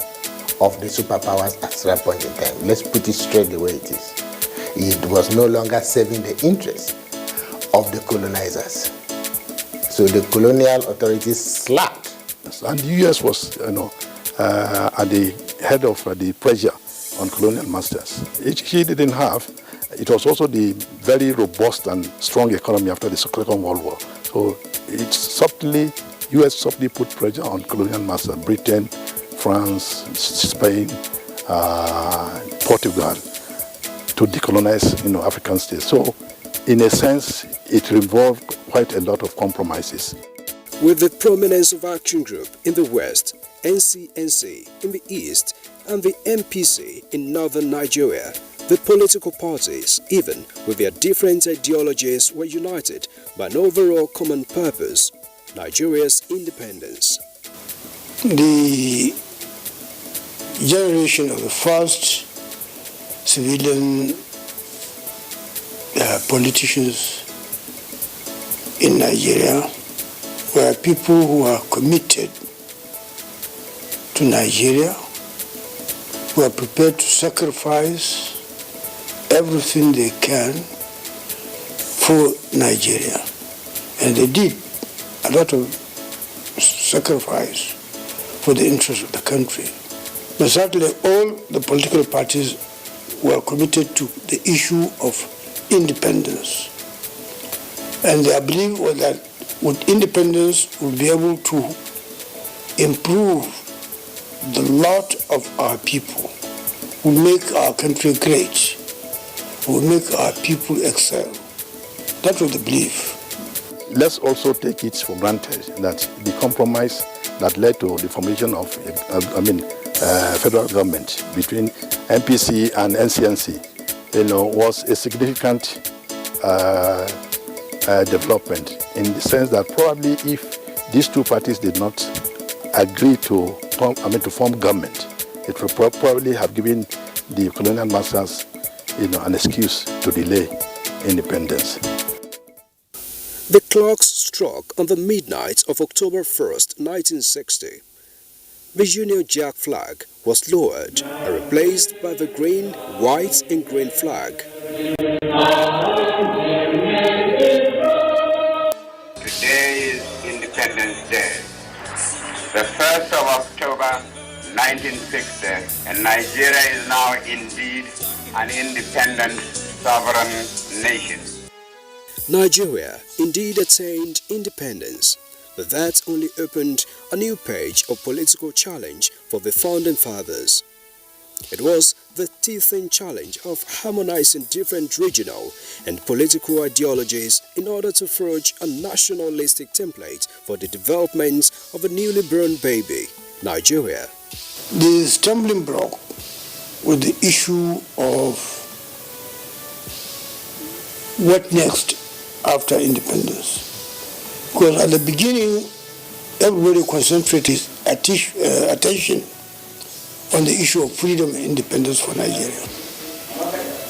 of the superpowers at that point in time. Let's put it straight the way it is. It was no longer serving the interests of the colonizers. So the colonial authorities slapped. And the U.S. was, at the head of the pressure on colonial masters. He didn't have. It was also the very robust and strong economy after the Second World War. So U.S. subtly put pressure on colonial masters, Britain, France, Spain, Portugal, to decolonize African states. So in a sense, it involved quite a lot of compromises. With the prominence of Action Group in the West, NCNC in the East, and the MPC in northern Nigeria, the political parties, even with their different ideologies, were united by an overall common purpose: Nigeria's independence. The generation of the first civilian politicians in Nigeria were people who are committed to Nigeria, who are prepared to sacrifice everything they can for Nigeria. And they did a lot of sacrifice for the interest of the country. But certainly all the political parties were committed to the issue of independence. And their belief was that with independence we'll be able to improve the lot of our people, will make our country great, will make our people excel. That was the belief. Let's also take it for granted that the compromise that led to the formation of federal government between MPC and NCNC, was a significant development, in the sense that probably if these two parties did not agree to form government, it would probably have given the colonial masters an excuse to delay independence. The clocks struck on the midnight of October 1st, 1960. The Union Jack flag was lowered and replaced by the green, white and green flag. Today is Independence Day, the 1st of October 1960, and Nigeria is now indeed an independent, sovereign nation. Nigeria indeed attained independence, but that only opened a new page of political challenge for the founding fathers. It was the teething challenge of harmonizing different regional and political ideologies in order to forge a nationalistic template for the development of a newly born baby, Nigeria. The stumbling block was the issue of what next after independence. Because at the beginning, everybody concentrated attention on the issue of freedom and independence for Nigeria.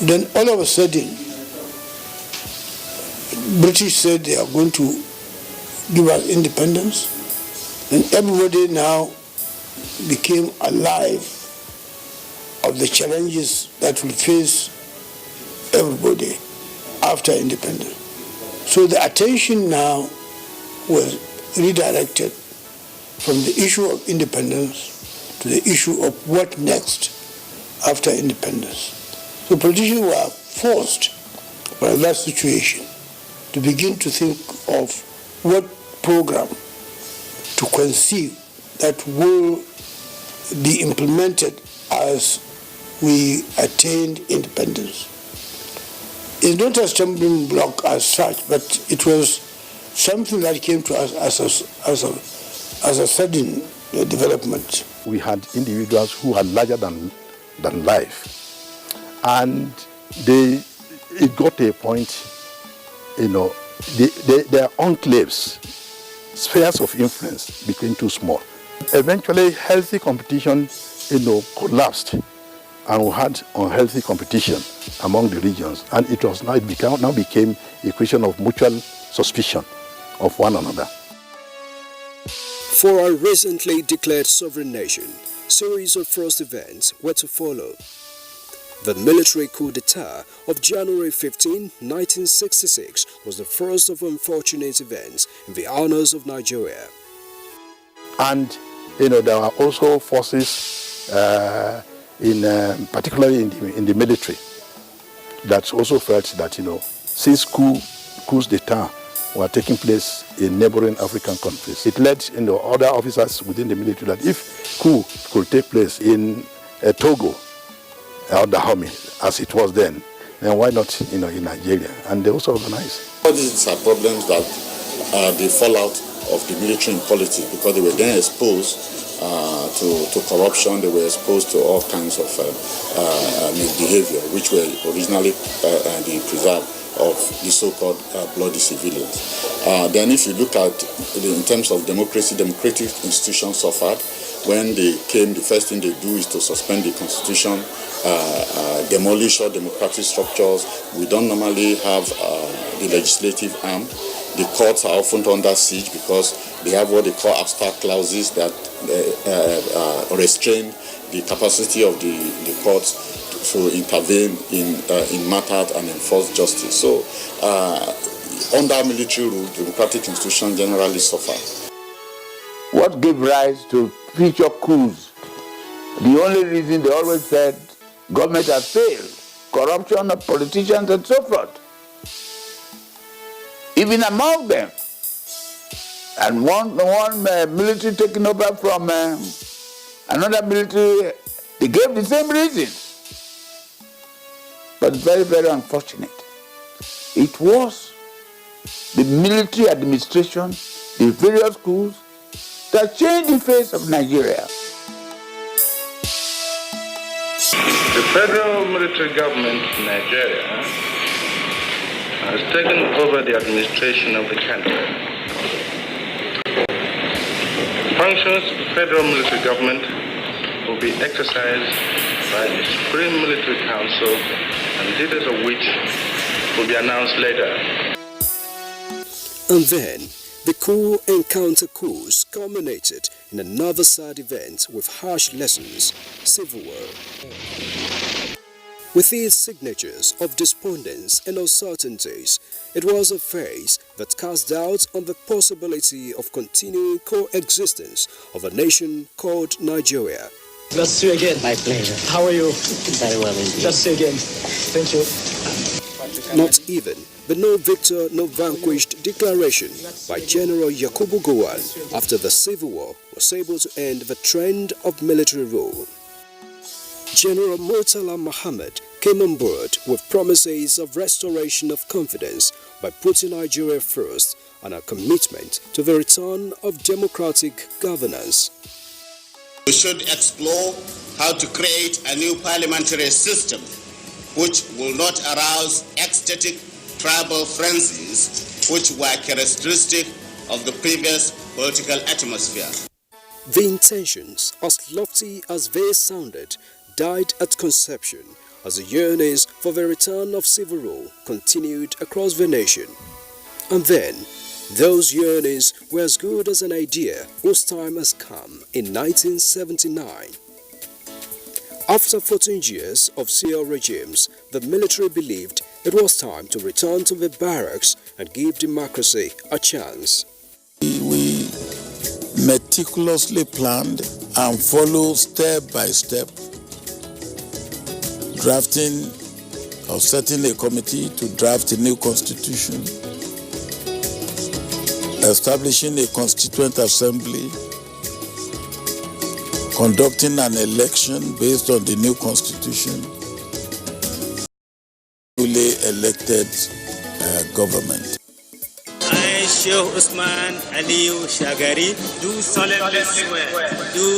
Then all of a sudden, British said they are going to give us independence, and everybody now became alive of the challenges that will face everybody after independence. So the attention now was redirected from the issue of independence to the issue of what next after independence. So politicians were forced by that situation to begin to think of what program to conceive that will be implemented as we attained independence. It's not a stumbling block as such, but it was something that came to us as a sudden development. We had individuals who are larger than life, and it got to a point, their enclaves, spheres of influence became too small. Eventually, healthy competition, collapsed, and we had unhealthy competition among the regions, and it became a question of mutual suspicion of one another. For our recently declared sovereign nation, series of first events were to follow. The military coup d'etat of January 15, 1966 was the first of unfortunate events in the annals of Nigeria. And, there were also forces, particularly in the military, that also felt that, since coups d'etat were taking place in neighboring African countries, it led other officers within the military that if coup could take place in Togo or Dahomey, as it was then why not in Nigeria? And they also organized. All these are problems that the fallout of the military in politics, because they were then exposed to corruption, they were exposed to all kinds of misbehavior, which were originally the preserve of the so-called bloody civilians. Then if you look at in terms of democracy, democratic institutions suffered. When they came, the first thing they do is to suspend the constitution, demolish all democratic structures. We don't normally have the legislative arm. The courts are often under siege because they have what they call abstract clauses that restrain the capacity of the courts to intervene in matters and enforce justice. So under military rule, democratic institutions generally suffer. What gave rise to future coups? The only reason they always said government has failed, corruption of politicians and so forth. Even among them. And one military taking over from another military, they gave the same reasons. But very, very unfortunate. It was the military administration, the various schools, that changed the face of Nigeria. The federal military government in Nigeria has taken over the administration of the country. Functions of the federal military government will be exercised by the Supreme Military Council, and details of which will be announced later. And then, the coup and counter-coups culminated in another sad event with harsh lessons: civil war. With its signatures of despondence and uncertainties, it was a phase that cast doubt on the possibility of continuing coexistence of a nation called Nigeria. Let's see you again. My pleasure. How are you? Very well indeed. Let's see you again. Thank you. Not even the no victor, no vanquished declaration by General Yakubu Gowon after the civil war was able to end the trend of military rule. General Murtala Muhammad came on board with promises of restoration of confidence by putting Nigeria first and a commitment to the return of democratic governance. We should explore how to create a new parliamentary system which will not arouse ecstatic tribal frenzies which were characteristic of the previous political atmosphere. The intentions, as lofty as they sounded, died at conception as the yearnings for the return of civil rule continued across the nation. And then, those yearnings were as good as an idea whose time has come in 1979. After 14 years of CL regimes, the military believed it was time to return to the barracks and give democracy a chance. We meticulously planned and followed step by step, drafting or setting a committee to draft a new constitution, establishing a constituent assembly, conducting an election based on the new constitution, duly elected government. I, Sheikh Usman Aliyu Shagari, do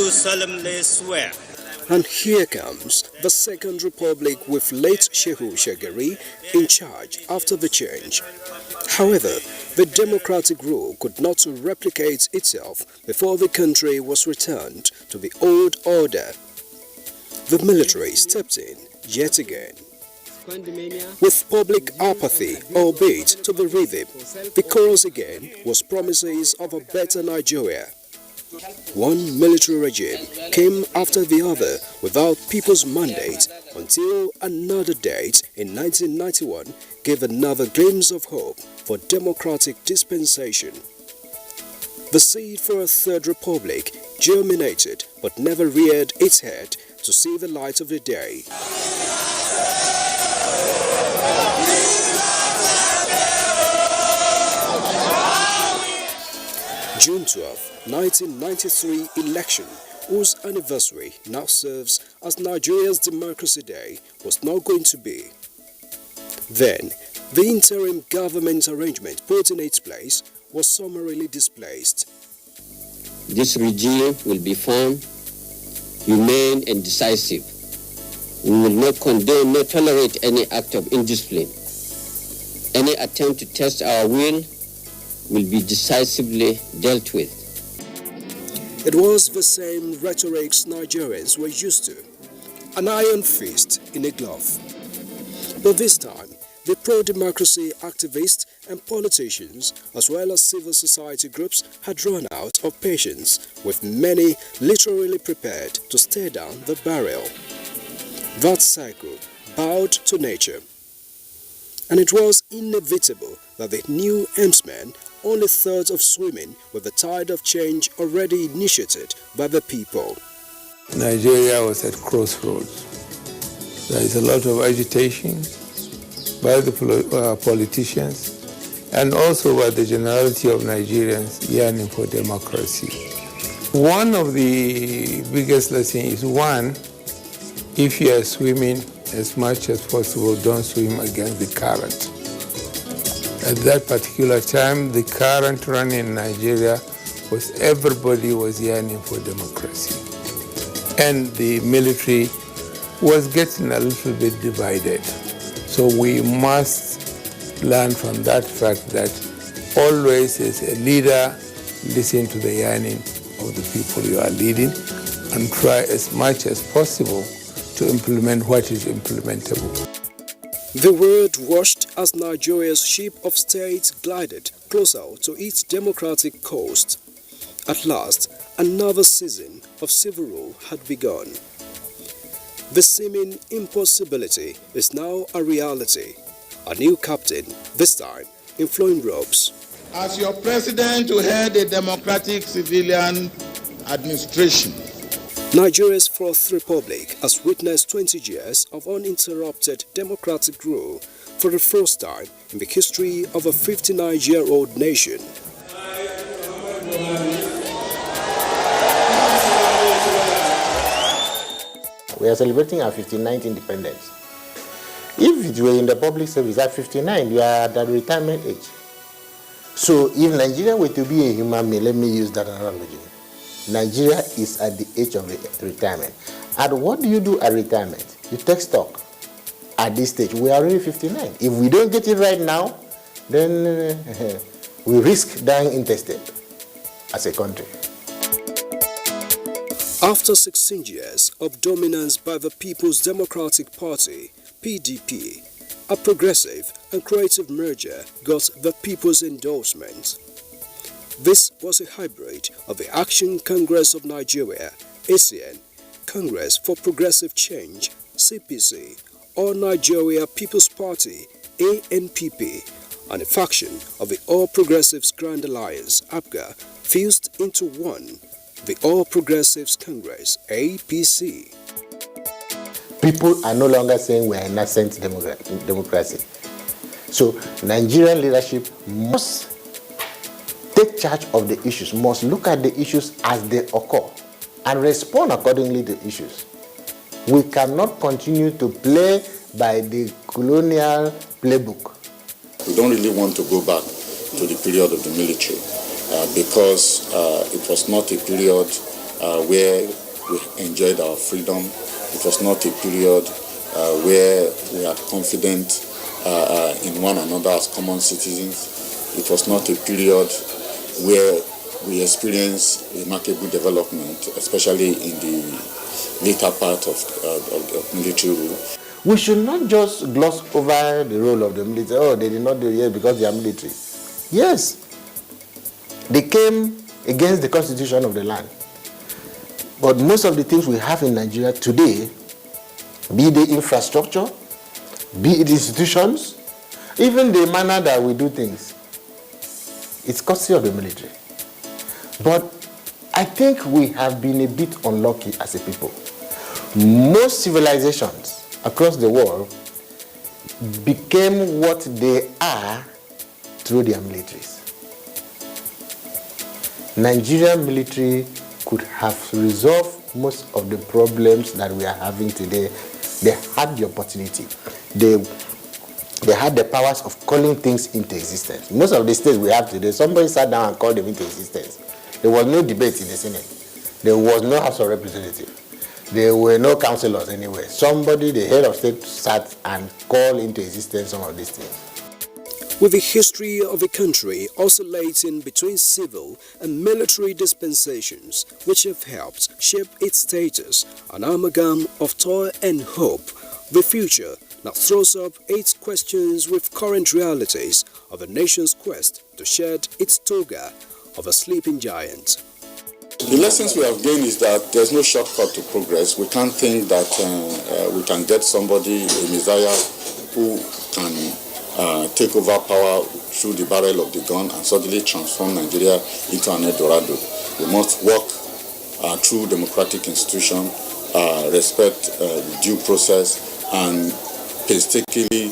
solemnly swear. And here comes the Second Republic with late Shehu Shagari in charge after the change. However, the democratic rule could not replicate itself before the country was returned to the old order. The military stepped in yet again. With public apathy, albeit to the rhythm, the chorus again was promises of a better Nigeria. One military regime came after the other without people's mandate until another date in 1991 gave another glimpse of hope for democratic dispensation. The seed for a third republic germinated but never reared its head to see the light of the day. June 12, 1993 election, whose anniversary now serves as Nigeria's Democracy Day, was not going to be. Then, the interim government arrangement put in its place was summarily displaced. This regime will be firm, humane and decisive. We will not condone nor tolerate any act of indiscipline. Any attempt to test our will be decisively dealt with. It was the same rhetoric Nigerians were used to, an iron fist in a glove. But this time, the pro-democracy activists and politicians, as well as civil society groups, had run out of patience, with many literally prepared to stare down the barrel. That cycle bowed to nature, and it was inevitable that the new helmsman only thought of swimming with the tide of change already initiated by the people. Nigeria was at crossroads. There is a lot of agitation by the politicians and also by the generality of Nigerians yearning for democracy. One of the biggest lessons is, one, if you are swimming as much as possible, don't swim against the current. At that particular time, the current running in Nigeria was everybody was yearning for democracy. And the military was getting a little bit divided. So we must learn from that fact that always as a leader, listen to the yearning of the people you are leading and try as much as possible to implement what is implementable. The word washed as Nigeria's ship of state glided closer to its democratic coast. At last, another season of civil rule had begun. The seeming impossibility is now a reality. A new captain, this time in flowing robes. As your president to head a democratic civilian administration, Nigeria's Fourth Republic has witnessed 20 years of uninterrupted democratic rule for the first time in the history of a 59-year-old nation. We are celebrating our 59th independence. If it were in the public service at 59, you are at the retirement age. So if Nigeria were to be a human being, let me use that analogy. Nigeria is at the age of retirement. And what do you do at retirement? You take stock. At this stage, we are already 59. If we don't get it right now, then we risk dying intestate as a country. After 16 years of dominance by the People's Democratic Party, PDP, a progressive and creative merger got the people's endorsement. This was a hybrid of the Action Congress of Nigeria, ACN, Congress for Progressive Change, CPC, All Nigeria People's Party, ANPP, and a faction of the All Progressives Grand Alliance, APGA, fused into one, the All Progressives Congress, APC. People are no longer saying we are a nascent democracy. So Nigerian leadership must take charge of the issues, must look at the issues as they occur and respond accordingly to the issues. We cannot continue to play by the colonial playbook. We don't really want to go back to the period of the military because it was not a period where we enjoyed our freedom. It was not a period where we are confident in one another as common citizens. It was not a period where we experienced remarkable development, especially in the later part of military rule. We should not just gloss over the role of the military. Oh, they did not do it because they are military. Yes, they came against the constitution of the land. But most of the things we have in Nigeria today, be the infrastructure, be it institutions, even the manner that we do things, it's courtesy of the military. But I think we have been a bit unlucky as a people. Most civilizations across the world became what they are through their militaries. Nigerian military could have resolved most of the problems that we are having today. They had the opportunity. They had the powers of calling things into existence. Most of the states we have today, somebody sat down and called them into existence. There was no debate in the Senate. There was no House of Representatives. There were no councillors anywhere. Somebody, the head of state, sat and called into existence some of these things. With the history of a country oscillating between civil and military dispensations, which have helped shape its status, an amalgam of toil and hope, the future now throws up its questions with current realities of the nation's quest to shed its toga of a sleeping giant. The lessons we have gained is that there's no shortcut to progress. We can't think that we can get somebody, a messiah, who can take over power through the barrel of the gun and suddenly transform Nigeria into an Eldorado. We must work through democratic institutions, respect due process, and painstakingly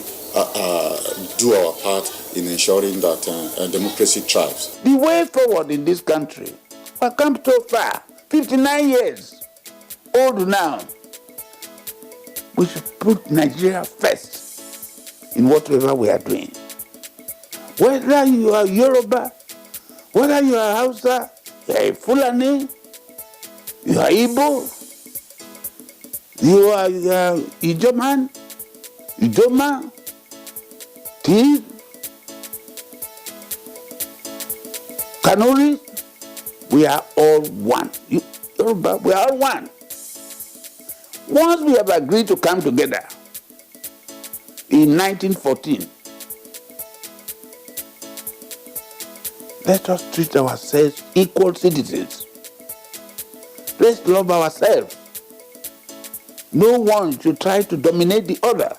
do our part in ensuring that democracy thrives. The way forward in this country, we've come so far, 59 years old now. We should put Nigeria first in whatever we are doing. Whether you are Yoruba, whether you are Hausa, you are Fulani, you are Igbo, you are Ijoman, Ijoma, Tiv, Kanuri, we are all one. Yoruba, we are all one. Once we have agreed to come together in 1914, let us treat ourselves equal citizens. Let's love ourselves. No one should try to dominate the other.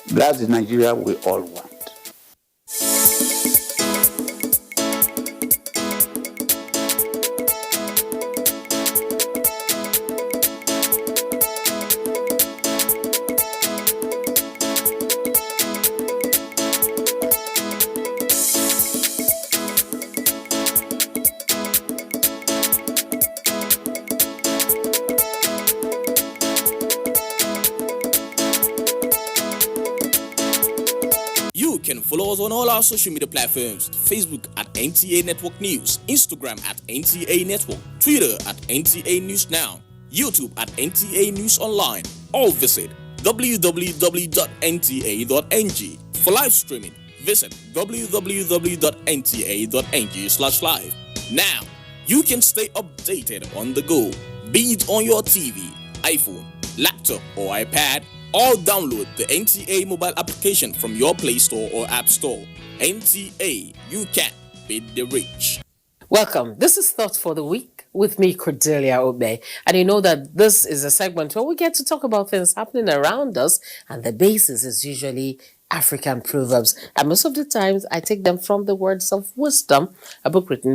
That's the Nigeria we all want. You can follow us on all our social media platforms: Facebook at NTA Network News, Instagram at NTA Network, Twitter at NTA News Now, YouTube at NTA News Online, or visit www.nta.ng. For live streaming, visit www.nta.ng/live. Now, you can stay updated on the go, be it on your TV, iPhone, laptop, or iPad, or download the NTA mobile application from your Play Store or App Store. NTA, you can beat the rich. Welcome. This is Thoughts for the Week with me, Cordelia Obey. And you know that this is a segment where we get to talk about things happening around us, and the basis is usually African proverbs. And most of the times I take them from the Words of Wisdom, a book written